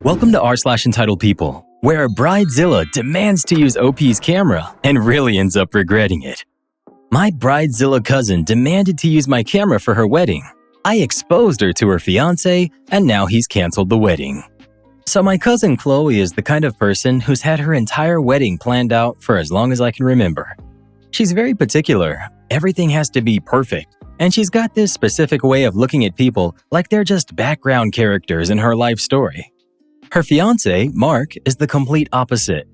Welcome to r/entitled people, where Bridezilla demands to use OP's camera and really ends up regretting it. My Bridezilla cousin demanded to use my camera for her wedding. I exposed her to her fiancé, and now he's canceled the wedding. So my cousin Chloe is the kind of person who's had her entire wedding planned out for as long as I can remember. She's very particular. Everything has to be perfect, and she's got this specific way of looking at people like they're just background characters in her life story. Her fiancé, Mark, is the complete opposite.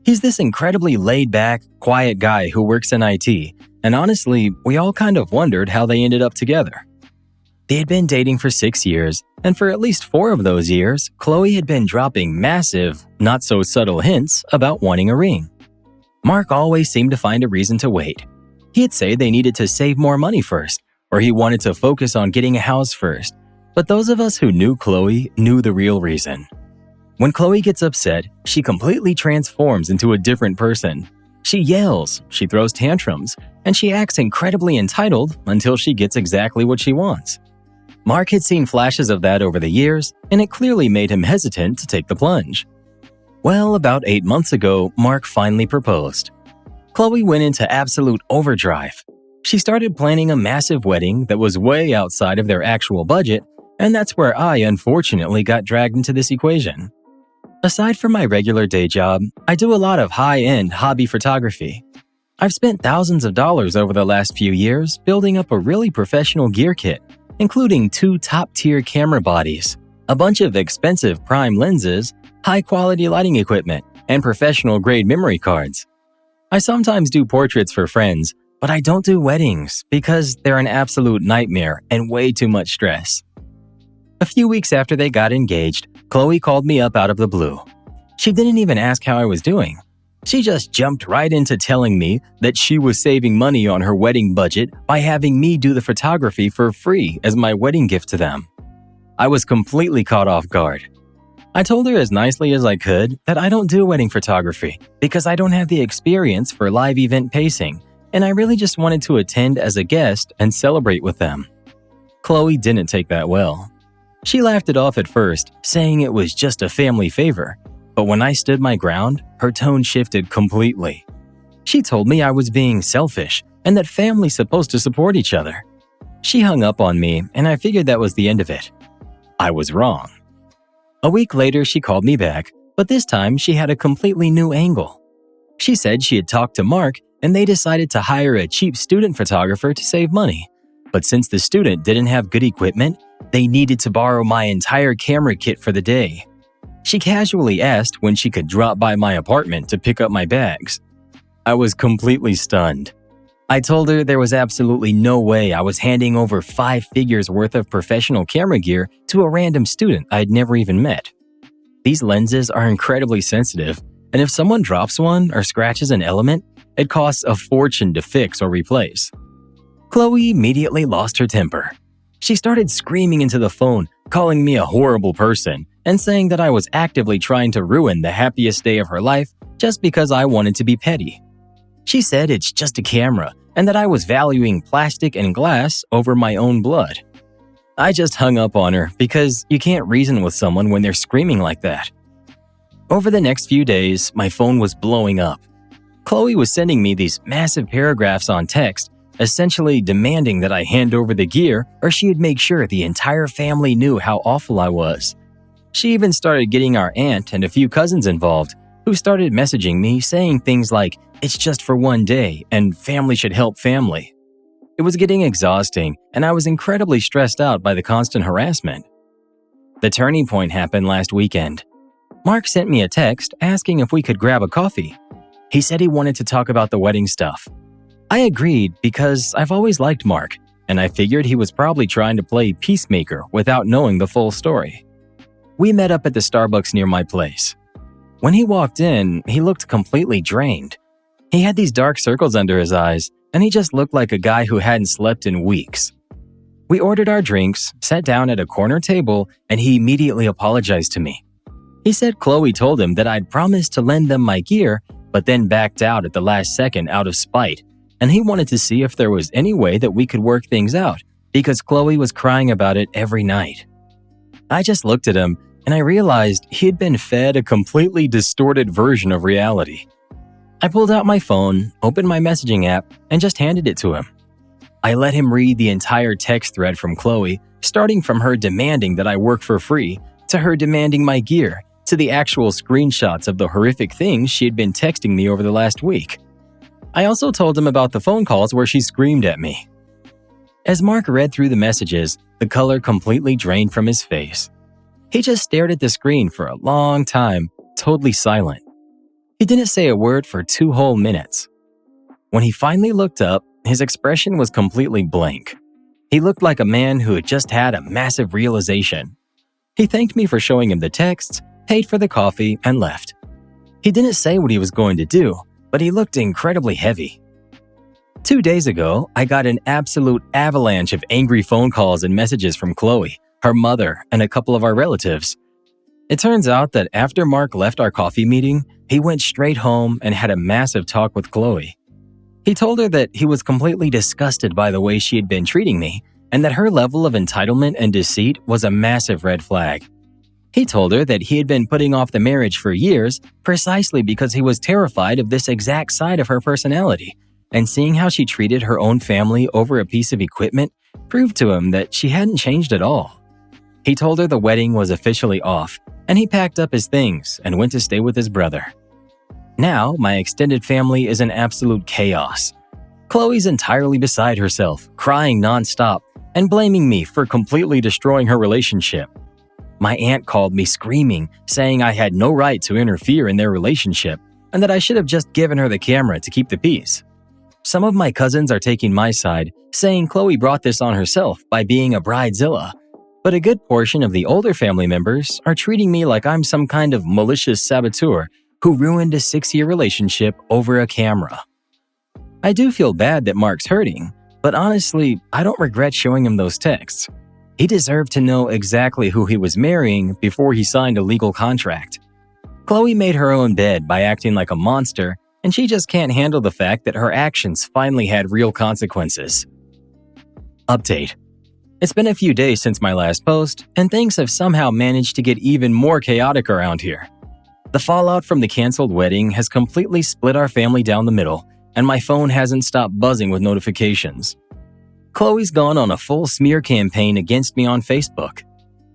He's this incredibly laid-back, quiet guy who works in IT, and honestly, we all kind of wondered how they ended up together. They had been dating for 6 years, and for at least 4 of those years, Chloe had been dropping massive, not-so-subtle hints about wanting a ring. Mark always seemed to find a reason to wait. He'd say they needed to save more money first, or he wanted to focus on getting a house first, but those of us who knew Chloe knew the real reason. When Chloe gets upset, she completely transforms into a different person. She yells, she throws tantrums, and she acts incredibly entitled until she gets exactly what she wants. Mark had seen flashes of that over the years, and it clearly made him hesitant to take the plunge. Well, about 8 months ago, Mark finally proposed. Chloe went into absolute overdrive. She started planning a massive wedding that was way outside of their actual budget, and that's where I unfortunately got dragged into this equation. Aside from my regular day job, I do a lot of high-end hobby photography. I've spent thousands of dollars over the last few years building up a really professional gear kit, including 2 top-tier camera bodies, a bunch of expensive prime lenses, high-quality lighting equipment, and professional-grade memory cards. I sometimes do portraits for friends, but I don't do weddings because they're an absolute nightmare and way too much stress. A few weeks after they got engaged, Chloe called me up out of the blue. She didn't even ask how I was doing. She just jumped right into telling me that she was saving money on her wedding budget by having me do the photography for free as my wedding gift to them. I was completely caught off guard. I told her as nicely as I could that I don't do wedding photography because I don't have the experience for live event pacing, and I really just wanted to attend as a guest and celebrate with them. Chloe didn't take that well. She laughed it off at first, saying it was just a family favor, but when I stood my ground, her tone shifted completely. She told me I was being selfish and that family's supposed to support each other. She hung up on me, and I figured that was the end of it. I was wrong. A week later, she called me back, but this time she had a completely new angle. She said she had talked to Mark, and they decided to hire a cheap student photographer to save money. But since the student didn't have good equipment, they needed to borrow my entire camera kit for the day. She casually asked when she could drop by my apartment to pick up my bags. I was completely stunned. I told her there was absolutely no way I was handing over 5 figures worth of professional camera gear to a random student I'd never even met. These lenses are incredibly sensitive, and if someone drops one or scratches an element, it costs a fortune to fix or replace. Chloe immediately lost her temper. She started screaming into the phone, calling me a horrible person, and saying that I was actively trying to ruin the happiest day of her life just because I wanted to be petty. She said it's just a camera and that I was valuing plastic and glass over my own blood. I just hung up on her because you can't reason with someone when they're screaming like that. Over the next few days, my phone was blowing up. Chloe was sending me these massive paragraphs on text, essentially demanding that I hand over the gear or she'd make sure the entire family knew how awful I was. She even started getting our aunt and a few cousins involved, who started messaging me saying things like, "It's just for one day and family should help family." It was getting exhausting, and I was incredibly stressed out by the constant harassment. The turning point happened last weekend. Mark sent me a text asking if we could grab a coffee. He said he wanted to talk about the wedding stuff. I agreed because I've always liked Mark, and I figured he was probably trying to play peacemaker without knowing the full story. We met up at the Starbucks near my place. When he walked in, he looked completely drained. He had these dark circles under his eyes, and he just looked like a guy who hadn't slept in weeks. We ordered our drinks, sat down at a corner table, and he immediately apologized to me. He said Chloe told him that I'd promised to lend them my gear, but then backed out at the last second out of spite, and he wanted to see if there was any way that we could work things out because Chloe was crying about it every night. I just looked at him, and I realized he had been fed a completely distorted version of reality. I pulled out my phone, opened my messaging app, and just handed it to him. I let him read the entire text thread from Chloe, starting from her demanding that I work for free, to her demanding my gear, to the actual screenshots of the horrific things she had been texting me over the last week. I also told him about the phone calls where she screamed at me. As Mark read through the messages, the color completely drained from his face. He just stared at the screen for a long time, totally silent. He didn't say a word for 2 whole minutes. When he finally looked up, his expression was completely blank. He looked like a man who had just had a massive realization. He thanked me for showing him the texts, paid for the coffee, and left. He didn't say what he was going to do, but he looked incredibly heavy. 2 days ago, I got an absolute avalanche of angry phone calls and messages from Chloe, her mother, and a couple of our relatives. It turns out that after Mark left our coffee meeting, he went straight home and had a massive talk with Chloe. He told her that he was completely disgusted by the way she had been treating me, and that her level of entitlement and deceit was a massive red flag. He told her that he had been putting off the marriage for years precisely because he was terrified of this exact side of her personality, and seeing how she treated her own family over a piece of equipment proved to him that she hadn't changed at all. He told her the wedding was officially off, and he packed up his things and went to stay with his brother. Now, my extended family is in absolute chaos. Chloe's entirely beside herself, crying nonstop, and blaming me for completely destroying her relationship. My aunt called me screaming, saying I had no right to interfere in their relationship, and that I should have just given her the camera to keep the peace. Some of my cousins are taking my side, saying Chloe brought this on herself by being a bridezilla, but a good portion of the older family members are treating me like I'm some kind of malicious saboteur who ruined a 6-year relationship over a camera. I do feel bad that Mark's hurting, but honestly, I don't regret showing him those texts. He deserved to know exactly who he was marrying before he signed a legal contract. Chloe made her own bed by acting like a monster, and she just can't handle the fact that her actions finally had real consequences. Update. It's been a few days since my last post, and things have somehow managed to get even more chaotic around here. The fallout from the canceled wedding has completely split our family down the middle, and my phone hasn't stopped buzzing with notifications. Chloe's gone on a full smear campaign against me on Facebook.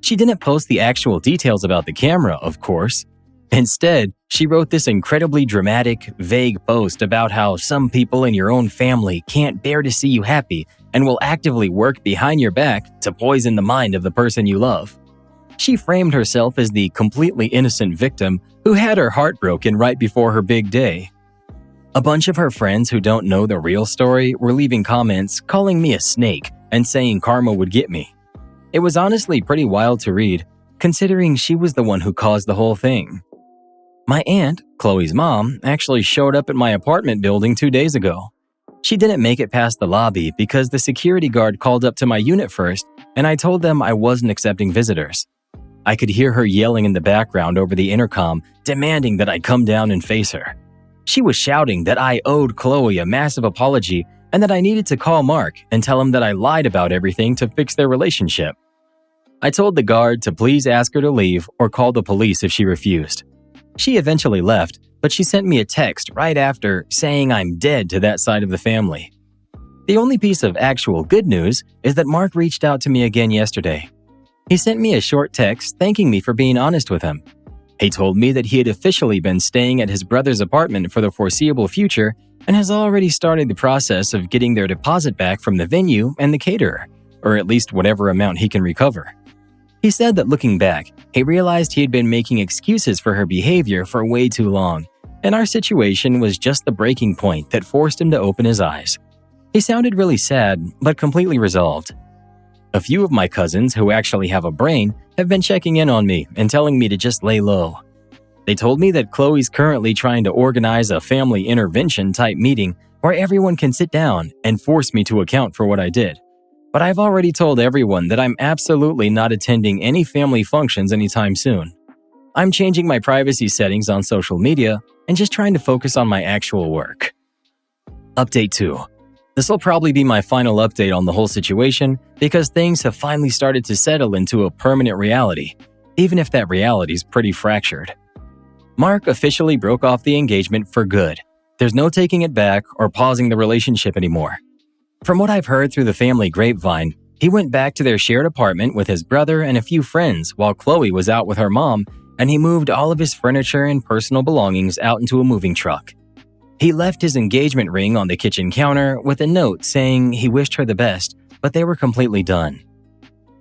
She didn't post the actual details about the camera, of course. Instead, she wrote this incredibly dramatic, vague post about how some people in your own family can't bear to see you happy and will actively work behind your back to poison the mind of the person you love. She framed herself as the completely innocent victim who had her heart broken right before her big day. A bunch of her friends who don't know the real story were leaving comments calling me a snake and saying karma would get me. It was honestly pretty wild to read, considering she was the one who caused the whole thing. My aunt, Chloe's mom, actually showed up at my apartment building 2 days ago. She didn't make it past the lobby because the security guard called up to my unit first, and I told them I wasn't accepting visitors. I could hear her yelling in the background over the intercom, demanding that I come down and face her. She was shouting that I owed Chloe a massive apology and that I needed to call Mark and tell him that I lied about everything to fix their relationship. I told the guard to please ask her to leave or call the police if she refused. She eventually left, but she sent me a text right after saying I'm dead to that side of the family. The only piece of actual good news is that Mark reached out to me again yesterday. He sent me a short text thanking me for being honest with him. He told me that he had officially been staying at his brother's apartment for the foreseeable future and has already started the process of getting their deposit back from the venue and the caterer, or at least whatever amount he can recover. He said that looking back, he realized he had been making excuses for her behavior for way too long, and our situation was just the breaking point that forced him to open his eyes. He sounded really sad, but completely resolved. A few of my cousins who actually have a brain have been checking in on me and telling me to just lay low. They told me that Chloe's currently trying to organize a family intervention type meeting where everyone can sit down and force me to account for what I did. But I've already told everyone that I'm absolutely not attending any family functions anytime soon. I'm changing my privacy settings on social media and just trying to focus on my actual work. Update 2. This will probably be my final update on the whole situation because things have finally started to settle into a permanent reality, even if that reality's pretty fractured. Mark officially broke off the engagement for good. There's no taking it back or pausing the relationship anymore. From what I've heard through the family grapevine, he went back to their shared apartment with his brother and a few friends while Chloe was out with her mom, and he moved all of his furniture and personal belongings out into a moving truck. He left his engagement ring on the kitchen counter with a note saying he wished her the best, but they were completely done.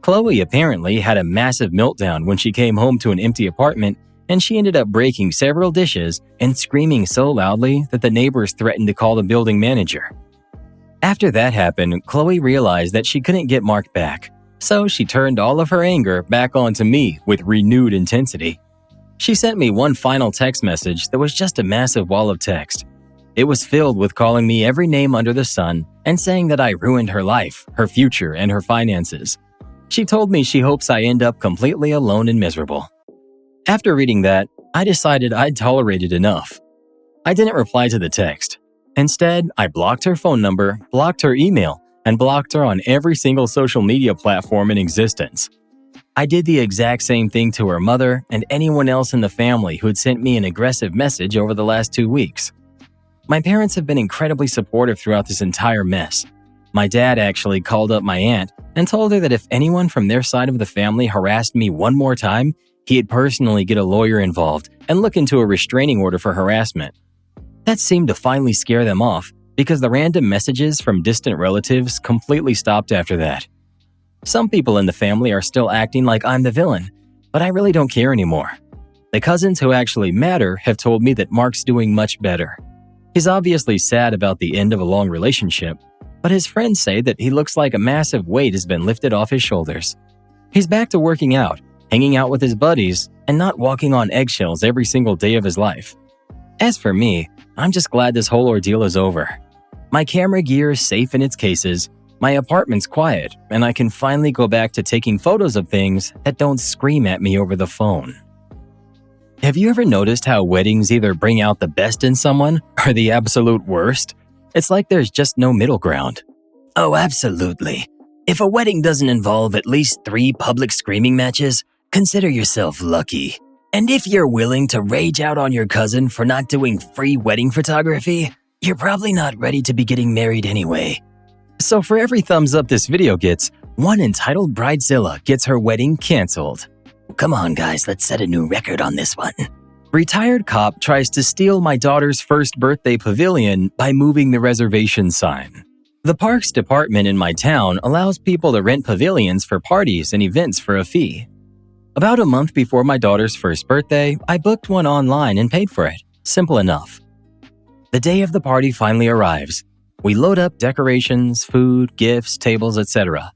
Chloe apparently had a massive meltdown when she came home to an empty apartment, and she ended up breaking several dishes and screaming so loudly that the neighbors threatened to call the building manager. After that happened, Chloe realized that she couldn't get Mark back, so she turned all of her anger back onto me with renewed intensity. She sent me one final text message that was just a massive wall of text. It was filled with calling me every name under the sun and saying that I ruined her life, her future, and her finances. She told me she hopes I end up completely alone and miserable. After reading that, I decided I'd tolerated enough. I didn't reply to the text. Instead, I blocked her phone number, blocked her email, and blocked her on every single social media platform in existence. I did the exact same thing to her mother and anyone else in the family who had sent me an aggressive message over the last 2 weeks. My parents have been incredibly supportive throughout this entire mess. My dad actually called up my aunt and told her that if anyone from their side of the family harassed me one more time, he'd personally get a lawyer involved and look into a restraining order for harassment. That seemed to finally scare them off because the random messages from distant relatives completely stopped after that. Some people in the family are still acting like I'm the villain, but I really don't care anymore. The cousins who actually matter have told me that Mark's doing much better. He's obviously sad about the end of a long relationship, but his friends say that he looks like a massive weight has been lifted off his shoulders. He's back to working out, hanging out with his buddies, and not walking on eggshells every single day of his life. As for me, I'm just glad this whole ordeal is over. My camera gear is safe in its cases, my apartment's quiet, and I can finally go back to taking photos of things that don't scream at me over the phone. Have you ever noticed how weddings either bring out the best in someone or the absolute worst? It's like there's just no middle ground. Oh, absolutely. If a wedding doesn't involve at least 3 public screaming matches, consider yourself lucky. And if you're willing to rage out on your cousin for not doing free wedding photography, you're probably not ready to be getting married anyway. So for every thumbs up this video gets, one entitled Bridezilla gets her wedding canceled. Come on, guys, let's set a new record on this one. Retired cop tries to steal my daughter's first birthday pavilion by moving the reservation sign. The parks department in my town allows people to rent pavilions for parties and events for a fee. About a month before my daughter's first birthday, I booked one online and paid for it. Simple enough. The day of the party finally arrives. We load up decorations, food, gifts, tables, etc.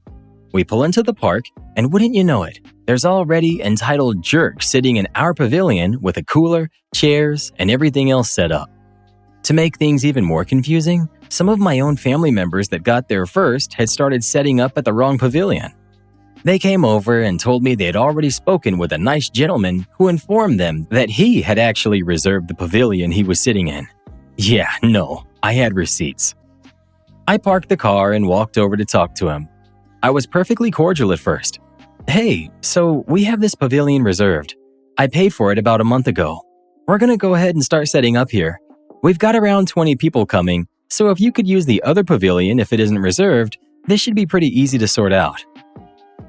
We pull into the park, and wouldn't you know it, there's already entitled jerk sitting in our pavilion with a cooler, chairs, and everything else set up. To make things even more confusing, some of my own family members that got there first had started setting up at the wrong pavilion. They came over and told me they had already spoken with a nice gentleman who informed them that he had actually reserved the pavilion he was sitting in. Yeah, no, I had receipts. I parked the car and walked over to talk to him. I was perfectly cordial at first. Hey, so we have this pavilion reserved. I paid for it about a month ago. We're gonna go ahead and start setting up here. We've got around 20 people coming, so if you could use the other pavilion if it isn't reserved, this should be pretty easy to sort out.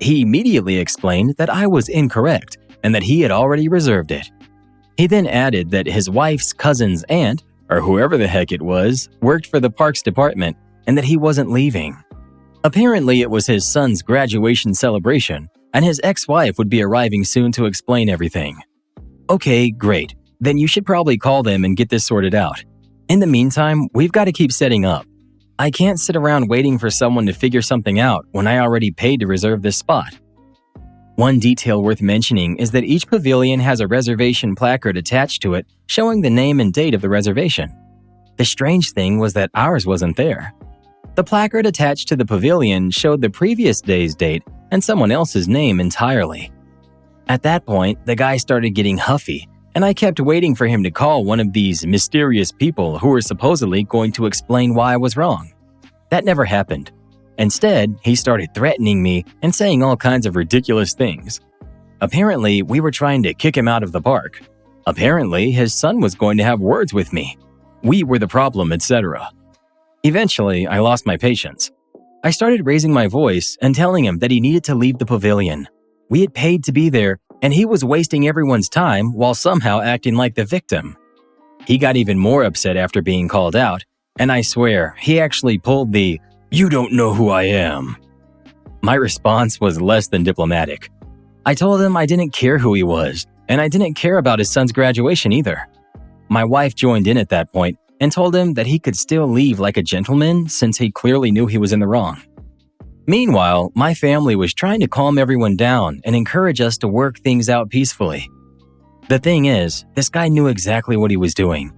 He immediately explained that I was incorrect and that he had already reserved it. He then added that his wife's cousin's aunt, or whoever the heck it was, worked for the parks department and that he wasn't leaving. Apparently, it was his son's graduation celebration, and his ex-wife would be arriving soon to explain everything. Okay, great. Then you should probably call them and get this sorted out. In the meantime, we've got to keep setting up. I can't sit around waiting for someone to figure something out when I already paid to reserve this spot. One detail worth mentioning is that each pavilion has a reservation placard attached to it showing the name and date of the reservation. The strange thing was that ours wasn't there. The placard attached to the pavilion showed the previous day's date and someone else's name entirely. At that point, the guy started getting huffy, and I kept waiting for him to call one of these mysterious people who were supposedly going to explain why I was wrong. That never happened. Instead, he started threatening me and saying all kinds of ridiculous things. Apparently, we were trying to kick him out of the park. Apparently, his son was going to have words with me. We were the problem, etc. Eventually, I lost my patience. I started raising my voice and telling him that he needed to leave the pavilion. We had paid to be there, and he was wasting everyone's time while somehow acting like the victim. He got even more upset after being called out, and I swear, he actually pulled the, "You don't know who I am." My response was less than diplomatic. I told him I didn't care who he was, and I didn't care about his son's graduation either. My wife joined in at that point and told him that he could still leave like a gentleman since he clearly knew he was in the wrong. Meanwhile, my family was trying to calm everyone down and encourage us to work things out peacefully. The thing is, this guy knew exactly what he was doing.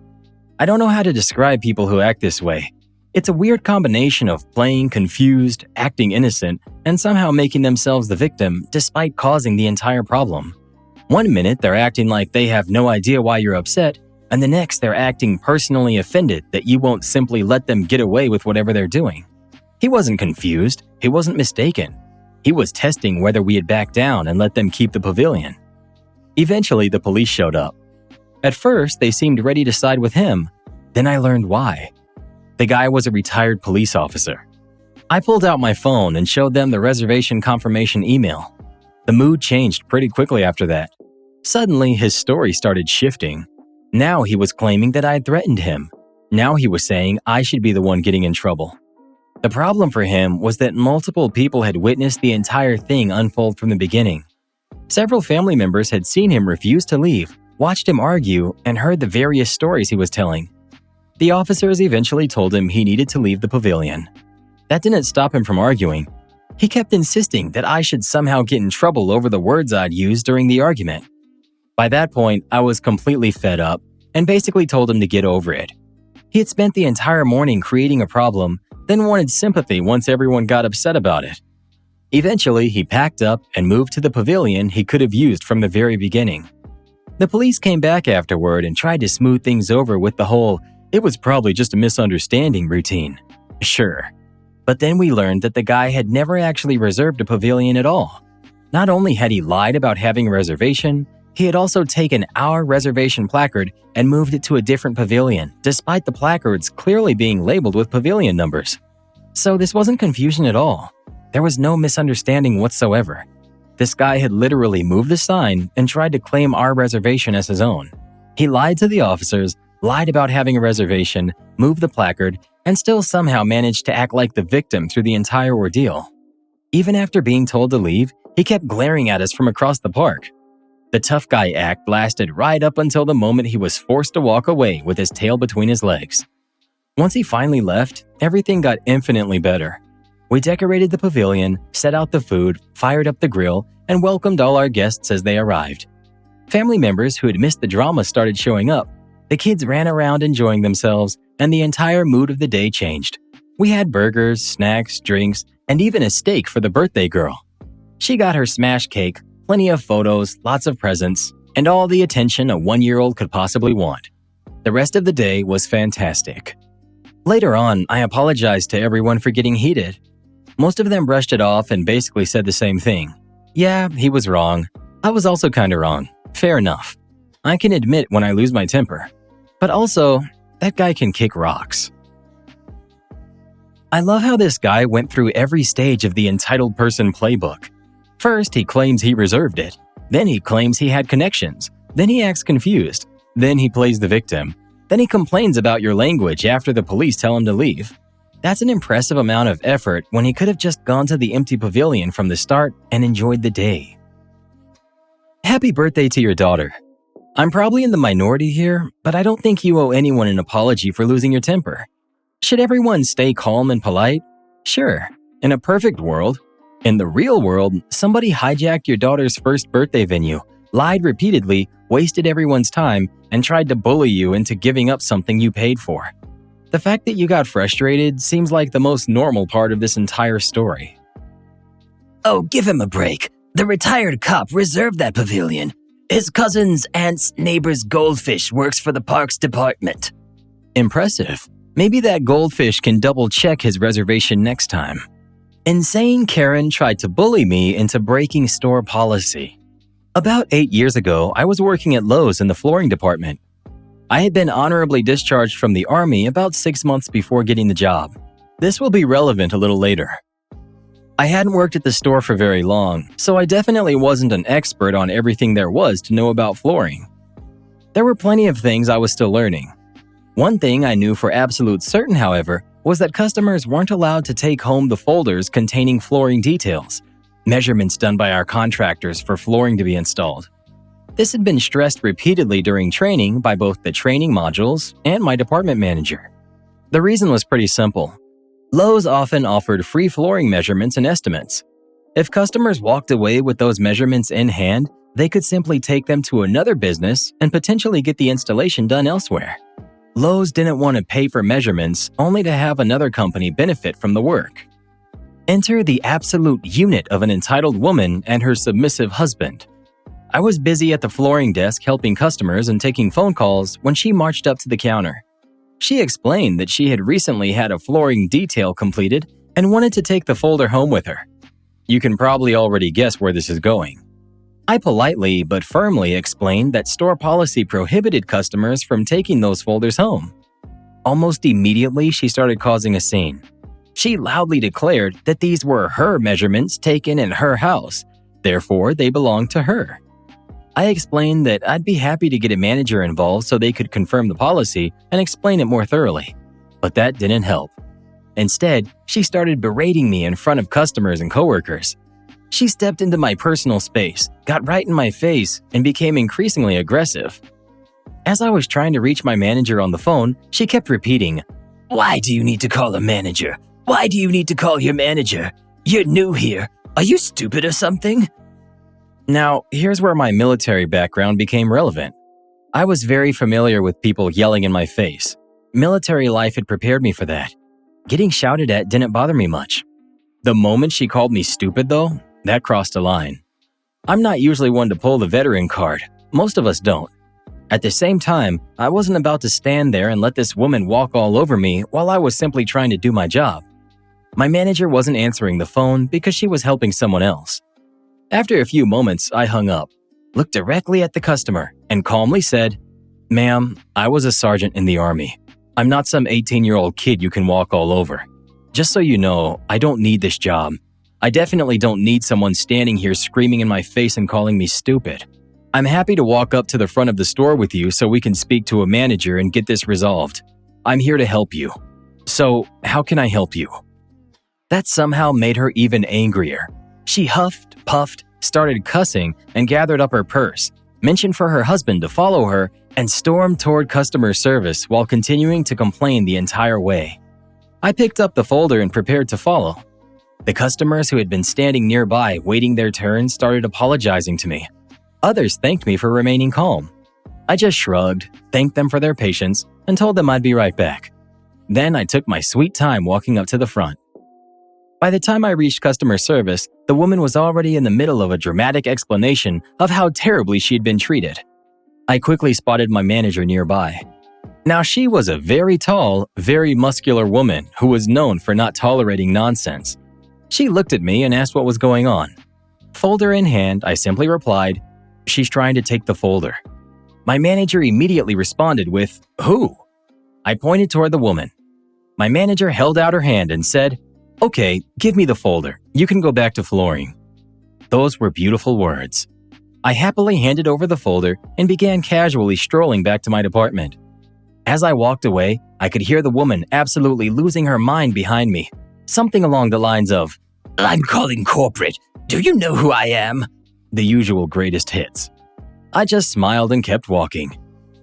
I don't know how to describe people who act this way. It's a weird combination of playing confused, acting innocent, and somehow making themselves the victim despite causing the entire problem. One minute they're acting like they have no idea why you're upset, and the next they're acting personally offended that you won't simply let them get away with whatever they're doing. He wasn't confused, he wasn't mistaken. He was testing whether we had backed down and let them keep the pavilion. Eventually, the police showed up. At first, they seemed ready to side with him. Then I learned why. The guy was a retired police officer. I pulled out my phone and showed them the reservation confirmation email. The mood changed pretty quickly after that. Suddenly, his story started shifting. Now he was claiming that I had threatened him. Now he was saying I should be the one getting in trouble. The problem for him was that multiple people had witnessed the entire thing unfold from the beginning. Several family members had seen him refuse to leave, watched him argue, and heard the various stories he was telling. The officers eventually told him he needed to leave the pavilion. That didn't stop him from arguing. He kept insisting that I should somehow get in trouble over the words I'd used during the argument. By that point, I was completely fed up and basically told him to get over it. He had spent the entire morning creating a problem, then wanted sympathy once everyone got upset about it. Eventually, he packed up and moved to the pavilion he could have used from the very beginning. The police came back afterward and tried to smooth things over with the whole, "It was probably just a misunderstanding" routine. Sure. But then we learned that the guy had never actually reserved a pavilion at all. Not only had he lied about having a reservation, he had also taken our reservation placard and moved it to a different pavilion, despite the placards clearly being labeled with pavilion numbers. So this wasn't confusion at all. There was no misunderstanding whatsoever. This guy had literally moved the sign and tried to claim our reservation as his own. He lied to the officers, lied about having a reservation, moved the placard, and still somehow managed to act like the victim through the entire ordeal. Even after being told to leave, he kept glaring at us from across the park. The tough guy act lasted right up until the moment he was forced to walk away with his tail between his legs. Once he finally left, everything got infinitely better. We decorated the pavilion, set out the food, fired up the grill, and welcomed all our guests as they arrived. Family members who had missed the drama started showing up. The kids ran around enjoying themselves, and the entire mood of the day changed. We had burgers, snacks, drinks, and even a steak for the birthday girl. She got her smash cake, plenty of photos, lots of presents, and all the attention a one-year-old could possibly want. The rest of the day was fantastic. Later on, I apologized to everyone for getting heated. Most of them brushed it off and basically said the same thing. Yeah, he was wrong. I was also kinda wrong. Fair enough. I can admit when I lose my temper. But also, that guy can kick rocks. I love how this guy went through every stage of the entitled person playbook. First, he claims he reserved it. Then he claims he had connections. Then he acts confused. Then he plays the victim. Then he complains about your language after the police tell him to leave. That's an impressive amount of effort when he could have just gone to the empty pavilion from the start and enjoyed the day. Happy birthday to your daughter. I'm probably in the minority here, but I don't think you owe anyone an apology for losing your temper. Should everyone stay calm and polite? Sure, in a perfect world. In the real world, somebody hijacked your daughter's first birthday venue, lied repeatedly, wasted everyone's time, and tried to bully you into giving up something you paid for. The fact that you got frustrated seems like the most normal part of this entire story. Oh, give him a break. The retired cop reserved that pavilion. His cousin's aunt's neighbor's goldfish works for the parks department. Impressive. Maybe that goldfish can double-check his reservation next time. Insane Karen tried to bully me into breaking store policy. About 8 years ago, I was working at Lowe's in the flooring department. I had been honorably discharged from the Army about 6 months before getting the job. This will be relevant a little later. I hadn't worked at the store for very long, so I definitely wasn't an expert on everything there was to know about flooring. There were plenty of things I was still learning. One thing I knew for absolute certain, however, was that customers weren't allowed to take home the folders containing flooring details, measurements done by our contractors for flooring to be installed. This had been stressed repeatedly during training by both the training modules and my department manager. The reason was pretty simple. Lowe's often offered free flooring measurements and estimates. If customers walked away with those measurements in hand, they could simply take them to another business and potentially get the installation done elsewhere. Lowe's didn't want to pay for measurements only to have another company benefit from the work. Enter the absolute unit of an entitled woman and her submissive husband. I was busy at the flooring desk helping customers and taking phone calls when she marched up to the counter. She explained that she had recently had a flooring detail completed and wanted to take the folder home with her. You can probably already guess where this is going. I politely but firmly explained that store policy prohibited customers from taking those folders home. Almost immediately, she started causing a scene. She loudly declared that these were her measurements taken in her house, therefore they belonged to her. I explained that I'd be happy to get a manager involved so they could confirm the policy and explain it more thoroughly, but that didn't help. Instead, she started berating me in front of customers and coworkers. She stepped into my personal space, got right in my face, and became increasingly aggressive. As I was trying to reach my manager on the phone, she kept repeating, "Why do you need to call a manager? Why do you need to call your manager? You're new here. Are you stupid or something?" Now, here's where my military background became relevant. I was very familiar with people yelling in my face. Military life had prepared me for that. Getting shouted at didn't bother me much. The moment she called me stupid, though, that crossed a line. I'm not usually one to pull the veteran card. Most of us don't. At the same time, I wasn't about to stand there and let this woman walk all over me while I was simply trying to do my job. My manager wasn't answering the phone because she was helping someone else. After a few moments, I hung up, looked directly at the customer, and calmly said, "Ma'am, I was a sergeant in the Army. I'm not some 18-year-old kid you can walk all over. Just so you know, I don't need this job. I definitely don't need someone standing here screaming in my face and calling me stupid. I'm happy to walk up to the front of the store with you so we can speak to a manager and get this resolved. I'm here to help you. So, how can I help you?" That somehow made her even angrier. She huffed, puffed, started cussing, and gathered up her purse, mentioned for her husband to follow her, and stormed toward customer service while continuing to complain the entire way. I picked up the folder and prepared to follow. The customers who had been standing nearby waiting their turn started apologizing to me. Others thanked me for remaining calm. I just shrugged, thanked them for their patience, and told them I'd be right back. Then I took my sweet time walking up to the front. By the time I reached customer service, the woman was already in the middle of a dramatic explanation of how terribly she had been treated. I quickly spotted my manager nearby. Now she was a very tall, very muscular woman who was known for not tolerating nonsense. She looked at me and asked what was going on. Folder in hand, I simply replied, "She's trying to take the folder." My manager immediately responded with, "Who?" I pointed toward the woman. My manager held out her hand and said, "Okay, give me the folder. You can go back to flooring." Those were beautiful words. I happily handed over the folder and began casually strolling back to my department. As I walked away, I could hear the woman absolutely losing her mind behind me. Something along the lines of, "I'm calling corporate. Do you know who I am?" The usual greatest hits. I just smiled and kept walking.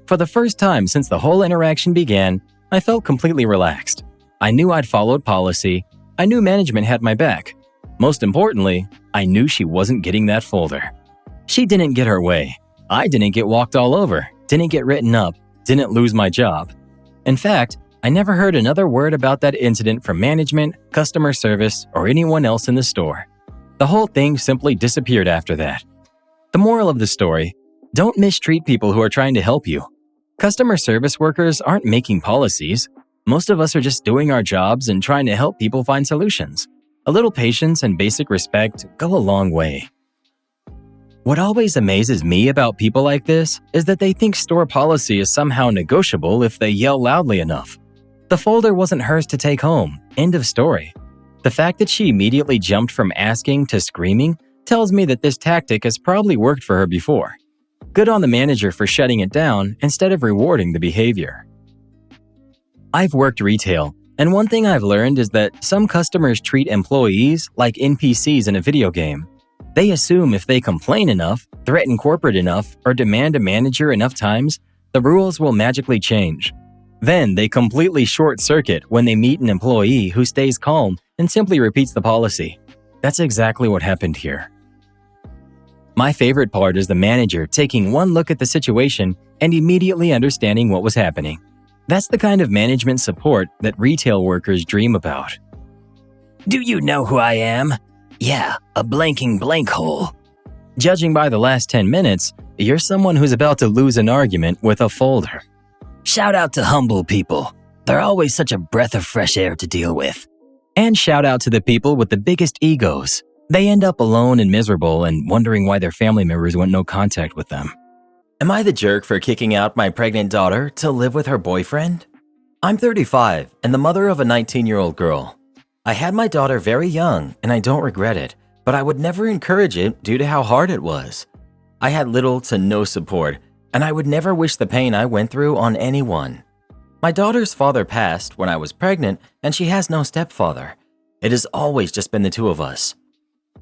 For the first time since the whole interaction began, I felt completely relaxed. I knew I'd followed policy. I knew management had my back. Most importantly, I knew she wasn't getting that folder. She didn't get her way. I didn't get walked all over, didn't get written up, didn't lose my job. In fact, I never heard another word about that incident from management, customer service, or anyone else in the store. The whole thing simply disappeared after that. The moral of the story: don't mistreat people who are trying to help you. Customer service workers aren't making policies. Most of us are just doing our jobs and trying to help people find solutions. A little patience and basic respect go a long way. What always amazes me about people like this is that they think store policy is somehow negotiable if they yell loudly enough. The folder wasn't hers to take home. End of story. The fact that she immediately jumped from asking to screaming tells me that this tactic has probably worked for her before. Good on the manager for shutting it down instead of rewarding the behavior. I've worked retail, and one thing I've learned is that some customers treat employees like NPCs in a video game. They assume if they complain enough, threaten corporate enough, or demand a manager enough times, the rules will magically change. Then they completely short-circuit when they meet an employee who stays calm and simply repeats the policy. That's exactly what happened here. My favorite part is the manager taking one look at the situation and immediately understanding what was happening. That's the kind of management support that retail workers dream about. Do you know who I am? Yeah, a blanking blank hole. Judging by the last 10 minutes, you're someone who's about to lose an argument with a folder. Shout out to humble people. They're always such a breath of fresh air to deal with. And shout out to the people with the biggest egos. They end up alone and miserable and wondering why their family members want no contact with them. Am I the jerk for kicking out my pregnant daughter to live with her boyfriend? I'm 35 and the mother of a 19-year-old girl. I had my daughter very young and I don't regret it, but I would never encourage it due to how hard it was. I had little to no support, and I would never wish the pain I went through on anyone. My daughter's father passed when I was pregnant and she has no stepfather. It has always just been the two of us.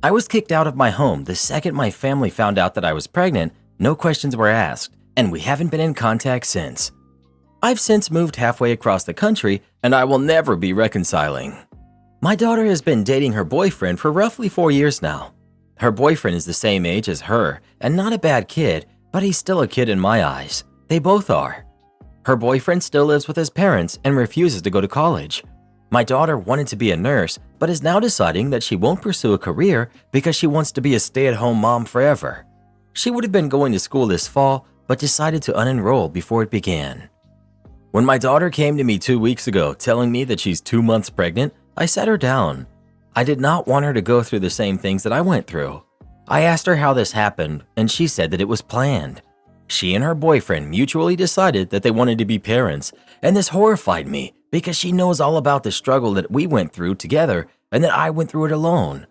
I was kicked out of my home the second my family found out that I was pregnant. No questions were asked, and we haven't been in contact since. I've since moved halfway across the country and I will never be reconciling. My daughter has been dating her boyfriend for roughly 4 years now. Her boyfriend is the same age as her and not a bad kid, but he's still a kid in my eyes. They both are. Her boyfriend still lives with his parents and refuses to go to college. My daughter wanted to be a nurse, but is now deciding that she won't pursue a career because she wants to be a stay-at-home mom forever. She would have been going to school this fall, but decided to unenroll before it began. When my daughter came to me 2 weeks ago telling me that she's 2 months pregnant, I sat her down. I did not want her to go through the same things that I went through. I asked her how this happened, and she said that it was planned. She and her boyfriend mutually decided that they wanted to be parents, and this horrified me because she knows all about the struggle that we went through together and that I went through it alone.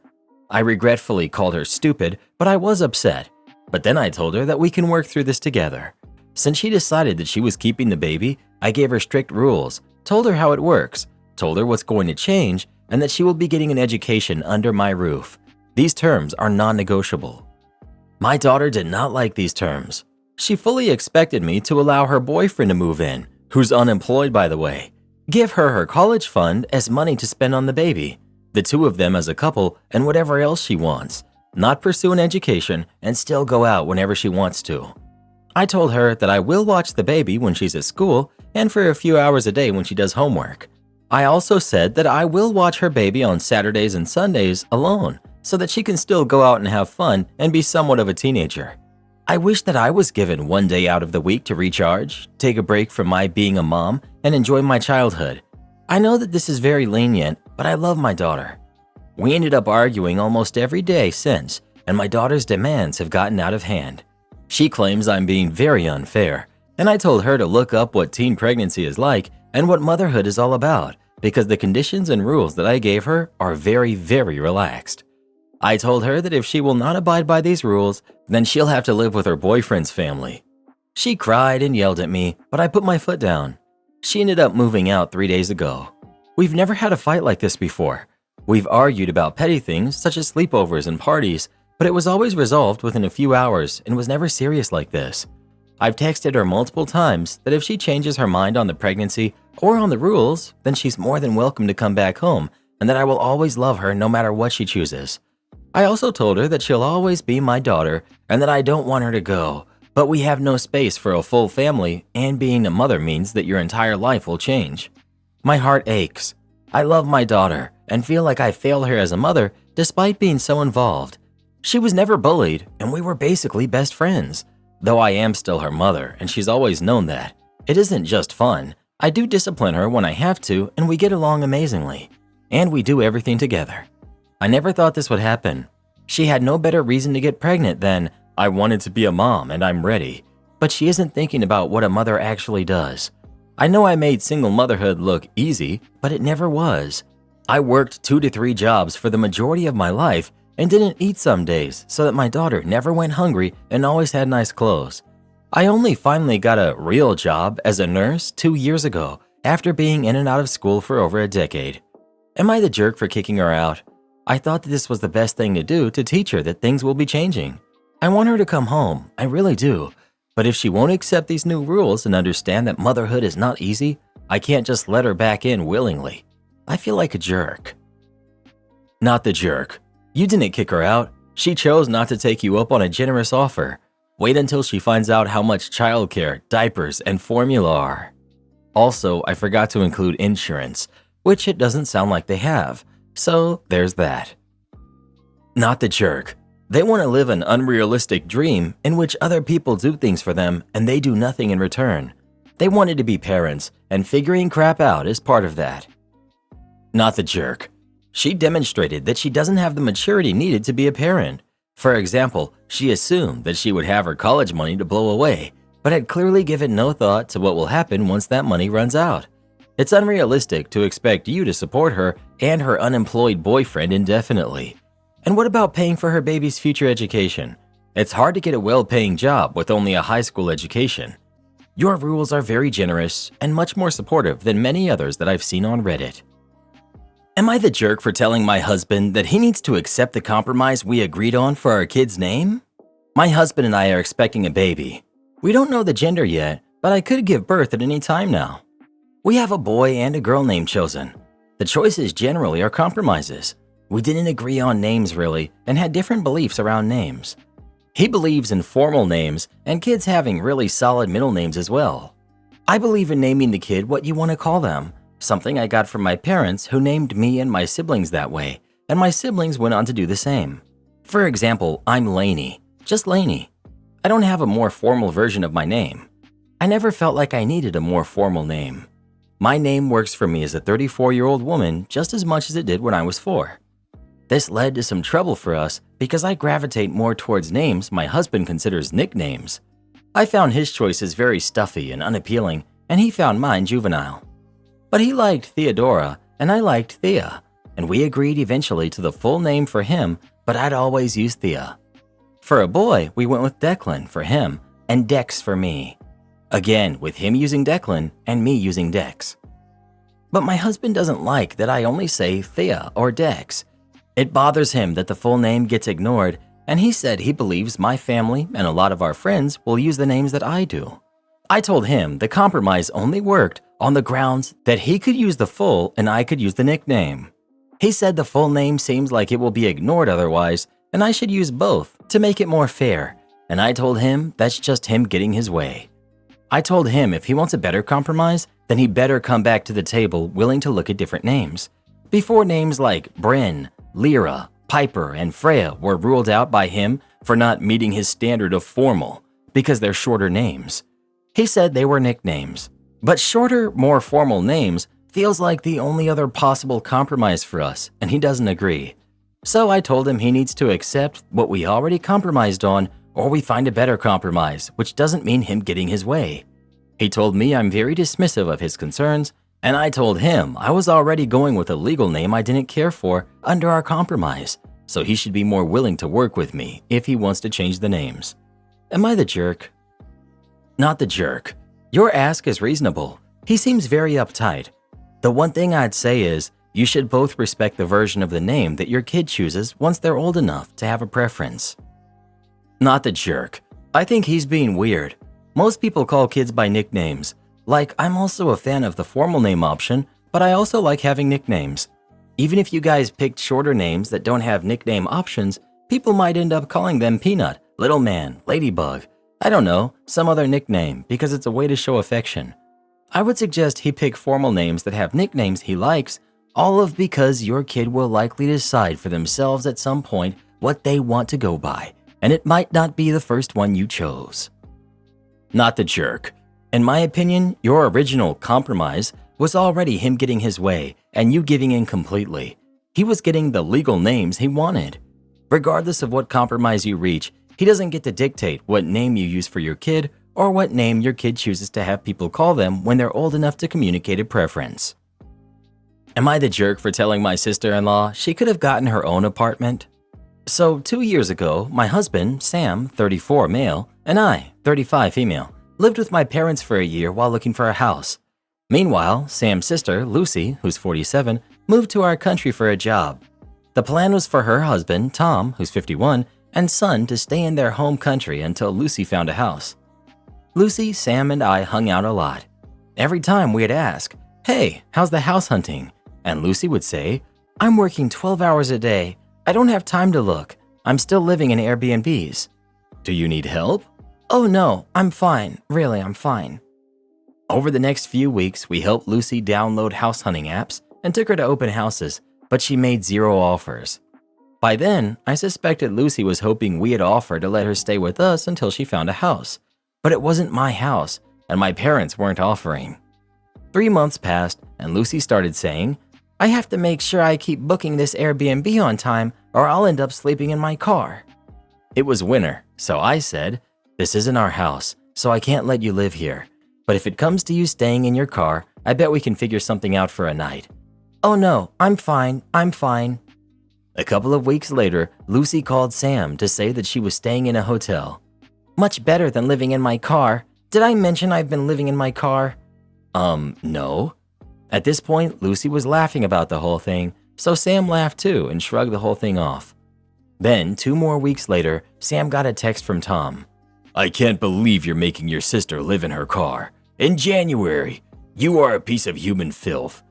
I regretfully called her stupid, but I was upset. But then I told her that we can work through this together. Since she decided that she was keeping the baby, I gave her strict rules, told her how it works, told her what's going to change, and that she will be getting an education under my roof. These terms are non-negotiable. My daughter did not like these terms. She fully expected me to allow her boyfriend to move in, who's unemployed by the way, give her college fund as money to spend on the baby, the two of them as a couple, and whatever else she wants, not pursue an education and still go out whenever she wants to. I told her that I will watch the baby when she's at school and for a few hours a day when she does homework. I also said that I will watch her baby on Saturdays and Sundays alone so that she can still go out and have fun and be somewhat of a teenager. I wish that I was given 1 day out of the week to recharge, take a break from my being a mom, and enjoy my childhood. I know that this is very lenient, but I love my daughter. We ended up arguing almost every day since, and my daughter's demands have gotten out of hand. She claims I'm being very unfair, and I told her to look up what teen pregnancy is like and what motherhood is all about, because the conditions and rules that I gave her are very, very relaxed. I told her that if she will not abide by these rules, then she'll have to live with her boyfriend's family. She cried and yelled at me, but I put my foot down. She ended up moving out 3 days ago. We've never had a fight like this before. We've argued about petty things such as sleepovers and parties, but it was always resolved within a few hours and was never serious like this. I've texted her multiple times that if she changes her mind on the pregnancy or on the rules, then she's more than welcome to come back home and that I will always love her no matter what she chooses. I also told her that she'll always be my daughter and that I don't want her to go, but we have no space for a full family and being a mother means that your entire life will change. My heart aches. I love my daughter and feel like I failed her as a mother despite being so involved. She was never bullied and we were basically best friends. Though I am still her mother and she's always known that. It isn't just fun. I do discipline her when I have to and we get along amazingly. And we do everything together. I never thought this would happen. She had no better reason to get pregnant than, I wanted to be a mom and I'm ready. But she isn't thinking about what a mother actually does. I know I made single motherhood look easy, but it never was. I worked 2 to 3 jobs for the majority of my life and didn't eat some days so that my daughter never went hungry and always had nice clothes. I only finally got a real job as a nurse 2 years ago after being in and out of school for over a decade. Am I the jerk for kicking her out? I thought that this was the best thing to do to teach her that things will be changing. I want her to come home, I really do. But if she won't accept these new rules and understand that motherhood is not easy, I can't just let her back in willingly. I feel like a jerk. Not the jerk. You didn't kick her out. She chose not to take you up on a generous offer. Wait until she finds out how much childcare, diapers, and formula are. Also, I forgot to include insurance, which it doesn't sound like they have. So there's that. Not the jerk. They want to live an unrealistic dream in which other people do things for them and they do nothing in return. They wanted to be parents, and figuring crap out is part of that. Not the jerk. She demonstrated that she doesn't have the maturity needed to be a parent. For example, she assumed that she would have her college money to blow away, but had clearly given no thought to what will happen once that money runs out. It's unrealistic to expect you to support her and her unemployed boyfriend indefinitely. And what about paying for her baby's future education? It's hard to get a well-paying job with only a high school education. Your rules are very generous and much more supportive than many others that I've seen on Reddit. Am I the jerk for telling my husband that he needs to accept the compromise we agreed on for our kid's name? My husband and I are expecting a baby. We don't know the gender yet, but I could give birth at any time now. We have a boy and a girl name chosen. The choices generally are compromises. We didn't agree on names really and had different beliefs around names. He believes in formal names and kids having really solid middle names as well. I believe in naming the kid what you want to call them, something I got from my parents who named me and my siblings that way, and my siblings went on to do the same. For example, I'm Lainey, just Lainey. I don't have a more formal version of my name. I never felt like I needed a more formal name. My name works for me as a 34-year-old woman just as much as it did when I was 4. This led to some trouble for us because I gravitate more towards names my husband considers nicknames. I found his choices very stuffy and unappealing, and he found mine juvenile. But he liked Theodora, and I liked Thea, and we agreed eventually to the full name for him, but I'd always use Thea. For a boy, we went with Declan for him, and Dex for me. Again, with him using Declan and me using Dex. But my husband doesn't like that I only say Thea or Dex. It bothers him that the full name gets ignored, and he said he believes my family and a lot of our friends will use the names that I do. I told him the compromise only worked on the grounds that he could use the full and I could use the nickname. He said the full name seems like it will be ignored otherwise, and I should use both to make it more fair, and I told him that's just him getting his way. I told him if he wants a better compromise, then he better come back to the table willing to look at different names. Before names like Bryn, Lyra, Piper, and Freya were ruled out by him for not meeting his standard of formal because they're shorter names. He said they were nicknames, but shorter, more formal names feels like the only other possible compromise for us, and he doesn't agree. So I told him he needs to accept what we already compromised on, or we find a better compromise, which doesn't mean him getting his way. He told me I'm very dismissive of his concerns, and I told him I was already going with a legal name I didn't care for under our compromise, so he should be more willing to work with me if he wants to change the names. Am I the jerk? Not the jerk. Your ask is reasonable. He seems very uptight. The one thing I'd say is you should both respect the version of the name that your kid chooses once they're old enough to have a preference. Not the jerk. I think he's being weird. Most people call kids by nicknames. Like, I'm also a fan of the formal name option, but I also like having nicknames. Even if you guys picked shorter names that don't have nickname options, people might end up calling them Peanut, Little Man, Ladybug, I don't know, some other nickname because it's a way to show affection. I would suggest he pick formal names that have nicknames he likes, all of because your kid will likely decide for themselves at some point what they want to go by, and it might not be the first one you chose. Not the jerk. In my opinion, your original compromise was already him getting his way and you giving in completely. He was getting the legal names he wanted. Regardless of what compromise you reach, He doesn't get to dictate what name you use for your kid or what name your kid chooses to have people call them when they're old enough to communicate a preference. Am I the jerk for telling my sister-in-law she could have gotten her own apartment? So 2 years ago, my husband, Sam, 34 male, and I, 35 female, lived with my parents for a year while looking for a house. Meanwhile, Sam's sister, Lucy, who's 47, moved to our country for a job. The plan was for her husband, Tom, who's 51, and son to stay in their home country until Lucy found a house. Lucy, Sam, and I hung out a lot. Every time we'd ask, "Hey, how's the house hunting?" And Lucy would say, "I'm working 12 hours a day. I don't have time to look. I'm still living in Airbnbs." "Do you need help?" "Oh no, I'm fine. Really, I'm fine." Over the next few weeks, we helped Lucy download house hunting apps and took her to open houses, but she made 0 offers. By then, I suspected Lucy was hoping we had offered to let her stay with us until she found a house. But it wasn't my house, and my parents weren't offering. 3 months passed, and Lucy started saying, "I have to make sure I keep booking this Airbnb on time, or I'll end up sleeping in my car." It was winter, so I said, "This isn't our house, so I can't let you live here. But if it comes to you staying in your car, I bet we can figure something out for a night." "Oh no, I'm fine, I'm fine." A couple of weeks later, Lucy called Sam to say that she was staying in a hotel. "Much better than living in my car. Did I mention I've been living in my car?" No. At this point, Lucy was laughing about the whole thing, so Sam laughed too and shrugged the whole thing off. Then, 2 more weeks later, Sam got a text from Tom. "I can't believe you're making your sister live in her car. In January. You are a piece of human filth."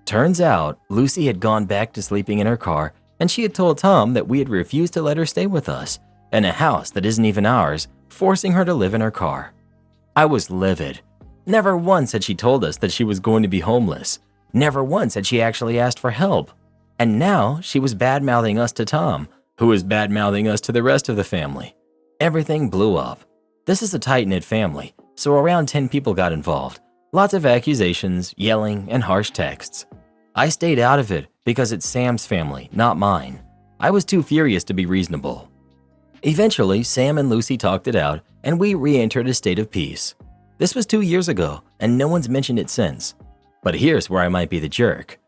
Turns out, Lucy had gone back to sleeping in her car, and she had told Tom that we had refused to let her stay with us, in a house that isn't even ours, forcing her to live in her car. I was livid. Never once had she told us that she was going to be homeless. Never once had she actually asked for help. And now she was bad-mouthing us to Tom, who was bad-mouthing us to the rest of the family. Everything blew up. This is a tight-knit family, so around 10 people got involved. Lots of accusations, yelling, and harsh texts. I stayed out of it because it's Sam's family, not mine. I was too furious to be reasonable. Eventually, Sam and Lucy talked it out, and we re-entered a state of peace. This was 2 years ago, and no one's mentioned it since. But here's where I might be the jerk.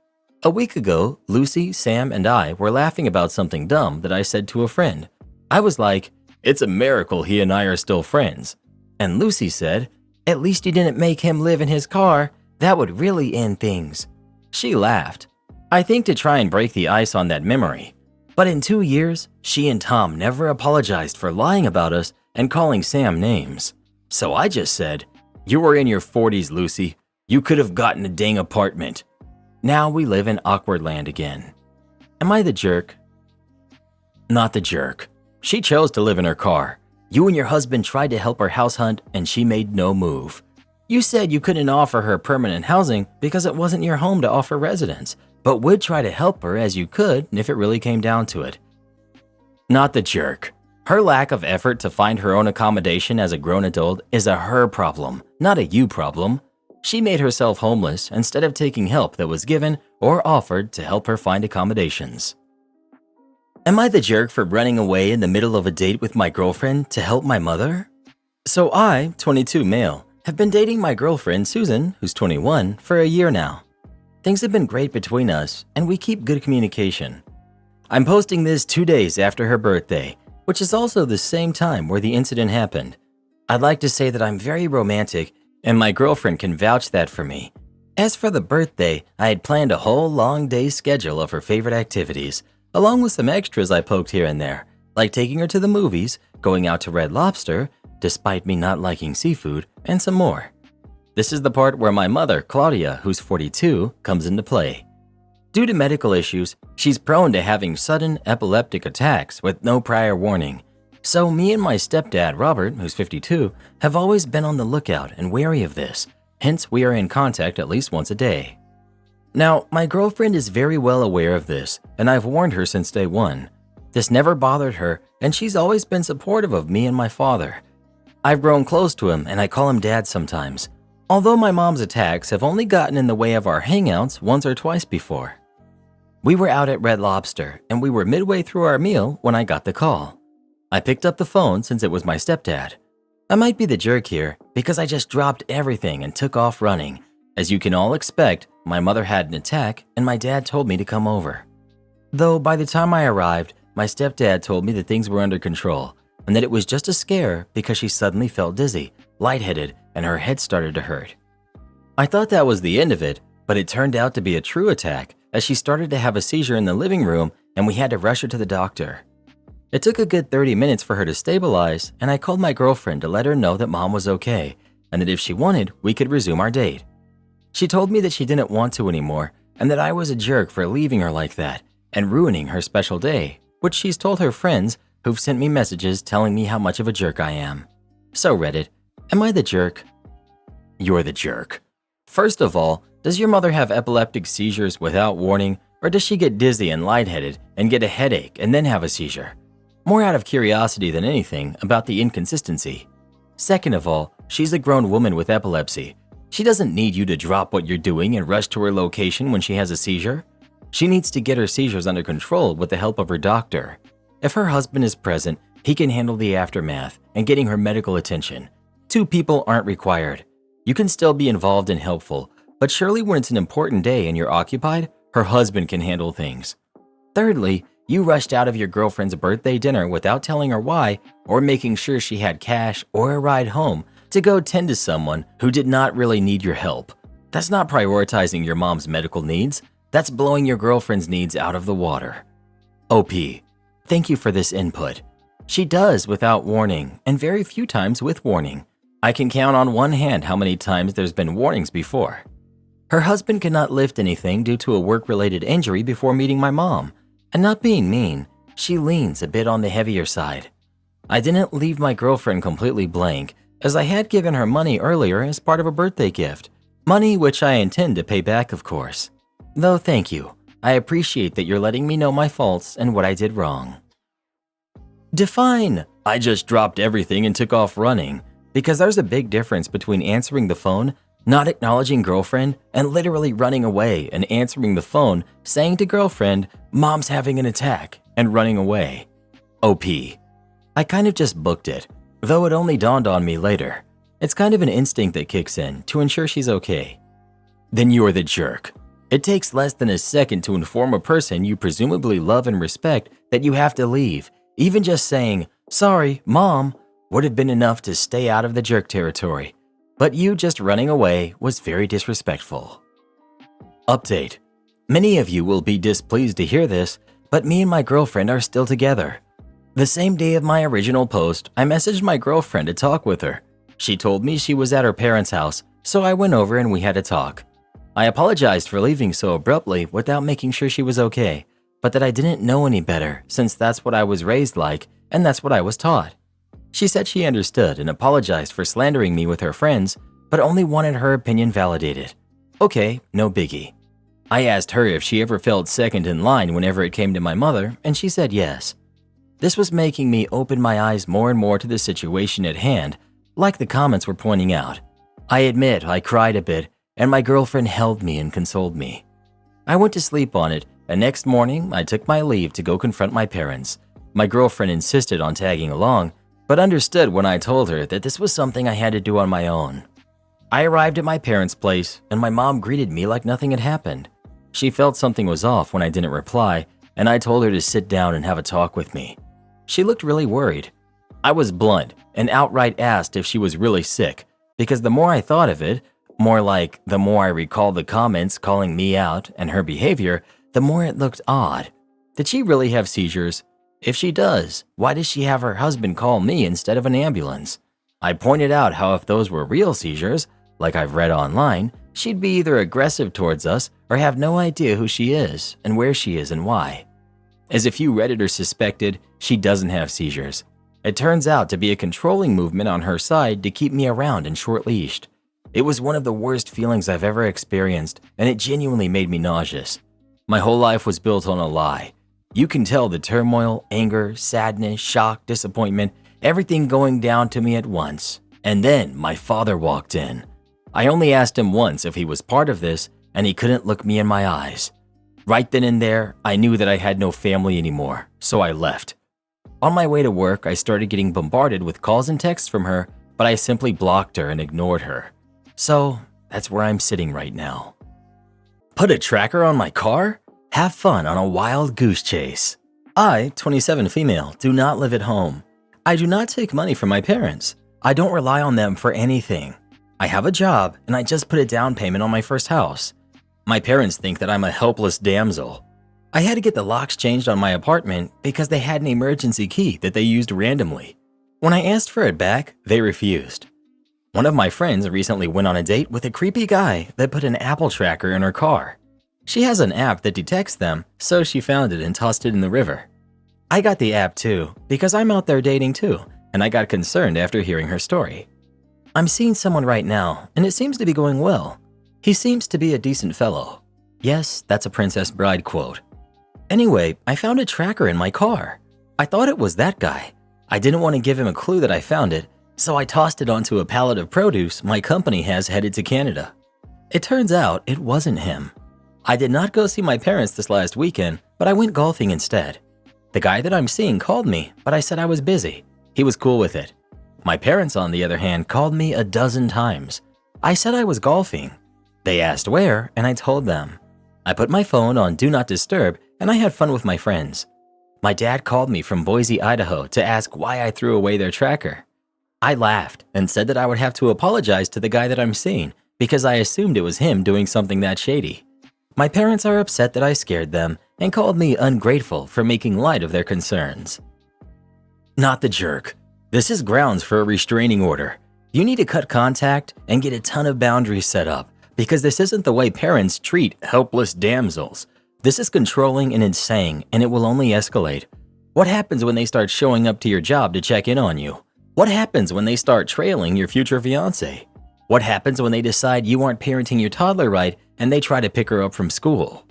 A week ago, Lucy, Sam, and I were laughing about something dumb that I said to a friend. I was like, "It's a miracle he and I are still friends." And Lucy said, "At least you didn't make him live in his car. That would really end things." She laughed. I think to try and break the ice on that memory. But in 2 years, she and Tom never apologized for lying about us and calling Sam names. So I just said, "You were in your 40s, Lucy. You could have gotten a dang apartment." Now we live in awkward land again. Am I the jerk? Not the jerk. She chose to live in her car. You and your husband tried to help her house hunt, and she made no move. You said you couldn't offer her permanent housing because it wasn't your home to offer residence, but would try to help her as you could if it really came down to it. Not the jerk. Her lack of effort to find her own accommodation as a grown adult is a her problem, not a you problem. She made herself homeless instead of taking help that was given or offered to help her find accommodations. Am I the jerk for running away in the middle of a date with my girlfriend to help my mother? So I, 22 male, have been dating my girlfriend Susan, who's 21, for a year now. Things have been great between us, and we keep good communication. I'm posting this 2 days after her birthday, which is also the same time where the incident happened. I'd like to say that I'm very romantic, and my girlfriend can vouch that for me. As for the birthday, I had planned a whole long day's schedule of her favorite activities, along with some extras I poked here and there, like taking her to the movies, going out to Red Lobster, despite me not liking seafood, and some more. This is the part where my mother, Claudia, who's 42, comes into play. Due to medical issues, she's prone to having sudden epileptic attacks with no prior warning. So me and my stepdad, Robert, who's 52, have always been on the lookout and wary of this. Hence, we are in contact at least once a day. Now, my girlfriend is very well aware of this, and I've warned her since day one. This never bothered her, and she's always been supportive of me and my father. I've grown close to him, and I call him Dad sometimes. Although my mom's attacks have only gotten in the way of our hangouts once or twice before. We were out at Red Lobster, and we were midway through our meal when I got the call. I picked up the phone since it was my stepdad. I might be the jerk here because I just dropped everything and took off running. As you can all expect, my mother had an attack and my dad told me to come over. Though by the time I arrived, my stepdad told me that things were under control and that it was just a scare because she suddenly felt dizzy, lightheaded, and her head started to hurt. I thought that was the end of it, but it turned out to be a true attack as she started to have a seizure in the living room and we had to rush her to the doctor. It took a good 30 minutes for her to stabilize, and I called my girlfriend to let her know that mom was okay and that if she wanted, we could resume our date. She told me that she didn't want to anymore and that I was a jerk for leaving her like that and ruining her special day, which she's told her friends who've sent me messages telling me how much of a jerk I am. So Reddit, am I the jerk? You're the jerk. First of all, does your mother have epileptic seizures without warning, or does she get dizzy and lightheaded and get a headache and then have a seizure? More out of curiosity than anything about the inconsistency. Second of all, she's a grown woman with epilepsy. She doesn't need you to drop what you're doing and rush to her location when she has a seizure. She needs to get her seizures under control with the help of her doctor. If her husband is present, he can handle the aftermath and getting her medical attention. 2 people aren't required. You can still be involved and helpful, but surely when it's an important day and you're occupied, her husband can handle things. Thirdly, you rushed out of your girlfriend's birthday dinner without telling her why or making sure she had cash or a ride home to go tend to someone who did not really need your help. That's not prioritizing your mom's medical needs. That's blowing your girlfriend's needs out of the water. OP, thank you for this input. She does without warning and very few times with warning. I can count on one hand how many times there's been warnings before. Her husband cannot lift anything due to a work-related injury before meeting my mom. And not being mean, she leans a bit on the heavier side. I didn't leave my girlfriend completely blank, as I had given her money earlier as part of a birthday gift. Money which I intend to pay back, of course. Though thank you, I appreciate that you're letting me know my faults and what I did wrong. Define, I just dropped everything and took off running, because there's a big difference between answering the phone, not acknowledging girlfriend, and literally running away and answering the phone, saying to girlfriend, mom's having an attack, and running away. OP. I kind of just booked it, though it only dawned on me later. It's kind of an instinct that kicks in to ensure she's okay. Then you're the jerk. It takes less than a second to inform a person you presumably love and respect that you have to leave. Even just saying, sorry, mom, would have been enough to stay out of the jerk territory. But you just running away was very disrespectful. Update. Many of you will be displeased to hear this, but me and my girlfriend are still together. The same day of my original post, I messaged my girlfriend to talk with her. She told me she was at her parents' house, so I went over and we had a talk. I apologized for leaving so abruptly without making sure she was okay, but that I didn't know any better since that's what I was raised like and that's what I was taught. She said she understood and apologized for slandering me with her friends, but only wanted her opinion validated. Okay, no biggie. I asked her if she ever felt second in line whenever it came to my mother, and she said yes. This was making me open my eyes more and more to the situation at hand, like the comments were pointing out. I admit I cried a bit, and my girlfriend held me and consoled me. I went to sleep on it, and next morning I took my leave to go confront my parents. My girlfriend insisted on tagging along, but understood when I told her that this was something I had to do on my own. I arrived at my parents' place, and my mom greeted me like nothing had happened. She felt something was off when I didn't reply, and I told her to sit down and have a talk with me. She looked really worried. I was blunt and outright asked if she was really sick, because the more I thought of it, more like the more I recalled the comments calling me out and her behavior, the more it looked odd. Did she really have seizures? If she does, why does she have her husband call me instead of an ambulance? I pointed out how if those were real seizures, like I've read online, she'd be either aggressive towards us or have no idea who she is and where she is and why. As a few Redditors suspected, she doesn't have seizures. It turns out to be a controlling movement on her side to keep me around and short-leashed. It was one of the worst feelings I've ever experienced, and it genuinely made me nauseous. My whole life was built on a lie. You can tell the turmoil, anger, sadness, shock, disappointment, everything going down to me at once. And then my father walked in. I only asked him once if he was part of this, and he couldn't look me in my eyes. Right then and there, I knew that I had no family anymore, so I left. On my way to work, I started getting bombarded with calls and texts from her, but I simply blocked her and ignored her. So that's where I'm sitting right now. Put a tracker on my car? Have fun on a wild goose chase. I, 27 female, do not live at home. I do not take money from my parents. I don't rely on them for anything. I have a job and I just put a down payment on my first house. My parents think that I'm a helpless damsel. I had to get the locks changed on my apartment because they had an emergency key that they used randomly. When I asked for it back, they refused. One of my friends recently went on a date with a creepy guy that put an Apple tracker in her car. She has an app that detects them, so she found it and tossed it in the river. I got the app too, because I'm out there dating too, and I got concerned after hearing her story. I'm seeing someone right now, and it seems to be going well. He seems to be a decent fellow. Yes, that's a Princess Bride quote. Anyway, I found a tracker in my car. I thought it was that guy. I didn't want to give him a clue that I found it, so I tossed it onto a pallet of produce my company has headed to Canada. It turns out it wasn't him. I did not go see my parents this last weekend, but I went golfing instead. The guy that I'm seeing called me, but I said I was busy. He was cool with it. My parents, on the other hand, called me a dozen times. I said I was golfing. They asked where, and I told them. I put my phone on Do Not Disturb, and I had fun with my friends. My dad called me from Boise, Idaho to ask why I threw away their tracker. I laughed and said that I would have to apologize to the guy that I'm seeing because I assumed it was him doing something that shady. My parents are upset that I scared them and called me ungrateful for making light of their concerns. Not the jerk. This is grounds for a restraining order. You need to cut contact and get a ton of boundaries set up because this isn't the way parents treat helpless damsels. This is controlling and insane, and it will only escalate. What happens when they start showing up to your job to check in on you? What happens when they start trailing your future fiancé? What happens when they decide you aren't parenting your toddler right and they try to pick her up from school?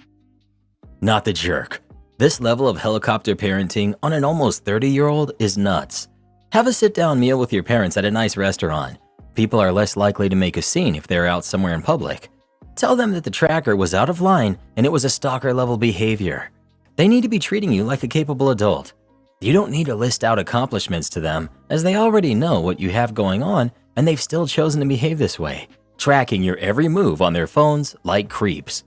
Not the jerk. This level of helicopter parenting on an almost 30-year-old is nuts. Have a sit-down meal with your parents at a nice restaurant. People are less likely to make a scene if they're out somewhere in public. Tell them that the tracker was out of line and it was a stalker-level behavior. They need to be treating you like a capable adult. You don't need to list out accomplishments to them, as they already know what you have going on and they've still chosen to behave this way, tracking your every move on their phones like creeps.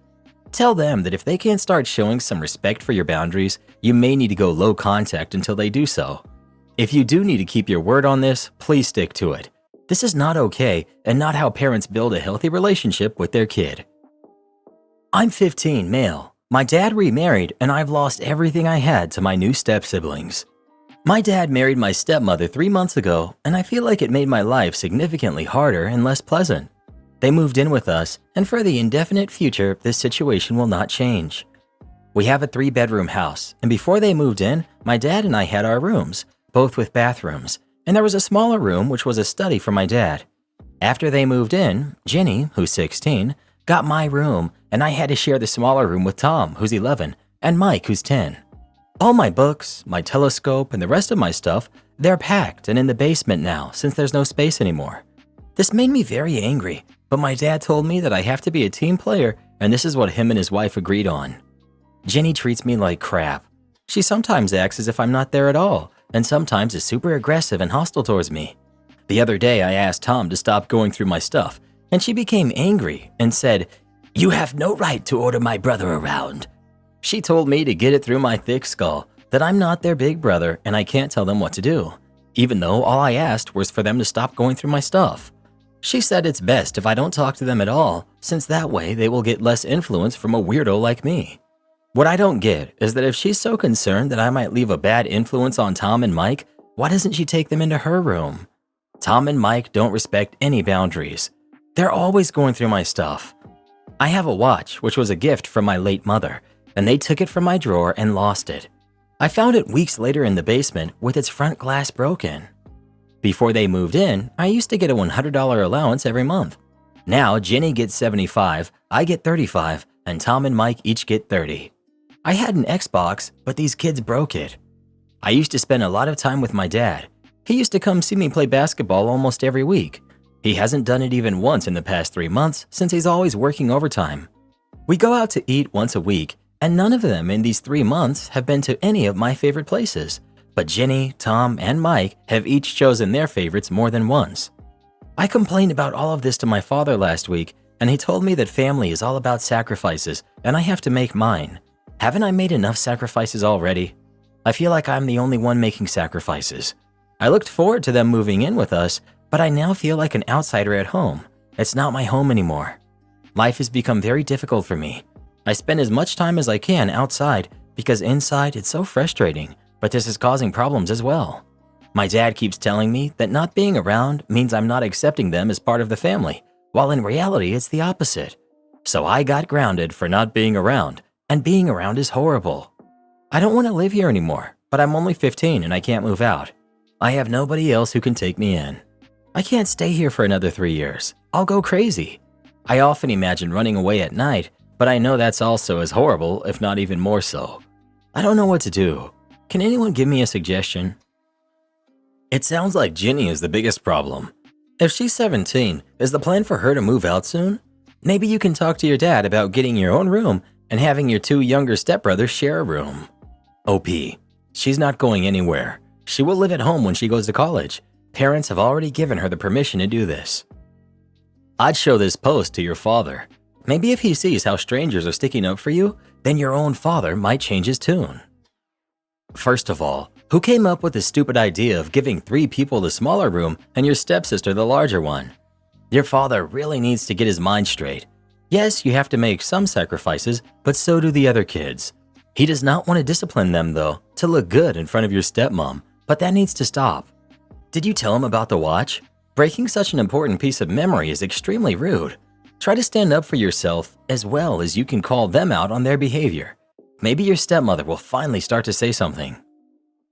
Tell them that if they can't start showing some respect for your boundaries, you may need to go low contact until they do so. If you do need to keep your word on this, please stick to it. This is not okay and not how parents build a healthy relationship with their kid. I'm 15, male. My dad remarried and I've lost everything I had to my new step-siblings. My dad married my stepmother 3 months ago and I feel like it made my life significantly harder and less pleasant. They moved in with us and for the indefinite future, this situation will not change. We have a 3-bedroom house and before they moved in, my dad and I had our rooms, both with bathrooms, and there was a smaller room which was a study for my dad. After they moved in, Jenny, who's 16, got my room and I had to share the smaller room with Tom, who's 11, and Mike, who's 10. All my books, my telescope, and the rest of my stuff, they're packed and in the basement now since there's no space anymore. This made me very angry, but my dad told me that I have to be a team player and this is what him and his wife agreed on. Jenny treats me like crap. She sometimes acts as if I'm not there at all and sometimes is super aggressive and hostile towards me. The other day I asked Tom to stop going through my stuff and she became angry and said, "You have no right to order my brother around." She told me to get it through my thick skull that I'm not their big brother and I can't tell them what to do, even though all I asked was for them to stop going through my stuff. She said it's best if I don't talk to them at all, since that way they will get less influence from a weirdo like me. What I don't get is that if she's so concerned that I might leave a bad influence on Tom and Mike, why doesn't she take them into her room? Tom and Mike don't respect any boundaries. They're always going through my stuff. I have a watch, which was a gift from my late mother, and they took it from my drawer and lost it. I found it weeks later in the basement with its front glass broken. Before they moved in, I used to get a $100 allowance every month. Now Jenny gets $75, I get $35, and Tom and Mike each get $30. I had an Xbox, but these kids broke it. I used to spend a lot of time with my dad. He used to come see me play basketball almost every week. He hasn't done it even once in the past 3 months since he's always working overtime. We go out to eat once a week, and none of them in these 3 months have been to any of my favorite places. but Jenny, Tom, and Mike have each chosen their favorites more than once. I complained about all of this to my father last week, and he told me that family is all about sacrifices and I have to make mine. Haven't I made enough sacrifices already? I feel like I'm the only one making sacrifices. I looked forward to them moving in with us, but I now feel like an outsider at home. It's not my home anymore. Life has become very difficult for me. I spend as much time as I can outside because inside it's so frustrating, but this is causing problems as well. My dad keeps telling me that not being around means I'm not accepting them as part of the family, while in reality it's the opposite. So I got grounded for not being around, and being around is horrible. I don't want to live here anymore, but I'm only 15 and I can't move out. I have nobody else who can take me in. I can't stay here for another 3 years. I'll go crazy. I often imagine running away at night, but I know that's also as horrible, if not even more so. I don't know what to do. Can anyone give me a suggestion? It sounds like Ginny is the biggest problem. If she's 17, is the plan for her to move out soon? Maybe you can talk to your dad about getting your own room and having your 2 younger stepbrothers share a room. OP. She's not going anywhere. She will live at home when she goes to college. Parents have already given her the permission to do this. I'd show this post to your father. Maybe if he sees how strangers are sticking up for you, then your own father might change his tune. First of all, who came up with the stupid idea of giving 3 people the smaller room and your stepsister the larger one? Your father really needs to get his mind straight. Yes, you have to make some sacrifices, but so do the other kids. He does not want to discipline them, though, to look good in front of your stepmom, but that needs to stop. Did you tell him about the watch? Breaking such an important piece of memory is extremely rude. Try to stand up for yourself as well as you can call them out on their behavior. Maybe your stepmother will finally start to say something.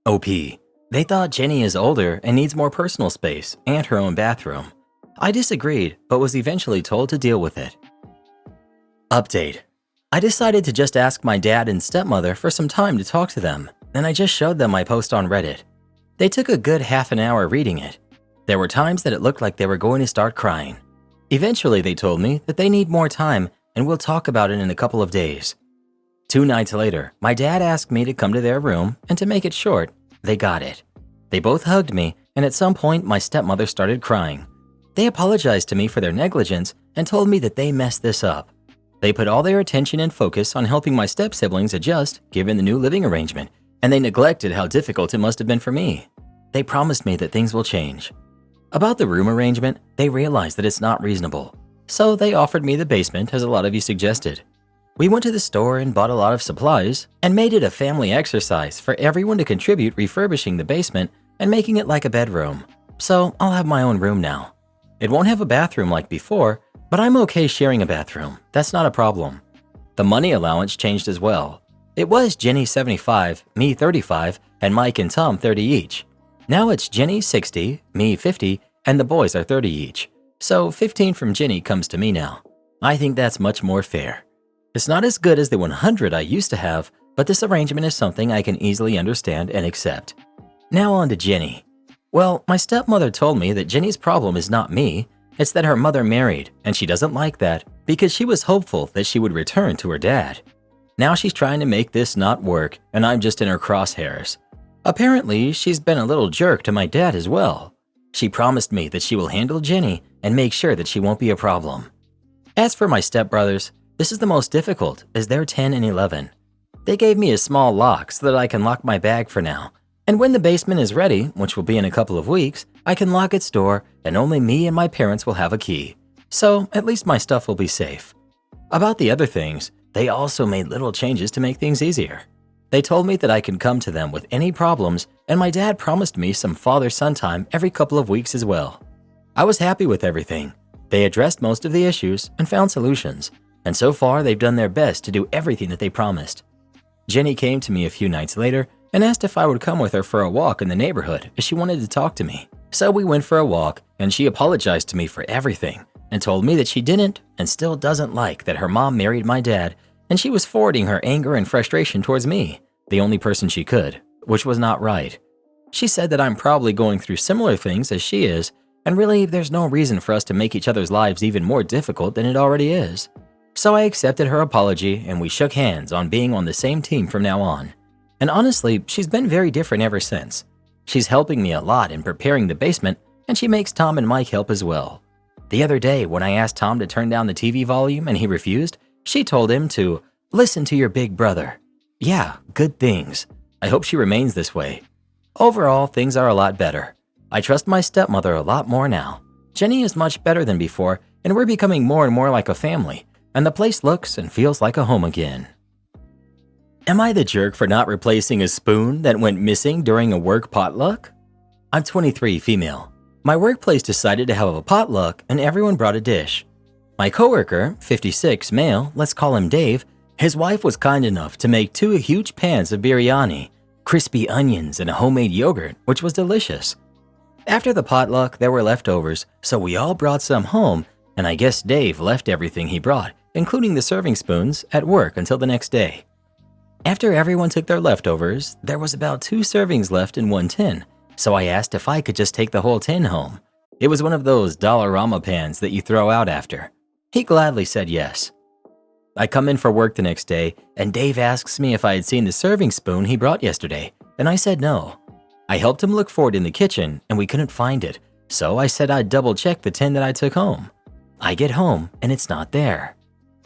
OP. They thought Jenny is older and needs more personal space and her own bathroom. I disagreed, but was eventually told to deal with it. Update. I decided to just ask my dad and stepmother for some time to talk to them, and I just showed them my post on Reddit. They took a good half an hour reading it. There were times that it looked like they were going to start crying. Eventually, they told me that they need more time and we'll talk about it in a couple of days. 2 nights later, my dad asked me to come to their room, and to make it short, they got it. They both hugged me, and at some point, my stepmother started crying. They apologized to me for their negligence and told me that they messed this up. They put all their attention and focus on helping my step-siblings adjust given the new living arrangement, and they neglected how difficult it must have been for me. They promised me that things will change. About the room arrangement, they realized that it's not reasonable, so they offered me the basement as a lot of you suggested. We went to the store and bought a lot of supplies and made it a family exercise for everyone to contribute refurbishing the basement and making it like a bedroom. So I'll have my own room now. It won't have a bathroom like before, but I'm okay sharing a bathroom. That's not a problem. The money allowance changed as well. It was Jenny 75, me 35, and Mike and Tom 30 each. Now it's Jenny 60, me 50, and the boys are 30 each. So 15 from Jenny comes to me now. I think that's much more fair. It's not as good as the 100 I used to have, but this arrangement is something I can easily understand and accept. Now on to Jenny. Well, my stepmother told me that Jenny's problem is not me, it's that her mother married, and she doesn't like that because she was hopeful that she would return to her dad. Now she's trying to make this not work, and I'm just in her crosshairs. Apparently, she's been a little jerk to my dad as well. She promised me that she will handle Jenny and make sure that she won't be a problem. As for my stepbrothers, this is the most difficult as they're 10 and 11. They gave me a small lock so that I can lock my bag for now. And when the basement is ready, which will be in a couple of weeks, I can lock its door and only me and my parents will have a key. So at least my stuff will be safe. About the other things, they also made little changes to make things easier. They told me that I can come to them with any problems, and my dad promised me some father-son time every couple of weeks as well. I was happy with everything. They addressed most of the issues and found solutions, and so far they've done their best to do everything that they promised. Jenny came to me a few nights later and asked if I would come with her for a walk in the neighborhood as she wanted to talk to me. So we went for a walk, and she apologized to me for everything and told me that she didn't and still doesn't like that her mom married my dad, and she was forwarding her anger and frustration towards me, the only person she could, which was not right. She said that I'm probably going through similar things as she is, and really there's no reason for us to make each other's lives even more difficult than it already is. So I accepted her apology and we shook hands on being on the same team from now on. And honestly, she's been very different ever since. She's helping me a lot in preparing the basement, and she makes Tom and Mike help as well. The other day, when I asked Tom to turn down the TV volume and he refused, she told him to listen to your big brother. Yeah, good things. I hope she remains this way. Overall, things are a lot better. I trust my stepmother a lot more now. Jenny is much better than before, and we're becoming more and more like a family, and the place looks and feels like a home again. Am I the jerk for not replacing a spoon that went missing during a work potluck? I'm 23, female. My workplace decided to have a potluck and everyone brought a dish. My coworker, 56, male, let's call him Dave, his wife was kind enough to make 2 huge pans of biryani, crispy onions, and a homemade yogurt, which was delicious. After the potluck, there were leftovers, so we all brought some home, and I guess Dave left everything he brought, including the serving spoons, at work until the next day. After everyone took their leftovers, there was about 2 servings left in one tin, so I asked if I could just take the whole tin home. It was one of those Dollarama pans that you throw out after. He gladly said yes. I come in for work the next day, and Dave asks me if I had seen the serving spoon he brought yesterday, and I said no. I helped him look for it in the kitchen, and we couldn't find it, so I said I'd double-check the tin that I took home. I get home, and it's not there.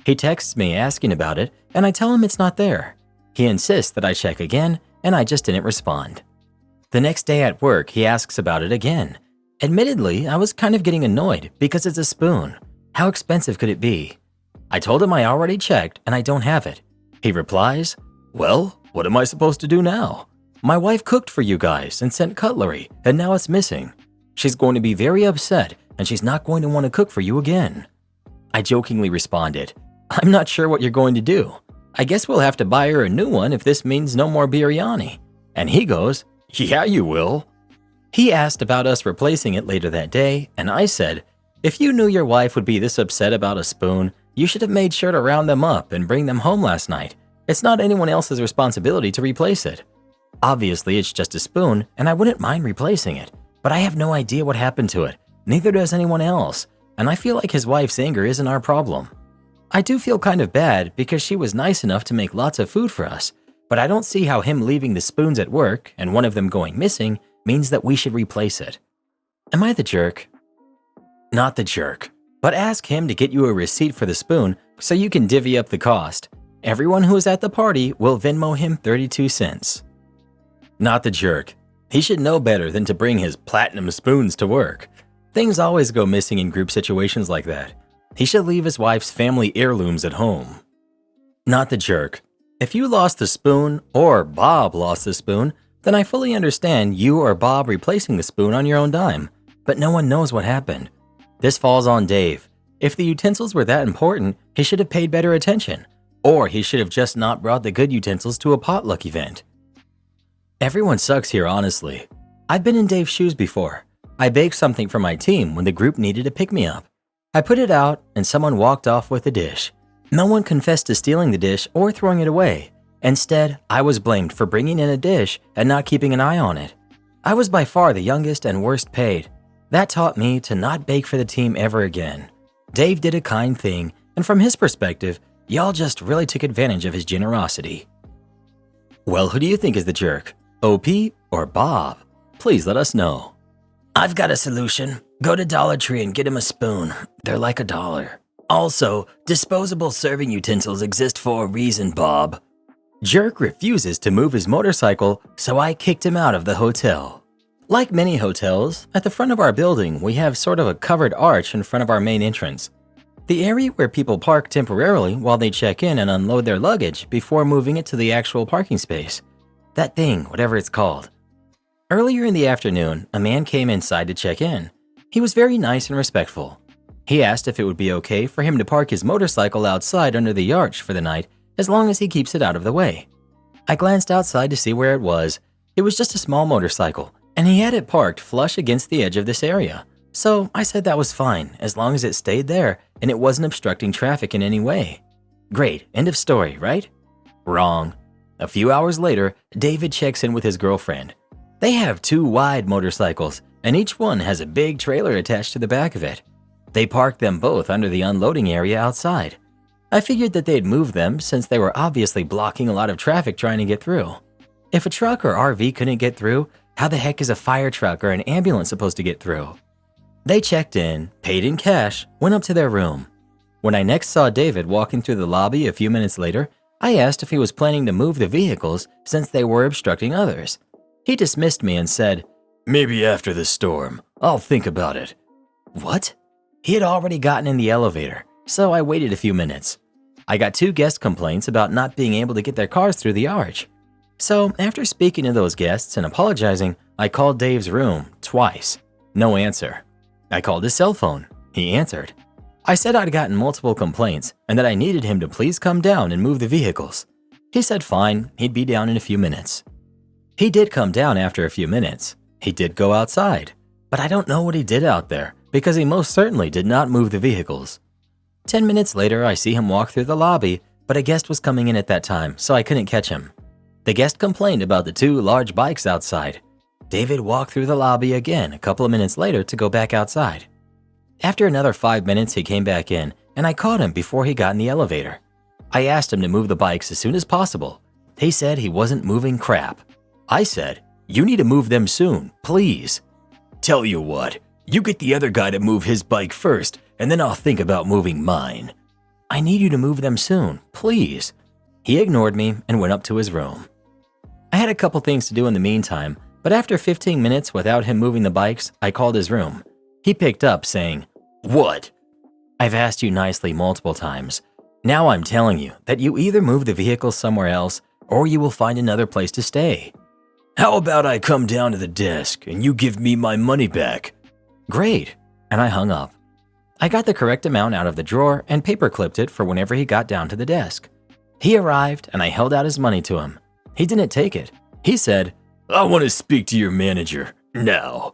He texts me asking about it, and I tell him it's not there. He insists that I check again, and I just didn't respond. The next day at work, he asks about it again. Admittedly, I was kind of getting annoyed because it's a spoon. How expensive could it be? I told him I already checked and I don't have it. He replies, "Well, what am I supposed to do now? My wife cooked for you guys and sent cutlery, and now it's missing. She's going to be very upset and she's not going to want to cook for you again." I jokingly responded, "I'm not sure what you're going to do. I guess we'll have to buy her a new one if this means no more biryani." And he goes, "Yeah, you will." He asked about us replacing it later that day, and I said, "If you knew your wife would be this upset about a spoon, you should have made sure to round them up and bring them home last night. It's not anyone else's responsibility to replace it. Obviously, it's just a spoon, and I wouldn't mind replacing it, but I have no idea what happened to it. Neither does anyone else, and I feel like his wife's anger isn't our problem. I do feel kind of bad because she was nice enough to make lots of food for us, but I don't see how him leaving the spoons at work and one of them going missing means that we should replace it. Am I the jerk?" Not the jerk, but ask him to get you a receipt for the spoon so you can divvy up the cost. Everyone who is at the party will Venmo him 32 cents. Not the jerk. He should know better than to bring his platinum spoons to work. Things always go missing in group situations like that. He should leave his wife's family heirlooms at home. Not the jerk. If you lost the spoon or Bob lost the spoon, then I fully understand you or Bob replacing the spoon on your own dime, but no one knows what happened. This falls on Dave. If the utensils were that important, he should have paid better attention, or he should have just not brought the good utensils to a potluck event. Everyone sucks here, honestly. I've been in Dave's shoes before. I baked something for my team when the group needed a pick-me-up. I put it out and someone walked off with the dish. No one confessed to stealing the dish or throwing it away. Instead, I was blamed for bringing in a dish and not keeping an eye on it. I was by far the youngest and worst paid. That taught me to not bake for the team ever again. Dave did a kind thing, and from his perspective, y'all just really took advantage of his generosity. Well, who do you think is the jerk? OP or Bob? Please let us know. I've got a solution. Go to Dollar Tree and get him a spoon. They're like $1. Also, disposable serving utensils exist for a reason, Bob. Jerk refuses to move his motorcycle, so I kicked him out of the hotel. Like many hotels, at the front of our building, we have sort of a covered arch in front of our main entrance. The area where people park temporarily while they check in and unload their luggage before moving it to the actual parking space. That thing, whatever it's called. Earlier in the afternoon, a man came inside to check in. He was very nice and respectful. He asked if it would be okay for him to park his motorcycle outside under the arch for the night as long as he keeps it out of the way. I glanced outside to see where it was. It was just a small motorcycle, and he had it parked flush against the edge of this area. So I said that was fine as long as it stayed there and it wasn't obstructing traffic in any way. Great, end of story, right? Wrong. A few hours later, David checks in with his girlfriend. They have 2 wide motorcycles, and each one has a big trailer attached to the back of it. They parked them both under the unloading area outside. I figured that they'd move them since they were obviously blocking a lot of traffic trying to get through. If a truck or RV couldn't get through, how the heck is a fire truck or an ambulance supposed to get through? They checked in, paid in cash, went up to their room. When I next saw David walking through the lobby a few minutes later, I asked if he was planning to move the vehicles since they were obstructing others. He dismissed me and said, "Maybe after the storm. I'll think about it." What? He had already gotten in the elevator, so I waited a few minutes. I got 2 guest complaints about not being able to get their cars through the arch. So after speaking to those guests and apologizing, I called Dave's room twice. No answer. I called his cell phone. He answered. I said I'd gotten multiple complaints and that I needed him to please come down and move the vehicles. He said fine, he'd be down in a few minutes. He did come down after a few minutes. He did go outside, but I don't know what he did out there because he most certainly did not move the vehicles. 10 minutes later, I see him walk through the lobby, but a guest was coming in at that time, so I couldn't catch him. The guest complained about the 2 large bikes outside. David walked through the lobby again a couple of minutes later to go back outside. After another 5 minutes, he came back in, and I caught him before he got in the elevator. I asked him to move the bikes as soon as possible. He said he wasn't moving crap. I said, "You need to move them soon, please." "Tell you what, you get the other guy to move his bike first, and then I'll think about moving mine." "I need you to move them soon, please." He ignored me and went up to his room. I had a couple things to do in the meantime, but after 15 minutes without him moving the bikes, I called his room. He picked up saying, "What?" "I've asked you nicely multiple times. Now I'm telling you that you either move the vehicles somewhere else or you will find another place to stay." "How about I come down to the desk and you give me my money back?" "Great," and I hung up. I got the correct amount out of the drawer and paper-clipped it for whenever he got down to the desk. He arrived and I held out his money to him. He didn't take it. He said, "I want to speak to your manager now."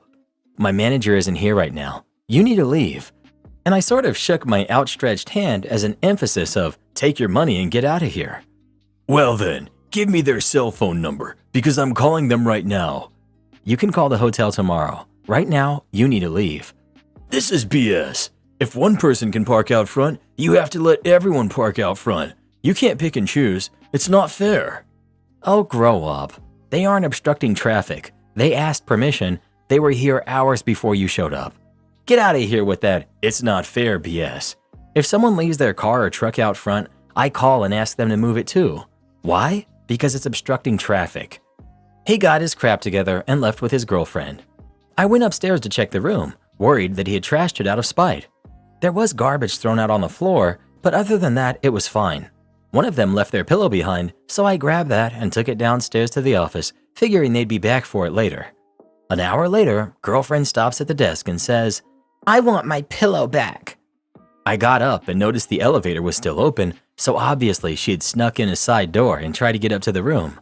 "My manager isn't here right now. You need to leave." And I sort of shook my outstretched hand as an emphasis of, "Take your money and get out of here." "Well then, give me their cell phone number because I'm calling them right now." "You can call the hotel tomorrow. Right now, you need to leave." "This is BS. If one person can park out front, you have to let everyone park out front. You can't pick and choose. It's not fair." "Oh, grow up. They aren't obstructing traffic. They asked permission. They were here hours before you showed up. Get out of here with that 'it's not fair' BS. If someone leaves their car or truck out front, I call and ask them to move it too. Why? Because it's obstructing traffic." He got his crap together and left with his girlfriend. I went upstairs to check the room, worried that he had trashed it out of spite. There was garbage thrown out on the floor, but other than that, it was fine. One of them left their pillow behind, so I grabbed that and took it downstairs to the office, figuring they'd be back for it later. An hour later, girlfriend stops at the desk and says, "I want my pillow back." I got up and noticed the elevator was still open, so obviously she had snuck in a side door and tried to get up to the room.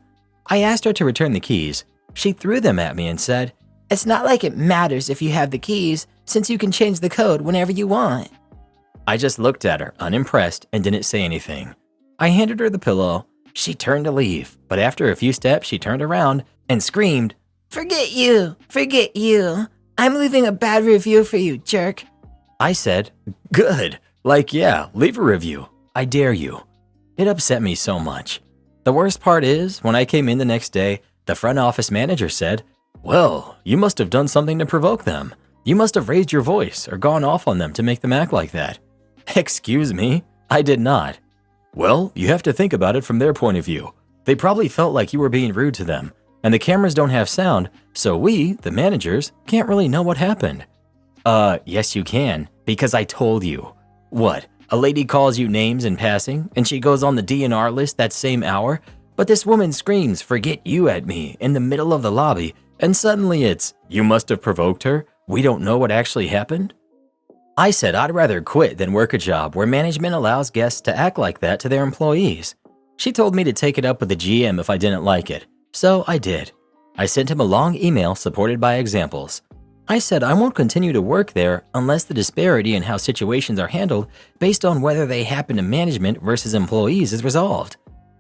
I asked her to return the keys. She threw them at me and said, "It's not like it matters if you have the keys, since you can change the code whenever you want." I just looked at her, unimpressed, and didn't say anything. I handed her the pillow. She turned to leave, but after a few steps, she turned around and screamed, "Forget you! Forget you! I'm leaving a bad review for you, jerk." I said, "Good. Like, yeah, leave a review. I dare you." It upset me so much. The worst part is, when I came in the next day, the front office manager said, "Well, you must have done something to provoke them. You must have raised your voice or gone off on them to make them act like that." Excuse me, I did not. "Well, you have to think about it from their point of view. They probably felt like you were being rude to them, and the cameras don't have sound, so we, the managers, can't really know what happened." Yes you can, because I told you. What, a lady calls you names in passing, and she goes on the DNR list that same hour, but this woman screams, "Forget you" at me in the middle of the lobby, and suddenly it's, "You must have provoked her. We don't know what actually happened." I said I'd rather quit than work a job where management allows guests to act like that to their employees. She told me to take it up with the GM if I didn't like it, so I did. I sent him a long email supported by examples. I said I won't continue to work there unless the disparity in how situations are handled based on whether they happen to management versus employees is resolved.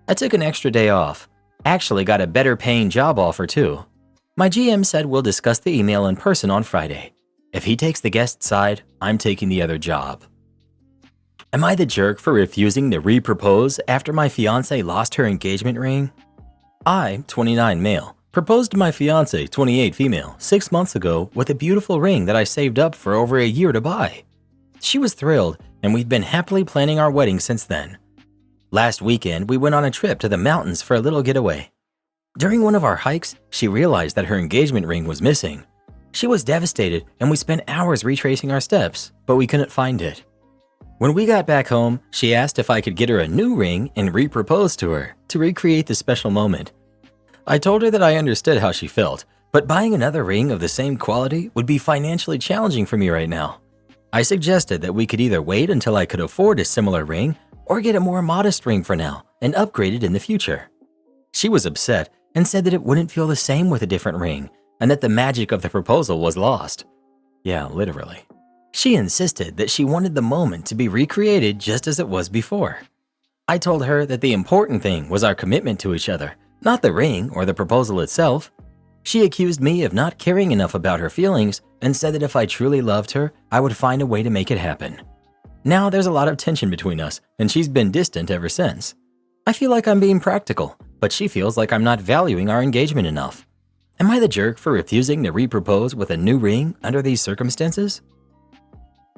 I took an extra day off. Actually got a better paying job offer too. My GM said we'll discuss the email in person on Friday. If he takes the guest side, I'm taking the other job. Am I the jerk for refusing to re-propose after my fiancé lost her engagement ring? I, 29 male, proposed to my fiancé, 28 female, 6 months ago with a beautiful ring that I saved up for over a year to buy. She was thrilled, and we've been happily planning our wedding since then. Last weekend, we went on a trip to the mountains for a little getaway. During one of our hikes, she realized that her engagement ring was missing. She was devastated, and we spent hours retracing our steps, but we couldn't find it. When we got back home, she asked if I could get her a new ring and re-propose to her to recreate the special moment. I told her that I understood how she felt, but buying another ring of the same quality would be financially challenging for me right now. I suggested that we could either wait until I could afford a similar ring or get a more modest ring for now and upgrade it in the future. She was upset and said that it wouldn't feel the same with a different ring and that the magic of the proposal was lost. Yeah, literally. She insisted that she wanted the moment to be recreated just as it was before. I told her that the important thing was our commitment to each other, not the ring or the proposal itself. She accused me of not caring enough about her feelings and said that if I truly loved her, I would find a way to make it happen. Now there's a lot of tension between us, and she's been distant ever since. I feel like I'm being practical, but she feels like I'm not valuing our engagement enough. Am I the jerk for refusing to repropose with a new ring under these circumstances?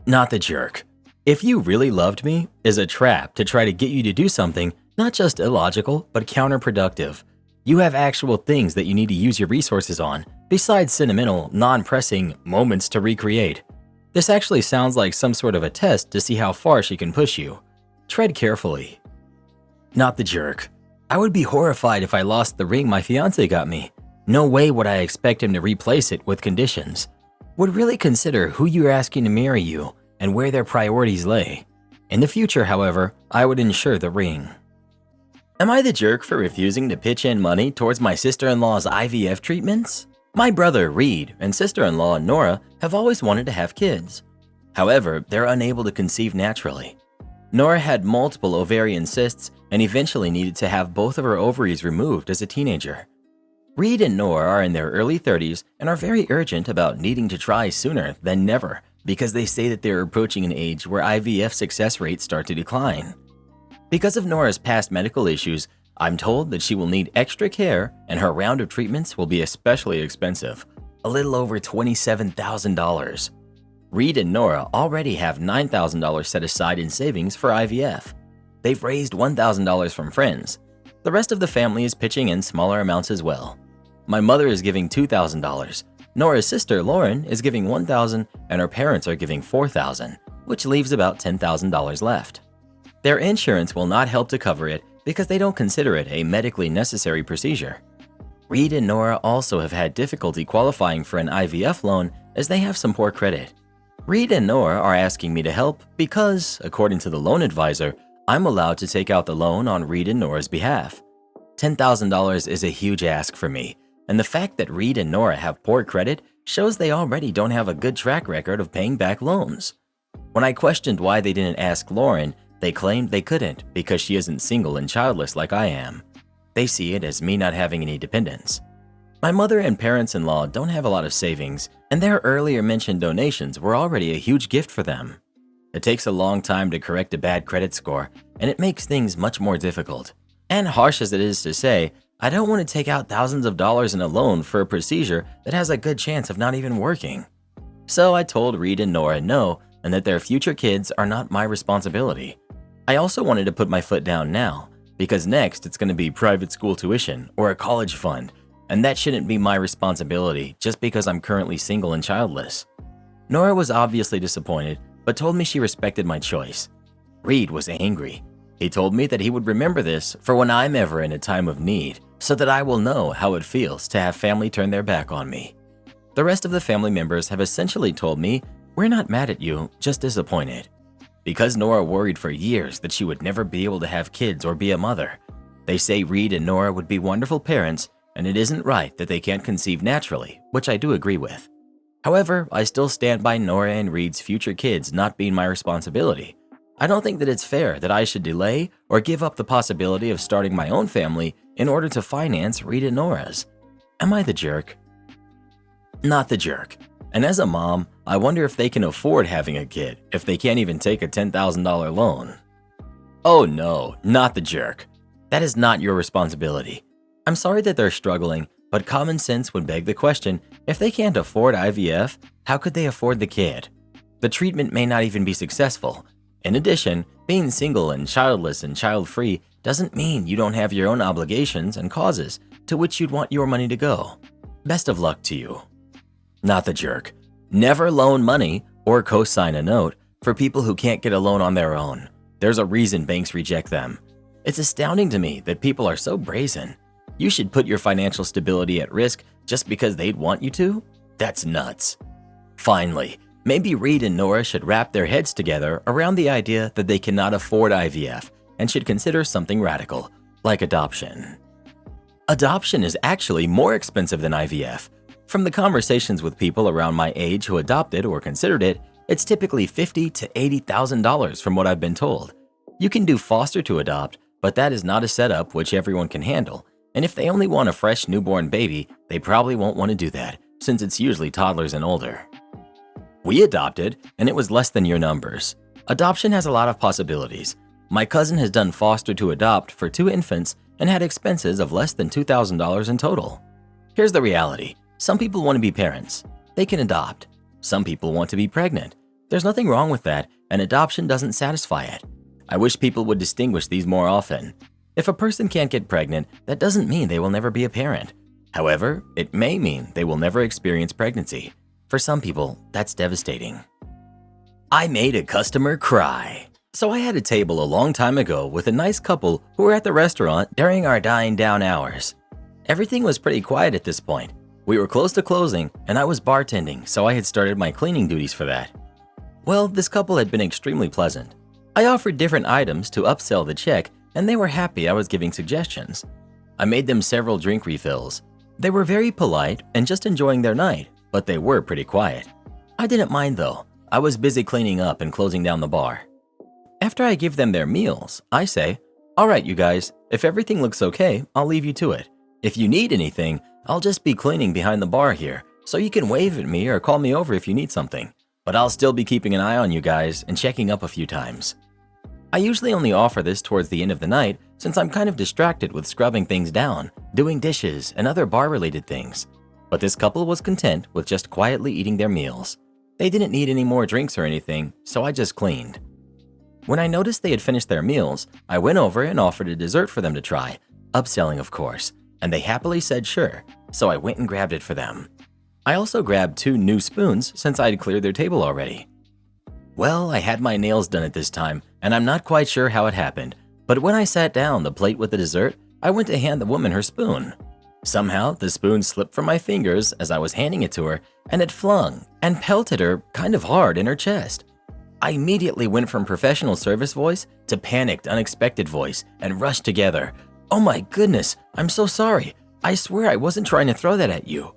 Not the jerk. If you really loved me is a trap to try to get you to do something not just illogical, but counterproductive. You have actual things that you need to use your resources on, besides sentimental, non-pressing moments to recreate. This actually sounds like some sort of a test to see how far she can push you. Tread carefully. Not the jerk. I would be horrified if I lost the ring my fiancé got me. No way would I expect him to replace it with conditions. Would really consider who you're asking to marry you and where their priorities lay. In the future, however, I would ensure the ring. Am I the jerk for refusing to pitch in money towards my sister-in-law's IVF treatments? My brother, Reed, and sister-in-law, Nora, have always wanted to have kids. However, they're unable to conceive naturally. Nora had multiple ovarian cysts and eventually needed to have both of her ovaries removed as a teenager. Reed and Nora are in their early 30s and are very urgent about needing to try sooner than never because they say that they're approaching an age where IVF success rates start to decline. Because of Nora's past medical issues, I'm told that she will need extra care and her round of treatments will be especially expensive, a little over $27,000. Reed and Nora already have $9,000 set aside in savings for IVF. They've raised $1,000 from friends. The rest of the family is pitching in smaller amounts as well. My mother is giving $2,000. Nora's sister, Lauren, is giving $1,000 and her parents are giving $4,000, which leaves about $10,000 left. Their insurance will not help to cover it because they don't consider it a medically necessary procedure. Reed and Nora also have had difficulty qualifying for an IVF loan as they have some poor credit. Reed and Nora are asking me to help because, according to the loan advisor, I'm allowed to take out the loan on Reed and Nora's behalf. $10,000 is a huge ask for me, and the fact that Reed and Nora have poor credit shows they already don't have a good track record of paying back loans. When I questioned why they didn't ask Lauren, they claimed they couldn't because she isn't single and childless like I am. They see it as me not having any dependents. My mother and parents-in-law don't have a lot of savings, and their earlier mentioned donations were already a huge gift for them. It takes a long time to correct a bad credit score, and it makes things much more difficult. And harsh as it is to say, I don't want to take out thousands of dollars in a loan for a procedure that has a good chance of not even working. So I told Reed and Nora no, and that their future kids are not my responsibility. I also wanted to put my foot down now, because next it's going to be private school tuition or a college fund, and that shouldn't be my responsibility just because I'm currently single and childless. Nora was obviously disappointed, but told me she respected my choice. Reed was angry. He told me that he would remember this for when I'm ever in a time of need, so that I will know how it feels to have family turn their back on me. The rest of the family members have essentially told me, "We're not mad at you, just disappointed." Because Nora worried for years that she would never be able to have kids or be a mother. They say Reed and Nora would be wonderful parents, and it isn't right that they can't conceive naturally, which I do agree with. However, I still stand by Nora and Reed's future kids not being my responsibility. I don't think that it's fair that I should delay or give up the possibility of starting my own family in order to finance Reed and Nora's. Am I the jerk? Not the jerk. And as a mom, I wonder if they can afford having a kid if they can't even take a $10,000 loan. Oh no, not the jerk. That is not your responsibility. I'm sorry that they're struggling, but common sense would beg the question, if they can't afford IVF, how could they afford the kid? The treatment may not even be successful. In addition, being single and childless and child-free doesn't mean you don't have your own obligations and causes to which you'd want your money to go. Best of luck to you. Not the jerk. Never loan money or co-sign a note for people who can't get a loan on their own. There's a reason banks reject them. It's astounding to me that people are so brazen. You should put your financial stability at risk just because they'd want you to? That's nuts. Finally, maybe Reed and Nora should wrap their heads together around the idea that they cannot afford IVF and should consider something radical, like adoption. Adoption is actually more expensive than IVF. From the conversations with people around my age who adopted or considered it, it's typically $50,000 to $80,000 from what I've been told. You can do foster to adopt, but that is not a setup which everyone can handle. And if they only want a fresh newborn baby, they probably won't want to do that, since it's usually toddlers and older. We adopted, and it was less than your numbers. Adoption has a lot of possibilities. My cousin has done foster to adopt for 2 infants and had expenses of less than $2,000 in total. Here's the reality. Some people want to be parents. They can adopt. Some people want to be pregnant. There's nothing wrong with that, and adoption doesn't satisfy it. I wish people would distinguish these more often. If a person can't get pregnant, that doesn't mean they will never be a parent. However, it may mean they will never experience pregnancy. For some people, that's devastating. I made a customer cry. So I had a table a long time ago with a nice couple who were at the restaurant during our dying down hours. Everything was pretty quiet at this point. We were close to closing, and I was bartending, so I had started my cleaning duties for that. Well, this couple had been extremely pleasant. I offered different items to upsell the check, and they were happy I was giving suggestions. I made them several drink refills. They were very polite and just enjoying their night, but they were pretty quiet. I didn't mind though. I was busy cleaning up and closing down the bar. After I give them their meals, I say, "All right, you guys, if everything looks okay, I'll leave you to it. If you need anything, I'll just be cleaning behind the bar here, so you can wave at me or call me over if you need something. But I'll still be keeping an eye on you guys and checking up a few times." I usually only offer this towards the end of the night since I'm kind of distracted with scrubbing things down, doing dishes, and other bar-related things. But this couple was content with just quietly eating their meals. They didn't need any more drinks or anything, so I just cleaned. When I noticed they had finished their meals, I went over and offered a dessert for them to try, upselling of course, and they happily said sure, so I went and grabbed it for them. I also grabbed 2 new spoons since I had cleared their table already. Well, I had my nails done at this time, and I'm not quite sure how it happened, but when I sat down the plate with the dessert, I went to hand the woman her spoon. Somehow, the spoon slipped from my fingers as I was handing it to her, and it flung and pelted her kind of hard in her chest. I immediately went from professional service voice to panicked, unexpected voice and rushed together. "Oh my goodness, I'm so sorry. I swear I wasn't trying to throw that at you."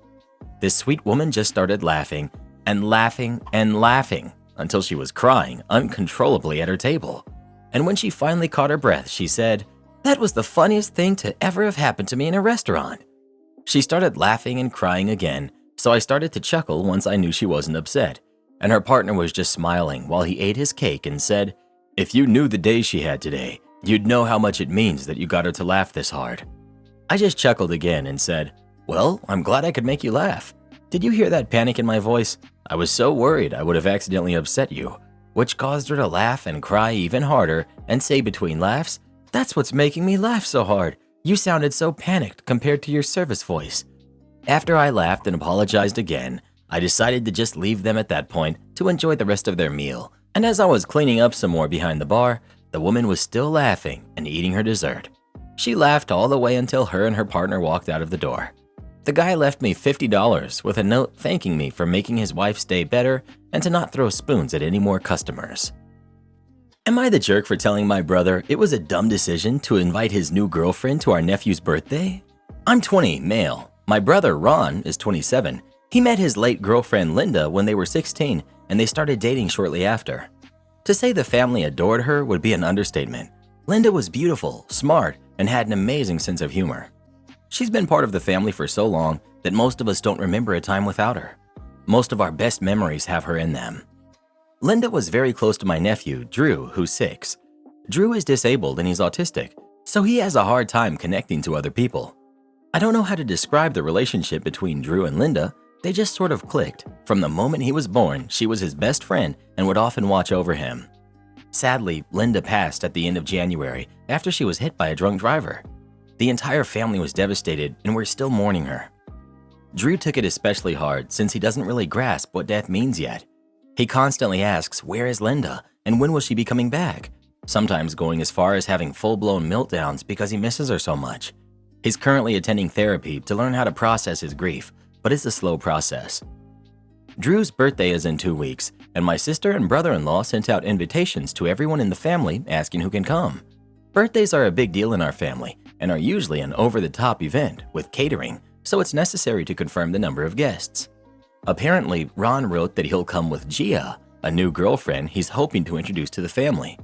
This sweet woman just started laughing and laughing and laughing until she was crying uncontrollably at her table. And when she finally caught her breath, she said, "That was the funniest thing to ever have happened to me in a restaurant." She started laughing and crying again, so I started to chuckle once I knew she wasn't upset. And her partner was just smiling while he ate his cake and said, "If you knew the day she had today, you'd know how much it means that you got her to laugh this hard." I just chuckled again and said, "Well, I'm glad I could make you laugh. Did you hear that panic in my voice? I was so worried I would have accidentally upset you," which caused her to laugh and cry even harder and say between laughs, "That's what's making me laugh so hard. You sounded so panicked compared to your service voice." After I laughed and apologized again, I decided to just leave them at that point to enjoy the rest of their meal. And as I was cleaning up some more behind the bar, the woman was still laughing and eating her dessert. She laughed all the way until her and her partner walked out of the door. The guy left me $50 with a note thanking me for making his wife's day better and to not throw spoons at any more customers. Am I the jerk for telling my brother it was a dumb decision to invite his new girlfriend to our nephew's birthday? I'm 20, male. My brother Ron is 27. He met his late girlfriend Linda when they were 16, and they started dating shortly after. To say the family adored her would be an understatement. Linda was beautiful, smart, and had an amazing sense of humor. She's been part of the family for so long that most of us don't remember a time without her. Most of our best memories have her in them. Linda was very close to my nephew, Drew, who's 6. Drew is disabled and he's autistic, so he has a hard time connecting to other people. I don't know how to describe the relationship between Drew and Linda. They just sort of clicked. From the moment he was born, she was his best friend and would often watch over him. Sadly, Linda passed at the end of January after she was hit by a drunk driver. The entire family was devastated and we're still mourning her. Drew took it especially hard since he doesn't really grasp what death means yet. He constantly asks, "Where is Linda? And when will she be coming back?" Sometimes going as far as having full-blown meltdowns because he misses her so much. He's currently attending therapy to learn how to process his grief, but it's a slow process. Drew's birthday is in 2 weeks, and my sister and brother-in-law sent out invitations to everyone in the family asking who can come. Birthdays are a big deal in our family and are usually an over-the-top event with catering, so it's necessary to confirm the number of guests. Apparently, Ron wrote that he'll come with Gia, a new girlfriend he's hoping to introduce to the family.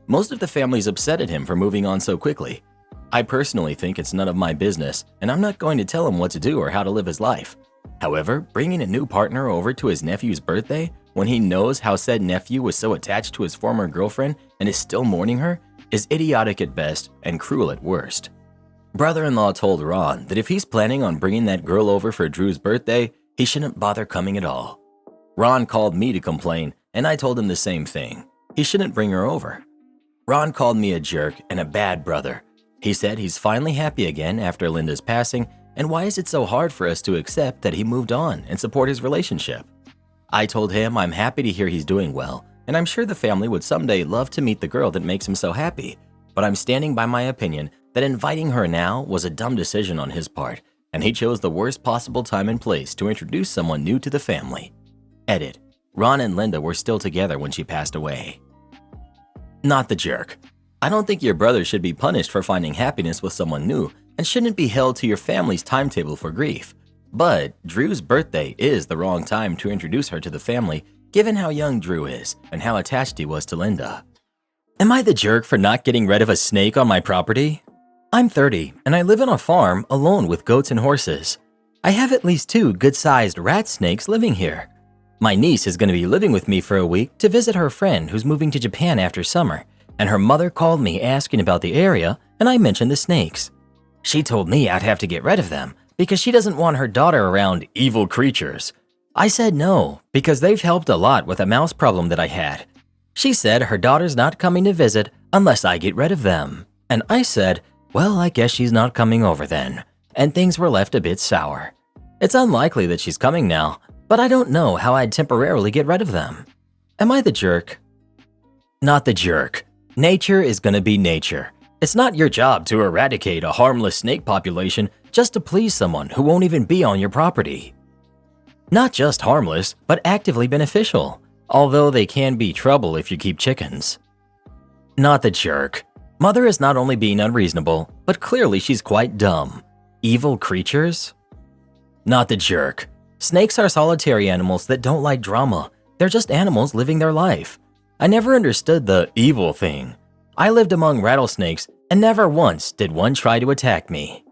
Most of the family's upset at him for moving on so quickly. I personally think it's none of my business, and I'm not going to tell him what to do or how to live his life. However, bringing a new partner over to his nephew's birthday when he knows how said nephew was so attached to his former girlfriend and is still mourning her is idiotic at best and cruel at worst. Brother-in-law told Ron that if he's planning on bringing that girl over for Drew's birthday, he shouldn't bother coming at all. Ron called me to complain, and I told him the same thing. He shouldn't bring her over. Ron called me a jerk and a bad brother. He said he's finally happy again after Linda's passing, and why is it so hard for us to accept that he moved on and support his relationship? I told him I'm happy to hear he's doing well, and I'm sure the family would someday love to meet the girl that makes him so happy, but I'm standing by my opinion that inviting her now was a dumb decision on his part, and he chose the worst possible time and place to introduce someone new to the family. Edit. Ron and Linda were still together when she passed away. Not the jerk. I don't think your brother should be punished for finding happiness with someone new and shouldn't be held to your family's timetable for grief. But Drew's birthday is the wrong time to introduce her to the family given how young Drew is and how attached he was to Linda. Am I the jerk for not getting rid of a snake on my property? I'm 30 and I live on a farm alone with goats and horses. I have at least 2 good-sized rat snakes living here. My niece is going to be living with me for a week to visit her friend who's moving to Japan after summer, and her mother called me asking about the area, and I mentioned the snakes. She told me I'd have to get rid of them because she doesn't want her daughter around evil creatures. I said no, because they've helped a lot with a mouse problem that I had. She said her daughter's not coming to visit unless I get rid of them. And I said, well, I guess she's not coming over then. And things were left a bit sour. It's unlikely that she's coming now, but I don't know how I'd temporarily get rid of them. Am I the jerk? Not the jerk. Nature is gonna be nature. It's not your job to eradicate a harmless snake population just to please someone who won't even be on your property. Not just harmless, but actively beneficial, although they can be trouble if you keep chickens. Not the jerk. Mother is not only being unreasonable, but clearly she's quite dumb. Evil creatures? Not the jerk. Snakes are solitary animals that don't like drama. They're just animals living their life. I never understood the evil thing. I lived among rattlesnakes and never once did one try to attack me.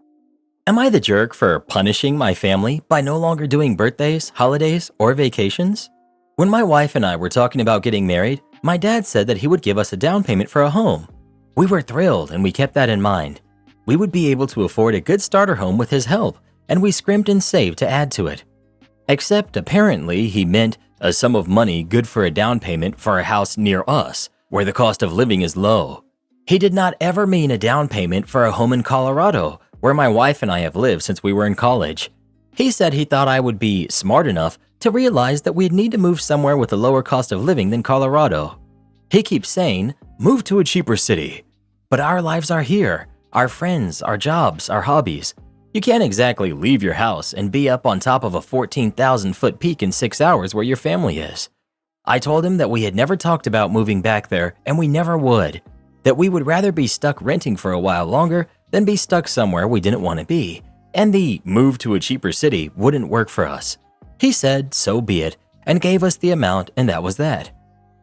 Am I the jerk for punishing my family by no longer doing birthdays, holidays, or vacations? When my wife and I were talking about getting married, my dad said that he would give us a down payment for a home. We were thrilled and we kept that in mind. We would be able to afford a good starter home with his help, and we scrimped and saved to add to it. Except apparently he meant a sum of money good for a down payment for a house near us, where the cost of living is low. He did not ever mean a down payment for a home in Colorado, where my wife and I have lived since we were in college. He said he thought I would be smart enough to realize that we'd need to move somewhere with a lower cost of living than Colorado. He keeps saying, move to a cheaper city. But our lives are here, our friends, our jobs, our hobbies. You can't exactly leave your house and be up on top of a 14,000-foot peak in 6 hours where your family is. I told him that we had never talked about moving back there and we never would, that we would rather be stuck renting for a while longer than be stuck somewhere we didn't want to be, and the move to a cheaper city wouldn't work for us. He said, so be it, and gave us the amount, and that was that.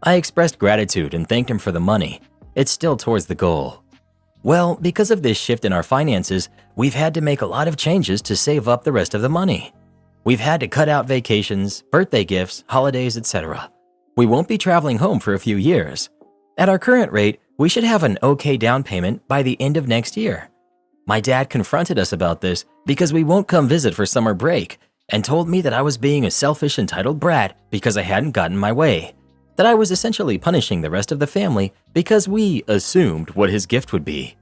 I expressed gratitude and thanked him for the money. It's still towards the goal. Well, because of this shift in our finances, we've had to make a lot of changes to save up the rest of the money. We've had to cut out vacations, birthday gifts, holidays, etc. We won't be traveling home for a few years. At our current rate, we should have an okay down payment by the end of next year. My dad confronted us about this because we won't come visit for summer break and told me that I was being a selfish, entitled brat because I hadn't gotten my way, that I was essentially punishing the rest of the family because we assumed what his gift would be.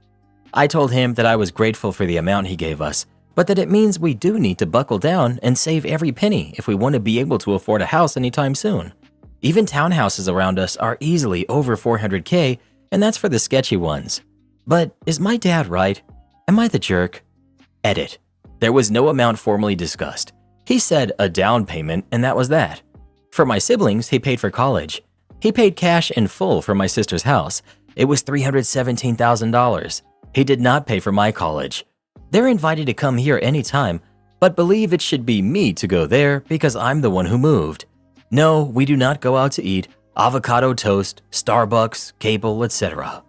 I told him that I was grateful for the amount he gave us, but that it means we do need to buckle down and save every penny if we want to be able to afford a house anytime soon. Even townhouses around us are easily over $400K, and that's for the sketchy ones. But is my dad right? Am I the jerk? Edit. There was no amount formally discussed. He said a down payment, and that was that. For my siblings, he paid for college. He paid cash in full for my sister's house. It was $317,000. He did not pay for my college. They're invited to come here anytime, but believe it should be me to go there because I'm the one who moved. No, we do not go out to eat, avocado toast, Starbucks, cable, etc.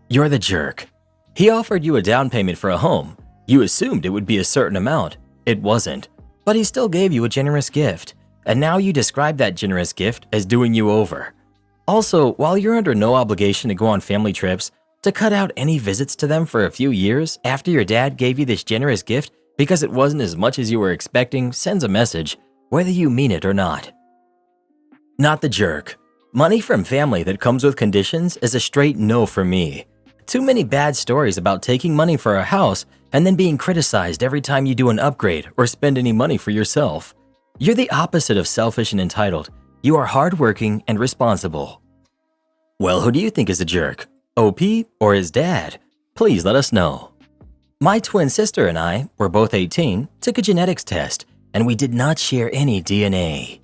You're the jerk. He offered you a down payment for a home. You assumed it would be a certain amount. It wasn't. But he still gave you a generous gift, and now you describe that generous gift as doing you over. Also, while you're under no obligation to go on family trips, to cut out any visits to them for a few years after your dad gave you this generous gift because it wasn't as much as you were expecting sends a message, whether you mean it or not. Not the jerk. Money from family that comes with conditions is a straight no for me. Too many bad stories about taking money for a house and then being criticized every time you do an upgrade or spend any money for yourself. You're the opposite of selfish and entitled. You are hardworking and responsible. Well, who do you think is a jerk? OP or his dad? Please let us know. My twin sister and I, were both 18, took a genetics test, and we did not share any DNA.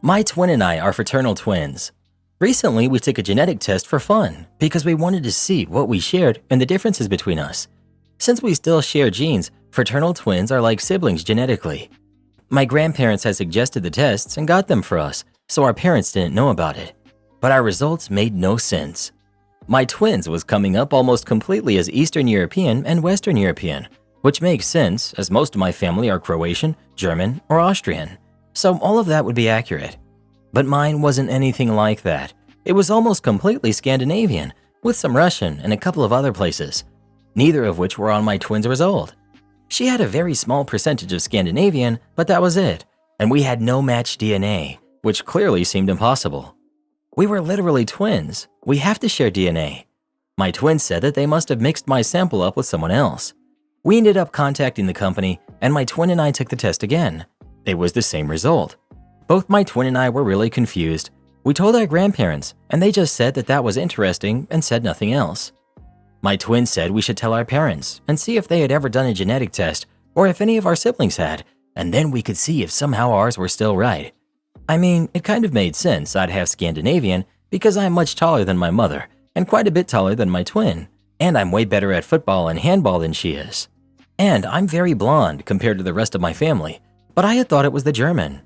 My twin and I are fraternal twins. Recently, we took a genetic test for fun because we wanted to see what we shared and the differences between us. Since we still share genes, fraternal twins are like siblings genetically. My grandparents had suggested the tests and got them for us, so our parents didn't know about it. But our results made no sense. My twins was coming up almost completely as Eastern European and Western European, which makes sense as most of my family are Croatian, German, or Austrian. So all of that would be accurate. But mine wasn't anything like that. It was almost completely Scandinavian, with some Russian and a couple of other places, neither of which were on my twin's result. She had a very small percentage of Scandinavian, but that was it, and we had no matched DNA, which clearly seemed impossible. We were literally twins. We have to share DNA. My twin said that they must have mixed my sample up with someone else. We ended up contacting the company, and my twin and I took the test again. It was the same result. Both my twin and I were really confused. We told our grandparents, and they just said that that was interesting and said nothing else. My twin said we should tell our parents and see if they had ever done a genetic test or if any of our siblings had, and then we could see if somehow ours were still right. I mean, it kind of made sense I'd have Scandinavian because I'm much taller than my mother and quite a bit taller than my twin, and I'm way better at football and handball than she is. And I'm very blonde compared to the rest of my family, but I had thought it was the German.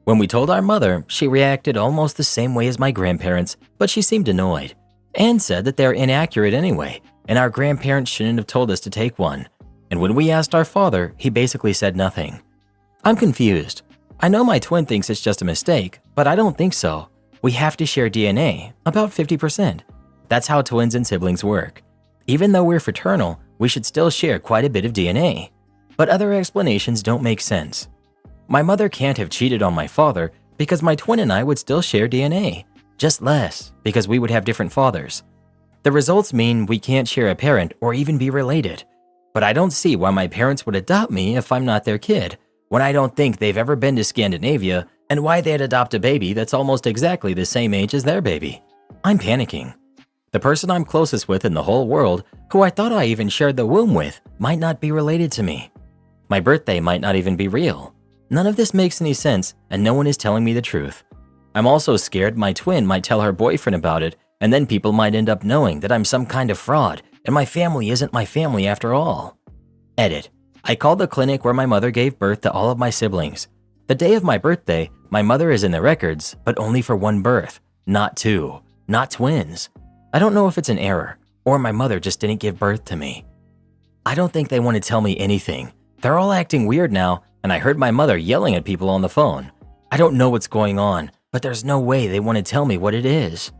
When we told our mother, she reacted almost the same way as my grandparents, but she seemed annoyed and said that they're inaccurate anyway, and our grandparents shouldn't have told us to take one. And when we asked our father, he basically said nothing. I'm confused. I know my twin thinks it's just a mistake, but I don't think so. We have to share DNA, about 50%. That's how twins and siblings work. Even though we're fraternal, we should still share quite a bit of DNA. But other explanations don't make sense. My mother can't have cheated on my father because my twin and I would still share DNA, just less because we would have different fathers. The results mean we can't share a parent or even be related. But I don't see why my parents would adopt me if I'm not their kid, when I don't think they've ever been to Scandinavia, and why they'd adopt a baby that's almost exactly the same age as their baby. I'm panicking. The person I'm closest with in the whole world, who I thought I even shared the womb with, might not be related to me. My birthday might not even be real. None of this makes any sense, and no one is telling me the truth. I'm also scared my twin might tell her boyfriend about it, and then people might end up knowing that I'm some kind of fraud, and my family isn't my family after all. Edit. I called the clinic where my mother gave birth to all of my siblings. The day of my birthday, my mother is in the records, but only for one birth, not two, not twins. I don't know if it's an error, or my mother just didn't give birth to me. I don't think they want to tell me anything. They're all acting weird now, and I heard my mother yelling at people on the phone. I don't know what's going on, but there's no way they want to tell me what it is.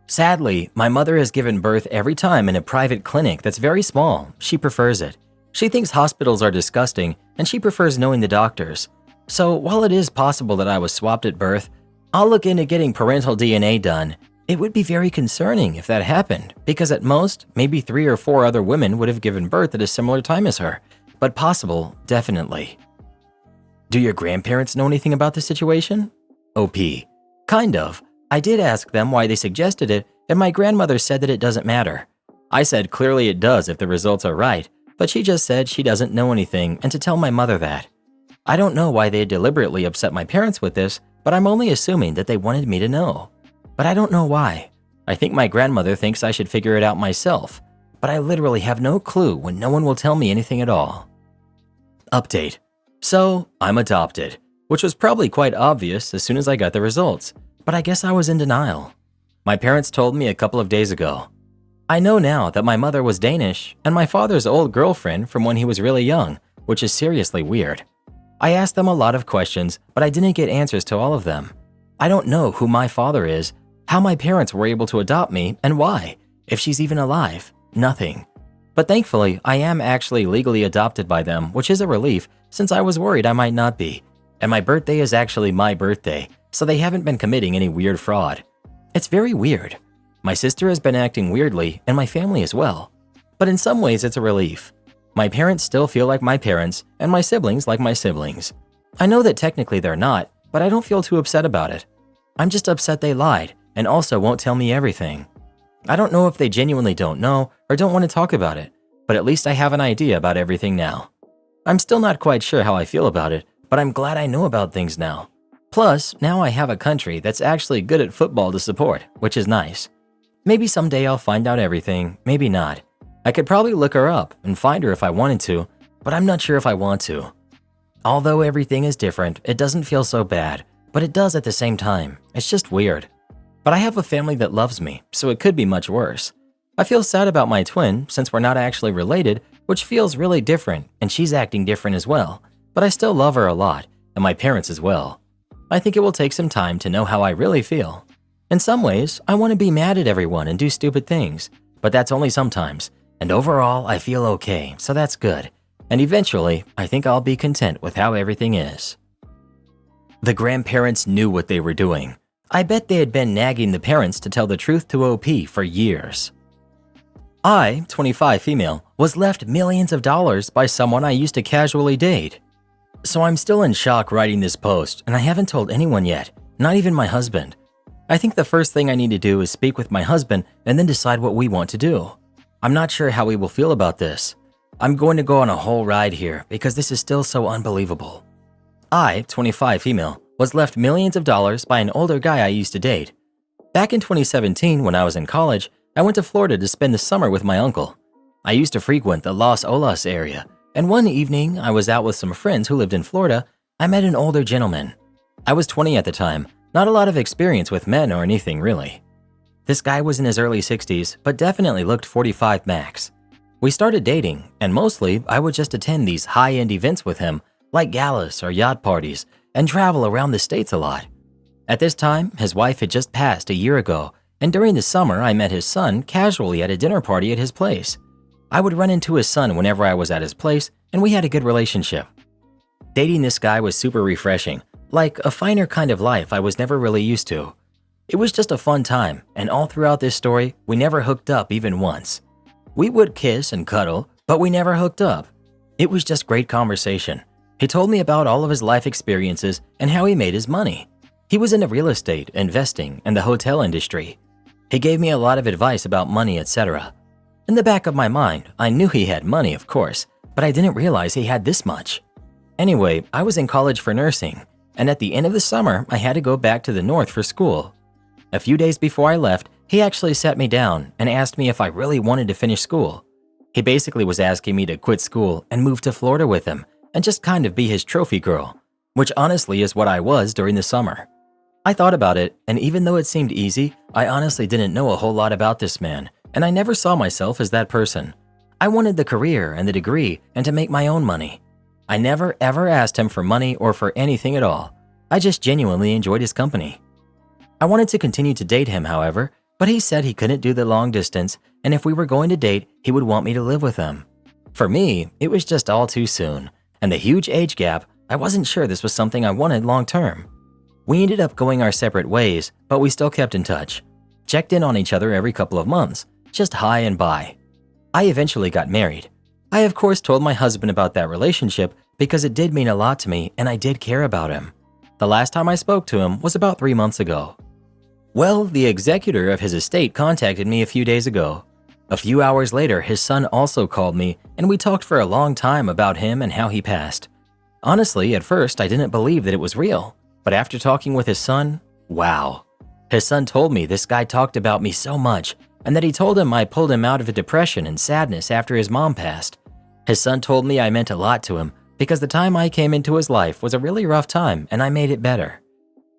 Sadly, my mother has given birth every time in a private clinic that's very small. She prefers it. She thinks hospitals are disgusting and she prefers knowing the doctors. So while it is possible that I was swapped at birth, I'll look into getting parental DNA done. It would be very concerning if that happened, because at most, maybe 3 or 4 other women would have given birth at a similar time as her. But possible, definitely. Do your grandparents know anything about the situation? OP. Kind of. I did ask them why they suggested it, and my grandmother said that it doesn't matter. I said clearly it does if the results are right, but she just said she doesn't know anything and to tell my mother that. I don't know why they deliberately upset my parents with this, but I'm only assuming that they wanted me to know. But I don't know why. I think my grandmother thinks I should figure it out myself, but I literally have no clue when no one will tell me anything at all. Update. So, I'm adopted, which was probably quite obvious as soon as I got the results, but I guess I was in denial. My parents told me a couple of days ago. I know now that my mother was Danish and my father's old girlfriend from when he was really young, which is seriously weird. I asked them a lot of questions, but I didn't get answers to all of them. I don't know who my father is, how my parents were able to adopt me, and why. If she's even alive, nothing. But thankfully, I am actually legally adopted by them, which is a relief since I was worried I might not be. And my birthday is actually my birthday, so they haven't been committing any weird fraud. It's very weird. My sister has been acting weirdly, and my family as well. But in some ways, it's a relief. My parents still feel like my parents, and my siblings like my siblings. I know that technically they're not, but I don't feel too upset about it. I'm just upset they lied, and also won't tell me everything. I don't know if they genuinely don't know or don't want to talk about it, but at least I have an idea about everything now. I'm still not quite sure how I feel about it, but I'm glad I know about things now. Plus, now I have a country that's actually good at football to support, which is nice. Maybe someday I'll find out everything, maybe not. I could probably look her up and find her if I wanted to, but I'm not sure if I want to. Although everything is different, it doesn't feel so bad, but it does at the same time. It's just weird. But I have a family that loves me, so it could be much worse. I feel sad about my twin since we're not actually related, which feels really different, and she's acting different as well. But I still love her a lot, and my parents as well. I think it will take some time to know how I really feel. In some ways, I want to be mad at everyone and do stupid things, but that's only sometimes. And overall, I feel okay, so that's good. And eventually, I think I'll be content with how everything is. The grandparents knew what they were doing. I bet they had been nagging the parents to tell the truth to OP for years. I, 25 female, was left millions of dollars by someone I used to casually date. So I'm still in shock writing this post, and I haven't told anyone yet, not even my husband. I think the first thing I need to do is speak with my husband and then decide what we want to do. I'm not sure how he will feel about this. I'm going to go on a whole ride here because this is still so unbelievable. I, 25 female, was left millions of dollars by an older guy I used to date. Back in 2017, when I was in college, I went to Florida to spend the summer with my uncle. I used to frequent the Los Olas area, and one evening I was out with some friends who lived in Florida. I met an older gentleman. I was 20 at the time, not a lot of experience with men or anything really. This guy was in his early 60s, but definitely looked 45 max. We started dating, and mostly I would just attend these high-end events with him, like galas or yacht parties, and travel around the States a lot. At this time, his wife had just passed a year ago, and during the summer I met his son casually at a dinner party at his place. I would run into his son whenever I was at his place, and we had a good relationship. Dating this guy was super refreshing, like a finer kind of life I was never really used to. It was just a fun time, and all throughout this story, we never hooked up even once. We would kiss and cuddle, but we never hooked up. It was just great conversation. He told me about all of his life experiences and how he made his money. He was into real estate, investing, and the hotel industry. He gave me a lot of advice about money, etc. In the back of my mind, I knew he had money, of course, but I didn't realize he had this much. Anyway, I was in college for nursing, and at the end of the summer, I had to go back to the north for school. A few days before I left, he actually sat me down and asked me if I really wanted to finish school. He basically was asking me to quit school and move to Florida with him and just kind of be his trophy girl, which honestly is what I was during the summer. I thought about it, and even though it seemed easy, I honestly didn't know a whole lot about this man, and I never saw myself as that person. I wanted the career and the degree and to make my own money. I never ever asked him for money or for anything at all. I just genuinely enjoyed his company. I wanted to continue to date him, however, but he said he couldn't do the long distance, and if we were going to date, he would want me to live with him. For me, it was just all too soon, and the huge age gap, I wasn't sure this was something I wanted long term. We ended up going our separate ways, but we still kept in touch. Checked in on each other every couple of months, just hi and bye. I eventually got married. I of course told my husband about that relationship because it did mean a lot to me and I did care about him. The last time I spoke to him was about 3 months ago. Well, the executor of his estate contacted me a few days ago. A few hours later, his son also called me and we talked for a long time about him and how he passed. Honestly, at first I didn't believe that it was real, but after talking with his son, wow. His son told me this guy talked about me so much and that he told him I pulled him out of a depression and sadness after his mom passed. His son told me I meant a lot to him because the time I came into his life was a really rough time and I made it better.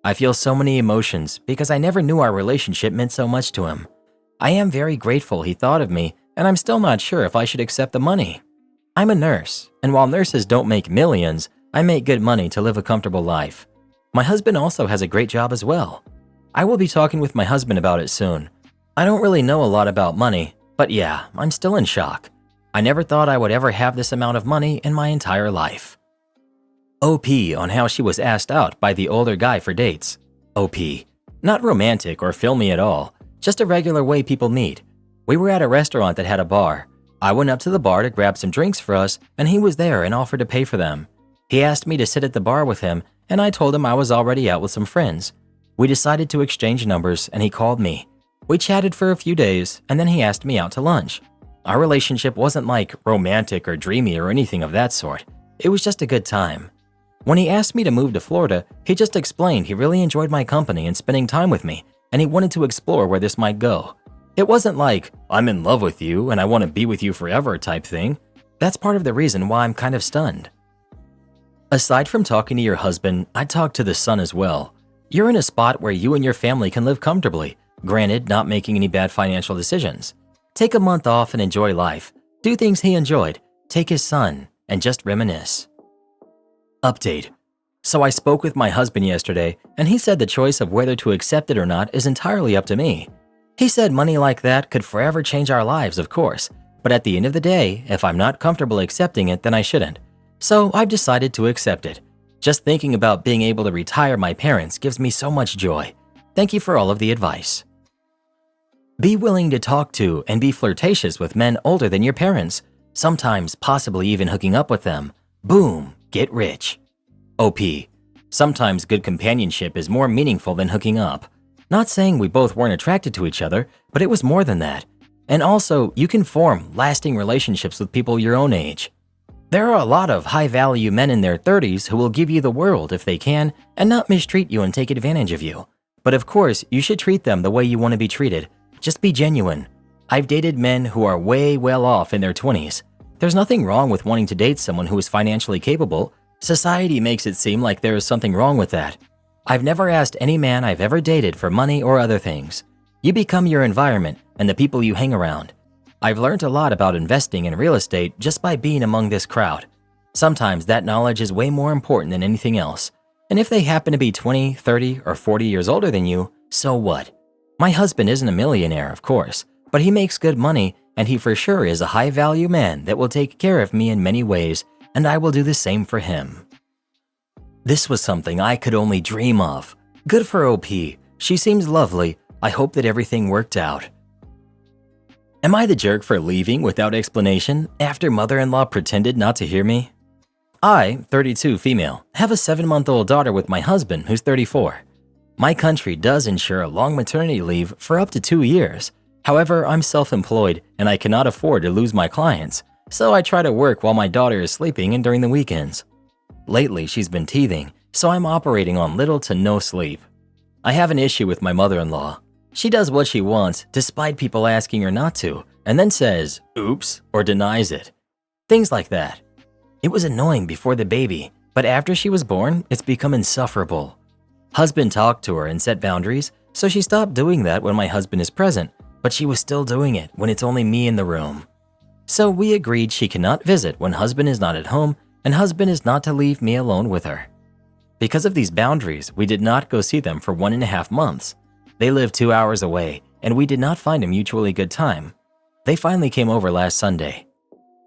I feel so many emotions because I never knew our relationship meant so much to him. I am very grateful he thought of me and I'm still not sure if I should accept the money. I'm a nurse, and while nurses don't make millions, I make good money to live a comfortable life. My husband also has a great job as well. I will be talking with my husband about it soon. I don't really know a lot about money, but yeah, I'm still in shock. I never thought I would ever have this amount of money in my entire life. OP on how she was asked out by the older guy for dates. OP. Not romantic or filmy at all, just a regular way people meet. We were at a restaurant that had a bar. I went up to the bar to grab some drinks for us and he was there and offered to pay for them. He asked me to sit at the bar with him and I told him I was already out with some friends. We decided to exchange numbers and he called me. We chatted for a few days and then he asked me out to lunch. Our relationship wasn't like romantic or dreamy or anything of that sort. It was just a good time. When he asked me to move to Florida, he just explained he really enjoyed my company and spending time with me and he wanted to explore where this might go. It wasn't like, I'm in love with you and I want to be with you forever type thing. That's part of the reason why I'm kind of stunned. Aside from talking to your husband, I talked to the son as well. You're in a spot where you and your family can live comfortably, granted not making any bad financial decisions. Take a month off and enjoy life. Do things he enjoyed, take his son, and just reminisce. Update. So I spoke with my husband yesterday and he said the choice of whether to accept it or not is entirely up to me. He said money like that could forever change our lives, of course, but at the end of the day, if I'm not comfortable accepting it, then I shouldn't. So I've decided to accept it. Just thinking about being able to retire my parents gives me so much joy. Thank you for all of the advice. Be willing to talk to and be flirtatious with men older than your parents, sometimes possibly even hooking up with them. Boom, get rich. OP. Sometimes good companionship is more meaningful than hooking up. Not saying we both weren't attracted to each other, but it was more than that. And also, you can form lasting relationships with people your own age. There are a lot of high-value men in their 30s who will give you the world if they can and not mistreat you and take advantage of you. But of course, you should treat them the way you want to be treated. Just be genuine. I've dated men who are way well off in their 20s. There's nothing wrong with wanting to date someone who is financially capable. Society makes it seem like there is something wrong with that. I've never asked any man I've ever dated for money or other things. You become your environment and the people you hang around. I've learned a lot about investing in real estate just by being among this crowd. Sometimes that knowledge is way more important than anything else. And if they happen to be 20, 30, or 40 years older than you, so what? My husband isn't a millionaire, of course, but he makes good money and he for sure is a high-value man that will take care of me in many ways, and I will do the same for him. This was something I could only dream of. Good for OP. She seems lovely. I hope that everything worked out. Am I the jerk for leaving without explanation after mother-in-law pretended not to hear me? I, 32 female, have a 7-month-old daughter with my husband who's 34. My country does ensure a long maternity leave for up to 2 years. However, I'm self-employed and I cannot afford to lose my clients, so I try to work while my daughter is sleeping and during the weekends. Lately, she's been teething, so I'm operating on little to no sleep. I have an issue with my mother-in-law. She does what she wants despite people asking her not to, and then says, oops, or denies it. Things like that. It was annoying before the baby, but after she was born, it's become insufferable. Husband talked to her and set boundaries, so she stopped doing that when my husband is present, but she was still doing it when it's only me in the room. So we agreed she cannot visit when husband is not at home, and husband is not to leave me alone with her. Because of these boundaries, we did not go see them for 1.5 months. They live 2 hours away, and we did not find a mutually good time. They finally came over last Sunday.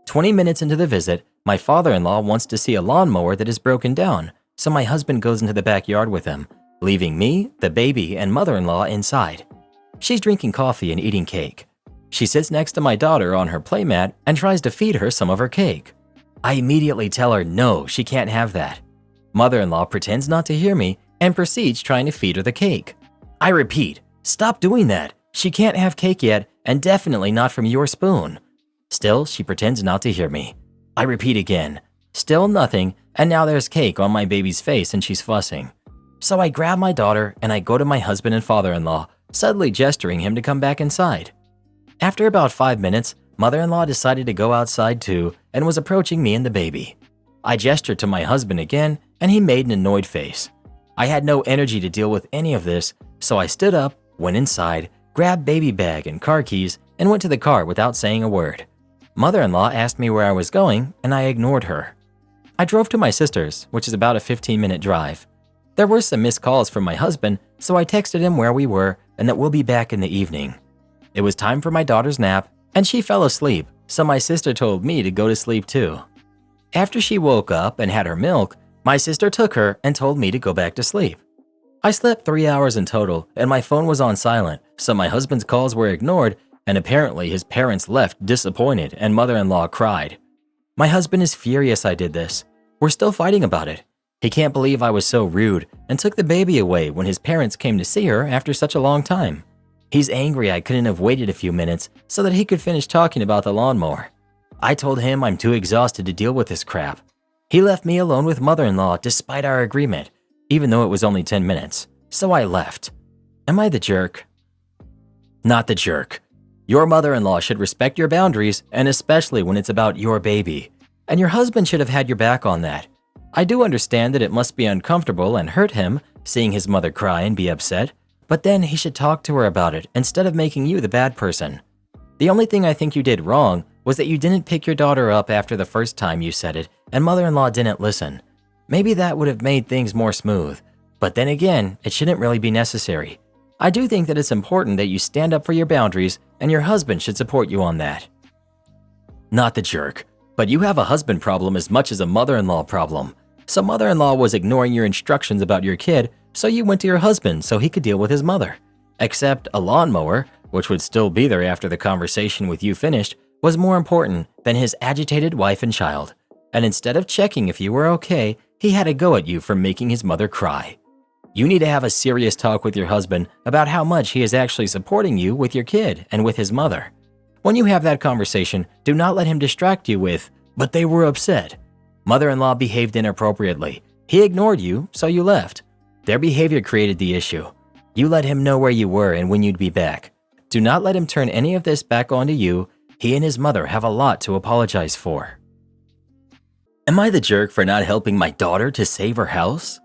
20 minutes into the visit, my father-in-law wants to see a lawnmower that is broken down, so my husband goes into the backyard with him, leaving me, the baby, and mother-in-law inside. She's drinking coffee and eating cake. She sits next to my daughter on her playmat and tries to feed her some of her cake. I immediately tell her no, she can't have that. Mother-in-law pretends not to hear me and proceeds trying to feed her the cake. I repeat, stop doing that. She can't have cake yet, and definitely not from your spoon. Still, she pretends not to hear me. I repeat again. Still nothing, and now there's cake on my baby's face and she's fussing. So I grab my daughter and I go to my husband and father-in-law, subtly gesturing him to come back inside. After about 5 minutes, mother-in-law decided to go outside too and was approaching me and the baby. I gestured to my husband again, and he made an annoyed face. I had no energy to deal with any of this, so I stood up, went inside, grabbed baby bag and car keys, and went to the car without saying a word. Mother-in-law asked me where I was going, and I ignored her. I drove to my sister's, which is about a 15-minute drive. There were some missed calls from my husband, so I texted him where we were and that we'll be back in the evening. It was time for my daughter's nap, and she fell asleep, so my sister told me to go to sleep too. After she woke up and had her milk, my sister took her and told me to go back to sleep. I slept 3 hours in total, and my phone was on silent, so my husband's calls were ignored, and apparently his parents left disappointed and mother-in-law cried. My husband is furious I did this. We're still fighting about it. He can't believe I was so rude and took the baby away when his parents came to see her after such a long time. He's angry I couldn't have waited a few minutes so that he could finish talking about the lawnmower. I told him I'm too exhausted to deal with this crap. He left me alone with mother-in-law despite our agreement, even though it was only 10 minutes, so I left. Am I the jerk? Not the jerk. Your mother-in-law should respect your boundaries, and especially when it's about your baby. And your husband should have had your back on that. I do understand that it must be uncomfortable and hurt him, seeing his mother cry and be upset, but then he should talk to her about it instead of making you the bad person. The only thing I think you did wrong was that you didn't pick your daughter up after the first time you said it, and mother-in-law didn't listen. Maybe that would have made things more smooth, but then again, it shouldn't really be necessary. I do think that it's important that you stand up for your boundaries, and your husband should support you on that. Not the jerk, but you have a husband problem as much as a mother-in-law problem. So mother-in-law was ignoring your instructions about your kid, so you went to your husband so he could deal with his mother. Except a lawnmower, which would still be there after the conversation with you finished, was more important than his agitated wife and child. And instead of checking if you were okay, he had a go at you for making his mother cry. You need to have a serious talk with your husband about how much he is actually supporting you with your kid and with his mother. When you have that conversation, do not let him distract you with, "But they were upset." Mother-in-law behaved inappropriately. He ignored you, so you left. Their behavior created the issue. You let him know where you were and when you'd be back. Do not let him turn any of this back onto you. He and his mother have a lot to apologize for. Am I the jerk for not helping my daughter to save her house?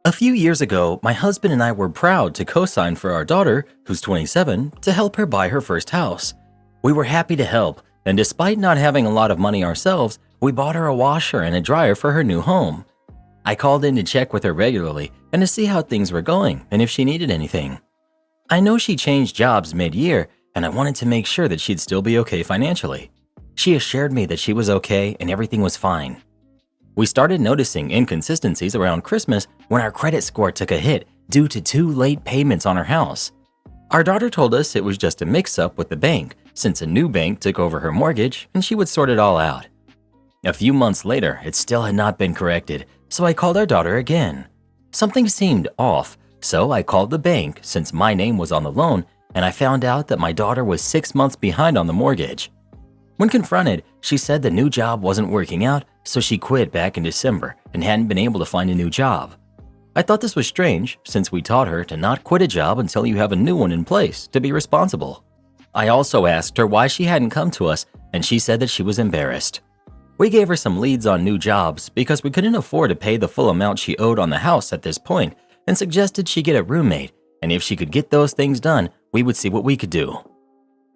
A few years ago, my husband and I were proud to co-sign for our daughter, who's 27, to help her buy her first house. We were happy to help, and despite not having a lot of money ourselves, we bought her a washer and a dryer for her new home. I called in to check with her regularly and to see how things were going and if she needed anything. I know she changed jobs mid-year, and I wanted to make sure that she'd still be okay financially. She assured me that she was okay and everything was fine. We started noticing inconsistencies around Christmas when our credit score took a hit due to 2 late payments on her house. Our daughter told us it was just a mix-up with the bank since a new bank took over her mortgage and she would sort it all out. A few months later, it still had not been corrected, so I called our daughter again. Something seemed off, so I called the bank since my name was on the loan, and I found out that my daughter was 6 months behind on the mortgage. When confronted, she said the new job wasn't working out, so she quit back in December and hadn't been able to find a new job. I thought this was strange since we taught her to not quit a job until you have a new one in place to be responsible. I also asked her why she hadn't come to us, and she said that she was embarrassed. We gave her some leads on new jobs because we couldn't afford to pay the full amount she owed on the house at this point, and suggested she get a roommate, and if she could get those things done, we would see what we could do.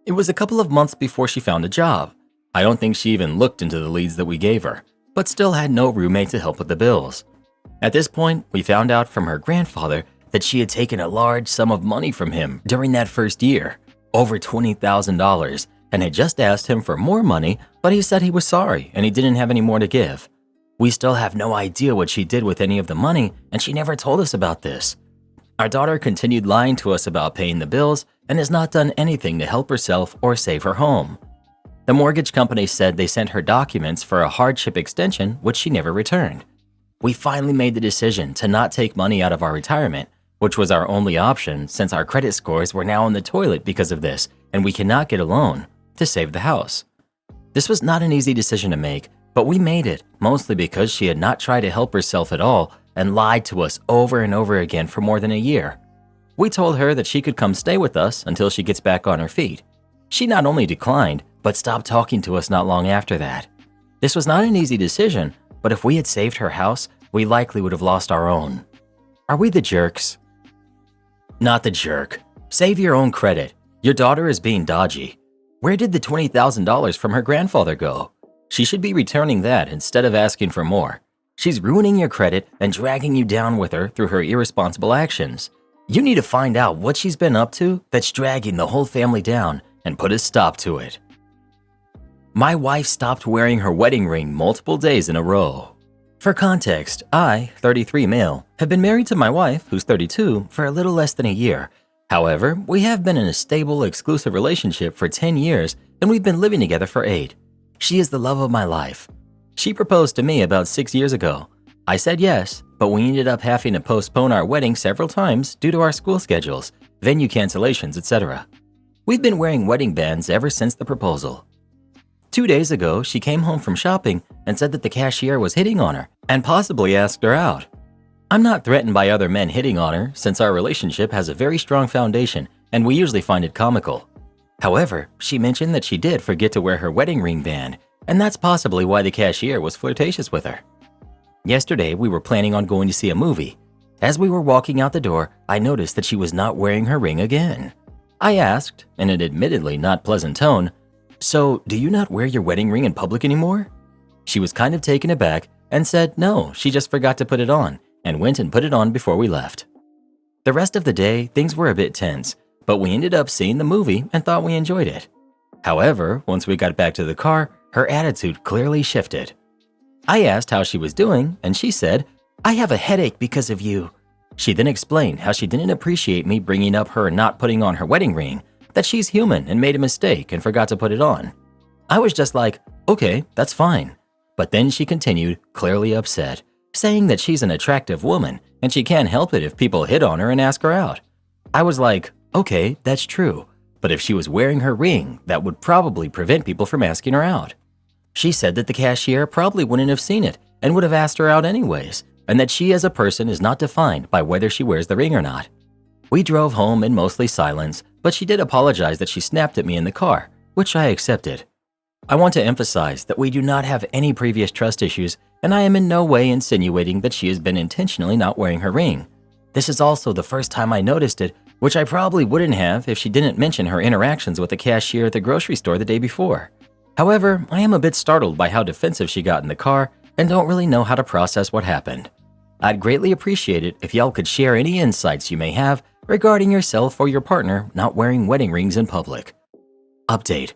It was a couple of months before she found a job. I don't think she even looked into the leads that we gave her, but still had no roommate to help with the bills. At this point, we found out from her grandfather that she had taken a large sum of money from him during that first year, over $20,000, and had just asked him for more money, but he said he was sorry and he didn't have any more to give. We still have no idea what she did with any of the money, and she never told us about this. Our daughter continued lying to us about paying the bills and has not done anything to help herself or save her home. The mortgage company said they sent her documents for a hardship extension, which she never returned. We finally made the decision to not take money out of our retirement, which was our only option since our credit scores were now in the toilet because of this and we cannot get a loan, to save the house. This was not an easy decision to make, but we made it, mostly because she had not tried to help herself at all and lied to us over and over again for more than a year. We told her that she could come stay with us until she gets back on her feet. She not only declined, but stopped talking to us not long after that. This was not an easy decision, but if we had saved her house, we likely would have lost our own. Are we the jerks? Not the jerk. Save your own credit. Your daughter is being dodgy. Where did the $20,000 from her grandfather go? She should be returning that instead of asking for more. She's ruining your credit and dragging you down with her through her irresponsible actions. You need to find out what she's been up to that's dragging the whole family down and put a stop to it. My wife stopped wearing her wedding ring multiple days in a row. For context, I, 33 male, have been married to my wife, who's 32, for a little less than a year. However, we have been in a stable, exclusive relationship for 10 years and we've been living together for 8. She is the love of my life. She proposed to me about 6 years ago. I said yes, but we ended up having to postpone our wedding several times due to our school schedules, venue cancellations, etc. We've been wearing wedding bands ever since the proposal. 2 days ago, she came home from shopping and said that the cashier was hitting on her and possibly asked her out. I'm not threatened by other men hitting on her since our relationship has a very strong foundation and we usually find it comical. However, she mentioned that she did forget to wear her wedding ring band, and that's possibly why the cashier was flirtatious with her. Yesterday, we were planning on going to see a movie. As we were walking out the door, I noticed that she was not wearing her ring again. I asked, in an admittedly not pleasant tone, "So, do you not wear your wedding ring in public anymore?" She was kind of taken aback and said no, she just forgot to put it on, and went and put it on before we left. The rest of the day, things were a bit tense, but we ended up seeing the movie and thought we enjoyed it. However, once we got back to the car, her attitude clearly shifted. I asked how she was doing, and she said, "I have a headache because of you." She then explained how she didn't appreciate me bringing up her not putting on her wedding ring, that she's human and made a mistake and forgot to put it on. I was just like, okay, that's fine. But then she continued, clearly upset, saying that she's an attractive woman and she can't help it if people hit on her and ask her out. I was like, okay, that's true, but if she was wearing her ring, that would probably prevent people from asking her out. She said that the cashier probably wouldn't have seen it and would have asked her out anyways, and that she as a person is not defined by whether she wears the ring or not. We drove home in mostly silence, but she did apologize that she snapped at me in the car, which I accepted. I want to emphasize that we do not have any previous trust issues, and I am in no way insinuating that she has been intentionally not wearing her ring. This is also the first time I noticed it, which I probably wouldn't have if she didn't mention her interactions with the cashier at the grocery store the day before. However, I am a bit startled by how defensive she got in the car and don't really know how to process what happened. I'd greatly appreciate it if y'all could share any insights you may have regarding yourself or your partner not wearing wedding rings in public. Update.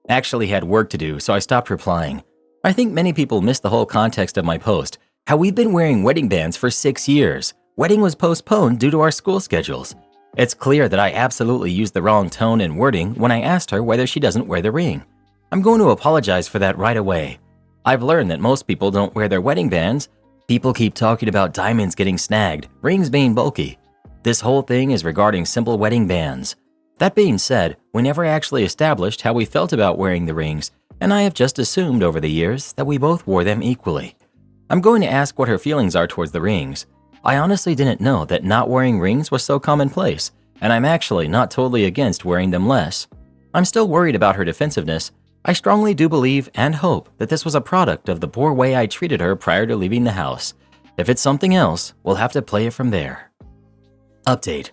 Actually had work to do, so I stopped replying. I think many people missed the whole context of my post, how we've been wearing wedding bands for 6 years. Wedding was postponed due to our school schedules. It's clear that I absolutely used the wrong tone and wording when I asked her whether she doesn't wear the ring. I'm going to apologize for that right away. I've learned that most people don't wear their wedding bands. People keep talking about diamonds getting snagged, rings being bulky. This whole thing is regarding simple wedding bands. That being said, we never actually established how we felt about wearing the rings, and I have just assumed over the years that we both wore them equally. I'm going to ask what her feelings are towards the rings. I honestly didn't know that not wearing rings was so commonplace, and I'm actually not totally against wearing them less. I'm still worried about her defensiveness. I strongly do believe and hope that this was a product of the poor way I treated her prior to leaving the house. If it's something else, we'll have to play it from there. Update.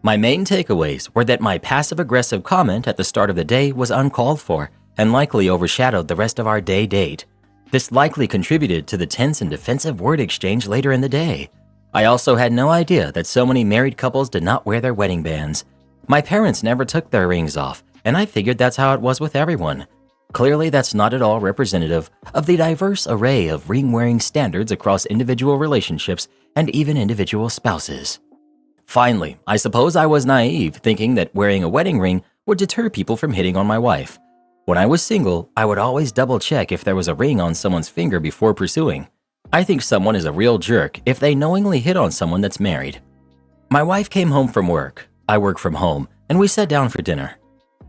My main takeaways were that my passive-aggressive comment at the start of the day was uncalled for and likely overshadowed the rest of our day date. This likely contributed to the tense and defensive word exchange later in the day. I also had no idea that so many married couples did not wear their wedding bands. My parents never took their rings off, and I figured that's how it was with everyone. Clearly, that's not at all representative of the diverse array of ring-wearing standards across individual relationships and even individual spouses. Finally, I suppose I was naive, thinking that wearing a wedding ring would deter people from hitting on my wife. When I was single, I would always double-check if there was a ring on someone's finger before pursuing. I think someone is a real jerk if they knowingly hit on someone that's married. My wife came home from work, I work from home, and we sat down for dinner.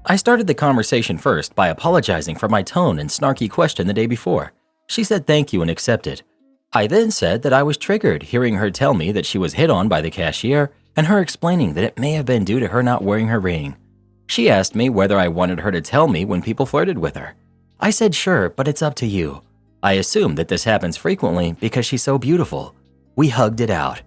I started the conversation first by apologizing for my tone and snarky question the day before. She said thank you and accepted. I then said that I was triggered hearing her tell me that she was hit on by the cashier and her explaining that it may have been due to her not wearing her ring. She asked me whether I wanted her to tell me when people flirted with her. I said sure, but it's up to you. I assume that this happens frequently because she's so beautiful. We hugged it out.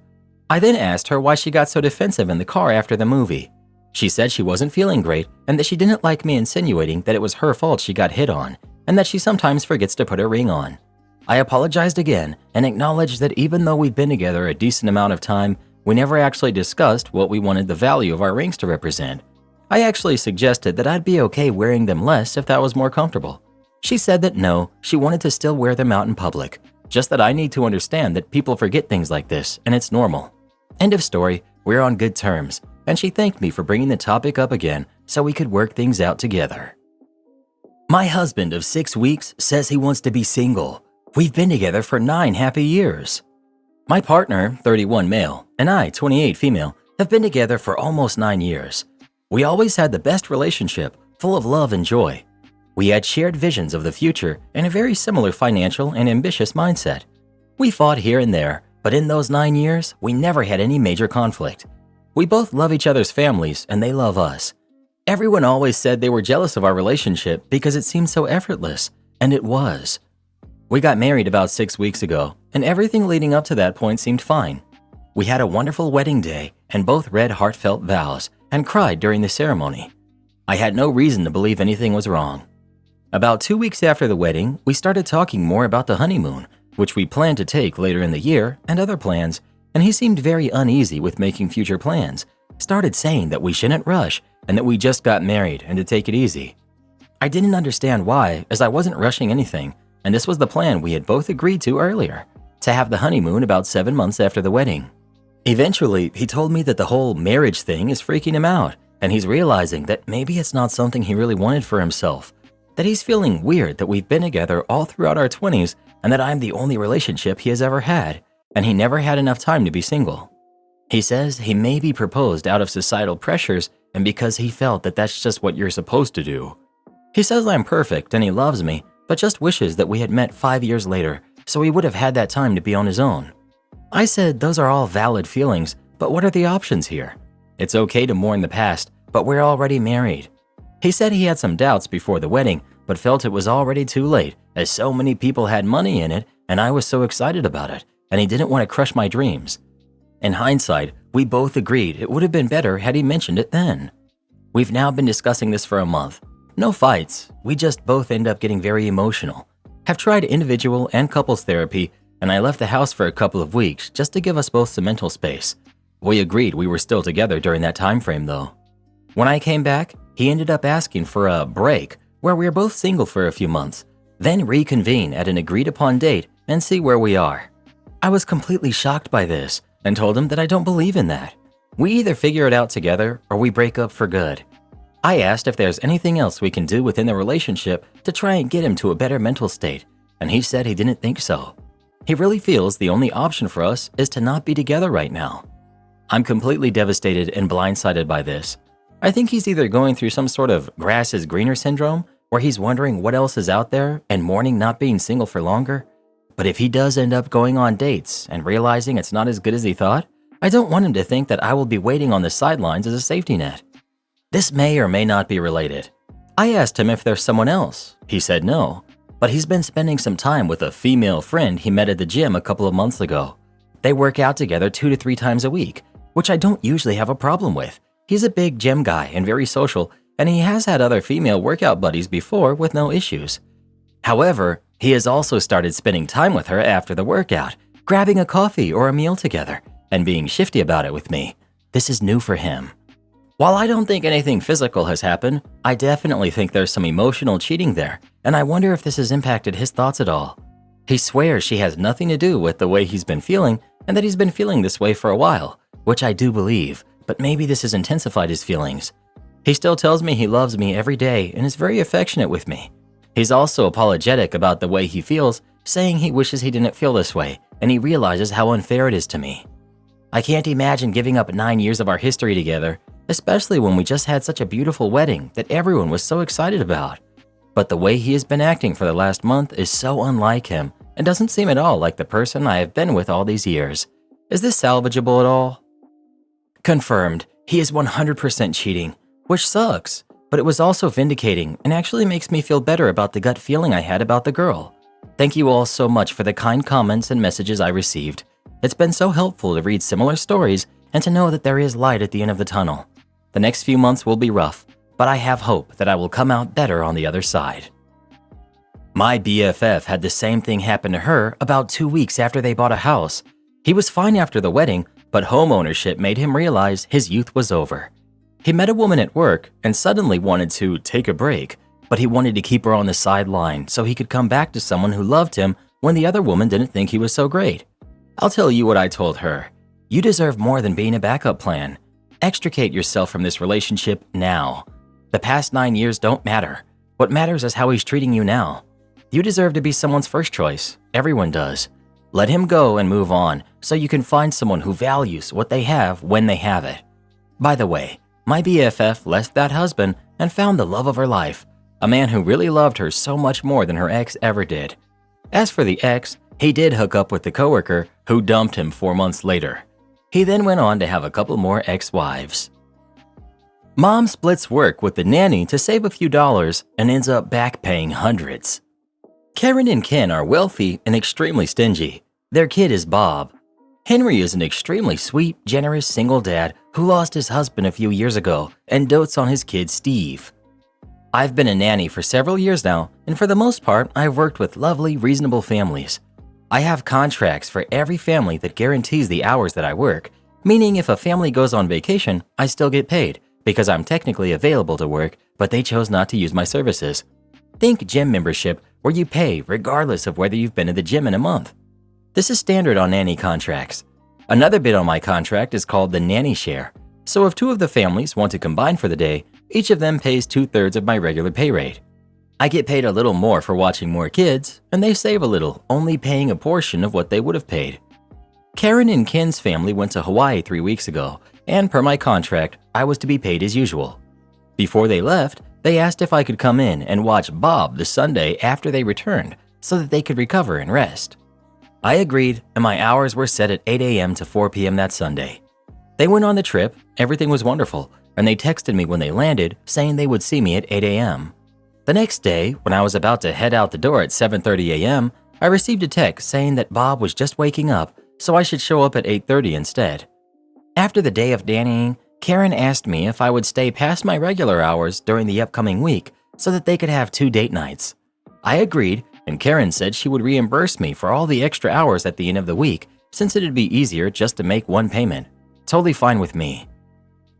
I then asked her why she got so defensive in the car after the movie. She said she wasn't feeling great and that she didn't like me insinuating that it was her fault she got hit on and that she sometimes forgets to put her ring on. I apologized again and acknowledged that even though we'd been together a decent amount of time, we never actually discussed what we wanted the value of our rings to represent. I actually suggested that I'd be okay wearing them less if that was more comfortable. She said that no, she wanted to still wear them out in public, just that I need to understand that people forget things like this and it's normal. End of story, we're on good terms, and she thanked me for bringing the topic up again so we could work things out together. My husband of 6 weeks says he wants to be single. We've been together for 9 happy years. My partner, 31 male, and I, 28 female, have been together for almost 9 years. We always had the best relationship, full of love and joy. We had shared visions of the future and a very similar financial and ambitious mindset. We fought here and there, but in those 9 years, we never had any major conflict. We both love each other's families and they love us. Everyone always said they were jealous of our relationship because it seemed so effortless, and it was. We got married about 6 weeks ago, and everything leading up to that point seemed fine. We had a wonderful wedding day and both read heartfelt vows and cried during the ceremony. I had no reason to believe anything was wrong. About 2 weeks after the wedding, we started talking more about the honeymoon, which we planned to take later in the year, and other plans, and he seemed very uneasy with making future plans, started saying that we shouldn't rush and that we just got married and to take it easy. I didn't understand why, as I wasn't rushing anything, and this was the plan we had both agreed to earlier, to have the honeymoon about 7 months after the wedding. Eventually, he told me that the whole marriage thing is freaking him out, and he's realizing that maybe it's not something he really wanted for himself, that he's feeling weird that we've been together all throughout our 20s and that I'm the only relationship he has ever had, and he never had enough time to be single. He says he maybe proposed out of societal pressures and because he felt that that's just what you're supposed to do. He says I'm perfect and he loves me, but just wishes that we had met 5 years later so he would have had that time to be on his own. I said those are all valid feelings, but what are the options here? It's okay to mourn the past, but we're already married. He said he had some doubts before the wedding, but felt it was already too late as so many people had money in it and I was so excited about it, and he didn't want to crush my dreams. In hindsight, we both agreed it would have been better had he mentioned it then. We've now been discussing this for a month. No fights, we just both end up getting very emotional. Have tried individual and couples therapy, and I left the house for a couple of weeks just to give us both some mental space. We agreed we were still together during that time frame though. When I came back, he ended up asking for a break where we were both single for a few months, then reconvene at an agreed upon date and see where we are. I was completely shocked by this and told him that I don't believe in that. We either figure it out together or we break up for good. I asked if there's anything else we can do within the relationship to try and get him to a better mental state, and he said he didn't think so. He really feels the only option for us is to not be together right now. I'm completely devastated and blindsided by this. I think he's either going through some sort of grass is greener syndrome, where he's wondering what else is out there and mourning not being single for longer. But if he does end up going on dates and realizing it's not as good as he thought, I don't want him to think that I will be waiting on the sidelines as a safety net. This may or may not be related. I asked him if there's someone else. He said no, but he's been spending some time with a female friend he met at the gym a couple of months ago. They work out together 2 to 3 times a week, which I don't usually have a problem with. He's a big gym guy and very social, and he has had other female workout buddies before with no issues. However, he has also started spending time with her after the workout, grabbing a coffee or a meal together, and being shifty about it with me. This is new for him. While I don't think anything physical has happened, I definitely think there's some emotional cheating there, and I wonder if this has impacted his thoughts at all. He swears she has nothing to do with the way he's been feeling and that he's been feeling this way for a while, which I do believe, but maybe this has intensified his feelings. He still tells me he loves me every day and is very affectionate with me. He's also apologetic about the way he feels, saying he wishes he didn't feel this way, and he realizes how unfair it is to me. I can't imagine giving up 9 years of our history together, especially when we just had such a beautiful wedding that everyone was so excited about. But the way he has been acting for the last month is so unlike him and doesn't seem at all like the person I have been with all these years. Is this salvageable at all? Confirmed, he is 100% cheating, which sucks, but it was also vindicating and actually makes me feel better about the gut feeling I had about the girl. Thank you all so much for the kind comments and messages I received. It's been so helpful to read similar stories and to know that there is light at the end of the tunnel. The next few months will be rough, but I have hope that I will come out better on the other side. My BFF had the same thing happen to her about 2 weeks after they bought a house. He was fine after the wedding, but home ownership made him realize his youth was over. He met a woman at work and suddenly wanted to take a break, but he wanted to keep her on the sideline so he could come back to someone who loved him when the other woman didn't think he was so great. I'll tell you what I told her. You deserve more than being a backup plan. Extricate yourself from this relationship now. The past 9 years don't matter. What matters is how he's treating you now. You deserve to be someone's first choice. Everyone does. Let him go and move on so you can find someone who values what they have when they have it. By the way, my BFF left that husband and found the love of her life, a man who really loved her so much more than her ex ever did. As for the ex, he did hook up with the coworker who dumped him 4 months later. He then went on to have a couple more ex-wives. Mom splits work with the nanny to save a few dollars and ends up back paying hundreds. Karen and Ken are wealthy and extremely stingy. Their kid is Bob. Henry is an extremely sweet, generous single dad who lost his husband a few years ago and dotes on his kid Steve. I've been a nanny for several years now, and for the most part, I've worked with lovely, reasonable families. I have contracts for every family that guarantees the hours that I work, meaning if a family goes on vacation, I still get paid because I'm technically available to work, but they chose not to use my services. Think gym membership where you pay regardless of whether you've been to the gym in a month. This is standard on nanny contracts. Another bit on my contract is called the nanny share. So if 2 of the families want to combine for the day, each of them pays 2/3 of my regular pay rate. I get paid a little more for watching more kids, and they save a little, only paying a portion of what they would have paid. Karen and Ken's family went to Hawaii 3 weeks ago, and per my contract, I was to be paid as usual. Before they left, they asked if I could come in and watch Bob the Sunday after they returned so that they could recover and rest. I agreed, and my hours were set at 8 a.m. to 4 p.m. that Sunday. They went on the trip, everything was wonderful, and they texted me when they landed saying they would see me at 8 a.m. The next day, when I was about to head out the door at 7:30 a.m., I received a text saying that Bob was just waking up, so I should show up at 8:30 instead. After the day of nannying, Karen asked me if I would stay past my regular hours during the upcoming week so that they could have 2 date nights. I agreed, and Karen said she would reimburse me for all the extra hours at the end of the week since it'd be easier just to make one payment. Totally fine with me.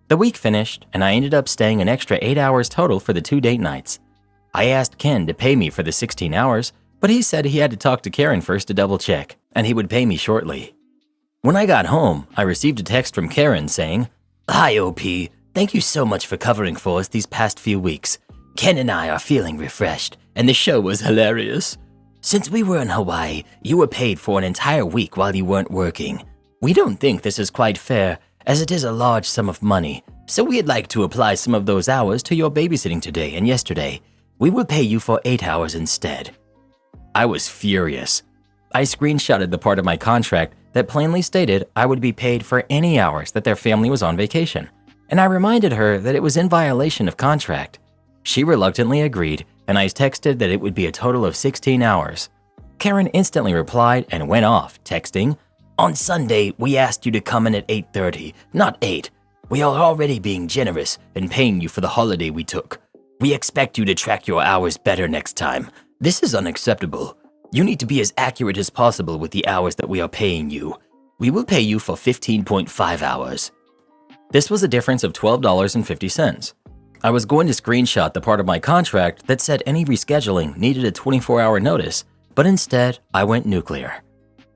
The week finished, and I ended up staying an extra 8 hours total for the 2 date nights. I asked Ken to pay me for the 16 hours, but he said he had to talk to Karen first to double check, and he would pay me shortly. When I got home, I received a text from Karen saying, "Hi OP, thank you so much for covering for us these past few weeks. Ken and I are feeling refreshed, and the show was hilarious. Since we were in Hawaii, you were paid for an entire week while you weren't working. We don't think this is quite fair, as it is a large sum of money, so we'd like to apply some of those hours to your babysitting today and yesterday. We will pay you for 8 hours instead." I was furious. I screenshotted the part of my contract that plainly stated I would be paid for any hours that their family was on vacation, and I reminded her that it was in violation of contract. She reluctantly agreed, and I texted that it would be a total of 16 hours. Karen instantly replied and went off, texting, "On Sunday, we asked you to come in at 8:30, not 8. We are already being generous and paying you for the holiday we took. We expect you to track your hours better next time. This is unacceptable. You need to be as accurate as possible with the hours that we are paying you. We will pay you for 15.5 hours. This was a difference of $12.50. I was going to screenshot the part of my contract that said any rescheduling needed a 24-hour notice, but instead, I went nuclear.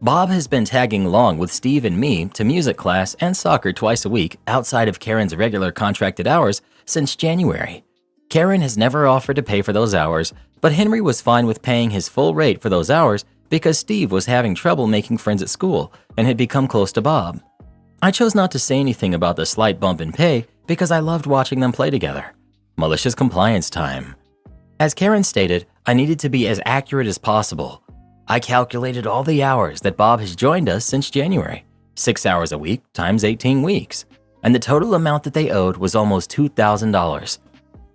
Bob has been tagging along with Steve and me to music class and soccer twice a week outside of Karen's regular contracted hours since January. Karen has never offered to pay for those hours, but Henry was fine with paying his full rate for those hours because Steve was having trouble making friends at school and had become close to Bob. I chose not to say anything about the slight bump in pay because I loved watching them play together. Malicious compliance time. As Karen stated, I needed to be as accurate as possible. I calculated all the hours that Bob has joined us since January, 6 hours a week times 18 weeks, and the total amount that they owed was almost $2,000.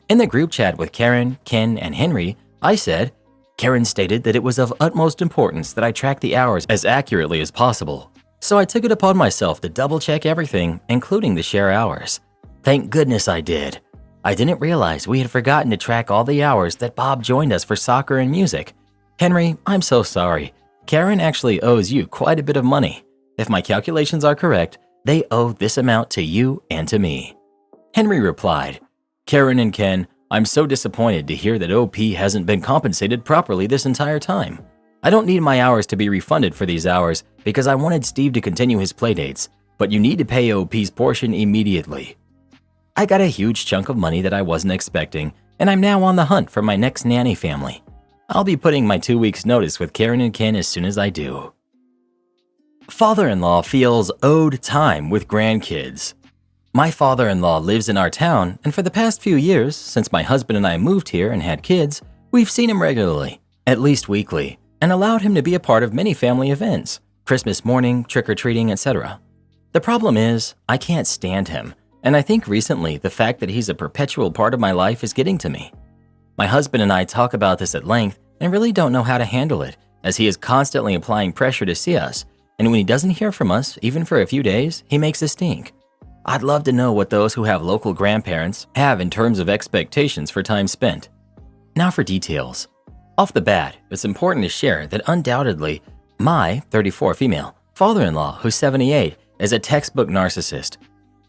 In the group chat with Karen, Ken, and Henry, I said, Karen stated that it was of utmost importance that I track the hours as accurately as possible, so I took it upon myself to double-check everything, including the share hours. Thank goodness I did. I didn't realize we had forgotten to track all the hours that Bob joined us for soccer and music. Henry, I'm so sorry. Karen actually owes you quite a bit of money. If my calculations are correct, they owe this amount to you and to me. Henry replied, Karen and Ken, I'm so disappointed to hear that OP hasn't been compensated properly this entire time. I don't need my hours to be refunded for these hours because I wanted Steve to continue his playdates, but you need to pay OP's portion immediately. I got a huge chunk of money that I wasn't expecting, and I'm now on the hunt for my next nanny family. I'll be putting my 2 weeks notice with Karen and Ken as soon as I do. Father-in-law feels owed time with grandkids. My father-in-law lives in our town, and for the past few years, since my husband and I moved here and had kids, we've seen him regularly, at least weekly, and allowed him to be a part of many family events, Christmas morning, trick-or-treating, etc. The problem is, I can't stand him, and I think recently the fact that he's a perpetual part of my life is getting to me. My husband and I talk about this at length and really don't know how to handle it, as he is constantly applying pressure to see us, and when he doesn't hear from us, even for a few days, he makes a stink. I'd love to know what those who have local grandparents have in terms of expectations for time spent. Now for details. Off the bat, it's important to share that undoubtedly, my 34 female father-in-law, who's 78, is a textbook narcissist.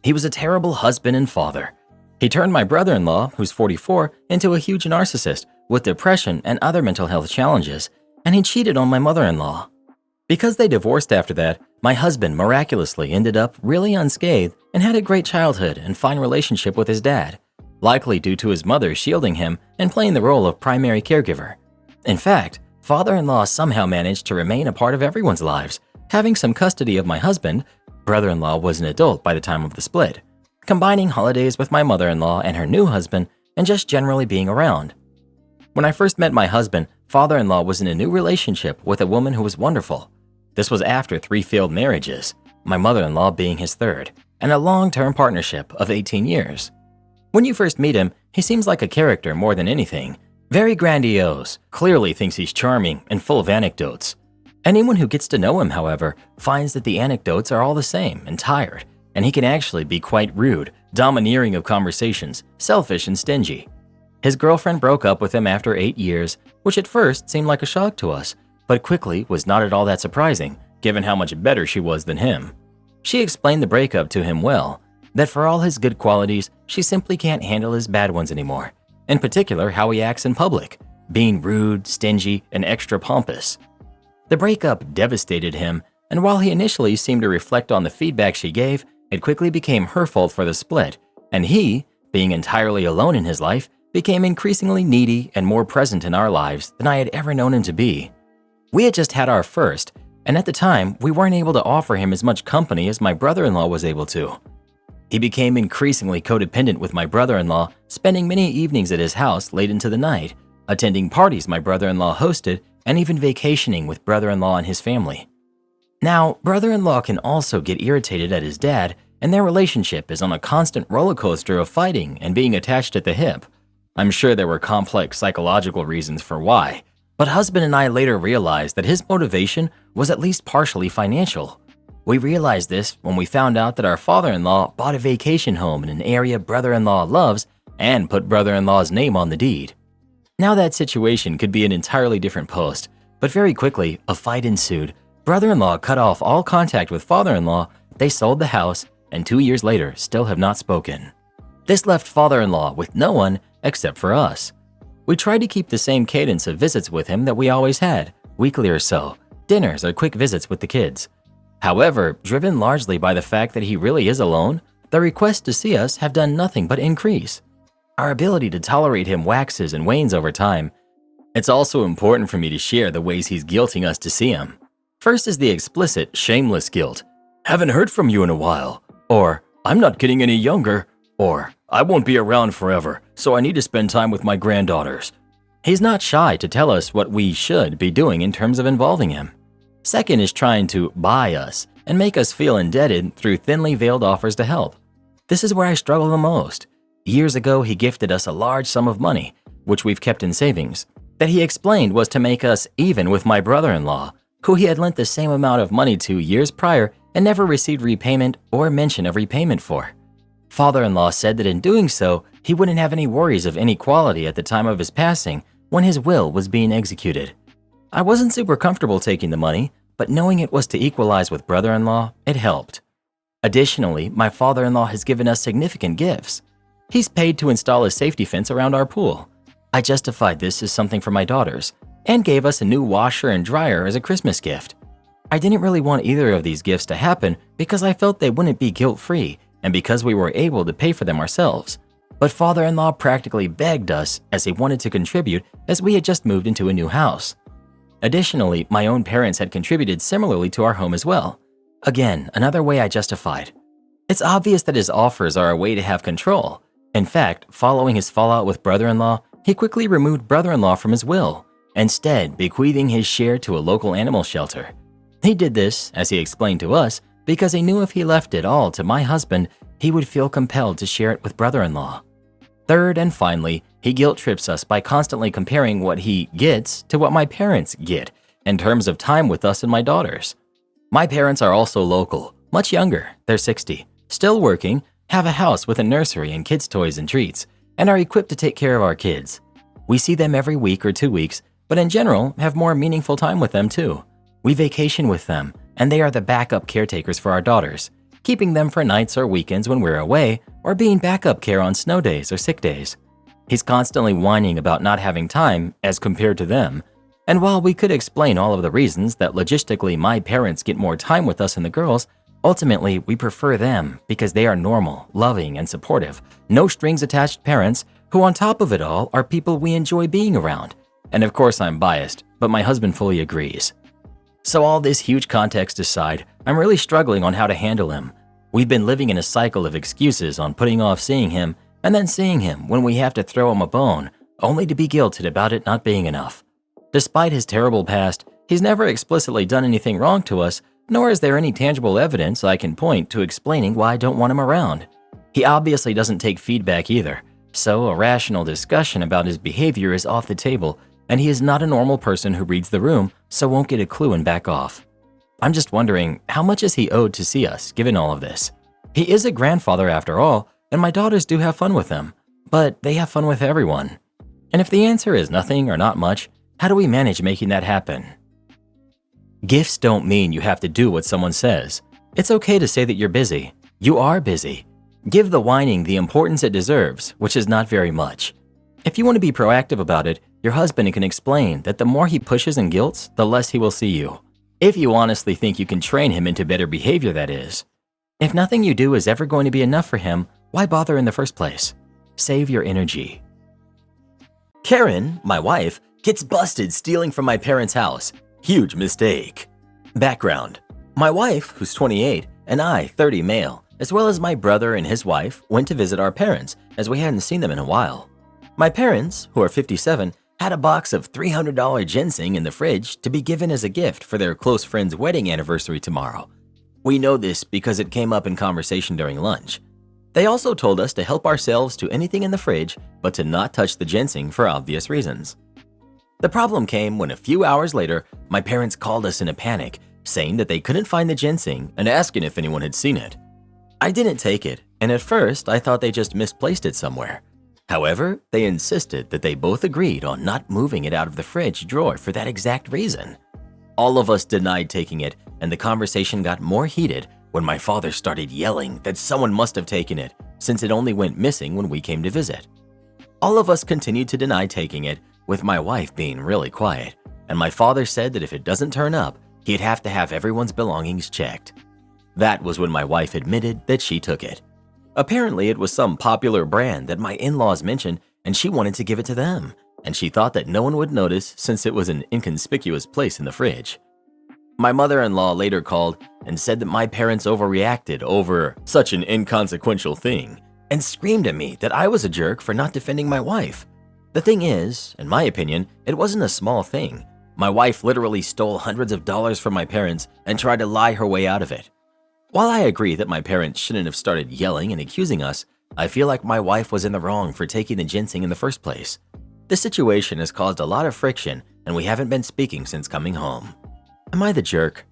He was a terrible husband and father. He turned my brother-in-law, who's 44, into a huge narcissist with depression and other mental health challenges, and he cheated on my mother-in-law. Because they divorced after that, my husband miraculously ended up really unscathed and had a great childhood and fine relationship with his dad, likely due to his mother shielding him and playing the role of primary caregiver. In fact, father-in-law somehow managed to remain a part of everyone's lives, having some custody of my husband. Brother-in-law was an adult by the time of the split, combining holidays with my mother-in-law and her new husband, and just generally being around. When I first met my husband, father-in-law was in a new relationship with a woman who was wonderful. This was after 3 failed marriages, my mother-in-law being his third, and a long-term partnership of 18 years. When you first meet him, he seems like a character more than anything. Very grandiose, clearly thinks he's charming and full of anecdotes. Anyone who gets to know him, however, finds that the anecdotes are all the same and tired, and he can actually be quite rude, domineering of conversations, selfish and stingy. His girlfriend broke up with him after 8 years, which at first seemed like a shock to us, but quickly was not at all that surprising, given how much better she was than him. She explained the breakup to him well, that for all his good qualities, she simply can't handle his bad ones anymore, in particular how he acts in public, being rude, stingy, and extra pompous. The breakup devastated him, and while he initially seemed to reflect on the feedback she gave, it quickly became her fault for the split, and he, being entirely alone in his life, became increasingly needy and more present in our lives than I had ever known him to be. We had just had our first, and at the time, we weren't able to offer him as much company as my brother-in-law was able to. He became increasingly codependent with my brother-in-law, spending many evenings at his house late into the night, attending parties my brother-in-law hosted, and even vacationing with brother-in-law and his family. Now, brother-in-law can also get irritated at his dad, and their relationship is on a constant roller coaster of fighting and being attached at the hip. I'm sure there were complex psychological reasons for why, but husband and I later realized that his motivation was at least partially financial. We realized this when we found out that our father-in-law bought a vacation home in an area brother-in-law loves and put brother-in-law's name on the deed. Now that situation could be an entirely different post, but very quickly a fight ensued. Brother-in-law cut off all contact with father-in-law, they sold the house, and 2 years later still have not spoken. This left father-in-law with no one except for us. We tried to keep the same cadence of visits with him that we always had, weekly or so, dinners or quick visits with the kids. However, driven largely by the fact that he really is alone, the requests to see us have done nothing but increase. Our ability to tolerate him waxes and wanes over time. It's also important for me to share the ways he's guilting us to see him. First is the explicit, shameless guilt. Haven't heard from you in a while. Or, I'm not getting any younger. Or, I won't be around forever, so I need to spend time with my granddaughters. He's not shy to tell us what we should be doing in terms of involving him. Second is trying to buy us and make us feel indebted through thinly veiled offers to help. This is where I struggle the most. Years ago, he gifted us a large sum of money, which we've kept in savings, that he explained was to make us even with my brother-in-law, who he had lent the same amount of money to years prior and never received repayment or mention of repayment for. Father-in-law said that in doing so, he wouldn't have any worries of inequality at the time of his passing when his will was being executed. I wasn't super comfortable taking the money, but knowing it was to equalize with brother-in-law, it helped. Additionally, my father-in-law has given us significant gifts. He's paid to install a safety fence around our pool. I justified this as something for my daughters and gave us a new washer and dryer as a Christmas gift. I didn't really want either of these gifts to happen because I felt they wouldn't be guilt-free and because we were able to pay for them ourselves. But father-in-law practically begged us as he wanted to contribute as we had just moved into a new house. Additionally, my own parents had contributed similarly to our home as well. Again, another way I justified. It's obvious that his offers are a way to have control. In fact, following his fallout with brother-in-law, he quickly removed brother-in-law from his will, instead bequeathing his share to a local animal shelter. He did this, as he explained to us, because he knew if he left it all to my husband, he would feel compelled to share it with brother-in-law. Third and finally, he guilt trips us by constantly comparing what he gets to what my parents get in terms of time with us and my daughters. My parents are also local, much younger, they're 60, still working, have a house with a nursery and kids' toys and treats, and are equipped to take care of our kids. We see them every week or 2 weeks, but in general have more meaningful time with them too. We vacation with them, and they are the backup caretakers for our daughters, keeping them for nights or weekends when we're away, or being backup care on snow days or sick days. He's constantly whining about not having time as compared to them, and while we could explain all of the reasons that logistically my parents get more time with us and the girls, ultimately we prefer them because they are normal, loving, and supportive, no strings attached parents who on top of it all are people we enjoy being around. And of course I'm biased, but my husband fully agrees. So all this huge context aside, I'm really struggling on how to handle him. We've been living in a cycle of excuses on putting off seeing him and then seeing him when we have to throw him a bone, only to be guilted about it not being enough. Despite his terrible past, he's never explicitly done anything wrong to us, nor is there any tangible evidence I can point to explaining why I don't want him around. He obviously doesn't take feedback either, so a rational discussion about his behavior is off the table, and he is not a normal person who reads the room, so won't get a clue and back off. I'm just wondering, how much is he owed to see us, given all of this? He is a grandfather after all, and my daughters do have fun with him, but they have fun with everyone. And if the answer is nothing or not much, how do we manage making that happen? Gifts don't mean you have to do what someone says. It's okay to say that you're busy. You are busy. Give the whining the importance it deserves, which is not very much. If you want to be proactive about it, your husband can explain that the more he pushes and guilts, the less he will see you. If you honestly think you can train him into better behavior, that is. If nothing you do is ever going to be enough for him, why bother in the first place? Save your energy. Karen, my wife, gets busted stealing from my parents' house. Huge mistake. Background. My wife, who's 28, and I, 30 male, as well as my brother and his wife, went to visit our parents as we hadn't seen them in a while. My parents, who are 57, had a box of $300 ginseng in the fridge to be given as a gift for their close friend's wedding anniversary tomorrow. We know this because it came up in conversation during lunch. They also told us to help ourselves to anything in the fridge, but to not touch the ginseng for obvious reasons. The problem came when a few hours later, my parents called us in a panic, saying that they couldn't find the ginseng and asking if anyone had seen it. I didn't take it, and at first I thought they just misplaced it somewhere. However, they insisted that they both agreed on not moving it out of the fridge drawer for that exact reason. All of us denied taking it, and the conversation got more heated when my father started yelling that someone must have taken it since it only went missing when we came to visit. All of us continued to deny taking it, with my wife being really quiet, and my father said that if it doesn't turn up, he'd have to have everyone's belongings checked. That was when my wife admitted that she took it. Apparently, it was some popular brand that my in-laws mentioned, and she wanted to give it to them, and she thought that no one would notice since it was an inconspicuous place in the fridge. My mother-in-law later called and said that my parents overreacted over such an inconsequential thing and screamed at me that I was a jerk for not defending my wife. The thing is, in my opinion, it wasn't a small thing. My wife literally stole hundreds of dollars from my parents and tried to lie her way out of it. While I agree that my parents shouldn't have started yelling and accusing us, I feel like my wife was in the wrong for taking the ginseng in the first place. This situation has caused a lot of friction, and we haven't been speaking since coming home. Am I the jerk?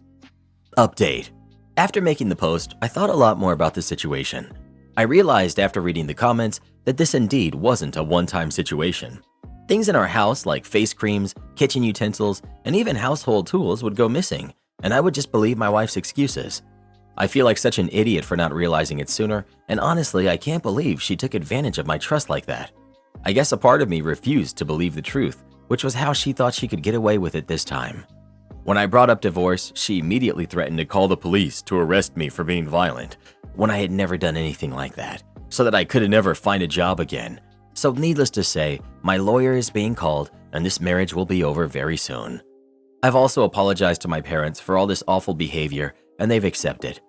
Update. After making the post, I thought a lot more about the situation. I realized after reading the comments that this indeed wasn't a one-time situation. Things in our house like face creams, kitchen utensils, and even household tools would go missing, and I would just believe my wife's excuses. I feel like such an idiot for not realizing it sooner, and honestly, I can't believe she took advantage of my trust like that. I guess a part of me refused to believe the truth, which was how she thought she could get away with it this time. When I brought up divorce, she immediately threatened to call the police to arrest me for being violent, when I had never done anything like that, so that I could never find a job again. So needless to say, my lawyer is being called, and this marriage will be over very soon. I've also apologized to my parents for all this awful behavior, and they've accepted.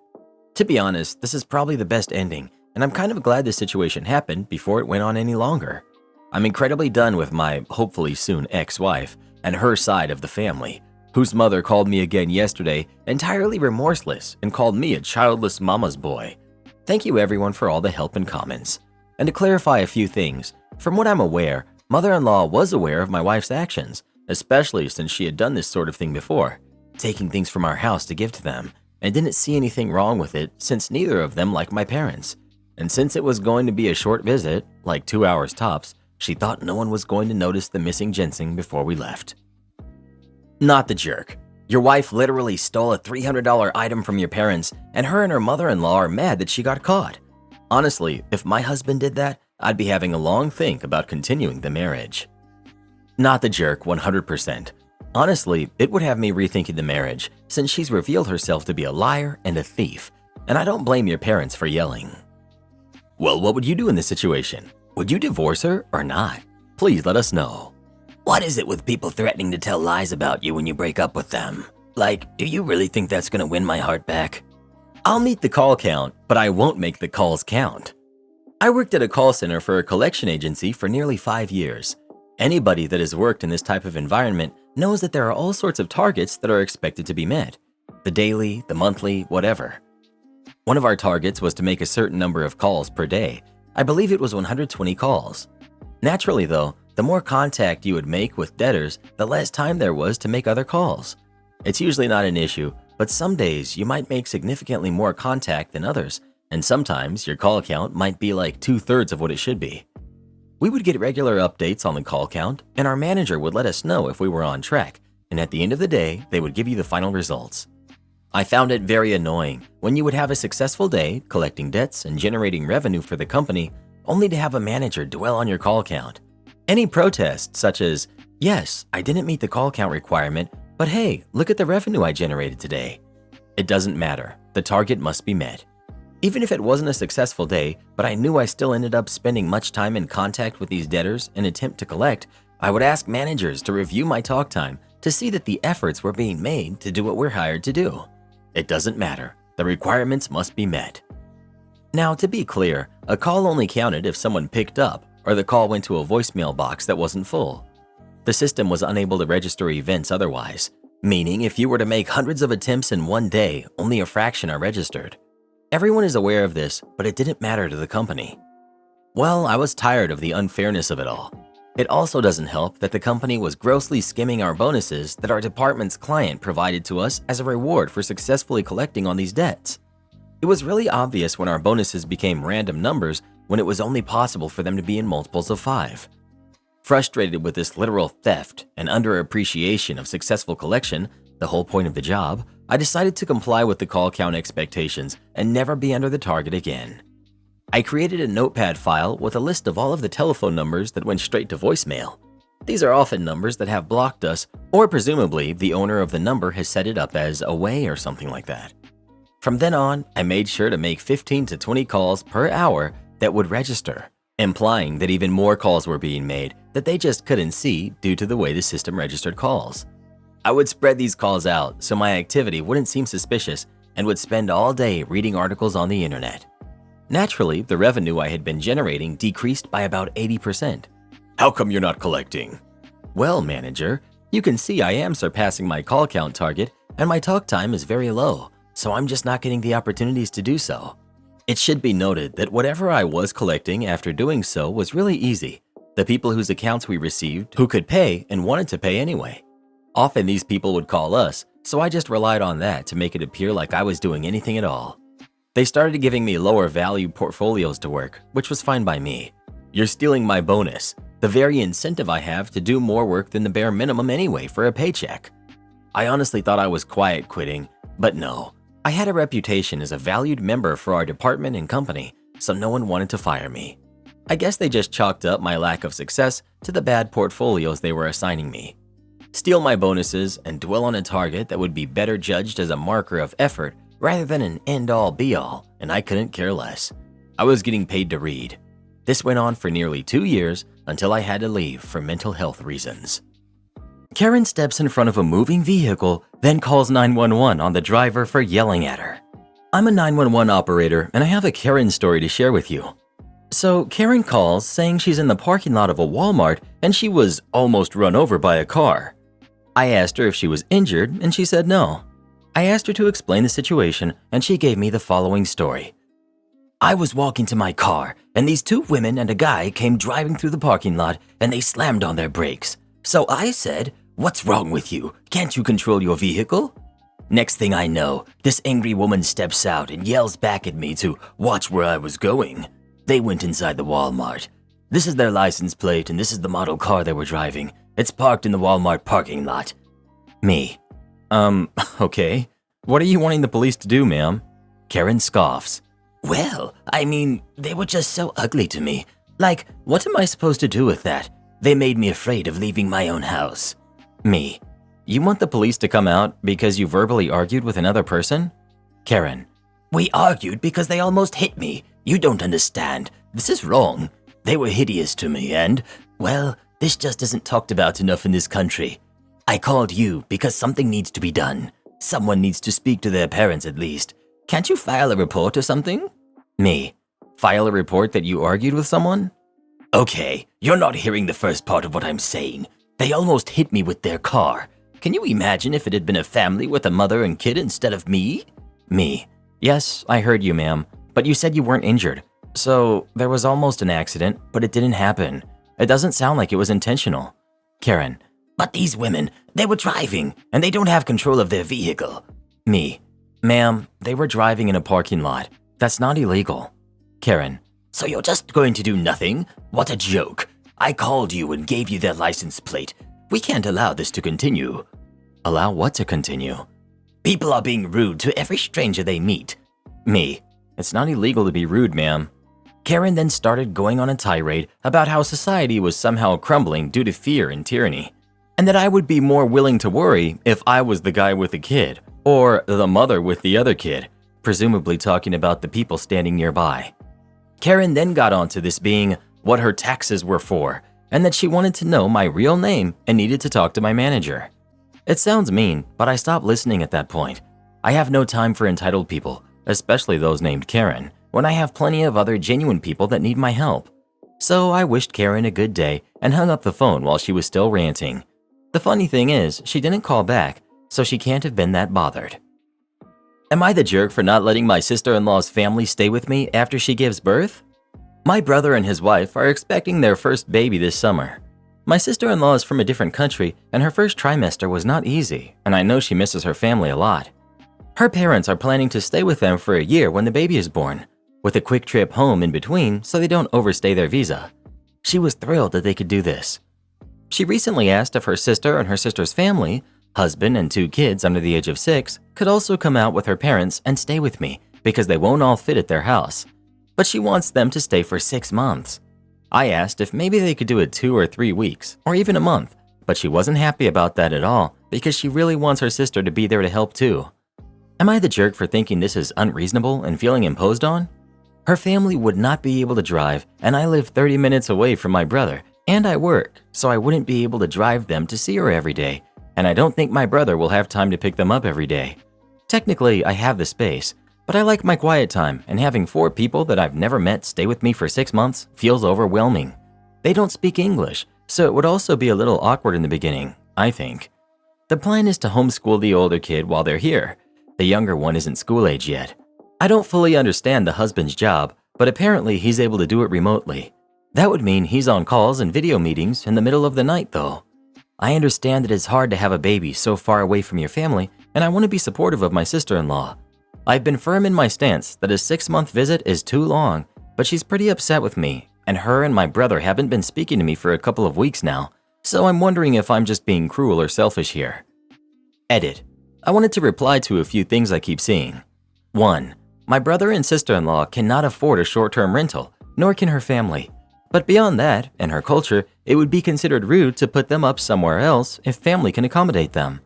To be honest, this is probably the best ending, and I'm kind of glad this situation happened before it went on any longer. I'm incredibly done with my hopefully soon ex-wife and her side of the family, whose mother called me again yesterday entirely remorseless and called me a childless mama's boy. Thank you everyone for all the help and comments. And to clarify a few things, from what I'm aware, mother-in-law was aware of my wife's actions, especially since she had done this sort of thing before, taking things from our house to give to them, and didn't see anything wrong with it since neither of them liked my parents. And since it was going to be a short visit, like 2 hours tops, she thought no one was going to notice the missing ginseng before we left. Not the jerk. Your wife literally stole a $300 item from your parents, and her and her mother-in-law are mad that she got caught. Honestly, if my husband did that, I'd be having a long think about continuing the marriage. Not the jerk 100%. Honestly, it would have me rethinking the marriage since she's revealed herself to be a liar and a thief, and I don't blame your parents for yelling. Well, what would you do in this situation? Would you divorce her or not? Please let us know. What is it with people threatening to tell lies about you when you break up with them? Like, do you really think that's gonna win my heart back? I'll meet the call count, but I won't make the calls count. I worked at a call center for a collection agency for nearly 5 years. Anybody that has worked in this type of environment knows that there are all sorts of targets that are expected to be met. The daily, the monthly, whatever. One of our targets was to make a certain number of calls per day. I believe it was 120 calls. Naturally though, the more contact you would make with debtors, the less time there was to make other calls. It's usually not an issue, but some days you might make significantly more contact than others, and sometimes your call count might be like 2/3 of what it should be. We would get regular updates on the call count, and our manager would let us know if we were on track, and at the end of the day, they would give you the final results. I found it very annoying when you would have a successful day collecting debts and generating revenue for the company, only to have a manager dwell on your call count. Any protest such as, yes, I didn't meet the call count requirement, but hey, look at the revenue I generated today. It doesn't matter, the target must be met. Even if it wasn't a successful day, but I knew I still ended up spending much time in contact with these debtors in an attempt to collect, I would ask managers to review my talk time to see that the efforts were being made to do what we're hired to do. It doesn't matter, the requirements must be met. Now, to be clear, a call only counted if someone picked up or the call went to a voicemail box that wasn't full. The system was unable to register events otherwise, meaning if you were to make hundreds of attempts in one day, only a fraction are registered. Everyone is aware of this, but it didn't matter to the company. Well, I was tired of the unfairness of it all. It also doesn't help that the company was grossly skimming our bonuses that our department's client provided to us as a reward for successfully collecting on these debts. It was really obvious when our bonuses became random numbers when it was only possible for them to be in multiples of 5. Frustrated with this literal theft and underappreciation of successful collection, the whole point of the job, I decided to comply with the call count expectations and never be under the target again. I created a notepad file with a list of all of the telephone numbers that went straight to voicemail. These are often numbers that have blocked us, or presumably the owner of the number has set it up as away or something like that. From then on, I made sure to make 15 to 20 calls per hour that would register, implying that even more calls were being made that they just couldn't see due to the way the system registered calls. I would spread these calls out so my activity wouldn't seem suspicious and would spend all day reading articles on the internet. Naturally, the revenue I had been generating decreased by about 80%. How come you're not collecting? Well, manager, you can see I am surpassing my call count target and my talk time is very low, so I'm just not getting the opportunities to do so. It should be noted that whatever I was collecting after doing so was really easy. The people whose accounts we received who could pay and wanted to pay anyway. Often these people would call us, so I just relied on that to make it appear like I was doing anything at all. They started giving me lower value portfolios to work, which was fine by me. You're stealing my bonus, the very incentive I have to do more work than the bare minimum anyway for a paycheck. I honestly thought I was quiet quitting, but no. I had a reputation as a valued member for our department and company, so no one wanted to fire me. I guess they just chalked up my lack of success to the bad portfolios they were assigning me. Steal my bonuses and dwell on a target that would be better judged as a marker of effort rather than an end-all be-all, and I couldn't care less. I was getting paid to read. This went on for nearly 2 years until I had to leave for mental health reasons. Karen steps in front of a moving vehicle, then calls 911 on the driver for yelling at her. I'm a 911 operator, and I have a Karen story to share with you. So Karen calls saying she's in the parking lot of a Walmart and she was almost run over by a car. I asked her if she was injured, and she said no. I asked her to explain the situation, and she gave me the following story. I was walking to my car, and these 2 women and a guy came driving through the parking lot, and they slammed on their brakes. So I said, "What's wrong with you? Can't you control your vehicle?" Next thing I know, this angry woman steps out and yells back at me to watch where I was going. They went inside the Walmart. This is their license plate, and this is the model car they were driving. It's parked in the Walmart parking lot. Me. Okay. What are you wanting the police to do, ma'am? Karen scoffs. Well, I mean, they were just so ugly to me. Like, what am I supposed to do with that? They made me afraid of leaving my own house. Me. You want the police to come out because you verbally argued with another person? Karen. We argued because they almost hit me. You don't understand. This is wrong. They were hideous to me and, well, this just isn't talked about enough in this country. I called you because something needs to be done. Someone needs to speak to their parents at least. Can't you file a report or something? Me. File a report that you argued with someone? Okay, you're not hearing the first part of what I'm saying. They almost hit me with their car. Can you imagine if it had been a family with a mother and kid instead of me? Me. Yes, I heard you, ma'am, but you said you weren't injured. So there was almost an accident, but it didn't happen. It doesn't sound like it was intentional. Karen. But these women, they were driving, and they don't have control of their vehicle. Me. Ma'am, they were driving in a parking lot. That's not illegal. Karen. So you're just going to do nothing? What a joke. I called you and gave you their license plate. We can't allow this to continue. Allow what to continue? People are being rude to every stranger they meet. Me. It's not illegal to be rude, ma'am. Karen then started going on a tirade about how society was somehow crumbling due to fear and tyranny, and that I would be more willing to worry if I was the guy with the kid, or the mother with the other kid, presumably talking about the people standing nearby. Karen then got onto this being what her taxes were for, and that she wanted to know my real name and needed to talk to my manager. It sounds mean, but I stopped listening at that point. I have no time for entitled people, especially those named Karen, when I have plenty of other genuine people that need my help. So I wished Karen a good day and hung up the phone while she was still ranting. The funny thing is, she didn't call back, so she can't have been that bothered. Am I the jerk for not letting my sister-in-law's family stay with me after she gives birth? My brother and his wife are expecting their first baby this summer. My sister-in-law is from a different country, and her first trimester was not easy, and I know she misses her family a lot. Her parents are planning to stay with them for a year when the baby is born, with a quick trip home in between so they don't overstay their visa. She was thrilled that they could do this. She recently asked if her sister and her sister's family Husband and 2 kids under the age of 6 could also come out with her parents and stay with me because they won't all fit at their house. But she wants them to stay for 6 months. I asked if maybe they could do it 2 or 3 weeks, or even a month, but she wasn't happy about that at all because she really wants her sister to be there to help too. Am I the jerk for thinking this is unreasonable and feeling imposed on? Her family would not be able to drive, and I live 30 minutes away from my brother, and I work, so I wouldn't be able to drive them to see her every day, and I don't think my brother will have time to pick them up every day. Technically, I have the space, but I like my quiet time, and having 4 people that I've never met stay with me for 6 months feels overwhelming. They don't speak English, so it would also be a little awkward in the beginning, I think. The plan is to homeschool the older kid while they're here. The younger one isn't school age yet. I don't fully understand the husband's job, but apparently he's able to do it remotely. That would mean he's on calls and video meetings in the middle of the night though. I understand that it's hard to have a baby so far away from your family, and I want to be supportive of my sister-in-law. I've been firm in my stance that a 6-month visit is too long, but she's pretty upset with me, and her and my brother haven't been speaking to me for a couple of weeks now, so I'm wondering if I'm just being cruel or selfish here. Edit. I wanted to reply to a few things I keep seeing. 1. My brother and sister-in-law cannot afford a short-term rental, nor can her family. But beyond that, in her culture, it would be considered rude to put them up somewhere else if family can accommodate them.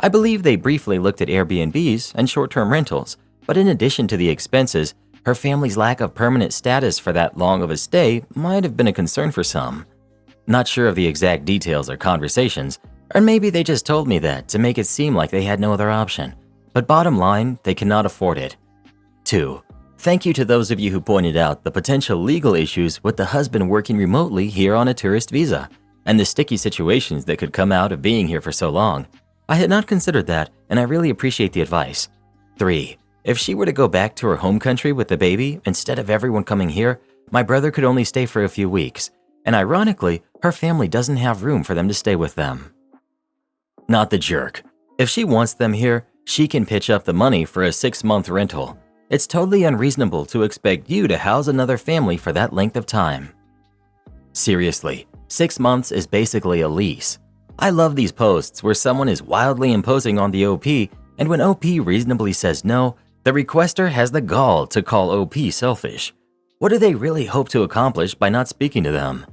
I believe they briefly looked at Airbnbs and short-term rentals, but in addition to the expenses, her family's lack of permanent status for that long of a stay might have been a concern for some. Not sure of the exact details or conversations, or maybe they just told me that to make it seem like they had no other option. But bottom line, they cannot afford it. 2. Thank you to those of you who pointed out the potential legal issues with the husband working remotely here on a tourist visa, and the sticky situations that could come out of being here for so long. I had not considered that, and I really appreciate the advice. 3. If she were to go back to her home country with the baby instead of everyone coming here, my brother could only stay for a few weeks, and ironically, her family doesn't have room for them to stay with them. Not the jerk. If she wants them here, she can pitch up the money for a 6-month rental. It's totally unreasonable to expect you to house another family for that length of time. Seriously, 6 months is basically a lease. I love these posts where someone is wildly imposing on the OP, and when OP reasonably says no, the requester has the gall to call OP selfish. What do they really hope to accomplish by not speaking to them?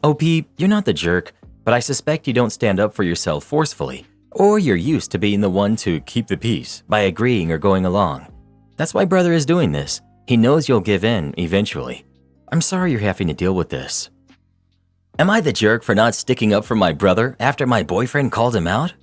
OP, you're not the jerk, but I suspect you don't stand up for yourself forcefully, or you're used to being the one to keep the peace by agreeing or going along. That's why brother is doing this. He knows you'll give in eventually. I'm sorry you're having to deal with this. Am I the jerk for not sticking up for my brother after my boyfriend called him out?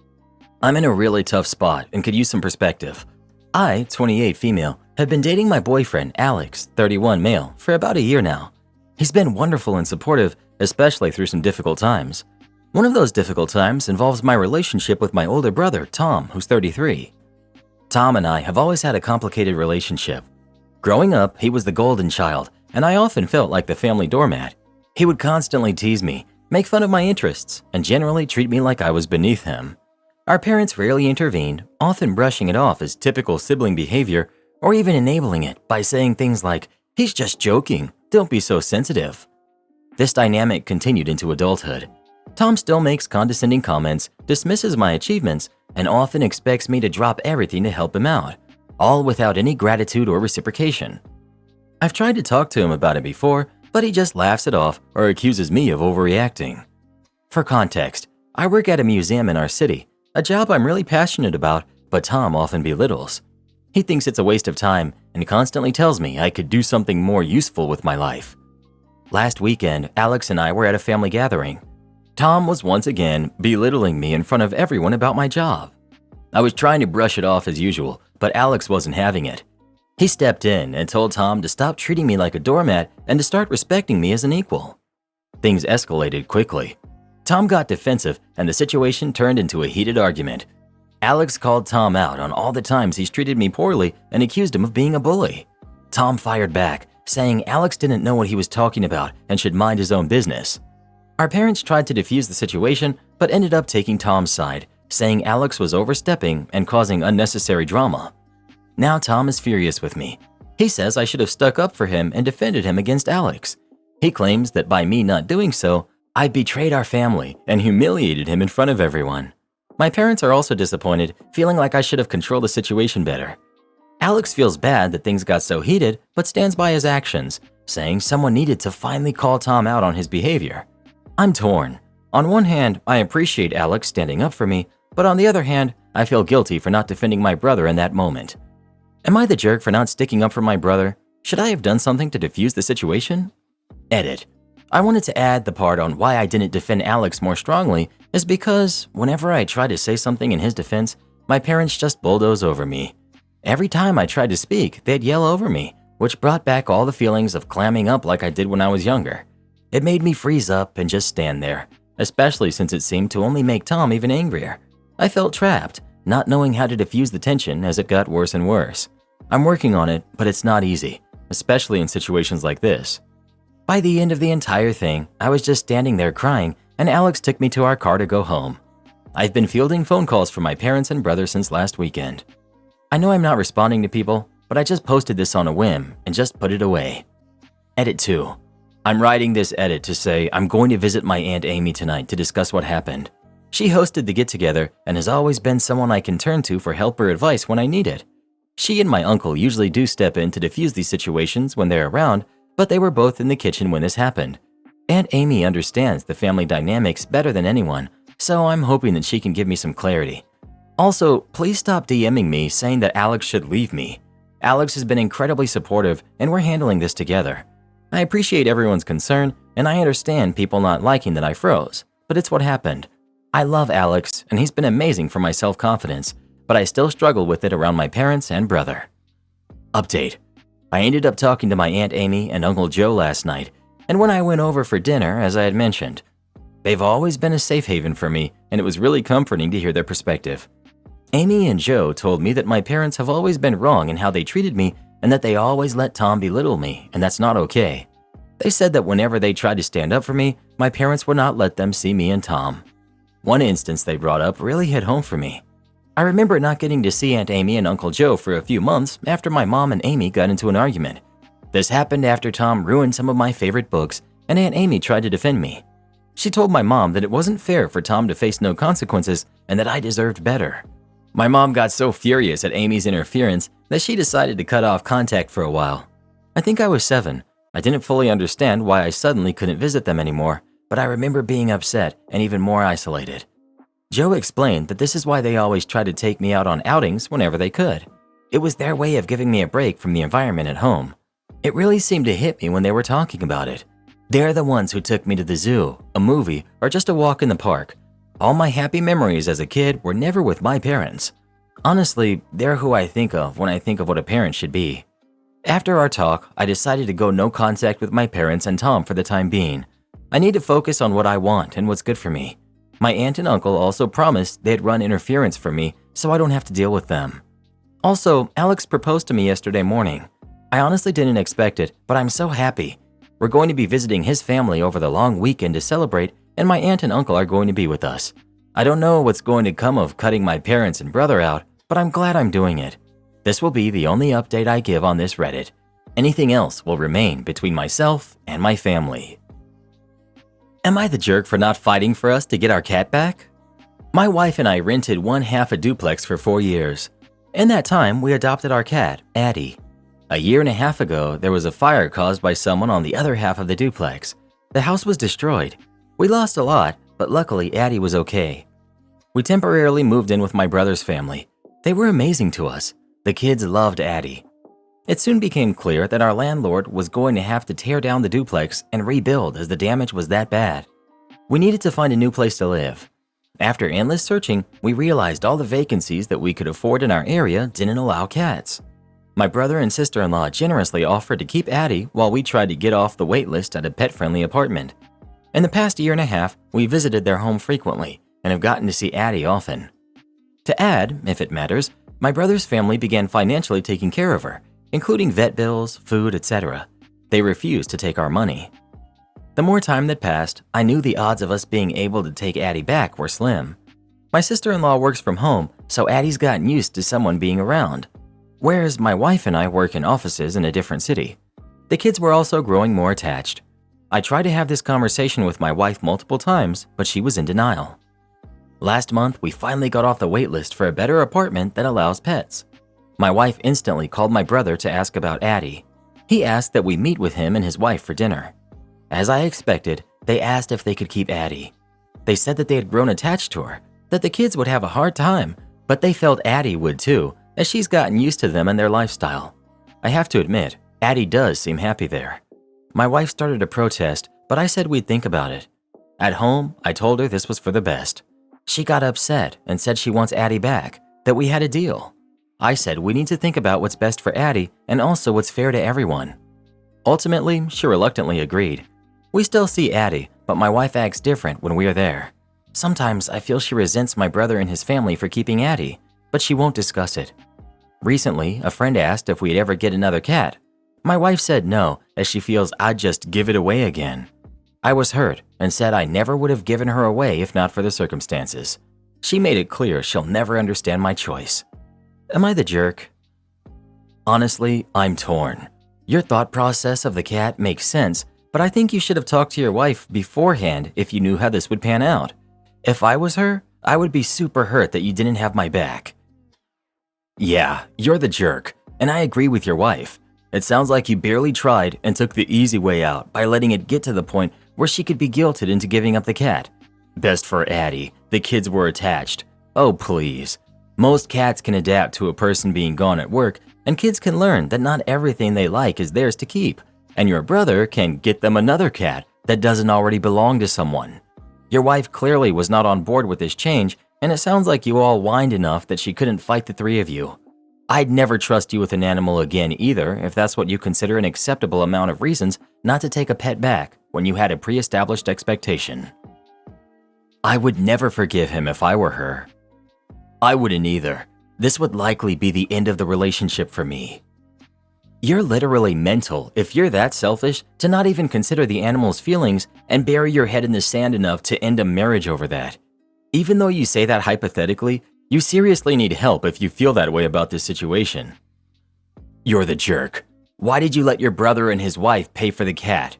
I'm in a really tough spot and could use some perspective. I, 28 female, have been dating my boyfriend, Alex, 31 male, for about a year now. He's been wonderful and supportive, especially through some difficult times. One of those difficult times involves my relationship with my older brother, Tom, who's 33. Tom and I have always had a complicated relationship. Growing up, he was the golden child, and I often felt like the family doormat. He would constantly tease me, make fun of my interests, and generally treat me like I was beneath him. Our parents rarely intervened, often brushing it off as typical sibling behavior, or even enabling it by saying things like, "He's just joking, don't be so sensitive." This dynamic continued into adulthood. Tom still makes condescending comments, dismisses my achievements, and often expects me to drop everything to help him out, all without any gratitude or reciprocation. I've tried to talk to him about it before, but he just laughs it off or accuses me of overreacting. For context, I work at a museum in our city, a job I'm really passionate about, but Tom often belittles. He thinks it's a waste of time and constantly tells me I could do something more useful with my life. Last weekend, Alex and I were at a family gathering. Tom was once again belittling me in front of everyone about my job. I was trying to brush it off as usual, but Alex wasn't having it. He stepped in and told Tom to stop treating me like a doormat and to start respecting me as an equal. Things escalated quickly. Tom got defensive and the situation turned into a heated argument. Alex called Tom out on all the times he's treated me poorly and accused him of being a bully. Tom fired back, saying Alex didn't know what he was talking about and should mind his own business. Our parents tried to defuse the situation, but ended up taking Tom's side, saying Alex was overstepping and causing unnecessary drama. Now Tom is furious with me. He says I should have stuck up for him and defended him against Alex. He claims that by me not doing so, I betrayed our family and humiliated him in front of everyone. My parents are also disappointed, feeling like I should have controlled the situation better. Alex feels bad that things got so heated, but stands by his actions, saying someone needed to finally call Tom out on his behavior. I'm torn. On one hand, I appreciate Alex standing up for me, but on the other hand, I feel guilty for not defending my brother in that moment. Am I the jerk for not sticking up for my brother? Should I have done something to defuse the situation? Edit. I wanted to add the part on why I didn't defend Alex more strongly is because whenever I tried to say something in his defense, my parents just bulldoze over me. Every time I tried to speak, they'd yell over me, which brought back all the feelings of clamming up like I did when I was younger. It made me freeze up and just stand there, especially since it seemed to only make Tom even angrier. I felt trapped, not knowing how to diffuse the tension as it got worse and worse. I'm working on it, but it's not easy, especially in situations like this. By the end of the entire thing, I was just standing there crying, and Alex took me to our car to go home. I've been fielding phone calls from my parents and brother since last weekend. I know I'm not responding to people, but I just posted this on a whim and just put it away. Edit 2. I'm writing this edit to say I'm going to visit my Aunt Amy tonight to discuss what happened. She hosted the get-together and has always been someone I can turn to for help or advice when I need it. She and my uncle usually do step in to defuse these situations when they're around, but they were both in the kitchen when this happened. Aunt Amy understands the family dynamics better than anyone, so I'm hoping that she can give me some clarity. Also, please stop DMing me saying that Alex should leave me. Alex has been incredibly supportive and we're handling this together. I appreciate everyone's concern and I understand people not liking that I froze, but it's what happened. I love Alex and he's been amazing for my self-confidence, but I still struggle with it around my parents and brother. Update. I ended up talking to my Aunt Amy and Uncle Joe last night, and when I went over for dinner, as I had mentioned, they've always been a safe haven for me, and it was really comforting to hear their perspective. Amy and Joe told me that my parents have always been wrong in how they treated me and that they always let Tom belittle me, and that's not okay. They said that whenever they tried to stand up for me, my parents would not let them see me and Tom. One instance they brought up really hit home for me. I remember not getting to see Aunt Amy and Uncle Joe for a few months after my mom and Amy got into an argument. This happened after Tom ruined some of my favorite books and Aunt Amy tried to defend me. She told my mom that it wasn't fair for Tom to face no consequences and that I deserved better. My mom got so furious at Amy's interference that she decided to cut off contact for a while. I think I was 7. I didn't fully understand why I suddenly couldn't visit them anymore, but I remember being upset and even more isolated. Joe explained that this is why they always tried to take me out on outings whenever they could. It was their way of giving me a break from the environment at home. It really seemed to hit me when they were talking about it. They're the ones who took me to the zoo, a movie, or just a walk in the park. All my happy memories as a kid were never with my parents. Honestly, they're who I think of when I think of what a parent should be. After our talk, I decided to go no contact with my parents and Tom for the time being. I need to focus on what I want and what's good for me. My aunt and uncle also promised they'd run interference for me so I don't have to deal with them. Also, Alex proposed to me yesterday morning. I honestly didn't expect it, but I'm so happy. We're going to be visiting his family over the long weekend to celebrate, and my aunt and uncle are going to be with us. I don't know what's going to come of cutting my parents and brother out, but I'm glad I'm doing it. This will be the only update I give on this Reddit. Anything else will remain between myself and my family. Am I the jerk for not fighting for us to get our cat back? My wife and I rented one half a duplex for 4 years. In that time, we adopted our cat, Addie. A year and a half ago, there was a fire caused by someone on the other half of the duplex. The house was destroyed. We lost a lot, but luckily Addie was okay. We temporarily moved in with my brother's family. They were amazing to us. The kids loved Addie. It soon became clear that our landlord was going to have to tear down the duplex and rebuild as the damage was that bad. We needed to find a new place to live. After endless searching, we realized all the vacancies that we could afford in our area didn't allow cats. My brother and sister-in-law generously offered to keep Addie while we tried to get off the wait list at a pet-friendly apartment. In the past year and a half, we visited their home frequently and have gotten to see Addie often. To add, if it matters, my brother's family began financially taking care of her, including vet bills, food, etc. They refused to take our money. The more time that passed, I knew the odds of us being able to take Addie back were slim. My sister-in-law works from home, so Addie's gotten used to someone being around, whereas my wife and I work in offices in a different city. The kids were also growing more attached. I tried to have this conversation with my wife multiple times, but she was in denial. Last month, we finally got off the wait list for a better apartment that allows pets. My wife instantly called my brother to ask about Addie. He asked that we meet with him and his wife for dinner. As I expected, they asked if they could keep Addie. They said that they had grown attached to her, that the kids would have a hard time, but they felt Addie would too, as she's gotten used to them and their lifestyle. I have to admit, Addie does seem happy there. My wife started to protest, but I said we'd think about it. At home, I told her this was for the best. She got upset and said she wants Addie back, that we had a deal. I said we need to think about what's best for Addie and also what's fair to everyone. Ultimately, she reluctantly agreed. We still see Addie, but my wife acts different when we are there. Sometimes I feel she resents my brother and his family for keeping Addie, but she won't discuss it. Recently, a friend asked if we'd ever get another cat. My wife said no, as she feels I'd just give it away again. I was hurt and said I never would have given her away if not for the circumstances. She made it clear she'll never understand my choice. Am I the jerk? Honestly, I'm torn. Your thought process of the cat makes sense, but I think you should have talked to your wife beforehand if you knew how this would pan out. If I was her, I would be super hurt that you didn't have my back. Yeah, you're the jerk, and I agree with your wife. It sounds like you barely tried and took the easy way out by letting it get to the point where she could be guilted into giving up the cat. Best for Addie, the kids were attached. Oh please. Most cats can adapt to a person being gone at work, and kids can learn that not everything they like is theirs to keep, and your brother can get them another cat that doesn't already belong to someone. Your wife clearly was not on board with this change, and it sounds like you all whined enough that she couldn't fight the three of you. I'd never trust you with an animal again either if that's what you consider an acceptable amount of reasons not to take a pet back when you had a pre-established expectation. I would never forgive him if I were her. I wouldn't either. This would likely be the end of the relationship for me. You're literally mental if you're that selfish to not even consider the animal's feelings and bury your head in the sand enough to end a marriage over that. Even though you say that hypothetically, you seriously need help if you feel that way about this situation. You're the jerk. Why did you let your brother and his wife pay for the cat?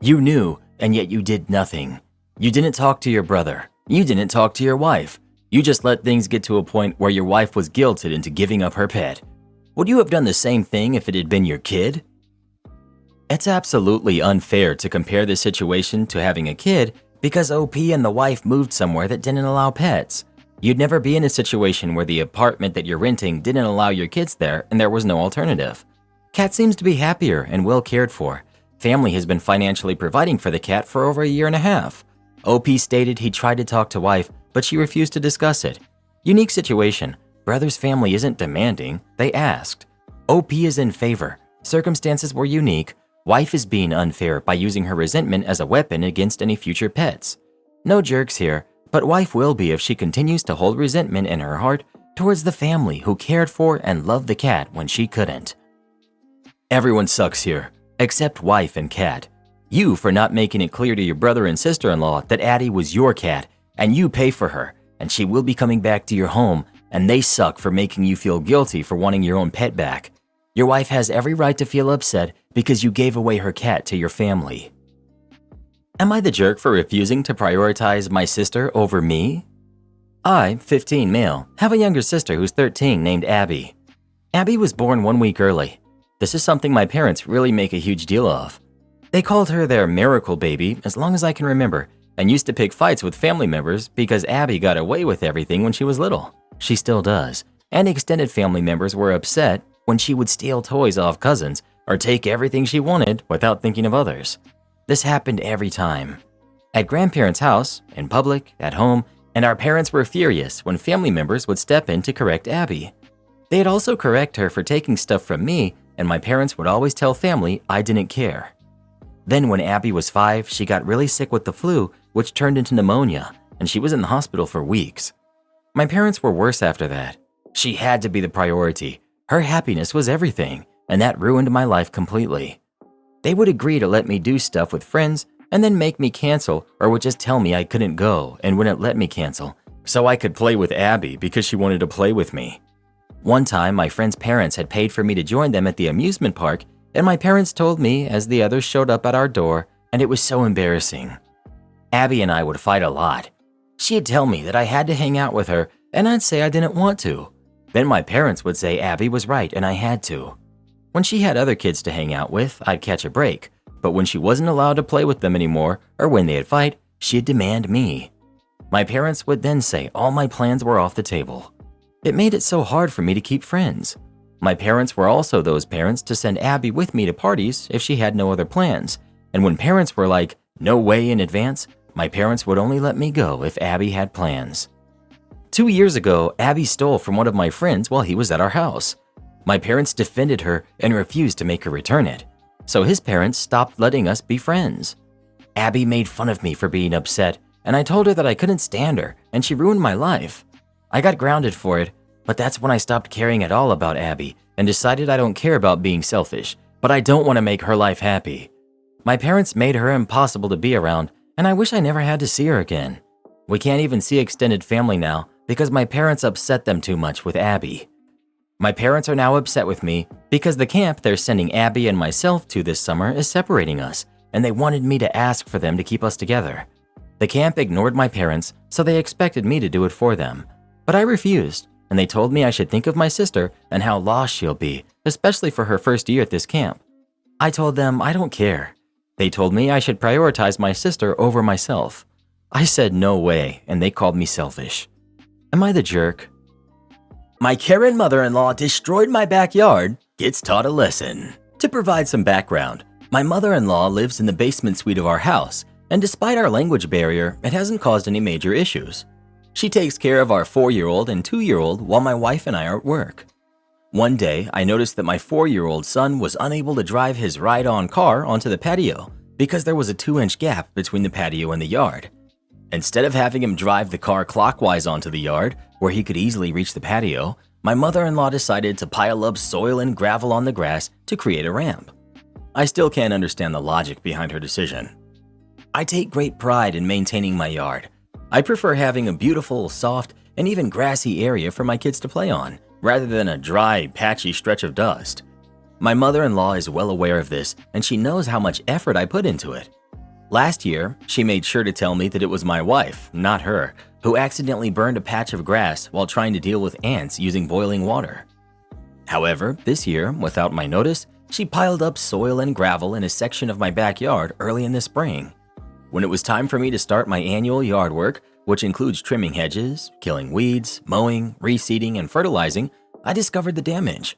You knew, and yet you did nothing. You didn't talk to your brother. You didn't talk to your wife. You just let things get to a point where your wife was guilted into giving up her pet. Would you have done the same thing if it had been your kid? It's absolutely unfair to compare this situation to having a kid because OP and the wife moved somewhere that didn't allow pets. You'd never be in a situation where the apartment that you're renting didn't allow your kids there and there was no alternative. Cat seems to be happier and well cared for. Family has been financially providing for the cat for over a year and a half. OP stated he tried to talk to wife, but she refused to discuss it. Unique situation. Brother's family isn't demanding, they asked. OP is in favor. Circumstances were unique. Wife is being unfair by using her resentment as a weapon against any future pets. No jerks here, but wife will be if she continues to hold resentment in her heart towards the family who cared for and loved the cat when she couldn't. Everyone sucks here, except wife and cat. You for not making it clear to your brother and sister-in-law that Addie was your cat and you pay for her and she will be coming back to your home, and they suck for making you feel guilty for wanting your own pet back. Your wife has every right to feel upset because you gave away her cat to your family. Am I the jerk for refusing to prioritize my sister over me? I, 15 male, have a younger sister who's 13 named Abby. Abby was born 1 week early. This is something my parents really make a huge deal of. They called her their miracle baby as long as I can remember and used to pick fights with family members because Abby got away with everything when she was little. She still does, and extended family members were upset when she would steal toys off cousins or take everything she wanted without thinking of others. This happened every time. At grandparents' house, in public, at home, and our parents were furious when family members would step in to correct Abby. They'd also correct her for taking stuff from me, and my parents would always tell family I didn't care. Then when Abby was 5, she got really sick with the flu, which turned into pneumonia, and she was in the hospital for weeks. My parents were worse after that. She had to be the priority. Her happiness was everything, and that ruined my life completely. They would agree to let me do stuff with friends and then make me cancel, or would just tell me I couldn't go and wouldn't let me cancel, so I could play with Abby because she wanted to play with me. One time, my friend's parents had paid for me to join them at the amusement park, and my parents told me as the others showed up at our door, and it was so embarrassing. Abby and I would fight a lot. She'd tell me that I had to hang out with her, and I'd say I didn't want to. Then my parents would say Abby was right and I had to. When she had other kids to hang out with, I'd catch a break, but when she wasn't allowed to play with them anymore, or when they'd fight, she'd demand me. My parents would then say all my plans were off the table. It made it so hard for me to keep friends. My parents were also those parents to send Abby with me to parties if she had no other plans, and when parents were like, no way in advance, my parents would only let me go if Abby had plans. 2 years ago, Abby stole from one of my friends while he was at our house. My parents defended her and refused to make her return it, so his parents stopped letting us be friends. Abby made fun of me for being upset, and I told her that I couldn't stand her and she ruined my life. I got grounded for it, but that's when I stopped caring at all about Abby and decided I don't care about being selfish, but I don't want to make her life happy. My parents made her impossible to be around, and I wish I never had to see her again. We can't even see extended family now because my parents upset them too much with Abby. My parents are now upset with me because the camp they're sending Abby and myself to this summer is separating us, and they wanted me to ask for them to keep us together. The camp ignored my parents, so they expected me to do it for them. But I refused, and they told me I should think of my sister and how lost she'll be, especially for her first year at this camp. I told them I don't care. They told me I should prioritize my sister over myself. I said no way, and they called me selfish. Am I the jerk? My Karen mother-in-law destroyed my backyard, gets taught a lesson. To provide some background, my mother-in-law lives in the basement suite of our house, and despite our language barrier, it hasn't caused any major issues. She takes care of our 4-year-old and 2-year-old while my wife and I are at work. One day, I noticed that my 4-year-old son was unable to drive his ride-on car onto the patio because there was a 2-inch gap between the patio and the yard. Instead of having him drive the car clockwise onto the yard, where he could easily reach the patio, my mother-in-law decided to pile up soil and gravel on the grass to create a ramp. I still can't understand the logic behind her decision. I take great pride in maintaining my yard. I prefer having a beautiful, soft, and even grassy area for my kids to play on, rather than a dry, patchy stretch of dust. My mother-in-law is well aware of this, and she knows how much effort I put into it. Last year, she made sure to tell me that it was my wife, not her, who accidentally burned a patch of grass while trying to deal with ants using boiling water. However, this year, without my notice, she piled up soil and gravel in a section of my backyard early in the spring. When it was time for me to start my annual yard work, which includes trimming hedges, killing weeds, mowing, reseeding, and fertilizing, I discovered the damage.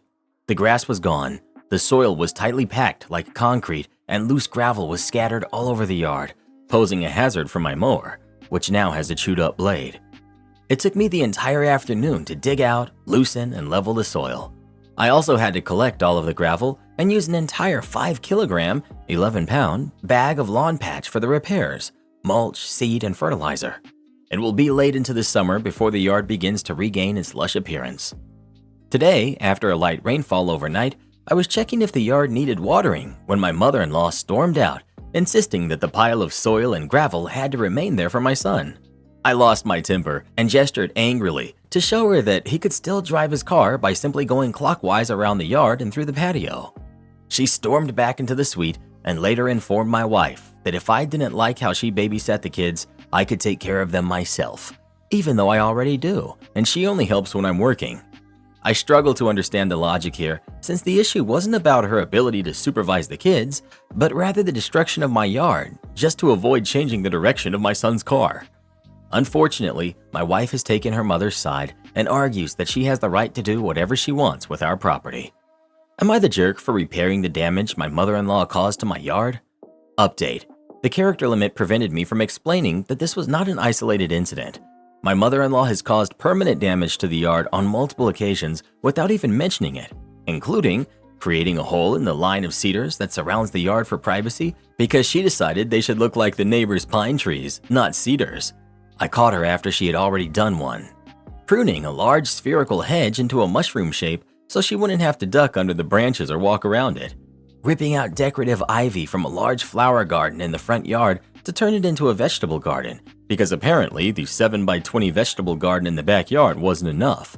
The grass was gone, the soil was tightly packed like concrete, and loose gravel was scattered all over the yard, posing a hazard for my mower, which now has a chewed-up blade. It took me the entire afternoon to dig out, loosen, and level the soil. I also had to collect all of the gravel and use an entire 5-kilogram, 11-pound bag of lawn patch for the repairs, mulch, seed, and fertilizer. It will be late into the summer before the yard begins to regain its lush appearance. Today, after a light rainfall overnight, I was checking if the yard needed watering when my mother-in-law stormed out, insisting that the pile of soil and gravel had to remain there for my son. I lost my temper and gestured angrily to show her that he could still drive his car by simply going clockwise around the yard and through the patio. She stormed back into the suite and later informed my wife that if I didn't like how she babysat the kids, I could take care of them myself, even though I already do, and she only helps when I'm working. I struggle to understand the logic here, since the issue wasn't about her ability to supervise the kids, but rather the destruction of my yard, just to avoid changing the direction of my son's car. Unfortunately, my wife has taken her mother's side and argues that she has the right to do whatever she wants with our property. Am I the jerk for repairing the damage my mother-in-law caused to my yard? Update. The character limit prevented me from explaining that this was not an isolated incident. My mother-in-law has caused permanent damage to the yard on multiple occasions without even mentioning it, including creating a hole in the line of cedars that surrounds the yard for privacy because she decided they should look like the neighbor's pine trees, not cedars. I caught her after she had already done one. Pruning a large spherical hedge into a mushroom shape so she wouldn't have to duck under the branches or walk around it. Ripping out decorative ivy from a large flower garden in the front yard to turn it into a vegetable garden, because apparently the 7x20 vegetable garden in the backyard wasn't enough.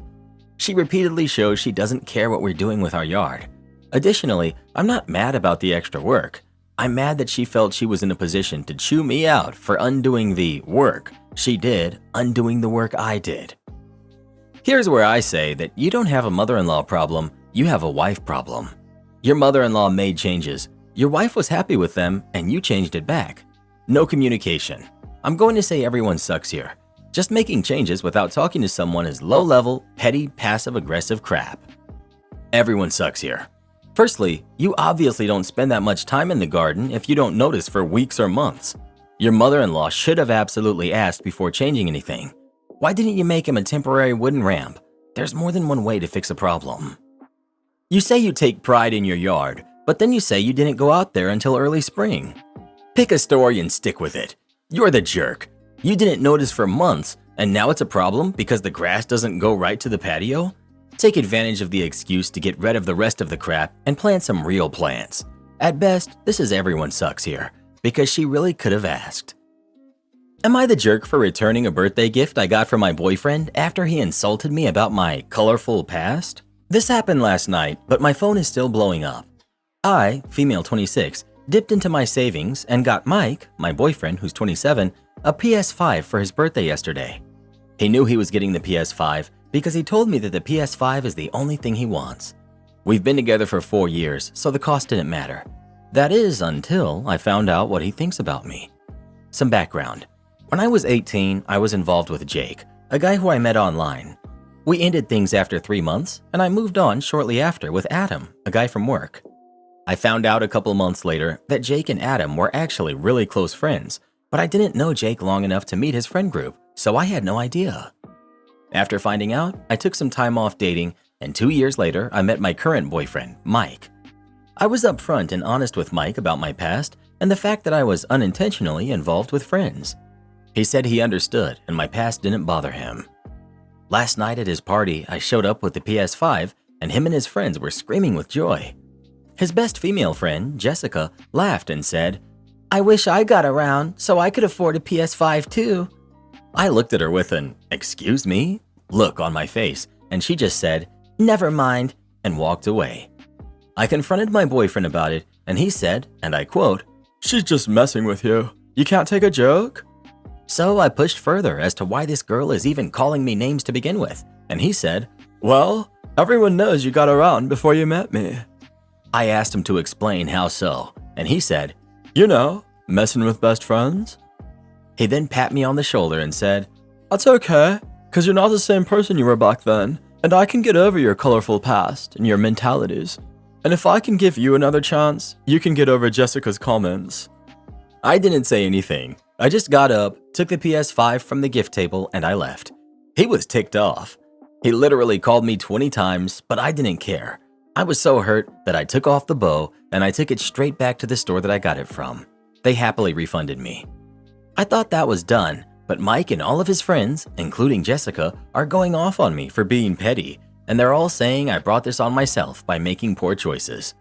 She repeatedly shows she doesn't care what we're doing with our yard. Additionally, I'm not mad about the extra work. I'm mad that she felt she was in a position to chew me out for undoing the work she did, undoing the work I did. Here's where I say that you don't have a mother-in-law problem, you have a wife problem. Your mother-in-law made changes, your wife was happy with them, and you changed it back. No communication. I'm going to say everyone sucks here. Just making changes without talking to someone is low-level, petty, passive-aggressive crap. Everyone sucks here. Firstly, you obviously don't spend that much time in the garden if you don't notice for weeks or months. Your mother-in-law should have absolutely asked before changing anything. Why didn't you make him a temporary wooden ramp? There's more than one way to fix a problem. You say you take pride in your yard, but then you say you didn't go out there until early spring. Pick a story and stick with it. You're the jerk. You didn't notice for months, and now it's a problem because the grass doesn't go right to the patio? Take advantage of the excuse to get rid of the rest of the crap and plant some real plants. At best, this is everyone sucks here, because she really could have asked. Am I the jerk for returning a birthday gift I got from my boyfriend after he insulted me about my colorful past? This happened last night, but my phone is still blowing up. I, female 26, dipped into my savings and got Mike, my boyfriend who's 27, a PS5 for his birthday yesterday. He knew he was getting the PS5 because he told me that the PS5 is the only thing he wants. We've been together for 4 years, so the cost didn't matter. That is until I found out what he thinks about me. Some background. When I was 18, I was involved with Jake, a guy who I met online. We ended things after 3 months, and I moved on shortly after with Adam, a guy from work. I found out a couple months later that Jake and Adam were actually really close friends, but I didn't know Jake long enough to meet his friend group, so I had no idea. After finding out, I took some time off dating, and 2 years later, I met my current boyfriend, Mike. I was upfront and honest with Mike about my past and the fact that I was unintentionally involved with friends. He said he understood and my past didn't bother him. Last night at his party, I showed up with the PS5 and him and his friends were screaming with joy. His best female friend, Jessica, laughed and said, "I wish I got around so I could afford a PS5 too." I looked at her with an "excuse me" look on my face and she just said, "Never mind," and walked away. I confronted my boyfriend about it and he said, and I quote, "She's just messing with you. You can't take a joke?" So I pushed further as to why this girl is even calling me names to begin with, and he said, "Well, everyone knows you got around before you met me." I asked him to explain how so, and he said, "You know, messing with best friends." He then pat me on the shoulder and said, "That's okay, because you're not the same person you were back then, and I can get over your colorful past and your mentalities. And if I can give you another chance, you can get over Jessica's comments." I didn't say anything. I just got up, took the PS5 from the gift table, and I left. He was ticked off. He literally called me 20 times, but I didn't care. I was so hurt that I took off the bow and I took it straight back to the store that I got it from. They happily refunded me. I thought that was done, but Mike and all of his friends, including Jessica, are going off on me for being petty, and they're all saying I brought this on myself by making poor choices.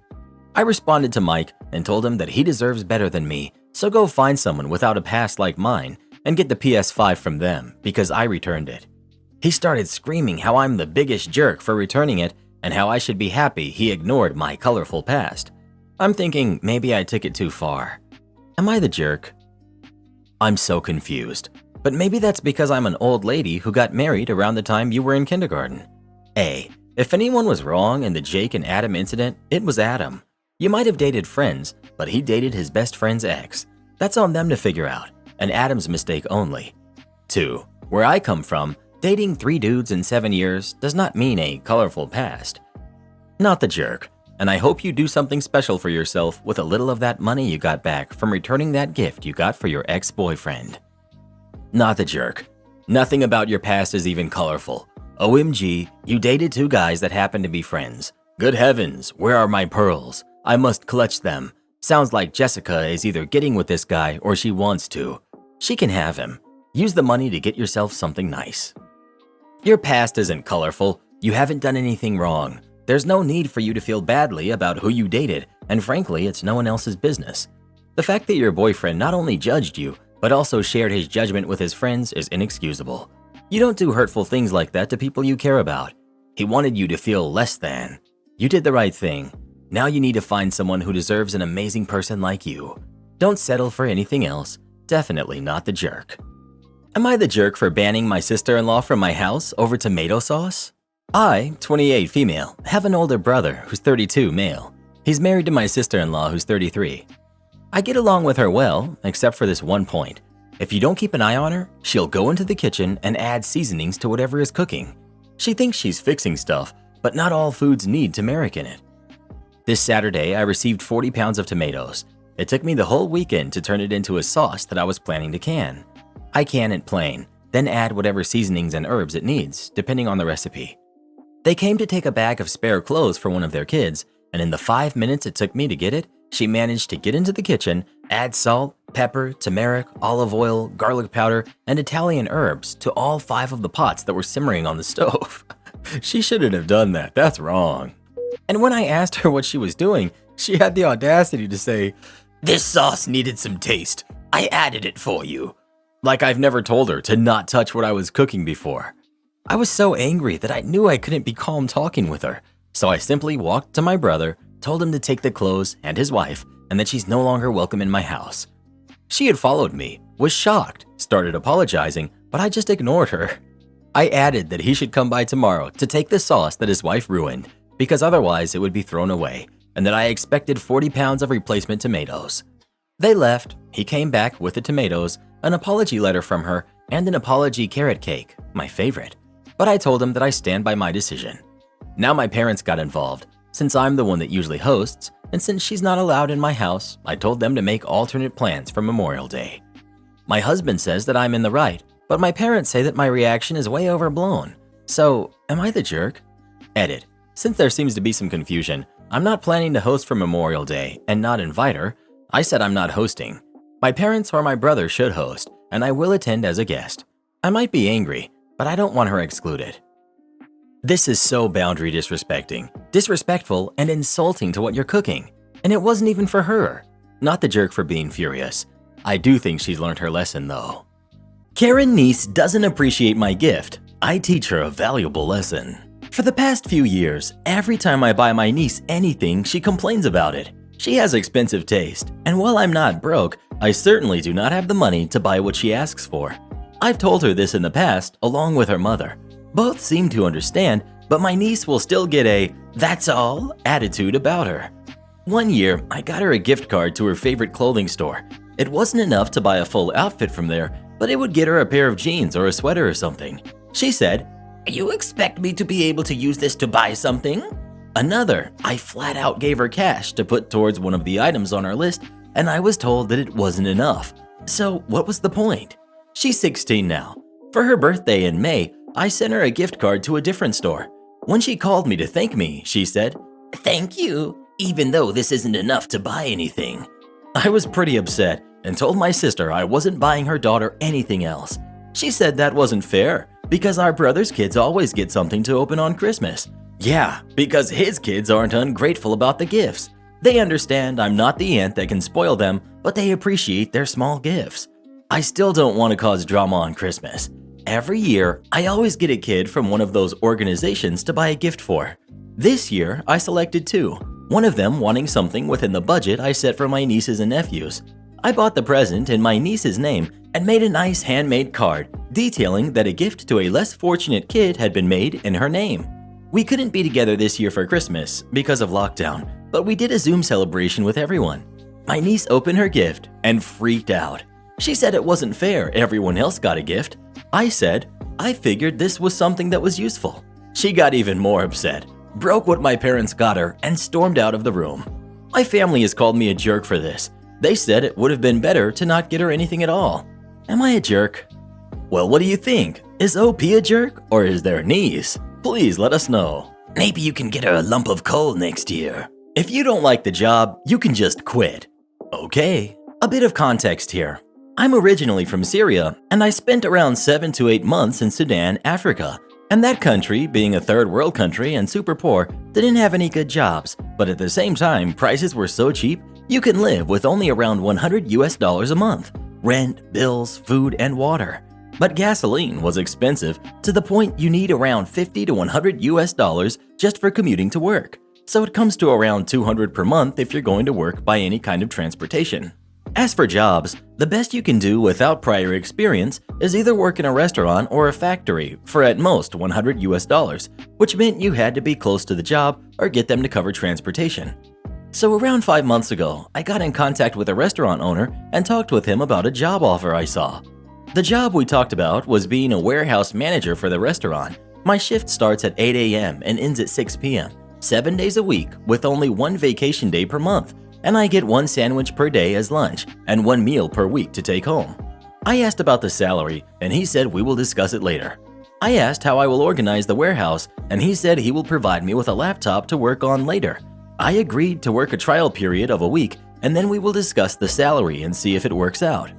I responded to Mike and told him that he deserves better than me, so go find someone without a past like mine and get the PS5 from them because I returned it. He started screaming how I'm the biggest jerk for returning it and how I should be happy he ignored my colorful past. I'm thinking maybe I took it too far. Am I the jerk? I'm so confused, but maybe that's because I'm an old lady who got married around the time you were in kindergarten. A. If anyone was wrong in the Jake and Adam incident, it was Adam. You might have dated friends, but he dated his best friend's ex. That's on them to figure out, and Adam's mistake only. 2. Where I come from, dating 3 dudes in 7 years does not mean a colorful past. Not the jerk, and I hope you do something special for yourself with a little of that money you got back from returning that gift you got for your ex-boyfriend. Not the jerk. Nothing about your past is even colorful. OMG, you dated 2 guys that happen to be friends. Good heavens, where are my pearls? I must clutch them. Sounds like Jessica is either getting with this guy or she wants to. She can have him. Use the money to get yourself something nice. Your past isn't colorful. You haven't done anything wrong. There's no need for you to feel badly about who you dated, and frankly, it's no one else's business. The fact that your boyfriend not only judged you, but also shared his judgment with his friends is inexcusable. You don't do hurtful things like that to people you care about. He wanted you to feel less than. You did the right thing. Now you need to find someone who deserves an amazing person like you. Don't settle for anything else. Definitely not the jerk. Am I the jerk for banning my sister-in-law from my house over tomato sauce? I, 28 female, have an older brother who's 32 male. He's married to my sister-in-law who's 33. I get along with her well, except for this one point. If you don't keep an eye on her, she'll go into the kitchen and add seasonings to whatever is cooking. She thinks she's fixing stuff, but not all foods need turmeric in it. This Saturday, I received 40 pounds of tomatoes. It took me the whole weekend to turn it into a sauce that I was planning to can. I can it plain, then add whatever seasonings and herbs it needs, depending on the recipe. They came to take a bag of spare clothes for one of their kids, and in the 5 minutes it took me to get it, she managed to get into the kitchen, add salt, pepper, turmeric, olive oil, garlic powder, and Italian herbs to all 5 of the pots that were simmering on the stove. She shouldn't have done that, that's wrong. And when I asked her what she was doing, she had the audacity to say, "This sauce needed some taste. I added it for you." Like I've never told her to not touch what I was cooking before. I was so angry that I knew I couldn't be calm talking with her, so I simply walked to my brother, told him to take the clothes and his wife, and that she's no longer welcome in my house. She had followed me, was shocked, started apologizing, but I just ignored her. I added that he should come by tomorrow to take the sauce that his wife ruined, because otherwise it would be thrown away, and that I expected 40 pounds of replacement tomatoes. They left, he came back with the tomatoes, an apology letter from her, and an apology carrot cake, my favorite. But I told him that I stand by my decision. Now my parents got involved, since I'm the one that usually hosts, and since she's not allowed in my house, I told them to make alternate plans for Memorial Day. My husband says that I'm in the right, but my parents say that my reaction is way overblown. So, am I the jerk? Edit. Since there seems to be some confusion, I'm not planning to host for Memorial Day and not invite her. I said I'm not hosting. My parents or my brother should host, and I will attend as a guest. I might be angry, but I don't want her excluded. This is so boundary disrespecting, disrespectful, and insulting to what you're cooking. And it wasn't even for her. Not the jerk for being furious. I do think she's learned her lesson though. Karen niece doesn't appreciate my gift. I teach her a valuable lesson. For the past few years, every time I buy my niece anything, she complains about it. She has expensive taste, and while I'm not broke, I certainly do not have the money to buy what she asks for. I've told her this in the past, along with her mother. Both seem to understand, but my niece will still get a "that's all" attitude about her. One year, I got her a gift card to her favorite clothing store. It wasn't enough to buy a full outfit from there, but it would get her a pair of jeans or a sweater or something. She said, "You expect me to be able to use this to buy something?" Another, I flat out gave her cash to put towards one of the items on our list, and I was told that it wasn't enough. So what was the point? She's 16 now. For her birthday in May, I sent her a gift card to a different store. When she called me to thank me, she said, "Thank you, even though this isn't enough to buy anything." I was pretty upset and told my sister I wasn't buying her daughter anything else. She said that wasn't fair because our brother's kids always get something to open on Christmas. Yeah, because his kids aren't ungrateful about the gifts. They understand I'm not the aunt that can spoil them, but they appreciate their small gifts. I still don't want to cause drama on Christmas. Every year, I always get a kid from one of those organizations to buy a gift for. This year, I selected 2, one of them wanting something within the budget I set for my nieces and nephews. I bought the present in my niece's name and made a nice handmade card detailing that a gift to a less fortunate kid had been made in her name. We couldn't be together this year for Christmas because of lockdown, but we did a Zoom celebration with everyone. My niece opened her gift and freaked out. She said it wasn't fair everyone else got a gift. I said, I figured this was something that was useful. She got even more upset, broke what my parents got her, and stormed out of the room. My family has called me a jerk for this. They said it would have been better to not get her anything at all. Am I a jerk? Well, what do you think? Is OP a jerk or is their niece? Please let us know. Maybe you can get her a lump of coal next year. If you don't like the job, you can just quit. Okay, a bit of context here. I'm originally from Syria, and I spent around 7 to 8 months in Sudan, Africa. And that country, being a third world country and super poor, didn't have any good jobs. But at the same time, prices were so cheap, you can live with only around $100 a month. Rent, bills, food, and water. But gasoline was expensive to the point you need around $50 to $100 just for commuting to work. So it comes to around $200 per month if you're going to work by any kind of transportation. As for jobs, the best you can do without prior experience is either work in a restaurant or a factory for at most $100, which meant you had to be close to the job or get them to cover transportation. So around 5 months ago, I got in contact with a restaurant owner and talked with him about a job offer I saw. The job we talked about was being a warehouse manager for the restaurant. My shift starts at 8 a.m. and ends at 6 p.m., 7 days a week with only 1 vacation day per month, and I get 1 sandwich per day as lunch and 1 meal per week to take home. I asked about the salary, and he said we will discuss it later. I asked how I will organize the warehouse, and he said he will provide me with a laptop to work on later. I agreed to work a trial period of a week, and then we will discuss the salary and see if it works out.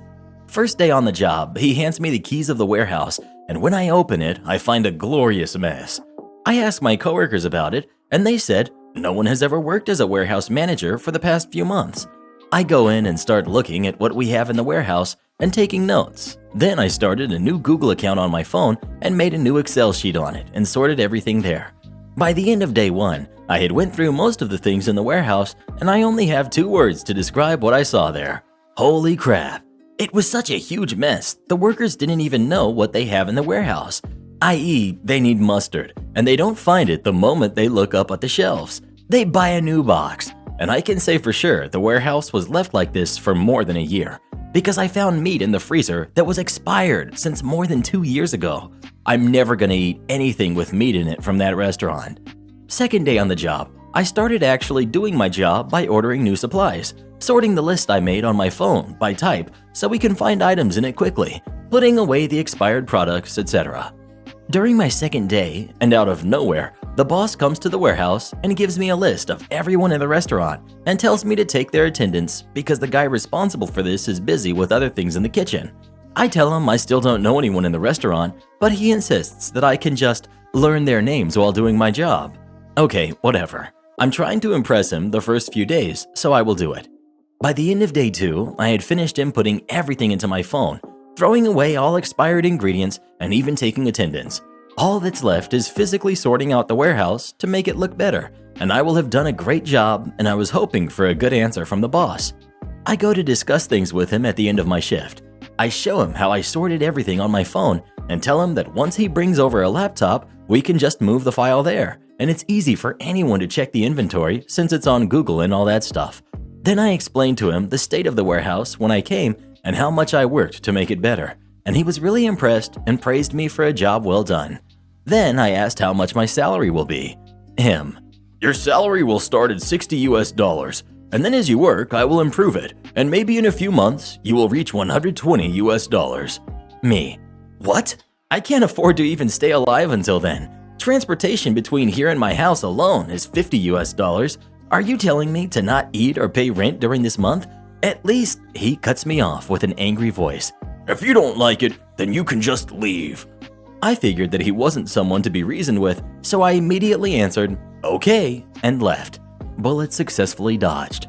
First day on the job, he hands me the keys of the warehouse, and when I open it, I find a glorious mess. I asked my coworkers about it, and they said no one has ever worked as a warehouse manager for the past few months. I go in and start looking at what we have in the warehouse and taking notes. Then I started a new Google account on my phone and made a new Excel sheet on it and sorted everything there. By the end of day 1, I had went through most of the things in the warehouse, and I only have 2 words to describe what I saw there. Holy crap! It was such a huge mess, the workers didn't even know what they have in the warehouse, i.e. they need mustard, and they don't find it the moment they look up at the shelves. They buy a new box, and I can say for sure the warehouse was left like this for more than a year, because I found meat in the freezer that was expired since more than 2 years ago. I'm never gonna eat anything with meat in it from that restaurant. Second day on the job, I started actually doing my job by ordering new supplies, sorting the list I made on my phone by type so we can find items in it quickly, putting away the expired products, etc. During my second day, and out of nowhere, the boss comes to the warehouse and gives me a list of everyone in the restaurant and tells me to take their attendance because the guy responsible for this is busy with other things in the kitchen. I tell him I still don't know anyone in the restaurant, but he insists that I can just learn their names while doing my job. Okay, whatever. I'm trying to impress him the first few days, so I will do it. By the end of day 2, I had finished inputting everything into my phone, throwing away all expired ingredients and even taking attendance. All that's left is physically sorting out the warehouse to make it look better, and I will have done a great job, and I was hoping for a good answer from the boss. I go to discuss things with him at the end of my shift. I show him how I sorted everything on my phone and tell him that once he brings over a laptop, we can just move the file there, and it's easy for anyone to check the inventory since it's on Google and all that stuff. Then I explained to him the state of the warehouse when I came and how much I worked to make it better, and he was really impressed and praised me for a job well done. Then I asked how much my salary will be. Him: your salary will start at $60, and then as you work, I will improve it, and maybe in a few months, you will reach $120. Me: what? I can't afford to even stay alive until then. Transportation between here and my house alone is $50. Are you telling me to not eat or pay rent during this month? At least he cuts me off with an angry voice. If you don't like it, then you can just leave. I figured that he wasn't someone to be reasoned with, so I immediately answered, okay, and left. Bullet successfully dodged.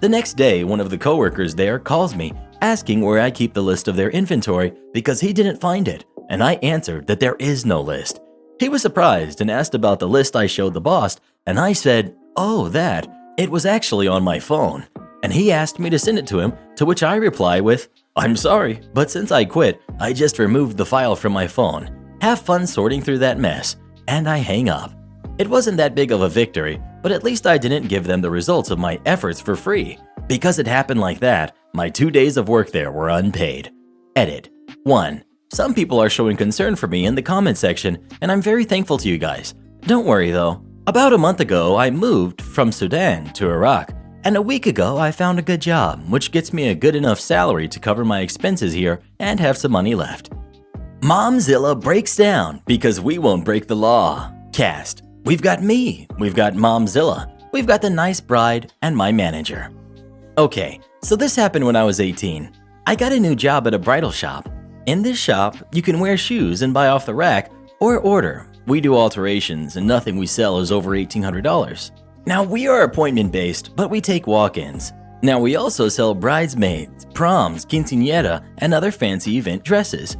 The next day, one of the coworkers there calls me, asking where I keep the list of their inventory because he didn't find it, and I answered that there is no list. He was surprised and asked about the list I showed the boss, and I said, oh, that. It was actually on my phone. And he asked me to send it to him, to which I reply with, I'm sorry, but since I quit, I just removed the file from my phone. Have fun sorting through that mess. And I hang up. It wasn't that big of a victory, but at least I didn't give them the results of my efforts for free. Because it happened like that, my 2 days of work there were unpaid. Edit. 1. Some people are showing concern for me in the comment section, and I'm very thankful to you guys. Don't worry though. About a month ago, I moved from Sudan to Iraq, and a week ago I found a good job, which gets me a good enough salary to cover my expenses here and have some money left. Momzilla breaks down because we won't break the law. Cast. We've got me, we've got Momzilla, we've got the nice bride, and my manager. Okay, so this happened when I was 18. I got a new job at a bridal shop. In this shop, you can wear shoes and buy off the rack or order. We do alterations and nothing we sell is over $1,800. Now we are appointment based, but we take walk-ins. Now we also sell bridesmaids, proms, quinceañera, and other fancy event dresses.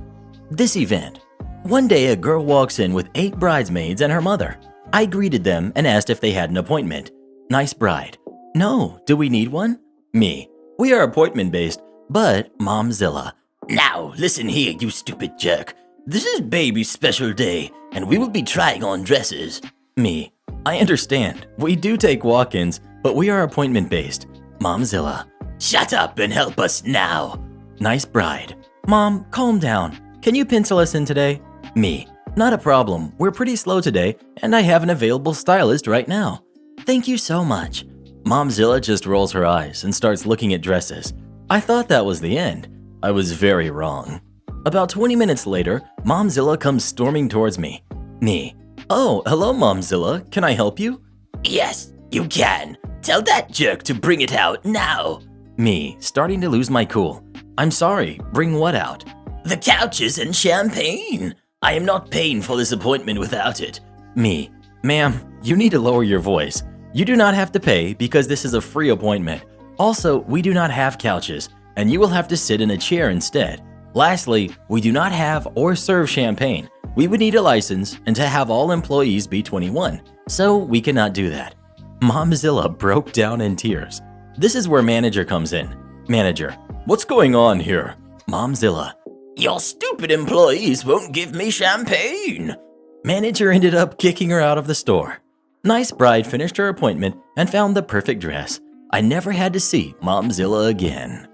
This event. One day a girl walks in with 8 bridesmaids and her mother. I greeted them and asked if they had an appointment. Nice bride. No, do we need one? Me. We are appointment-based, but Momzilla. Now, listen here, you stupid jerk. This is baby's special day, and we will be trying on dresses. Me. I understand. We do take walk-ins, but we are appointment-based. Momzilla. Shut up and help us now. Nice bride. Mom, calm down. Can you pencil us in today? Me. Not a problem. We're pretty slow today, and I have an available stylist right now. Thank you so much. Momzilla just rolls her eyes and starts looking at dresses. I thought that was the end. I was very wrong. About 20 minutes later, Momzilla comes storming towards me. Me. Oh, hello, Momzilla. Can I help you? Yes, you can. Tell that jerk to bring it out now. Me, starting to lose my cool. I'm sorry, bring what out? The couches and champagne. I am not paying for this appointment without it. Me. Ma'am, you need to lower your voice. You do not have to pay because this is a free appointment. Also, we do not have couches, and you will have to sit in a chair instead. Lastly, we do not have or serve champagne. We would need a license and to have all employees be 21, so we cannot do that. Momzilla broke down in tears. This is where manager comes in. Manager, what's going on here? Momzilla. Your stupid employees won't give me champagne. Manager ended up kicking her out of the store. Nice bride finished her appointment and found the perfect dress. I never had to see Momzilla again.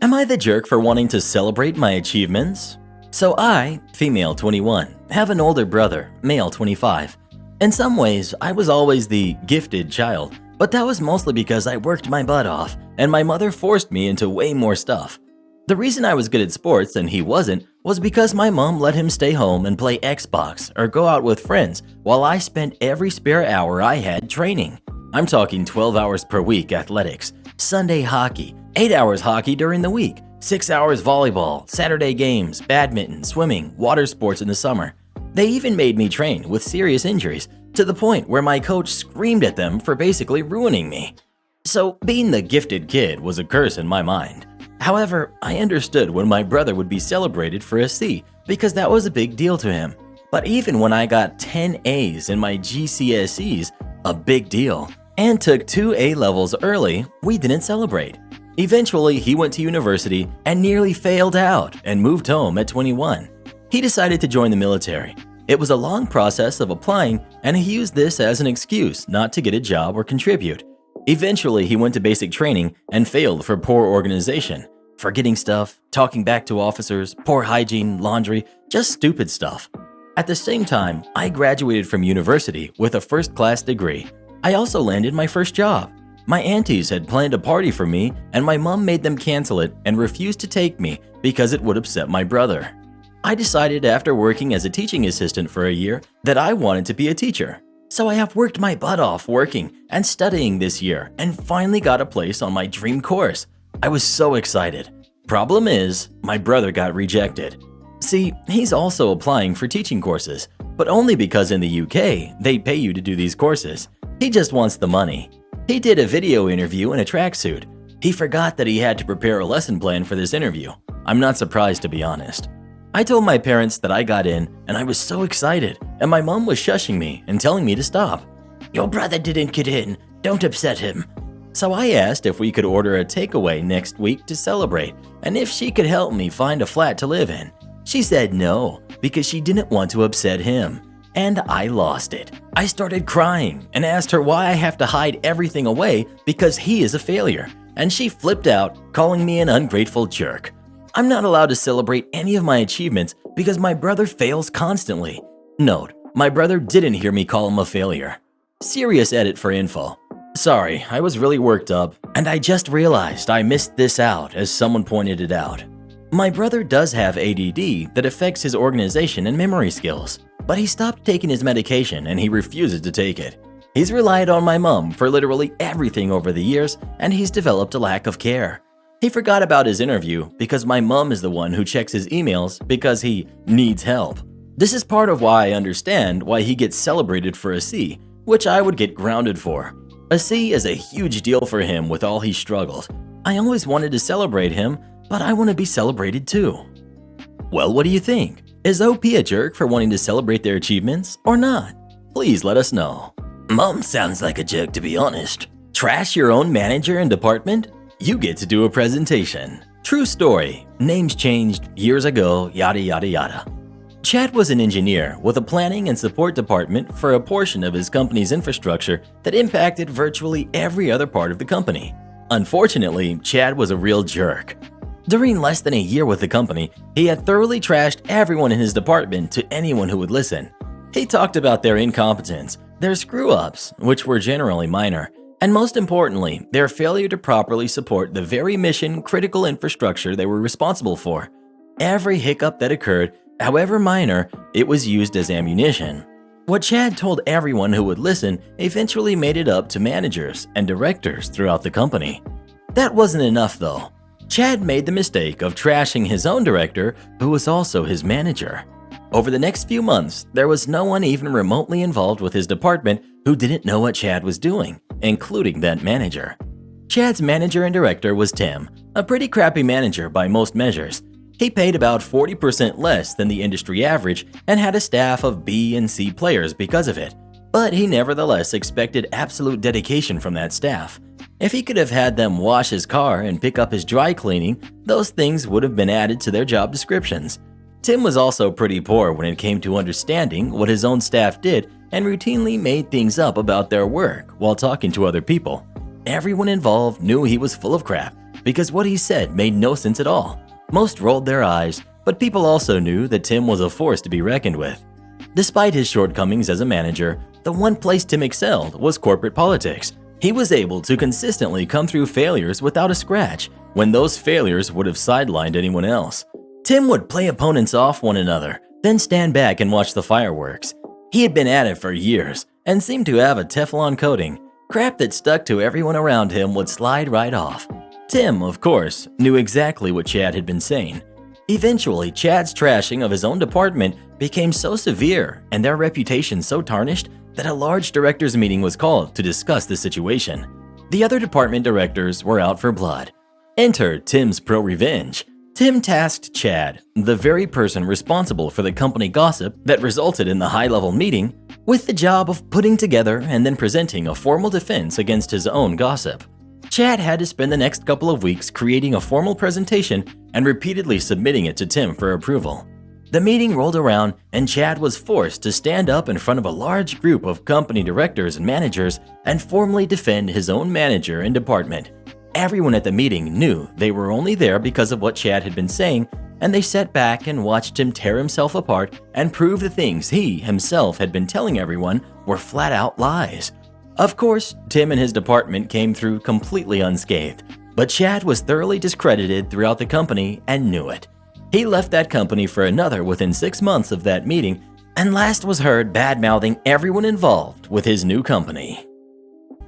Am I the jerk for wanting to celebrate my achievements? So I, female 21, have an older brother, male 25. In some ways, I was always the gifted child, but that was mostly because I worked my butt off and my mother forced me into way more stuff. The reason I was good at sports and he wasn't was because my mom let him stay home and play Xbox or go out with friends while I spent every spare hour I had training. I'm talking 12 hours per week athletics, Sunday hockey, 8 hours hockey during the week, 6 hours volleyball, Saturday games, badminton, swimming, water sports in the summer. They even made me train with serious injuries to the point where my coach screamed at them for basically ruining me. So being the gifted kid was a curse in my mind. However, I understood when my brother would be celebrated for a C because that was a big deal to him. But even when I got 10 A's in my GCSEs, a big deal, and took 2 A levels early, we didn't celebrate. Eventually, he went to university and nearly failed out and moved home at 21. He decided to join the military. It was a long process of applying, and he used this as an excuse not to get a job or contribute. Eventually, he went to basic training and failed for poor organization. Forgetting stuff, talking back to officers, poor hygiene, laundry, just stupid stuff. At the same time, I graduated from university with a first-class degree. I also landed my first job. My aunties had planned a party for me, and my mom made them cancel it and refused to take me because it would upset my brother. I decided after working as a teaching assistant for a year that I wanted to be a teacher. So I have worked my butt off working and studying this year and finally got a place on my dream course. I was so excited. Problem is, my brother got rejected. See, he's also applying for teaching courses, but only because in the UK, they pay you to do these courses. He just wants the money. He did a video interview in a tracksuit. He forgot that he had to prepare a lesson plan for this interview. I'm not surprised, to be honest. I told my parents that I got in, and I was so excited, and my mom was shushing me and telling me to stop. Your brother didn't get in. Don't upset him. So I asked if we could order a takeaway next week to celebrate, and if she could help me find a flat to live in. She said no, because she didn't want to upset him. And I lost it. I started crying and asked her why I have to hide everything away because he is a failure. And she flipped out, calling me an ungrateful jerk. I'm not allowed to celebrate any of my achievements because my brother fails constantly. Note, my brother didn't hear me call him a failure. Serious edit for info. Sorry, I was really worked up, and I just realized I missed this out as someone pointed it out. My brother does have ADD that affects his organization and memory skills, but he stopped taking his medication and he refuses to take it. He's relied on my mom for literally everything over the years, and he's developed a lack of care. He forgot about his interview because my mom is the one who checks his emails because he needs help. This is part of why I understand why he gets celebrated for a C, which I would get grounded for. A C is a huge deal for him with all he struggled. I always wanted to celebrate him, but I want to be celebrated too. Well, what do you think? Is OP a jerk for wanting to celebrate their achievements or not? Please let us know. Mom sounds like a jerk, to be honest. Trash your own manager and department? You get to do a presentation. True story. Names changed years ago, yada yada yada. Chad was an engineer with a planning and support department for a portion of his company's infrastructure that impacted virtually every other part of the company. Unfortunately, Chad was a real jerk. During less than a year with the company, he had thoroughly trashed everyone in his department to anyone who would listen. He talked about their incompetence, their screw-ups, which were generally minor, and most importantly, their failure to properly support the very mission-critical infrastructure they were responsible for. Every hiccup that occurred, however minor, it was used as ammunition. What Chad told everyone who would listen eventually made it up to managers and directors throughout the company. That wasn't enough though. Chad made the mistake of trashing his own director, who was also his manager. Over the next few months, there was no one even remotely involved with his department who didn't know what Chad was doing, including that manager. Chad's manager and director was Tim, a pretty crappy manager by most measures. He paid about 40% less than the industry average and had a staff of B and C players because of it, but he nevertheless expected absolute dedication from that staff. If he could have had them wash his car and pick up his dry cleaning, those things would have been added to their job descriptions. Tim was also pretty poor when it came to understanding what his own staff did and routinely made things up about their work while talking to other people. Everyone involved knew he was full of crap because what he said made no sense at all. Most rolled their eyes, but people also knew that Tim was a force to be reckoned with. Despite his shortcomings as a manager, the one place Tim excelled was corporate politics. He was able to consistently come through failures without a scratch when those failures would have sidelined anyone else. Tim would play opponents off one another, then stand back and watch the fireworks. He had been at it for years and seemed to have a Teflon coating. Crap that stuck to everyone around him would slide right off. Tim, of course, knew exactly what Chad had been saying. Eventually, Chad's trashing of his own department became so severe and their reputation so tarnished that a large directors meeting was called to discuss the situation. The other department directors were out for blood. Enter Tim's pro-revenge. Tim tasked Chad, the very person responsible for the company gossip that resulted in the high-level meeting, with the job of putting together and then presenting a formal defense against his own gossip. Chad had to spend the next couple of weeks creating a formal presentation and repeatedly submitting it to Tim for approval. The meeting rolled around and Chad was forced to stand up in front of a large group of company directors and managers and formally defend his own manager and department. Everyone at the meeting knew they were only there because of what Chad had been saying, and they sat back and watched him tear himself apart and prove the things he himself had been telling everyone were flat-out lies. Of course, Tim and his department came through completely unscathed, but Chad was thoroughly discredited throughout the company and knew it. He left that company for another within 6 months of that meeting, and last was heard bad-mouthing everyone involved with his new company.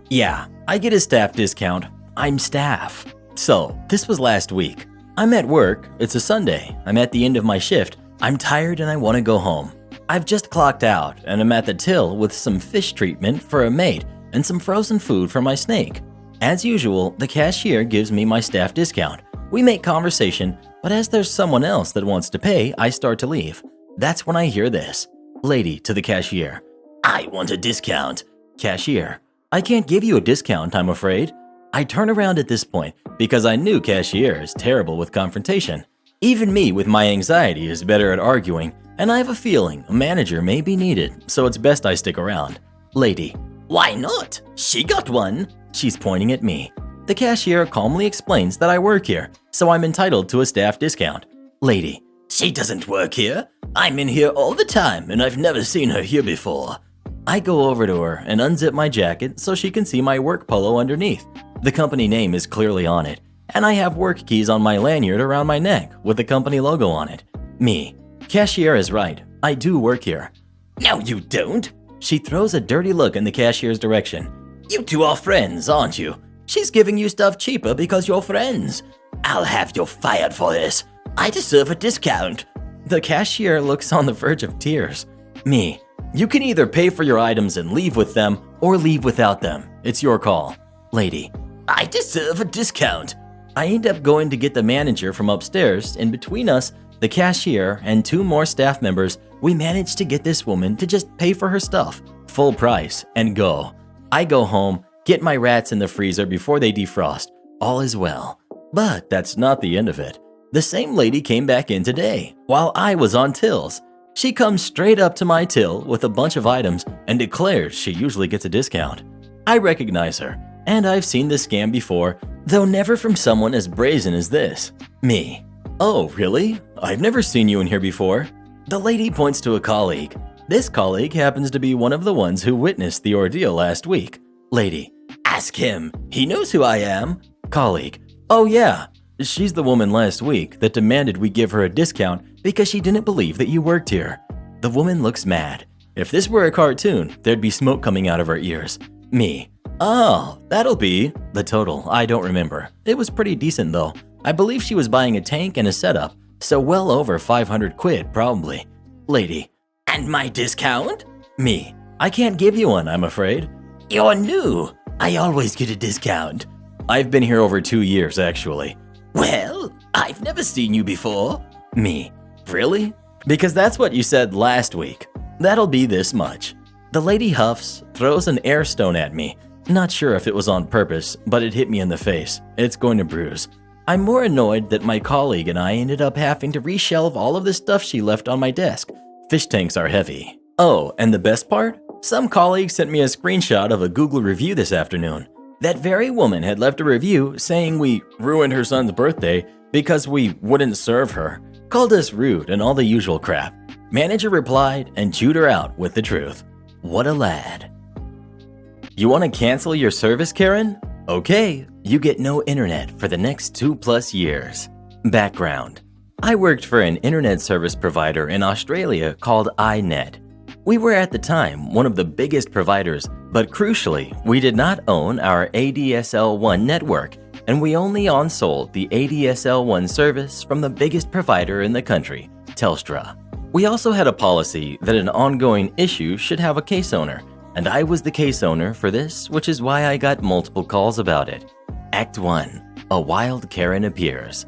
Yeah, I get a staff discount. I'm staff. So, this was last week. I'm at work, it's a Sunday, I'm at the end of my shift, I'm tired and I want to go home. I've just clocked out and I'm at the till with some fish treatment for a mate and some frozen food for my snake. As usual, the cashier gives me my staff discount. We make conversation, but as there's someone else that wants to pay, I start to leave. That's when I hear this. Lady to the cashier. I want a discount. Cashier. I can't give you a discount, I'm afraid. I turn around at this point because I knew cashier is terrible with confrontation. Even me with my anxiety is better at arguing, and I have a feeling a manager may be needed, so it's best I stick around. Lady. Why not? She got one. She's pointing at me. The cashier calmly explains that I work here, so I'm entitled to a staff discount. Lady. She doesn't work here. I'm in here all the time and I've never seen her here before. I go over to her and unzip my jacket so she can see my work polo underneath. The company name is clearly on it, and I have work keys on my lanyard around my neck with the company logo on it. Me. Cashier is right. I do work here. No, you don't. She throws a dirty look in the cashier's direction. You two are friends, aren't you? She's giving you stuff cheaper because you're friends. I'll have you fired for this. I deserve a discount. The cashier looks on the verge of tears. Me. You can either pay for your items and leave with them or leave without them. It's your call. Lady. I deserve a discount. I end up going to get the manager from upstairs, and between us, the cashier, and 2 more staff members, we managed to get this woman to just pay for her stuff, full price, and go. I go home, get my rats in the freezer before they defrost, all is well. But that's not the end of it. The same lady came back in today while I was on tills. She comes straight up to my till with a bunch of items and declares she usually gets a discount. I recognize her, and I've seen this scam before, though never from someone as brazen as this. Me. Oh, really? I've never seen you in here before. The lady points to a colleague. This colleague happens to be one of the ones who witnessed the ordeal last week. Lady. Ask him. He knows who I am. Colleague. Oh yeah. She's the woman last week that demanded we give her a discount because she didn't believe that you worked here. The woman looks mad. If this were a cartoon, there'd be smoke coming out of her ears. Me. Oh, that'll be. The total, I don't remember. It was pretty decent though. I believe she was buying a tank and a setup, so well over 500 quid probably. Lady. And my discount? Me. I can't give you one, I'm afraid. You're new. I always get a discount. I've been here over 2 years actually. Well, I've never seen you before. Me. Really? Because that's what you said last week. That'll be this much. The lady huffs, throws an air stone at me. Not sure if it was on purpose, but it hit me in the face. It's going to bruise. I'm more annoyed that my colleague and I ended up having to reshelve all of the stuff she left on my desk. Fish tanks are heavy. Oh, and the best part? Some colleague sent me a screenshot of a Google review this afternoon. That very woman had left a review saying we ruined her son's birthday because we wouldn't serve her, called us rude and all the usual crap. Manager replied and chewed her out with the truth. What a lad. You want to cancel your service, Karen? Okay, you get no internet for the next 2+ years. Background. I worked for an internet service provider in Australia called iNet. We were at the time one of the biggest providers, but crucially, we did not own our ADSL1 network, and we only on-sold the ADSL1 service from the biggest provider in the country, Telstra. We also had a policy that an ongoing issue should have a case owner, and I was the case owner for this, which is why I got multiple calls about it. Act 1. A wild Karen appears.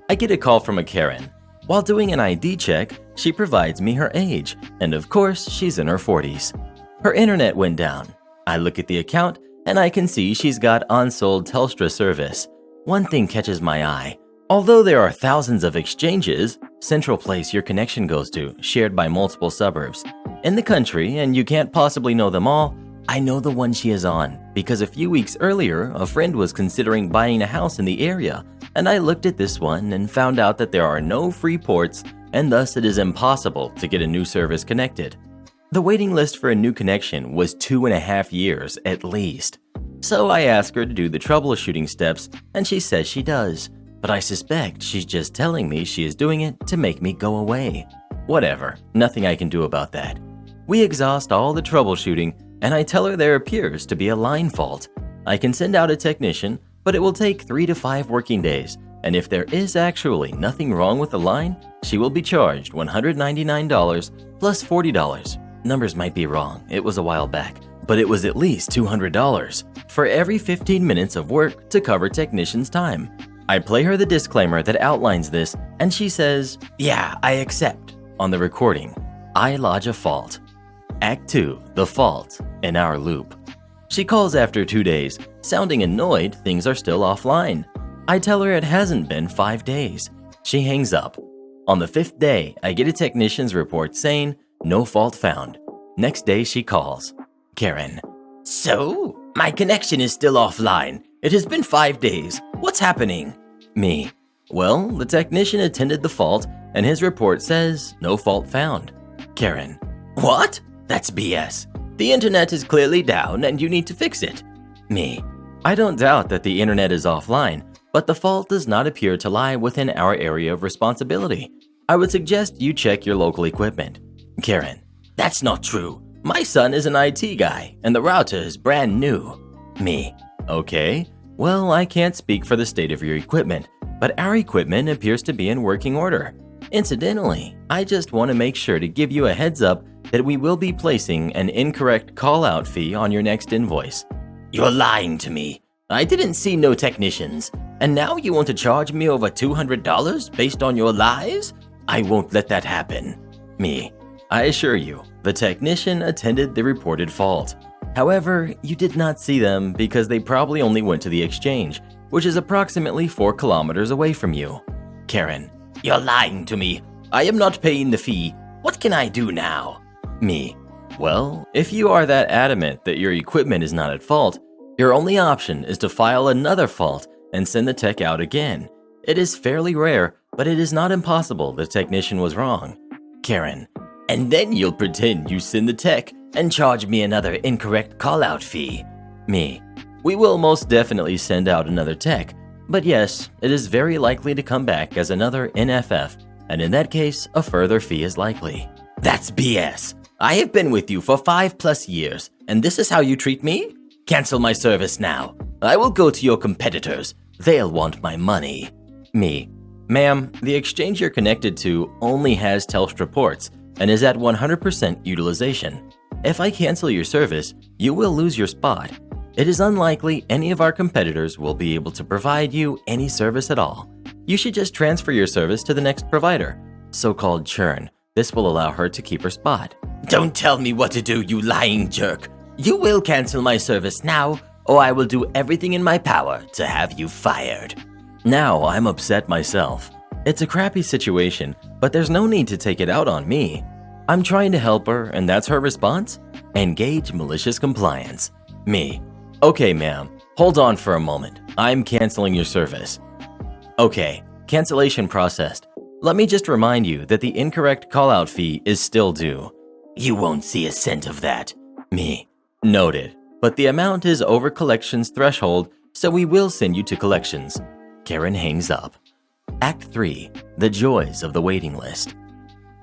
I get a call from a Karen. While doing an ID check, she provides me her age, and of course, she's in her 40s. Her internet went down. I look at the account, and I can see she's got unsold Telstra service. One thing catches my eye. Although there are thousands of exchanges, central place your connection goes to, shared by multiple suburbs. In the country, and you can't possibly know them all, I know the one she is on, because a few weeks earlier, a friend was considering buying a house in the area, and I looked at this one and found out that there are no free ports, and thus it is impossible to get a new service connected. The waiting list for a new connection was 2.5 years at least. So I asked her to do the troubleshooting steps, and she says she does, but I suspect she's just telling me she is doing it to make me go away. Whatever, nothing I can do about that. We exhaust all the troubleshooting, and I tell her there appears to be a line fault. I can send out a technician, but it will take 3 to 5 working days, and if there is actually nothing wrong with the line, she will be charged $199 plus $40. Numbers might be wrong, it was a while back, but it was at least $200 for every 15 minutes of work to cover technician's time. I play her the disclaimer that outlines this, and she says, "Yeah, I accept." On the recording, I lodge a fault. Act 2, the fault, in our loop. She calls after 2 days, sounding annoyed things are still offline. I tell her it hasn't been 5 days. She hangs up. On the 5th day, I get a technician's report saying, no fault found. Next day she calls. Karen. So, my connection is still offline. It has been 5 days. What's happening? Me. Well, the technician attended the fault, and his report says, no fault found. Karen. What? That's BS. The internet is clearly down and you need to fix it. Me. I don't doubt that the internet is offline, but the fault does not appear to lie within our area of responsibility. I would suggest you check your local equipment. Karen. That's not true. My son is an IT guy and the router is brand new. Me. Okay. Well, I can't speak for the state of your equipment, but our equipment appears to be in working order. Incidentally, I just want to make sure to give you a heads up that we will be placing an incorrect call-out fee on your next invoice. You're lying to me. I didn't see no technicians, and now you want to charge me over $200 based on your lies? I won't let that happen. Me. I assure you, the technician attended the reported fault. However, you did not see them because they probably only went to the exchange, which is approximately 4 kilometers away from you. Karen, you're lying to me. I am not paying the fee. What can I do now? Me, well, if you are that adamant that your equipment is not at fault, your only option is to file another fault and send the tech out again. It is fairly rare, but it is not impossible the technician was wrong. Karen, and then you'll pretend you send the tech and charge me another incorrect call-out fee. Me, we will most definitely send out another tech, but yes, it is very likely to come back as another NFF, and in that case, a further fee is likely. That's BS. I have been with you for 5+ years, and this is how you treat me? Cancel my service now. I will go to your competitors. They'll want my money. Me, ma'am, the exchange you're connected to only has Telstra ports and is at 100% utilization. If I cancel your service, you will lose your spot. It is unlikely any of our competitors will be able to provide you any service at all. You should just transfer your service to the next provider. So-called churn. This will allow her to keep her spot. Don't tell me what to do, you lying jerk. You will cancel my service now, or I will do everything in my power to have you fired. Now I'm upset myself. It's a crappy situation, but there's no need to take it out on me. I'm trying to help her, and that's her response? Engage malicious compliance. Me, okay ma'am, hold on for a moment. I'm canceling your service. Okay, cancellation processed. Let me just remind you that the incorrect call-out fee is still due. You won't see a cent of that. Me, noted. But the amount is over collections threshold, so we will send you to collections. Karen hangs up. Act 3. The joys of the waiting list.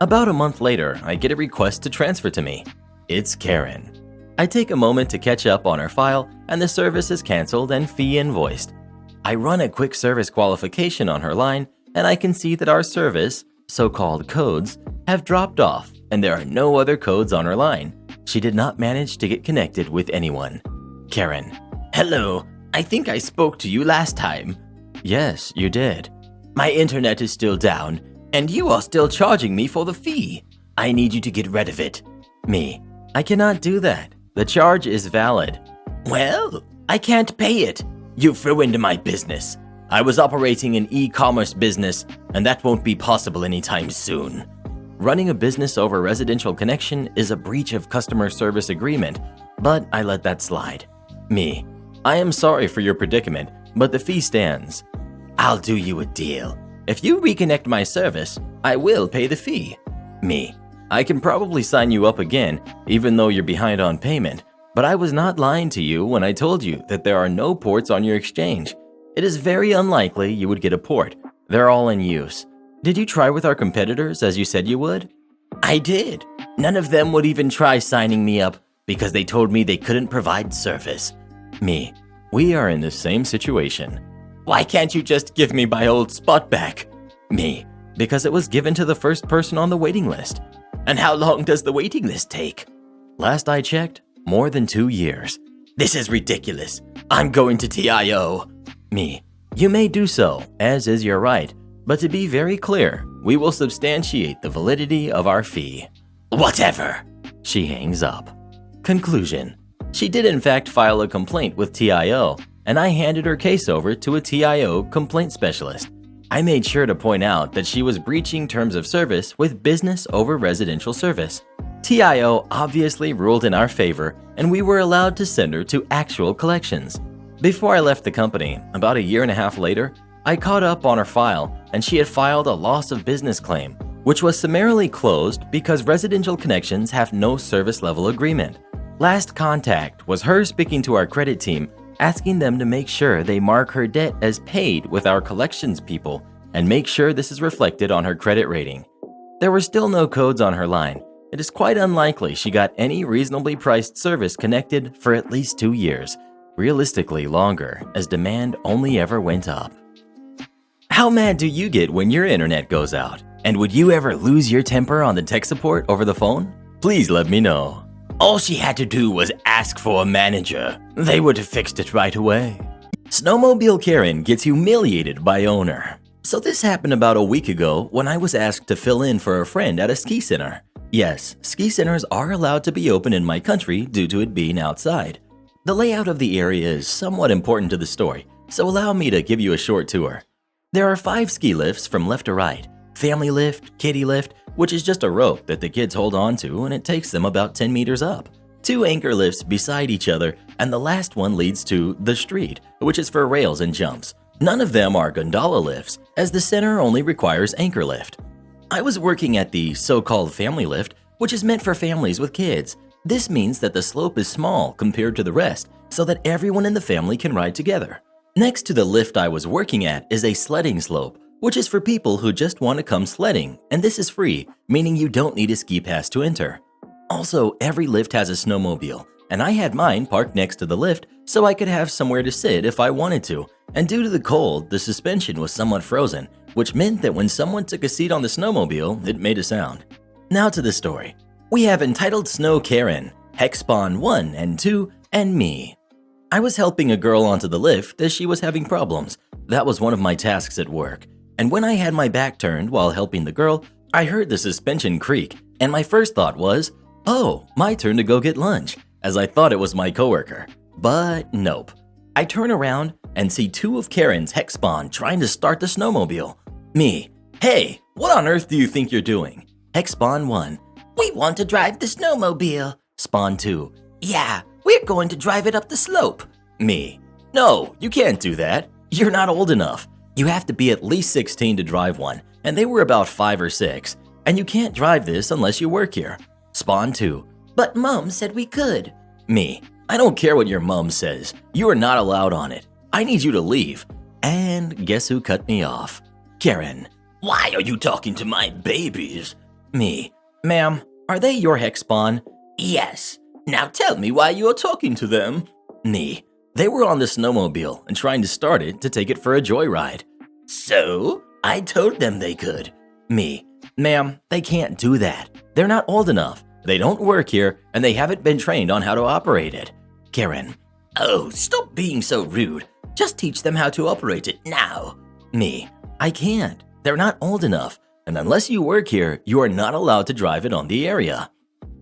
About a month later, I get a request to transfer to me. It's Karen. I take a moment to catch up on her file, and the service is canceled and fee invoiced. I run a quick service qualification on her line, and I can see that our service, so-called codes, have dropped off, and there are no other codes on her line. She did not manage to get connected with anyone. Karen, hello, I think I spoke to you last time. Yes, you did. My internet is still down, and you are still charging me for the fee. I need you to get rid of it. Me, I cannot do that. The charge is valid. Well, I can't pay it. You've ruined my business. I was operating an e-commerce business, and that won't be possible anytime soon. Running a business over residential connection is a breach of customer service agreement, but I let that slide. Me, I am sorry for your predicament, but the fee stands. I'll do you a deal. If you reconnect my service, I will pay the fee. Me, I can probably sign you up again, even though you're behind on payment, but I was not lying to you when I told you that there are no ports on your exchange. It is very unlikely you would get a port. They're all in use. Did you try with our competitors as you said you would? I did. None of them would even try signing me up because they told me they couldn't provide service. Me, we are in the same situation. Why can't you just give me my old spot back? Me, because it was given to the first person on the waiting list. And how long does the waiting list take? Last I checked, more than 2 years. This is ridiculous. I'm going to TIO. Me, you may do so, as is your right, but to be very clear, we will substantiate the validity of our fee. Whatever. She hangs up. Conclusion. She did in fact file a complaint with TIO, and I handed her case over to a TIO complaint specialist. I made sure to point out that she was breaching terms of service with business over residential service. TIO obviously ruled in our favor, and we were allowed to send her to actual collections. Before I left the company, about 1.5 years later, I caught up on her file, and she had filed a loss of business claim, which was summarily closed because residential connections have no service level agreement. Last contact was her speaking to our credit team, asking them to make sure they mark her debt as paid with our collections people and make sure this is reflected on her credit rating. There were still no codes on her line. It is quite unlikely she got any reasonably priced service connected for at least 2 years, realistically longer, as demand only ever went up. How mad do you get when your internet goes out? And would you ever lose your temper on the tech support over the phone? Please let me know. All she had to do was ask for a manager. They would have fixed it right away. Snowmobile Karen gets humiliated by owner. So this happened about a week ago when I was asked to fill in for a friend at a ski center. Yes, ski centers are allowed to be open in my country due to it being outside. The layout of the area is somewhat important to the story, so allow me to give you a short tour. There are 5 ski lifts from left to right. Family lift, kiddie lift, which is just a rope that the kids hold on to and it takes them about 10 meters up. 2 anchor lifts beside each other, and the last one leads to the street, which is for rails and jumps. None of them are gondola lifts, as the center only requires anchor lift. I was working at the so-called family lift, which is meant for families with kids. This means that the slope is small compared to the rest, so that everyone in the family can ride together. Next to the lift I was working at is a sledding slope, which is for people who just want to come sledding, and this is free, meaning you don't need a ski pass to enter. Also, every lift has a snowmobile, and I had mine parked next to the lift so I could have somewhere to sit if I wanted to, and due to the cold, the suspension was somewhat frozen, which meant that when someone took a seat on the snowmobile, it made a sound. Now to the story. We have Entitled Snow Karen, Hex Spawn 1 and 2, and me. I was helping a girl onto the lift as she was having problems. That was one of my tasks at work. And when I had my back turned while helping the girl, I heard the suspension creak, and my first thought was, oh, my turn to go get lunch, as I thought it was my coworker. But nope. I turn around and see 2 of Karen's Hex Spawn trying to start the snowmobile. Me, hey, what on earth do you think you're doing? Hex Spawn 1, we want to drive the snowmobile. Spawn 2, yeah, we're going to drive it up the slope. Me, no, you can't do that. You're not old enough. You have to be at least 16 to drive one, and they were about 5 or 6, and you can't drive this unless you work here. Spawn 2, but Mom said we could. Me, I don't care what your mom says. You are not allowed on it. I need you to leave. And guess who cut me off? Karen, why are you talking to my babies? Me, ma'am, are they your Hex Spawn? Yes. Now tell me why you're talking to them. Me, they were on the snowmobile and trying to start it to take it for a joyride. So, I told them they could. Me, ma'am, they can't do that. They're not old enough. They don't work here, and they haven't been trained on how to operate it. Karen, oh, stop being so rude. Just teach them how to operate it now. Me, I can't. They're not old enough, and unless you work here, you are not allowed to drive it on the area.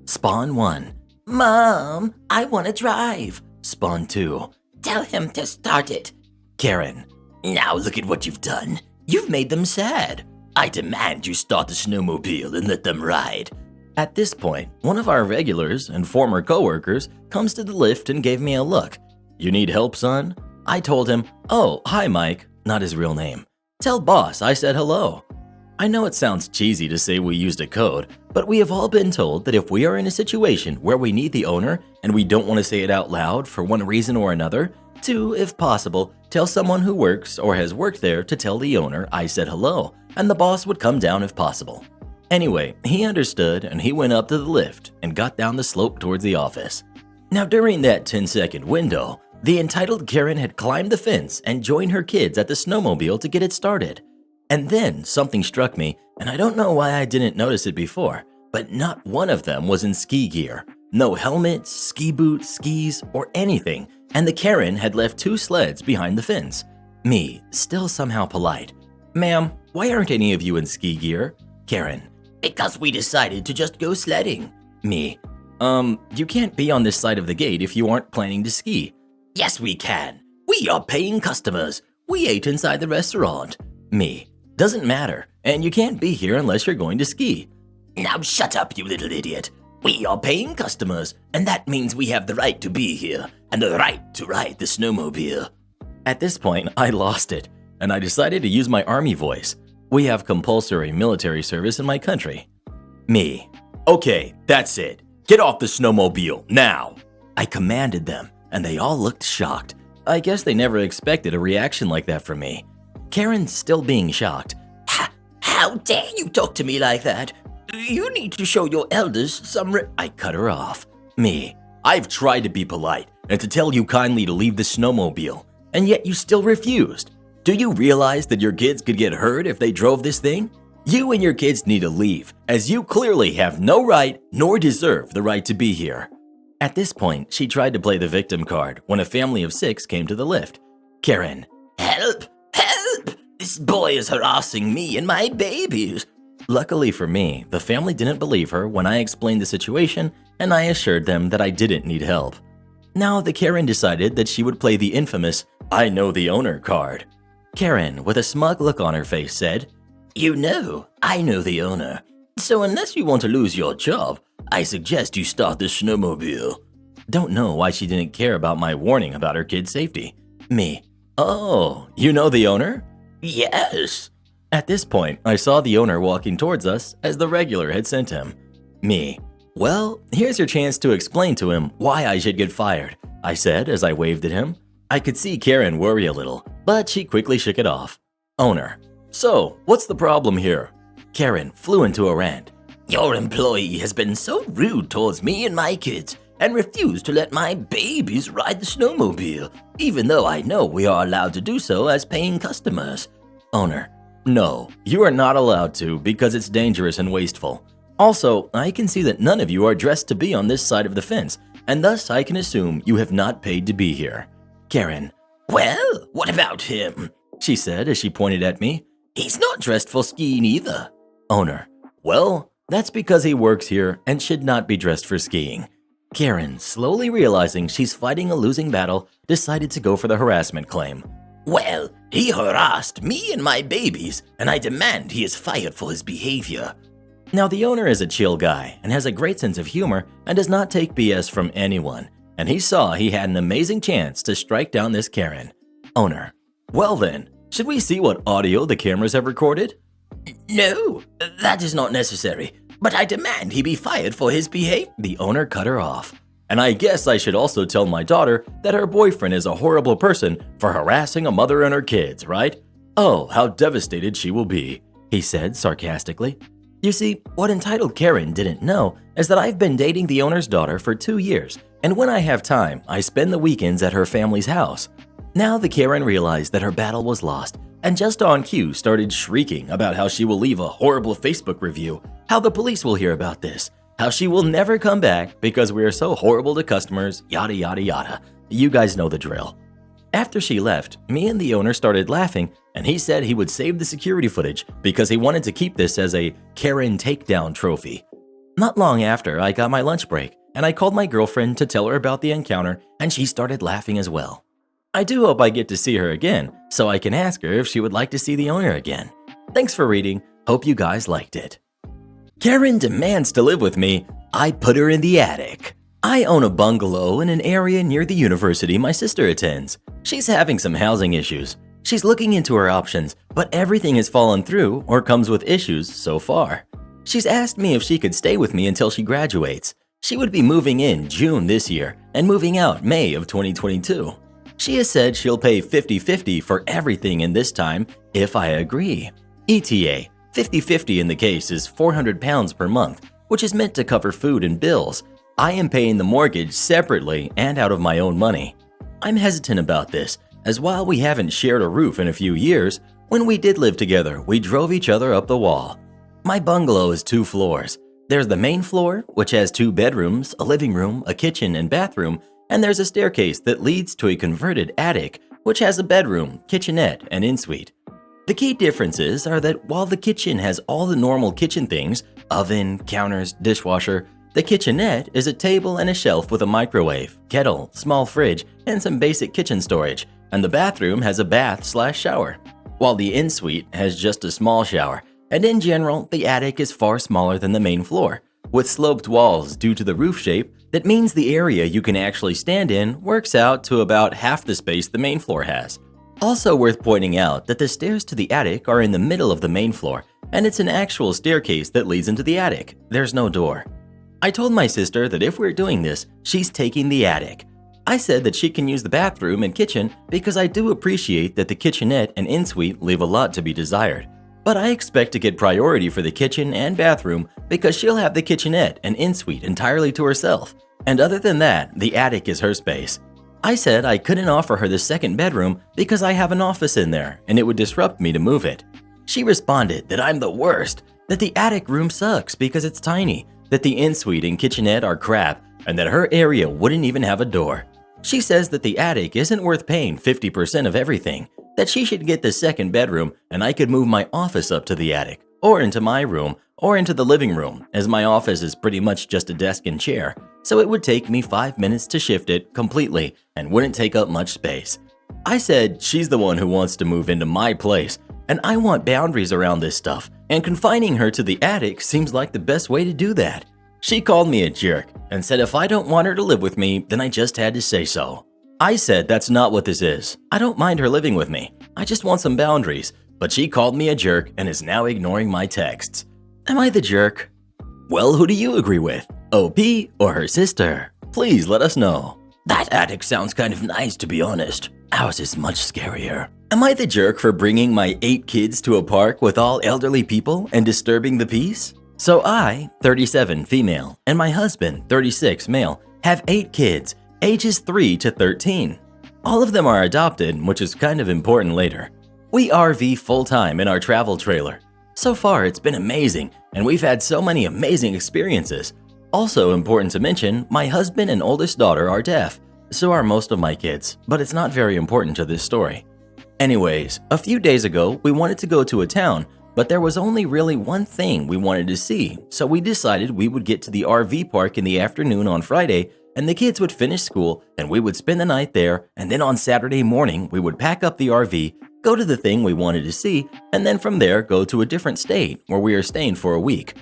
Spawn 1, Mom, I want to drive. Spawn 2, tell him to start it. Karen, now look at what you've done. You've made them sad. I demand you start the snowmobile and let them ride. At this point, one of our regulars and former coworkers comes to the lift and gave me a look. You need help, son? I told him, oh, hi, Mike, not his real name. Tell boss I said hello. I know it sounds cheesy to say we used a code, but we have all been told that if we are in a situation where we need the owner and we don't want to say it out loud for one reason or another, to, if possible, tell someone who works or has worked there to tell the owner I said hello, and the boss would come down if possible. Anyway, he understood and he went up to the lift and got down the slope towards the office. Now during that 10-second window, the entitled Karen had climbed the fence and joined her kids at the snowmobile to get it started. And then something struck me, and I don't know why I didn't notice it before, but not one of them was in ski gear. No helmets, ski boots, skis, or anything, and the Karen had left 2 sleds behind the fence. Me, still somehow polite. Ma'am, why aren't any of you in ski gear? Karen, because we decided to just go sledding. Me, you can't be on this side of the gate if you aren't planning to ski. Yes, we can. We are paying customers. We ate inside the restaurant. Me, doesn't matter, and you can't be here unless you're going to ski. Now shut up, you little idiot. We are paying customers, and that means we have the right to be here, and the right to ride the snowmobile. At this point, I lost it, and I decided to use my army voice. We have compulsory military service in my country. Me, okay, that's it. Get off the snowmobile, now. I commanded them, and they all looked shocked. I guess they never expected a reaction like that from me. Karen still being shocked. How dare you talk to me like that? You need to show your elders some I cut her off. Me, I've tried to be polite and to tell you kindly to leave the snowmobile, and yet you still refused. Do you realize that your kids could get hurt if they drove this thing? You and your kids need to leave, as you clearly have no right nor deserve the right to be here. At this point, she tried to play the victim card when a family of 6 came to the lift. Karen, help! Help! This boy is harassing me and my babies. Luckily for me, the family didn't believe her when I explained the situation and I assured them that I didn't need help. Now the Karen decided that she would play the infamous "I know the owner" card. Karen, with a smug look on her face, said, "You know, I know the owner. So unless you want to lose your job, I suggest you start the snowmobile." Don't know why she didn't care about my warning about her kid's safety. Me, "Oh, you know the owner?" "Yes." At this point, I saw the owner walking towards us as the regular had sent him. Me, "Well, here's your chance to explain to him why I should get fired," I said as I waved at him. I could see Karen worry a little, but she quickly shook it off. Owner, "So, what's the problem here?" Karen flew into a rant. "Your employee has been so rude towards me and my kids and refused to let my babies ride the snowmobile, even though I know we are allowed to do so as paying customers." Owner, "No, you are not allowed to because it's dangerous and wasteful. Also, I can see that none of you are dressed to be on this side of the fence, and thus I can assume you have not paid to be here." Karen, "Well, what about him?" she said as she pointed at me. "He's not dressed for skiing either." Owner, "Well, that's because he works here and should not be dressed for skiing." Karen, slowly realizing she's fighting a losing battle, decided to go for the harassment claim. "Well, he harassed me and my babies, and I demand he is fired for his behavior." Now, the owner is a chill guy and has a great sense of humor and does not take BS from anyone, and he saw he had an amazing chance to strike down this Karen. Owner, "Well then, should we see what audio the cameras have recorded?" "No, that is not necessary, but I demand he be fired for his behavior." The owner cut her off. "And I guess I should also tell my daughter that her boyfriend is a horrible person for harassing a mother and her kids, right? Oh, how devastated she will be," he said sarcastically. You see, what Entitled Karen didn't know is that I've been dating the owner's daughter for 2 years, and when I have time, I spend the weekends at her family's house. Now the Karen realized that her battle was lost, and just on cue started shrieking about how she will leave a horrible Facebook review, how the police will hear about this, how she will never come back because we are so horrible to customers, yada yada yada. You guys know the drill. After she left, me and the owner started laughing, and he said he would save the security footage because he wanted to keep this as a Karen takedown trophy. Not long after, I got my lunch break, and I called my girlfriend to tell her about the encounter, and she started laughing as well. I do hope I get to see her again, so I can ask her if she would like to see the owner again. Thanks for reading. Hope you guys liked it. Karen demands to live with me. I put her in the attic. I own a bungalow in an area near the university my sister attends. She's having some housing issues. She's looking into her options, but everything has fallen through or comes with issues so far. She's asked me if she could stay with me until she graduates. She would be moving in June this year and moving out May of 2022. She has said she'll pay 50-50 for everything in this time if I agree. ETA, 50-50 in the case is £400 per month, which is meant to cover food and bills. I am paying the mortgage separately and out of my own money. I'm hesitant about this, as while we haven't shared a roof in a few years, when we did live together, we drove each other up the wall. My bungalow is 2 floors. There's the main floor, which has 2 bedrooms, a living room, a kitchen, and bathroom, and there's a staircase that leads to a converted attic, which has a bedroom, kitchenette, and ensuite. The key differences are that while the kitchen has all the normal kitchen things, oven, counters, dishwasher, the kitchenette is a table and a shelf with a microwave, kettle, small fridge, and some basic kitchen storage, and the bathroom has a bath/shower, while the ensuite has just a small shower, and in general, the attic is far smaller than the main floor. With sloped walls due to the roof shape, that means the area you can actually stand in works out to about half the space the main floor has. Also worth pointing out that the stairs to the attic are in the middle of the main floor, and it's an actual staircase that leads into the attic. There's no door. I told my sister that if we're doing this, she's taking the attic. I said that she can use the bathroom and kitchen because I do appreciate that the kitchenette and ensuite leave a lot to be desired. But I expect to get priority for the kitchen and bathroom because she'll have the kitchenette and ensuite entirely to herself. And other than that, the attic is her space. I said I couldn't offer her the second bedroom because I have an office in there and it would disrupt me to move it. She responded that I'm the worst, that the attic room sucks because it's tiny, that the ensuite and kitchenette are crap, and that her area wouldn't even have a door. She says that the attic isn't worth paying 50% of everything, that she should get the second bedroom and I could move my office up to the attic, or into my room, or into the living room, as my office is pretty much just a desk and chair, so it would take me 5 minutes to shift it completely and wouldn't take up much space. I said she's the one who wants to move into my place, and I want boundaries around this stuff, and confining her to the attic seems like the best way to do that. She called me a jerk and said if I don't want her to live with me, then I just had to say so. I said that's not what this is. I don't mind her living with me. I just want some boundaries, but she called me a jerk and is now ignoring my texts. Am I the jerk? Well, who do you agree with? OP or her sister? Please let us know. That attic sounds kind of nice, to be honest. Ours is much scarier. Am I the jerk for bringing my 8 kids to a park with all elderly people and disturbing the peace? So I, 37 female, and my husband, 36 male, have 8 kids, ages 3 to 13. All of them are adopted, which is kind of important later. We RV full-time in our travel trailer. So far, it's been amazing, and we've had so many amazing experiences. Also important to mention, my husband and oldest daughter are deaf. So are most of my kids, but it's not very important to this story. Anyways, a few days ago, we wanted to go to a town, but there was only really one thing we wanted to see, so we decided we would get to the RV park in the afternoon on Friday, and the kids would finish school, and we would spend the night there, and then on Saturday morning, we would pack up the RV, go to the thing we wanted to see, and then from there go to a different state where we are staying for a week.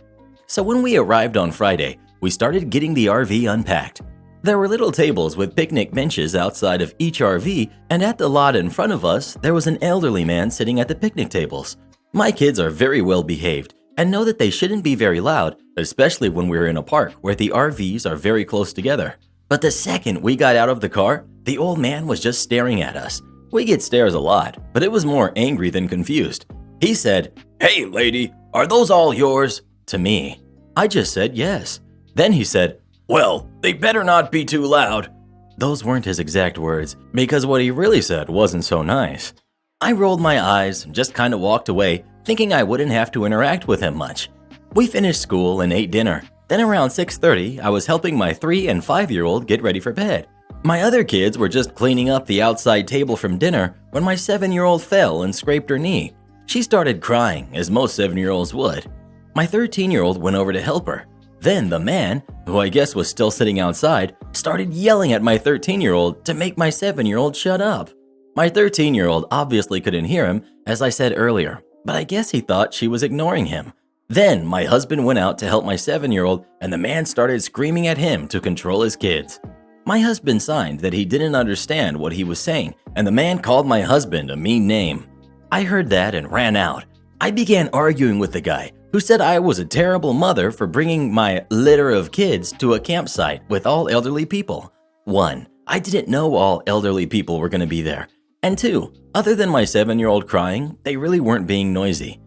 So when we arrived on Friday, we started getting the RV unpacked. There were little tables with picnic benches outside of each RV, and at the lot in front of us, there was an elderly man sitting at the picnic tables. My kids are very well behaved and know that they shouldn't be very loud, especially when we're in a park where the RVs are very close together. But the second we got out of the car, the old man was just staring at us. We get stares a lot, but it was more angry than confused. He said, "Hey lady, are those all yours?" to me. I just said yes. Then he said, "Well, they better not be too loud." Those weren't his exact words, because what he really said wasn't so nice. I rolled my eyes and just kind of walked away, thinking I wouldn't have to interact with him much. We finished school and ate dinner. Then around 6:30, I was helping my 3- and 5-year-old get ready for bed. My other kids were just cleaning up the outside table from dinner when my 7-year-old fell and scraped her knee. She started crying, as most 7-year-olds would. My 13-year-old went over to help her. Then the man, who I guess was still sitting outside, started yelling at my 13-year-old to make my 7-year-old shut up. My 13-year-old obviously couldn't hear him, as I said earlier, but I guess he thought she was ignoring him. Then my husband went out to help my 7-year-old, and the man started screaming at him to control his kids. My husband signed that he didn't understand what he was saying, and the man called my husband a mean name. I heard that and ran out. I began arguing with the guy, who said I was a terrible mother for bringing my litter of kids to a campsite with all elderly people. 1, I didn't know all elderly people were going to be there. And 2, other than my 7-year-old crying, they really weren't being noisy.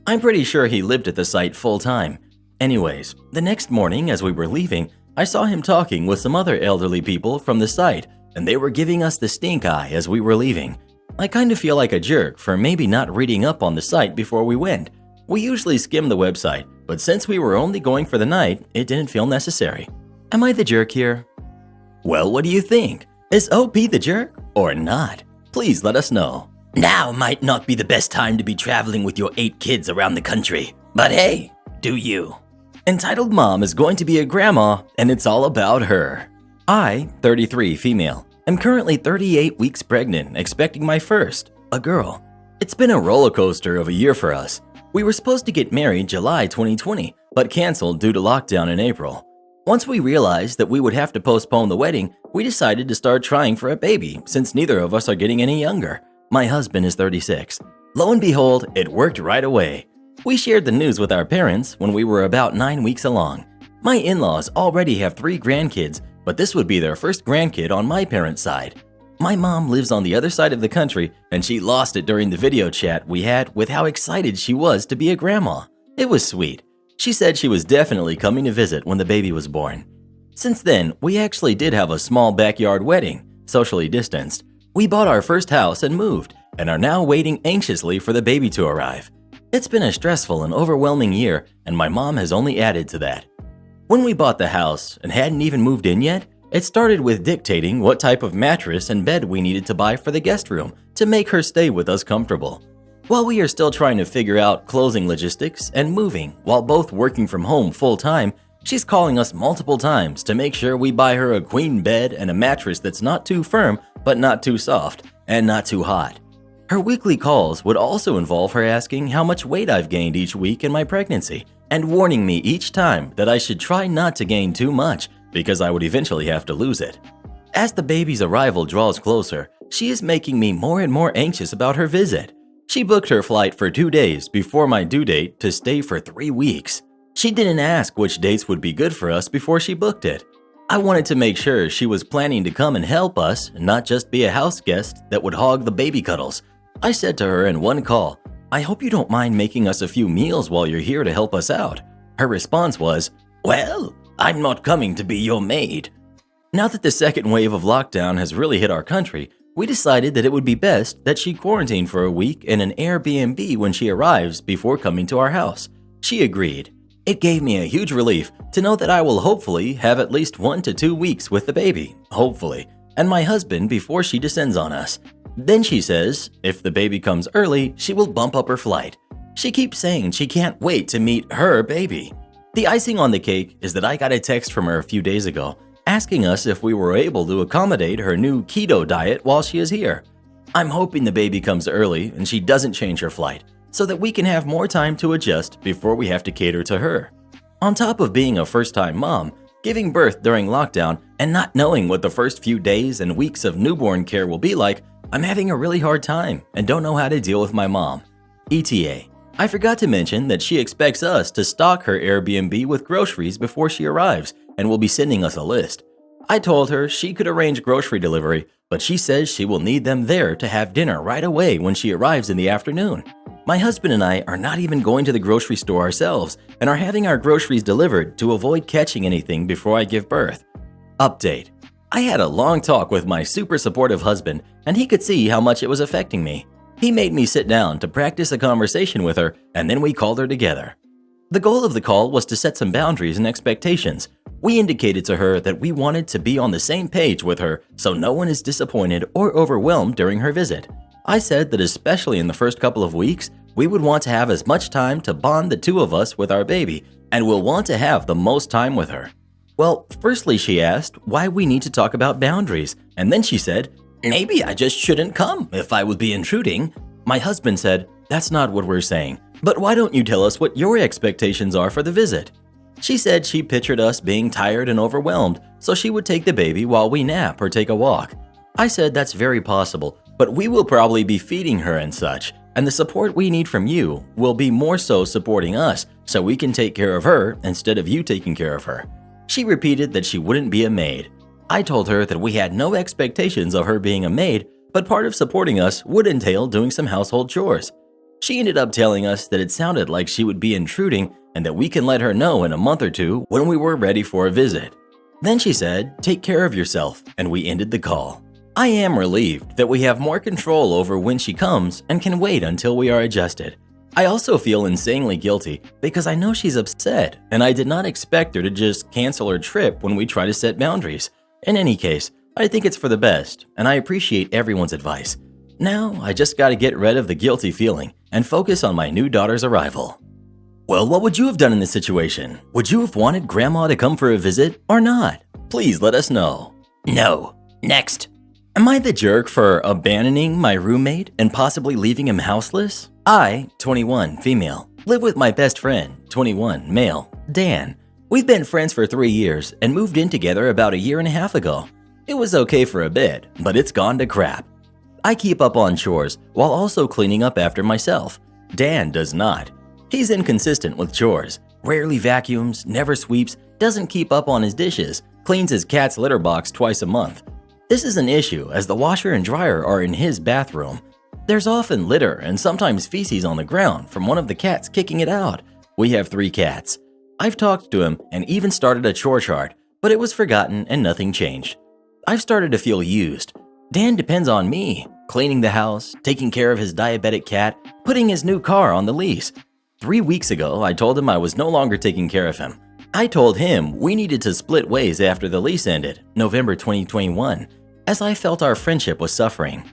I'm pretty sure he lived at the site full time. Anyways, the next morning as we were leaving, I saw him talking with some other elderly people from the site, and they were giving us the stink eye as we were leaving. I kind of feel like a jerk for maybe not reading up on the site before we went. We usually skim the website, but since we were only going for the night, it didn't feel necessary. Am I the jerk here? Well, what do you think? Is OP the jerk or not? Please let us know. Now might not be the best time to be traveling with your 8 kids around the country, but hey, do you. Entitled Mom is going to be a grandma, and it's all about her. I, 33 female, am currently 38 weeks pregnant, expecting my first, a girl. It's been a roller coaster of a year for us. We were supposed to get married July 2020, but canceled due to lockdown in April. Once we realized that we would have to postpone the wedding, we decided to start trying for a baby since neither of us are getting any younger. My husband is 36. Lo and behold, it worked right away. We shared the news with our parents when we were about 9 weeks along. My in-laws already have 3 grandkids, but this would be their first grandkid on my parents' side. My mom lives on the other side of the country, and she lost it during the video chat we had with how excited she was to be a grandma. It was sweet. She said she was definitely coming to visit when the baby was born. Since then, we actually did have a small backyard wedding, socially distanced. We bought our first house and moved, and are now waiting anxiously for the baby to arrive. It's been a stressful and overwhelming year, and my mom has only added to that. When we bought the house and hadn't even moved in yet, it started with dictating what type of mattress and bed we needed to buy for the guest room to make her stay with us comfortable. While we are still trying to figure out closing logistics and moving while both working from home full-time, she's calling us multiple times to make sure we buy her a queen bed and a mattress that's not too firm but not too soft and not too hot. Her weekly calls would also involve her asking how much weight I've gained each week in my pregnancy and warning me each time that I should try not to gain too much because I would eventually have to lose it. As the baby's arrival draws closer, she is making me more and more anxious about her visit. She booked her flight for 2 days before my due date to stay for 3 weeks. She didn't ask which dates would be good for us before she booked it. I wanted to make sure she was planning to come and help us, not just be a house guest that would hog the baby cuddles. I said to her in one call, "I hope you don't mind making us a few meals while you're here to help us out." Her response was, "Well, I'm not coming to be your maid." Now that the second wave of lockdown has really hit our country, we decided that it would be best that she quarantine for a week in an Airbnb when she arrives before coming to our house. She agreed. It gave me a huge relief to know that I will hopefully have at least 1 to 2 weeks with the baby, hopefully, and my husband before she descends on us. Then she says, if the baby comes early, she will bump up her flight. She keeps saying she can't wait to meet her baby. The icing on the cake is that I got a text from her a few days ago asking us if we were able to accommodate her new keto diet while she is here. I'm hoping the baby comes early and she doesn't change her flight so that we can have more time to adjust before we have to cater to her. On top of being a first-time mom, giving birth during lockdown, and not knowing what the first few days and weeks of newborn care will be like, I'm having a really hard time and don't know how to deal with my mom. ETA. I forgot to mention that she expects us to stock her Airbnb with groceries before she arrives and will be sending us a list. I told her she could arrange grocery delivery, but she says she will need them there to have dinner right away when she arrives in the afternoon. My husband and I are not even going to the grocery store ourselves and are having our groceries delivered to avoid catching anything before I give birth. Update. I had a long talk with my super supportive husband and he could see how much it was affecting me. He made me sit down to practice a conversation with her and then we called her together. The goal of the call was to set some boundaries and expectations. We indicated to her that we wanted to be on the same page with her so no one is disappointed or overwhelmed during her visit. I said that especially in the first couple of weeks, we would want to have as much time to bond the two of us with our baby and will want to have the most time with her. Well, firstly she asked why we need to talk about boundaries, and then she said, "Maybe I just shouldn't come if I would be intruding." My husband said, "That's not what we're saying, but why don't you tell us what your expectations are for the visit?" She said she pictured us being tired and overwhelmed, so she would take the baby while we nap or take a walk. I said that's very possible, but we will probably be feeding her and such, and the support we need from you will be more so supporting us so we can take care of her instead of you taking care of her. She repeated that she wouldn't be a maid. I told her that we had no expectations of her being a maid, but part of supporting us would entail doing some household chores. She ended up telling us that it sounded like she would be intruding and that we can let her know in a month or two when we were ready for a visit. Then she said, "Take care of yourself," and we ended the call. I am relieved that we have more control over when she comes and can wait until we are adjusted. I also feel insanely guilty because I know she's upset and I did not expect her to just cancel her trip when we try to set boundaries. In any case, I think it's for the best and I appreciate everyone's advice. Now, I just gotta get rid of the guilty feeling and focus on my new daughter's arrival. Well, what would you have done in this situation? Would you have wanted Grandma to come for a visit or not? Please let us know. No. Next. Am I the jerk for abandoning my roommate and possibly leaving him houseless? I, 21, female, live with my best friend, 21, male, Dan. We've been friends for 3 years and moved in together about a year and a half ago. It was okay for a bit, but it's gone to crap. I keep up on chores while also cleaning up after myself. Dan does not. He's inconsistent with chores, rarely vacuums, never sweeps, doesn't keep up on his dishes, cleans his cat's litter box twice a month. This is an issue as the washer and dryer are in his bathroom. There's often litter and sometimes feces on the ground from one of the cats kicking it out. We have 3 cats. I've talked to him and even started a chore chart, but it was forgotten and nothing changed. I've started to feel used. Dan depends on me, cleaning the house, taking care of his diabetic cat, putting his new car on the lease. 3 weeks ago, I told him I was no longer taking care of him. I told him we needed to split ways after the lease ended, November 2021, as I felt our friendship was suffering.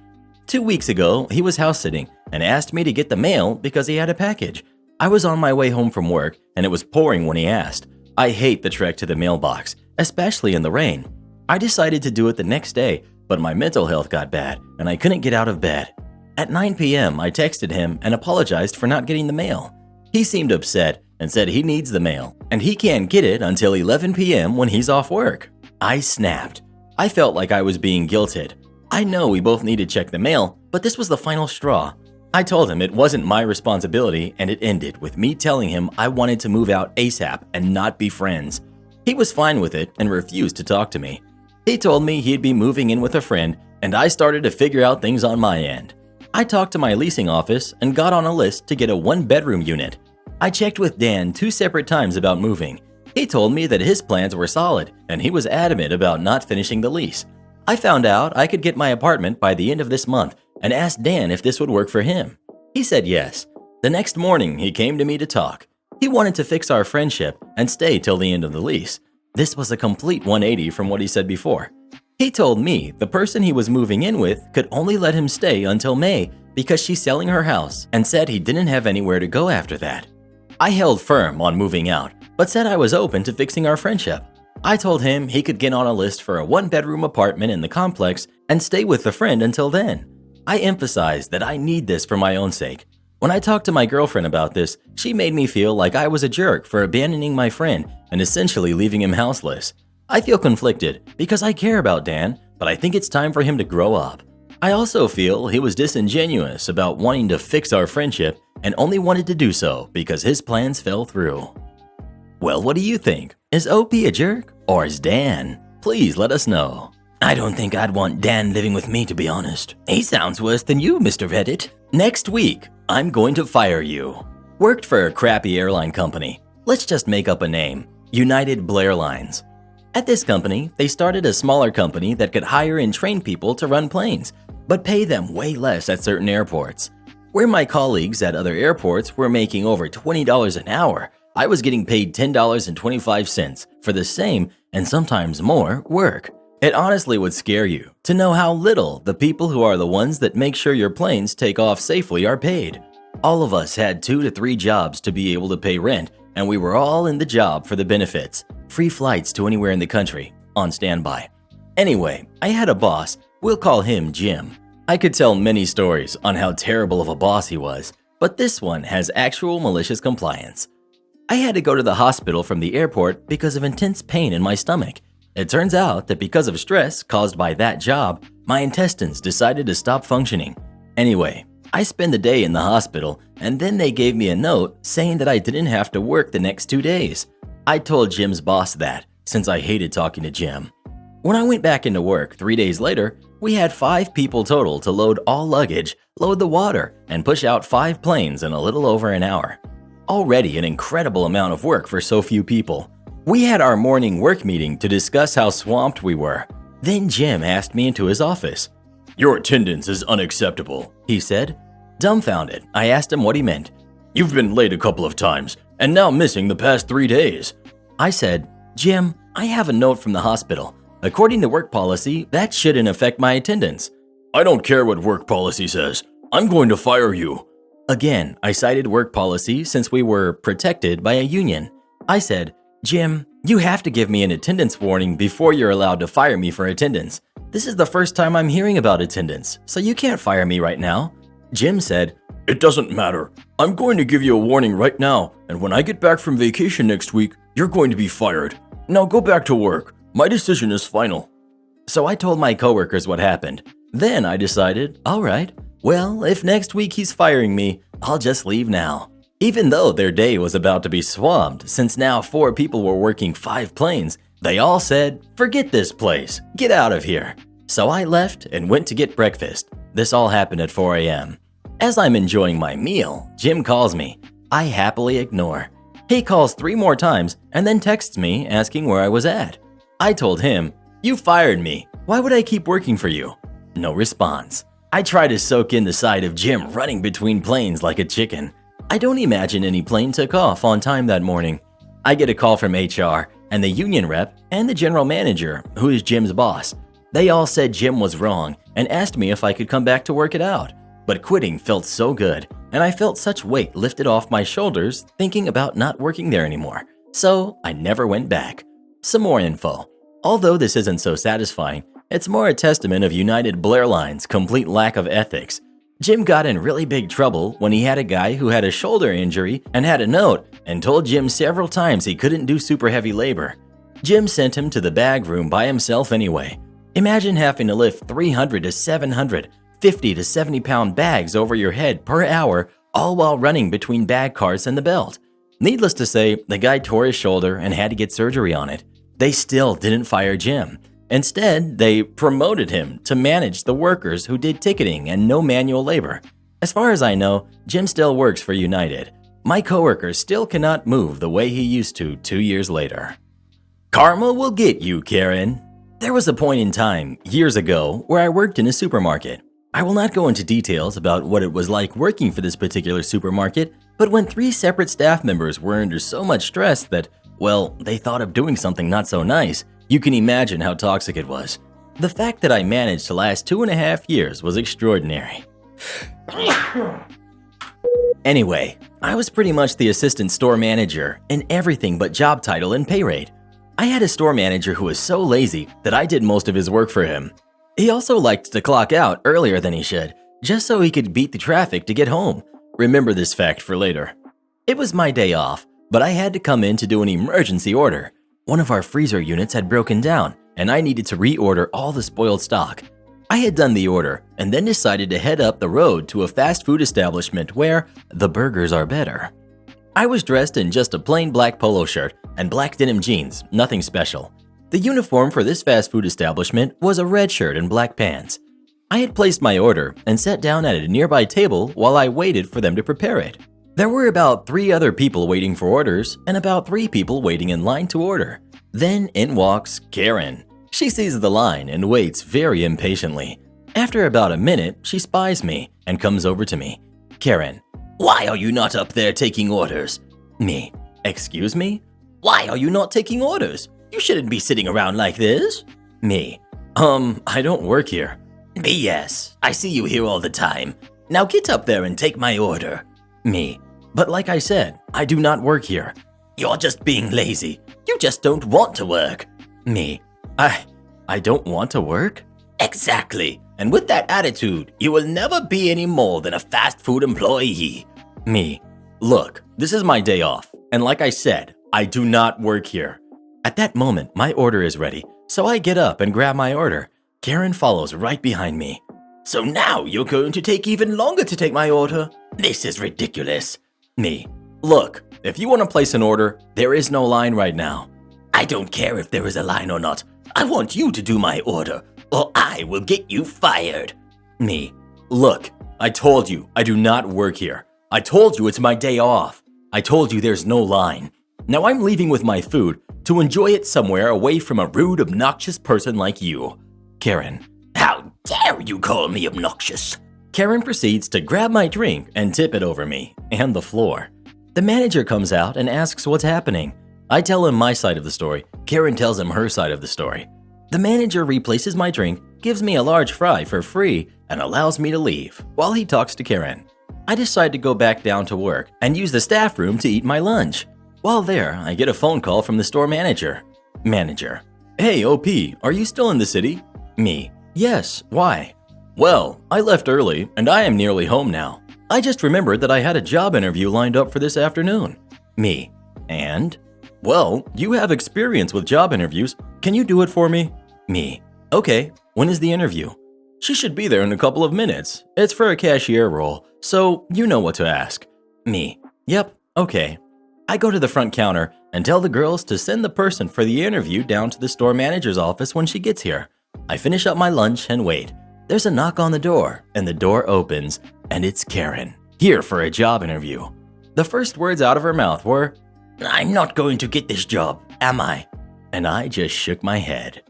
2 weeks ago, he was house sitting, and asked me to get the mail because he had a package. I was on my way home from work and it was pouring when he asked. I hate the trek to the mailbox, especially in the rain. I decided to do it the next day, but my mental health got bad and I couldn't get out of bed. At 9 p.m., I texted him and apologized for not getting the mail. He seemed upset and said he needs the mail and he can't get it until 11 p.m. when he's off work. I snapped. I felt like I was being guilted. I know we both need to check the mail, but this was the final straw. I told him it wasn't my responsibility and it ended with me telling him I wanted to move out ASAP and not be friends. He was fine with it and refused to talk to me. He told me he'd be moving in with a friend and I started to figure out things on my end. I talked to my leasing office and got on a list to get a 1-bedroom unit. I checked with Dan 2 separate times about moving. He told me that his plans were solid and he was adamant about not finishing the lease. I found out I could get my apartment by the end of this month and asked Dan if this would work for him. He said yes. The next morning, he came to me to talk. He wanted to fix our friendship and stay till the end of the lease. This was a complete 180 from what he said before. He told me the person he was moving in with could only let him stay until May because she's selling her house and said he didn't have anywhere to go after that. I held firm on moving out, but said I was open to fixing our friendship. I told him he could get on a list for a 1-bedroom apartment in the complex and stay with the friend until then. I emphasized that I need this for my own sake. When I talked to my girlfriend about this, she made me feel like I was a jerk for abandoning my friend and essentially leaving him houseless. I feel conflicted because I care about Dan, but I think it's time for him to grow up. I also feel he was disingenuous about wanting to fix our friendship and only wanted to do so because his plans fell through. Well, what do you think? Is OP a jerk or is Dan? Please let us know. I don't think I'd want Dan living with me, to be honest. He sounds worse than you, Mr. Reddit. Next week, I'm going to fire you. Worked for a crappy airline company. Let's just make up a name. United Blair Lines. At this company, they started a smaller company that could hire and train people to run planes, but pay them way less at certain airports. Where my colleagues at other airports were making over $20 an hour, I was getting paid $10.25 for the same, and sometimes more, work. It honestly would scare you to know how little the people who are the ones that make sure your planes take off safely are paid. All of us had 2 to 3 jobs to be able to pay rent, and we were all in the job for the benefits. Free flights to anywhere in the country, on standby. Anyway, I had a boss, we'll call him Jim. I could tell many stories on how terrible of a boss he was, but this one has actual malicious compliance. I had to go to the hospital from the airport because of intense pain in my stomach. It turns out that because of stress caused by that job, my intestines decided to stop functioning. Anyway, I spent the day in the hospital and then they gave me a note saying that I didn't have to work the next 2 days. I told Jim's boss that, since I hated talking to Jim. When I went back into work 3 days later, we had 5 people total to load all luggage, load the water, and push out 5 planes in a little over an hour. Already an incredible amount of work for so few people. We had our morning work meeting to discuss how swamped we were. Then Jim asked me into his office. "Your attendance is unacceptable," he said. Dumbfounded, I asked him what he meant. "You've been late a couple of times and now missing the past 3 days." I said, "Jim, I have a note from the hospital. According to work policy, that shouldn't affect my attendance." "I don't care what work policy says. I'm going to fire you." Again, I cited work policy since we were protected by a union. I said, "Jim, you have to give me an attendance warning before you're allowed to fire me for attendance. This is the first time I'm hearing about attendance, so you can't fire me right now." Jim said, "It doesn't matter. I'm going to give you a warning right now, and when I get back from vacation next week, you're going to be fired. Now go back to work. My decision is final." So I told my coworkers what happened. Then I decided, all right, well, if next week he's firing me, I'll just leave now. Even though their day was about to be swamped, since now 4 people were working 5 planes, they all said, "Forget this place, get out of here." So I left and went to get breakfast. This all happened at 4 a.m. As I'm enjoying my meal, Jim calls me. I happily ignore. He calls 3 more times and then texts me asking where I was at. I told him, "You fired me. Why would I keep working for you?" No response. I try to soak in the sight of Jim running between planes like a chicken. I don't imagine any plane took off on time that morning. I get a call from HR and the union rep and the general manager, who is Jim's boss. They all said Jim was wrong and asked me if I could come back to work it out. but quitting felt so good, and I felt such weight lifted off my shoulders thinking about not working there anymore. So I never went back. Some more info. Although this isn't so satisfying, it's more a testament of United Blair Line's complete lack of ethics. Jim got in really big trouble when he had a guy who had a shoulder injury and had a note and told Jim several times he couldn't do super heavy labor. Jim sent him to the bag room by himself anyway. Imagine having to lift 300 to 700, 50 to 70 pound bags over your head per hour, all while running between bag carts and the belt. Needless to say, the guy tore his shoulder and had to get surgery on it. They still didn't fire Jim. Instead, they promoted him to manage the workers who did ticketing and no manual labor. As far as I know, Jim still works for United. My coworker still cannot move the way he used to 2 years later. Karma will get you, Karen. There was a point in time, years ago, where I worked in a supermarket. I will not go into details about what it was like working for this particular supermarket, but when 3 separate staff members were under so much stress that, well, they thought of doing something not so nice, you can imagine how toxic it was. The fact that I managed to last 2.5 years was extraordinary. Anyway, I was pretty much the assistant store manager in everything but job title and pay rate. I had a store manager who was so lazy that I did most of his work for him. He also liked to clock out earlier than he should, just so he could beat the traffic to get home. Remember this fact for later. It was my day off, but I had to come in to do an emergency order. One of our freezer units had broken down, and I needed to reorder all the spoiled stock. I had done the order, and then decided to head up the road to a fast food establishment where the burgers are better. I was dressed in just a plain black polo shirt and black denim jeans, nothing special. The uniform for this fast food establishment was a red shirt and black pants. I had placed my order and sat down at a nearby table while I waited for them to prepare it. There were about 3 other people waiting for orders and about 3 people waiting in line to order. Then in walks Karen. She sees the line and waits very impatiently. After about a minute, she spies me and comes over to me. Karen, why are you not up there taking orders? Me, excuse me? Why are you not taking orders? You shouldn't be sitting around like this. Me, I don't work here. BS, I see you here all the time. Now get up there and take my order. Me, but like I said, I do not work here. You're just being lazy. You just don't want to work. Me, I don't want to work? Exactly. And with that attitude, you will never be any more than a fast food employee. Me, look, this is my day off. And like I said, I do not work here. At that moment, my order is ready. So I get up and grab my order. Karen follows right behind me. So now you're going to take even longer to take my order? This is ridiculous. Me, look, if you want to place an order, there is no line right now. I don't care if there is a line or not. I want you to do my order, or I will get you fired. Me, look, I told you I do not work here. I told you it's my day off. I told you there's no line. Now I'm leaving with my food to enjoy it somewhere away from a rude, obnoxious person like you. Karen, how dare you call me obnoxious? Karen proceeds to grab my drink and tip it over me and the floor. The manager comes out and asks what's happening. I tell him my side of the story. Karen tells him her side of the story. The manager replaces my drink, gives me a large fry for free, and allows me to leave while he talks to Karen. I decide to go back down to work and use the staff room to eat my lunch. While there, I get a phone call from the store manager. Manager, hey OP, are you still in the city? Me, yes, why? Well, I left early and I am nearly home now. I just remembered that I had a job interview lined up for this afternoon. Me, and? Well, you have experience with job interviews. Can you do it for me? Me, okay, when is the interview? She should be there in a couple of minutes. It's for a cashier role, so you know what to ask. Me, yep, okay. I go to the front counter and tell the girls to send the person for the interview down to the store manager's office when she gets here. I finish up my lunch and wait. There's a knock on the door, and the door opens, and it's Karen, here for a job interview. The first words out of her mouth were, I'm not going to get this job, am I? And I just shook my head.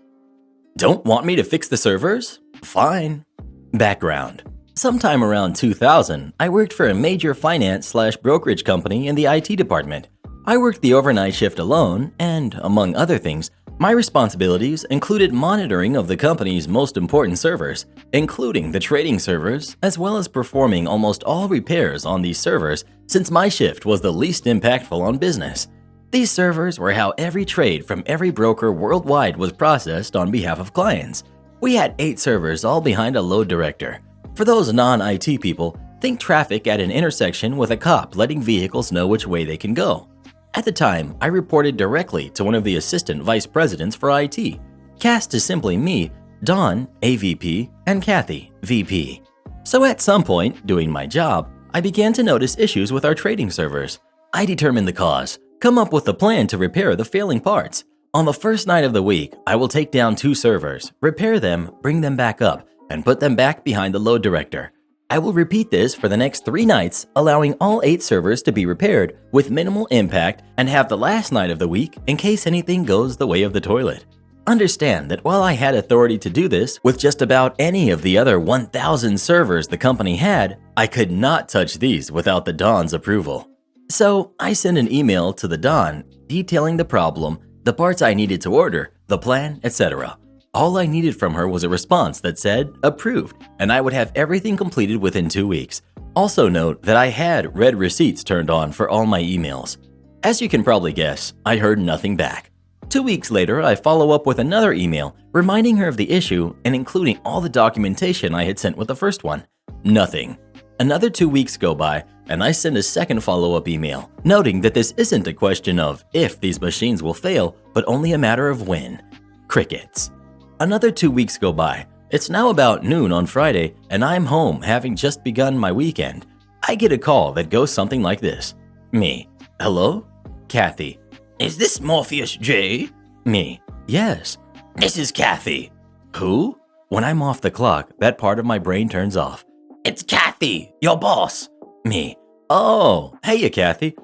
Don't want me to fix the servers? Fine. Background. Sometime around 2000, I worked for a major finance/brokerage company in the IT department. I worked the overnight shift alone, and, among other things, My responsibilities included monitoring of the company's most important servers, including the trading servers, as well as performing almost all repairs on these servers since my shift was the least impactful on business. These servers were how every trade from every broker worldwide was processed on behalf of clients. We had 8 servers all behind a load director. For those non-IT people, think traffic at an intersection with a cop letting vehicles know which way they can go. At the time, I reported directly to one of the assistant vice presidents for IT. Cast is simply me, Don, AVP, and Kathy, VP. So at some point, doing my job, I began to notice issues with our trading servers. I determined the cause, come up with a plan to repair the failing parts. On the first night of the week, I will take down 2 servers, repair them, bring them back up, and put them back behind the load director. I will repeat this for the next 3 nights, allowing all 8 servers to be repaired with minimal impact and have the last night of the week in case anything goes the way of the toilet. Understand that while I had authority to do this with just about any of the other 1,000 servers the company had, I could not touch these without the Don's approval. So I sent an email to the Don detailing the problem, the parts I needed to order, the plan, etc. All I needed from her was a response that said, approved, and I would have everything completed within 2 weeks. Also note that I had red receipts turned on for all my emails. As you can probably guess, I heard nothing back. 2 weeks later, I follow up with another email, reminding her of the issue and including all the documentation I had sent with the first one. Nothing. Another 2 weeks go by, and I send a second follow-up email, noting that this isn't a question of if these machines will fail, but only a matter of when. Crickets. Another 2 weeks go by. It's now about noon on Friday, and I'm home having just begun my weekend. I get a call that goes something like this. Me. Hello? Kathy. Is this Morpheus J? Me. Yes. This is Kathy. Who? When I'm off the clock, that part of my brain turns off. It's Kathy, your boss. Me. Oh, hey, Kathy.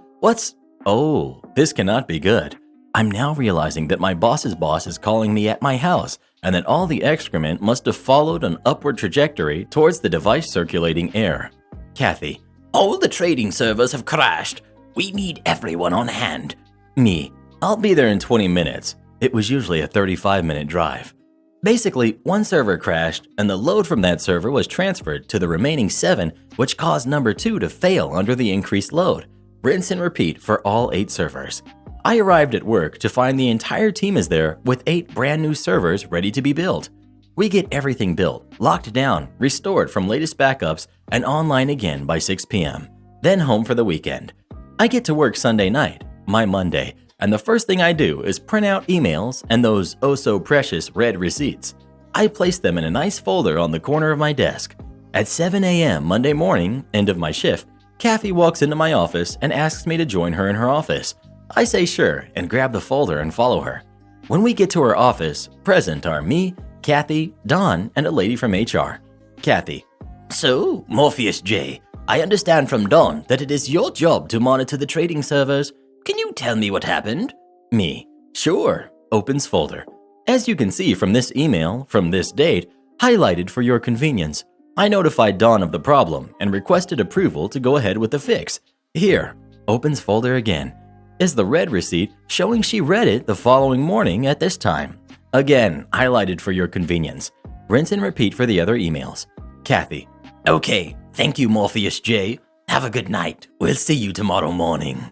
Oh, this cannot be good. I'm now realizing that my boss's boss is calling me at my house and that all the excrement must have followed an upward trajectory towards the device circulating air. Kathy. All the trading servers have crashed. We need everyone on hand. Me. I'll be there in 20 minutes. It was usually a 35-minute drive. Basically, one server crashed and the load from that server was transferred to the remaining 7, which caused number 2 to fail under the increased load. Rinse and repeat for all 8 servers. I arrived at work to find the entire team is there with 8 brand new servers ready to be built. We get everything built, locked down, restored from latest backups, and online again by 6 p.m. Then home for the weekend. I get to work Sunday night, my Monday, and the first thing I do is print out emails and those oh-so-precious red receipts. I place them in a nice folder on the corner of my desk. At 7 a.m. Monday morning, end of my shift, Kathy walks into my office and asks me to join her in her office. I say sure and grab the folder and follow her. When we get to her office, present are me, Kathy, Don, and a lady from HR. Kathy. So, Morpheus J, I understand from Don that it is your job to monitor the trading servers. Can you tell me what happened? Me. Sure. Opens folder. As you can see from this email, from this date, highlighted for your convenience, I notified Dawn of the problem and requested approval to go ahead with the fix. Here. Opens folder again. Is the red receipt showing she read it the following morning at this time. Again, highlighted for your convenience. Rinse and repeat for the other emails. Kathy. Okay, thank you, Morpheus J. Have a good night. We'll see you tomorrow morning.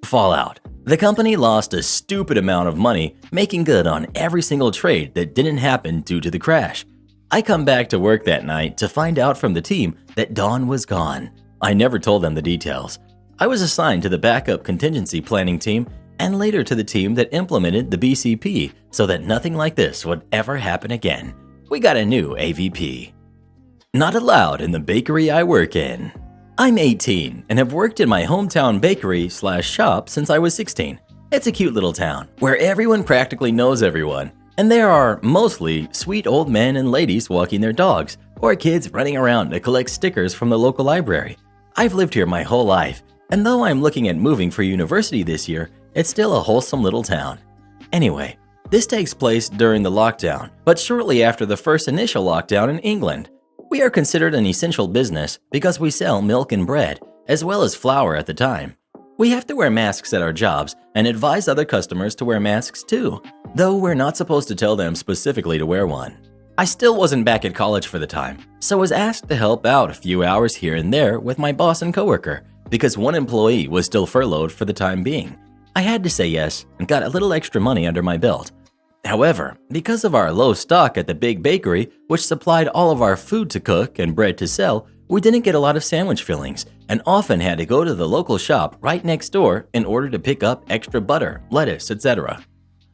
Fallout. The company lost a stupid amount of money making good on every single trade that didn't happen due to the crash. I come back to work that night to find out from the team that Dawn was gone. I never told them the details. I was assigned to the backup contingency planning team and later to the team that implemented the BCP so that nothing like this would ever happen again. We got a new AVP. Not allowed in the bakery I work in. I'm 18 and have worked in my hometown bakery/shop since I was 16. It's a cute little town where everyone practically knows everyone, and there are mostly sweet old men and ladies walking their dogs or kids running around to collect stickers from the local library. I've lived here my whole life, and though I'm looking at moving for university this year, it's still a wholesome little town. Anyway, this takes place during the lockdown, but shortly after the first initial lockdown in England. We are considered an essential business because we sell milk and bread, as well as flour at the time. We have to wear masks at our jobs and advise other customers to wear masks too, though we're not supposed to tell them specifically to wear one. I still wasn't back at college for the time, so was asked to help out a few hours here and there with my boss and coworker because one employee was still furloughed for the time being. I had to say yes and got a little extra money under my belt. However, because of our low stock at the big bakery, which supplied all of our food to cook and bread to sell, we didn't get a lot of sandwich fillings and often had to go to the local shop right next door in order to pick up extra butter, lettuce, etc.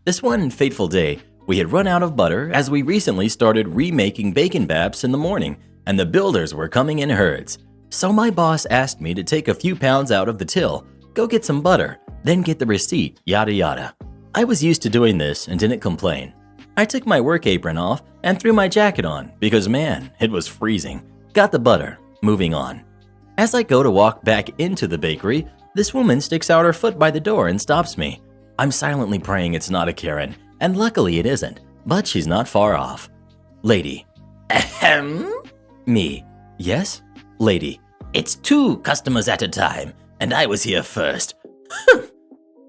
This one fateful day, we had run out of butter as we recently started remaking bacon baps in the morning and the builders were coming in herds. So my boss asked me to take a few pounds out of the till, go get some butter, then get the receipt, yada yada. I was used to doing this and didn't complain. I took my work apron off and threw my jacket on because man, it was freezing. Got the butter, moving on. As I go to walk back into the bakery, this woman sticks out her foot by the door and stops me. I'm silently praying it's not a Karen, and luckily it isn't, but she's not far off. Lady. Ahem. Me. Yes? Lady. It's 2 customers at a time, and I was here first.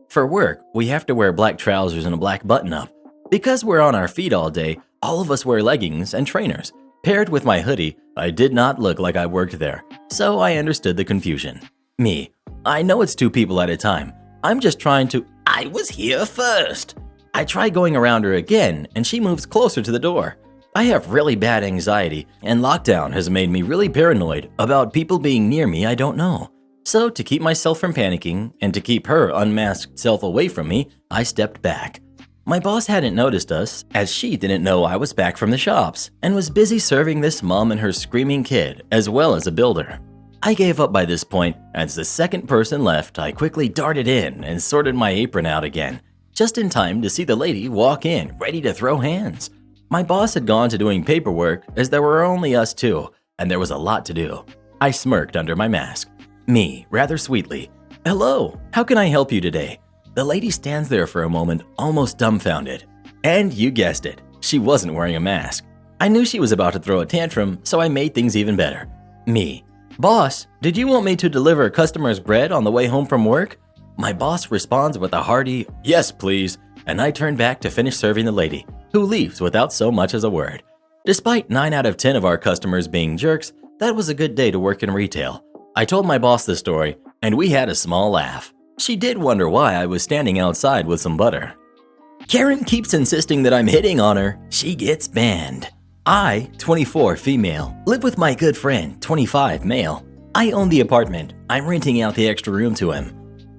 For work, we have to wear black trousers and a black button-up. Because we're on our feet all day, all of us wear leggings and trainers. Paired with my hoodie, I did not look like I worked there, so I understood the confusion. Me. I know it's 2 people at a time. I'm just trying to… I was here first. I try going around her again, and she moves closer to the door. I have really bad anxiety, and lockdown has made me really paranoid about people being near me I don't know. So to keep myself from panicking, and to keep her unmasked self away from me, I stepped back. My boss hadn't noticed us, as she didn't know I was back from the shops, and was busy serving this mom and her screaming kid, as well as a builder. I gave up by this point. As the second person left, I quickly darted in and sorted my apron out again, just in time to see the lady walk in, ready to throw hands. My boss had gone to doing paperwork, as there were only us 2, and there was a lot to do. I smirked under my mask. Me, rather sweetly. Hello, how can I help you today? The lady stands there for a moment, almost dumbfounded. And you guessed it, she wasn't wearing a mask. I knew she was about to throw a tantrum, so I made things even better. Me. Boss, did you want me to deliver customers' bread on the way home from work? My boss responds with a hearty, yes please, and I turn back to finish serving the lady, who leaves without so much as a word. Despite 9 out of 10 of our customers being jerks, that was a good day to work in retail. I told my boss the story, and we had a small laugh. She did wonder why I was standing outside with some butter. Karen keeps insisting that I'm hitting on her. She gets banned. I, 24 female, live with my good friend, 25 male. I own the apartment. I'm renting out the extra room to him.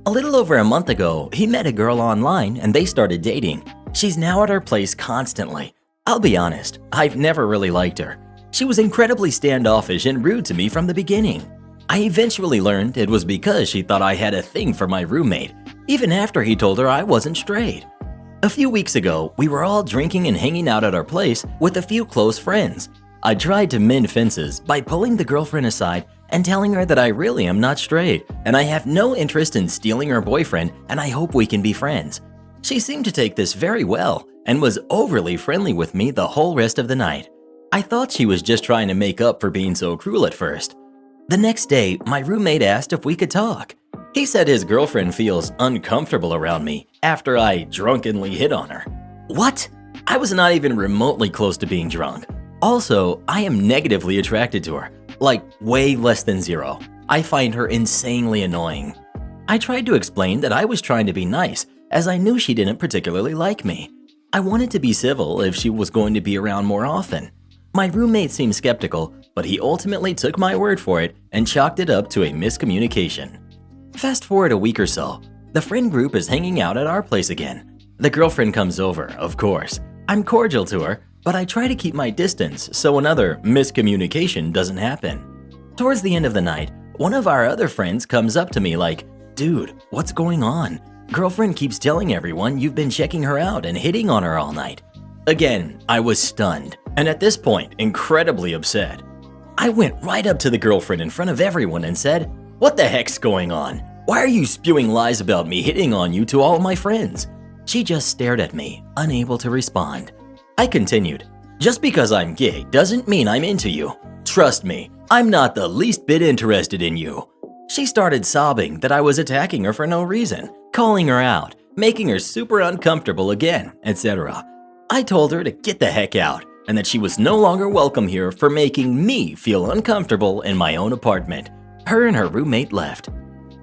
A little over a month ago, he met a girl online and they started dating. She's now at our place constantly. I'll be honest, I've never really liked her. She was incredibly standoffish and rude to me from the beginning. I eventually learned it was because she thought I had a thing for my roommate, even after he told her I wasn't straight. A few weeks ago, we were all drinking and hanging out at our place with a few close friends. I tried to mend fences by pulling the girlfriend aside and telling her that I really am not straight and I have no interest in stealing her boyfriend and I hope we can be friends. She seemed to take this very well and was overly friendly with me the whole rest of the night. I thought she was just trying to make up for being so cruel at first. The next day, my roommate asked if we could talk. He said his girlfriend feels uncomfortable around me after I drunkenly hit on her. What? I was not even remotely close to being drunk. Also, I am negatively attracted to her, like way less than 0. I find her insanely annoying. I tried to explain that I was trying to be nice, as I knew she didn't particularly like me. I wanted to be civil if she was going to be around more often. My roommate seemed skeptical, but he ultimately took my word for it and chalked it up to a miscommunication. Fast forward a week or so, the friend group is hanging out at our place again. The girlfriend comes over, of course. I'm cordial to her, but I try to keep my distance so another miscommunication doesn't happen. Towards the end of the night, one of our other friends comes up to me like, dude, what's going on? Girlfriend keeps telling everyone you've been checking her out and hitting on her all night. Again, I was stunned, and at this point, incredibly upset. I went right up to the girlfriend in front of everyone and said, what the heck's going on? Why are you spewing lies about me hitting on you to all my friends? She just stared at me, unable to respond. I continued, just because I'm gay doesn't mean I'm into you. Trust me, I'm not the least bit interested in you. She started sobbing that I was attacking her for no reason, calling her out, making her super uncomfortable again, etc. I told her to get the heck out and that she was no longer welcome here for making me feel uncomfortable in my own apartment. Her and her roommate left.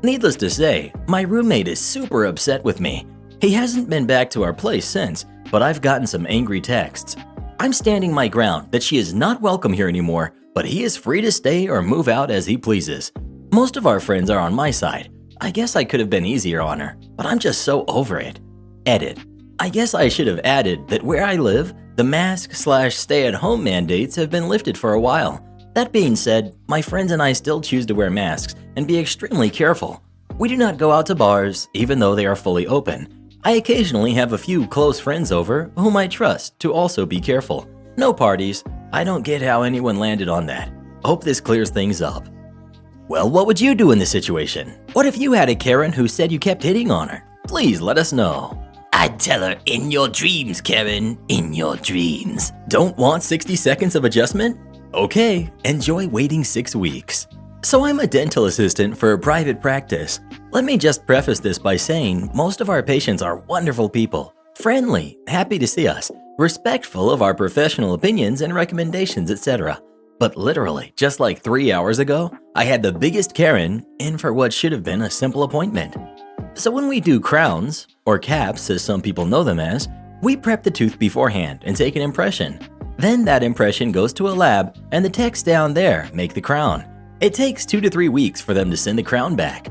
Needless to say, my roommate is super upset with me. He hasn't been back to our place since, but I've gotten some angry texts. I'm standing my ground that she is not welcome here anymore, but he is free to stay or move out as he pleases. Most of our friends are on my side. I guess I could have been easier on her, but I'm just so over it. Edit. I guess I should have added that where I live, the mask/stay-at-home mandates have been lifted for a while. That being said, my friends and I still choose to wear masks and be extremely careful. We do not go out to bars, even though they are fully open. I occasionally have a few close friends over whom I trust to also be careful. No parties. I don't get how anyone landed on that. Hope this clears things up. Well, what would you do in this situation? What if you had a Karen who said you kept hitting on her? Please let us know. I'd tell her, in your dreams, Karen, in your dreams. Don't want 60 seconds of adjustment? Okay, enjoy waiting 6 weeks. So I'm a dental assistant for a private practice. Let me just preface this by saying most of our patients are wonderful people, friendly, happy to see us, respectful of our professional opinions and recommendations, etc. But literally, just like 3 hours ago, I had the biggest Karen in for what should have been a simple appointment. So when we do crowns, or caps as some people know them as, we prep the tooth beforehand and take an impression. Then that impression goes to a lab and the techs down there make the crown. It takes 2 to 3 weeks for them to send the crown back.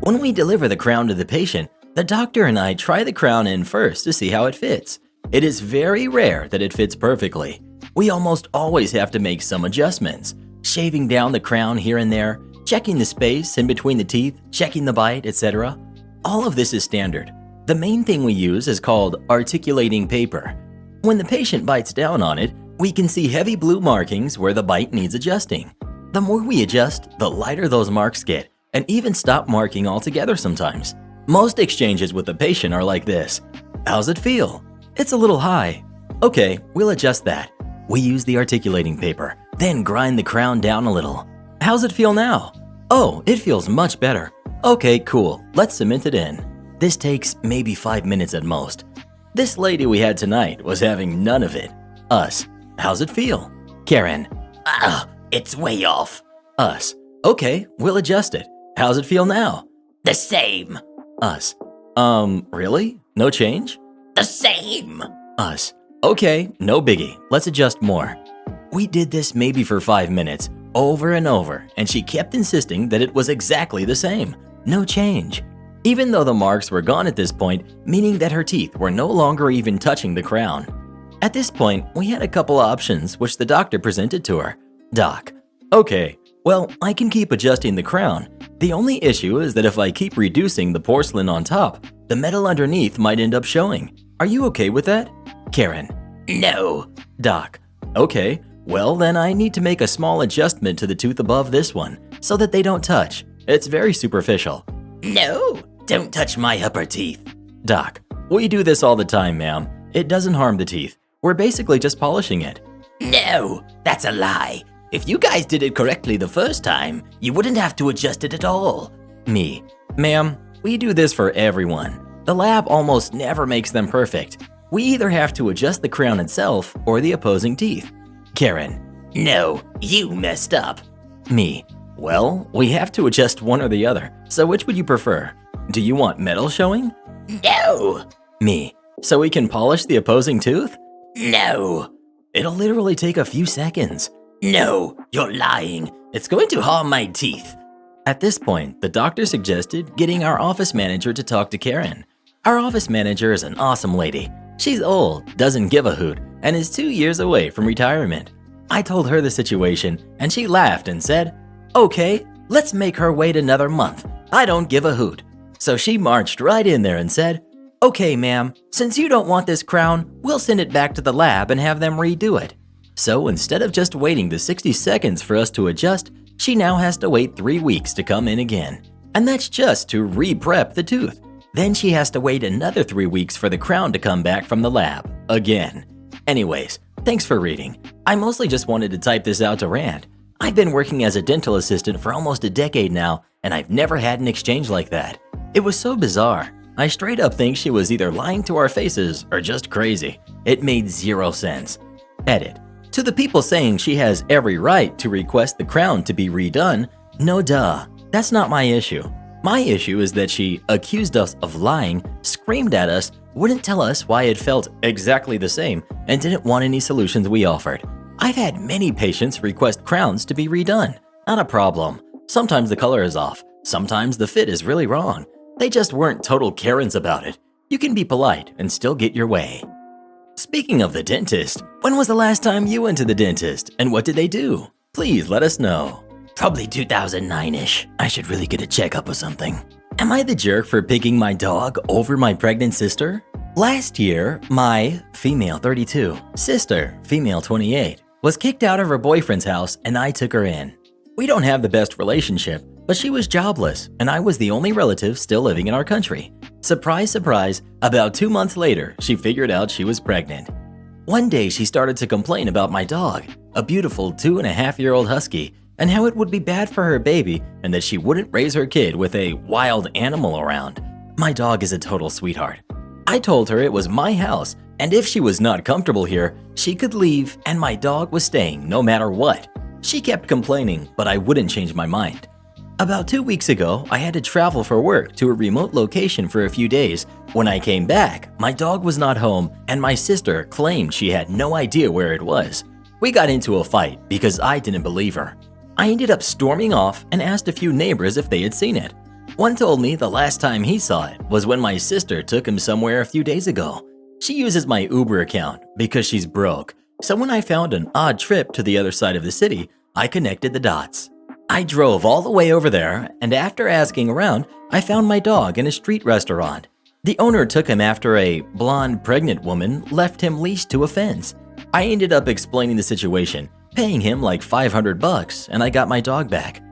When we deliver the crown to the patient, the doctor and I try the crown in first to see how it fits. It is very rare that it fits perfectly. We almost always have to make some adjustments, shaving down the crown here and there, checking the space in between the teeth, checking the bite, etc. All of this is standard. The main thing we use is called articulating paper. When the patient bites down on it, we can see heavy blue markings where the bite needs adjusting. The more we adjust, the lighter those marks get, and even stop marking altogether sometimes. Most exchanges with the patient are like this. How's it feel? It's a little high. Okay, we'll adjust that. We use the articulating paper, then grind the crown down a little. How's it feel now? Oh, it feels much better. Okay, cool, let's cement it in. This takes maybe 5 minutes at most. This lady we had tonight was having none of it. Us. How's it feel? Karen. It's way off. Us. Okay, we'll adjust it. How's it feel now? The same. Us. Really? No change? The same. Us. Okay, no biggie. Let's adjust more. We did this maybe for 5 minutes, over and over, and she kept insisting that it was exactly the same. No change. Even though the marks were gone at this point, meaning that her teeth were no longer even touching the crown. At this point, we had a couple options which the doctor presented to her. Doc. Okay, well, I can keep adjusting the crown. The only issue is that if I keep reducing the porcelain on top, the metal underneath might end up showing. Are you okay with that? Karen. No. Doc. Okay, well then I need to make a small adjustment to the tooth above this one so that they don't touch. It's very superficial. No, don't touch my upper teeth. Doc. We do this all the time, ma'am. It doesn't harm the teeth. We're basically just polishing it. No, that's a lie. If you guys did it correctly the first time, you wouldn't have to adjust it at all. Me. Ma'am, we do this for everyone. The lab almost never makes them perfect. We either have to adjust the crown itself or the opposing teeth. Karen. No, you messed up. Me. Well, we have to adjust one or the other, so which would you prefer? Do you want metal showing? No. Me. So we can polish the opposing tooth? No. It'll literally take a few seconds. No, you're lying. It's going to harm my teeth. At this point, the doctor suggested getting our office manager to talk to Karen. Our office manager is an awesome lady. She's old, doesn't give a hoot, and is 2 years away from retirement. I told her the situation, and she laughed and said, "Okay, let's make her wait another month. I don't give a hoot." So she marched right in there and said, "Okay, ma'am, since you don't want this crown, we'll send it back to the lab and have them redo it." So instead of just waiting the 60 seconds for us to adjust, she now has to wait 3 weeks to come in again. And that's just to re-prep the tooth. Then she has to wait another 3 weeks for the crown to come back from the lab, again. Anyways, thanks for reading. I mostly just wanted to type this out to rant. I've been working as a dental assistant for almost a decade now, and I've never had an exchange like that. It was so bizarre. I straight up think she was either lying to our faces or just crazy. It made zero sense. Edit. To the people saying she has every right to request the crown to be redone, no duh. That's not my issue. My issue is that she accused us of lying, screamed at us, wouldn't tell us why it felt exactly the same, and didn't want any solutions we offered. I've had many patients request crowns to be redone. Not a problem. Sometimes the color is off. Sometimes the fit is really wrong. They just weren't total Karens about it. You can be polite and still get your way. Speaking of the dentist, when was the last time you went to the dentist and what did they do? Please let us know. Probably 2009-ish. I should really get a checkup or something. Am I the jerk for picking my dog over my pregnant sister? Last year, my female 32 sister, female 28, was kicked out of her boyfriend's house and I took her in. We don't have the best relationship, but she was jobless and I was the only relative still living in our country. Surprise, surprise, about 2 months later, she figured out she was pregnant. One day she started to complain about my dog, a beautiful 2.5-year-old husky, and how it would be bad for her baby and that she wouldn't raise her kid with a wild animal around. My dog is a total sweetheart. I told her it was my house and if she was not comfortable here, she could leave and my dog was staying no matter what. She kept complaining, but I wouldn't change my mind. About 2 weeks ago, I had to travel for work to a remote location for a few days. When I came back, my dog was not home and my sister claimed she had no idea where it was. We got into a fight because I didn't believe her. I ended up storming off and asked a few neighbors if they had seen it. One told me the last time he saw it was when my sister took him somewhere a few days ago. She uses my Uber account because she's broke, so when I found an odd trip to the other side of the city, I connected the dots. I drove all the way over there, and after asking around, I found my dog in a street restaurant. The owner took him after a blonde pregnant woman left him leashed to a fence. I ended up explaining the situation, paying him like $500, and I got my dog back.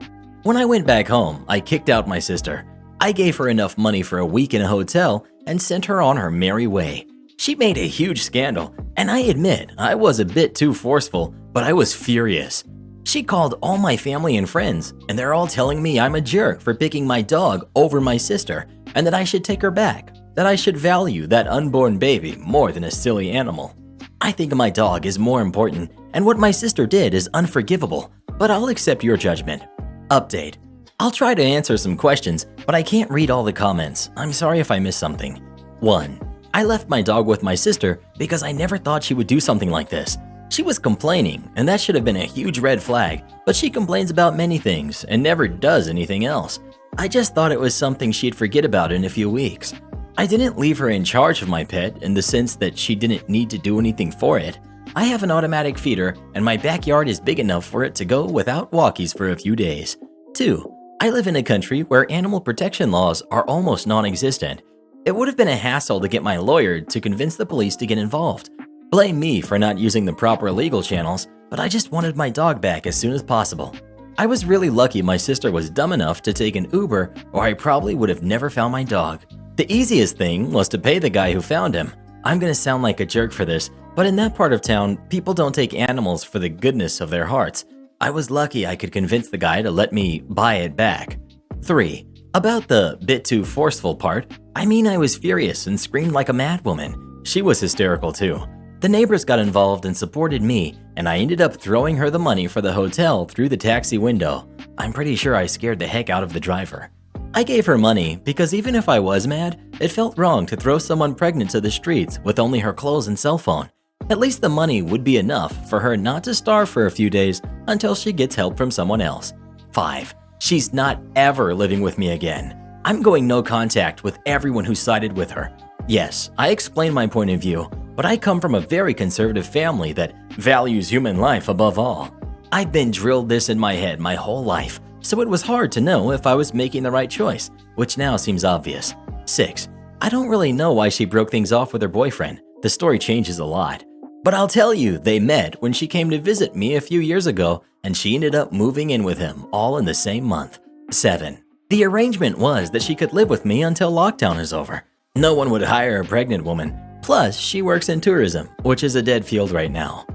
When I went back home, I kicked out my sister. I gave her enough money for a week in a hotel and sent her on her merry way. She made a huge scandal, and I admit I was a bit too forceful, but I was furious. She called all my family and friends, and they're all telling me I'm a jerk for picking my dog over my sister, and that I should take her back, that I should value that unborn baby more than a silly animal. I think my dog is more important, and what my sister did is unforgivable, but I'll accept your judgment. Update. I'll try to answer some questions, but I can't read all the comments. I'm sorry if I missed something. 1. I left my dog with my sister because I never thought she would do something like this. She was complaining, and that should have been a huge red flag, but she complains about many things and never does anything else. I just thought it was something she'd forget about in a few weeks. I didn't leave her in charge of my pet in the sense that she didn't need to do anything for it. I have an automatic feeder, and my backyard is big enough for it to go without walkies for a few days. 2. I live in a country where animal protection laws are almost non-existent. It would have been a hassle to get my lawyer to convince the police to get involved. Blame me for not using the proper legal channels, but I just wanted my dog back as soon as possible. I was really lucky my sister was dumb enough to take an Uber, or I probably would have never found my dog. The easiest thing was to pay the guy who found him. I'm gonna sound like a jerk for this, but in that part of town, people don't take animals for the goodness of their hearts. I was lucky I could convince the guy to let me buy it back. 3. About the bit too forceful part, I mean I was furious and screamed like a madwoman. She was hysterical too. The neighbors got involved and supported me, and I ended up throwing her the money for the hotel through the taxi window. I'm pretty sure I scared the heck out of the driver. I gave her money because even if I was mad, it felt wrong to throw someone pregnant to the streets with only her clothes and cell phone. At least the money would be enough for her not to starve for a few days until she gets help from someone else. 5. She's not ever living with me again. I'm going no contact with everyone who sided with her. Yes, I explained my point of view, but I come from a very conservative family that values human life above all. I've been drilled this in my head my whole life, so it was hard to know if I was making the right choice, which now seems obvious. 6. I don't really know why she broke things off with her boyfriend. The story changes a lot. But I'll tell you, they met when she came to visit me a few years ago, and she ended up moving in with him all in the same month. 7. The arrangement was that she could live with me until lockdown is over. No one would hire a pregnant woman. Plus, she works in tourism, which is a dead field right now.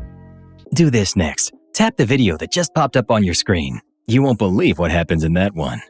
Do this next. Tap the video that just popped up on your screen. You won't believe what happens in that one.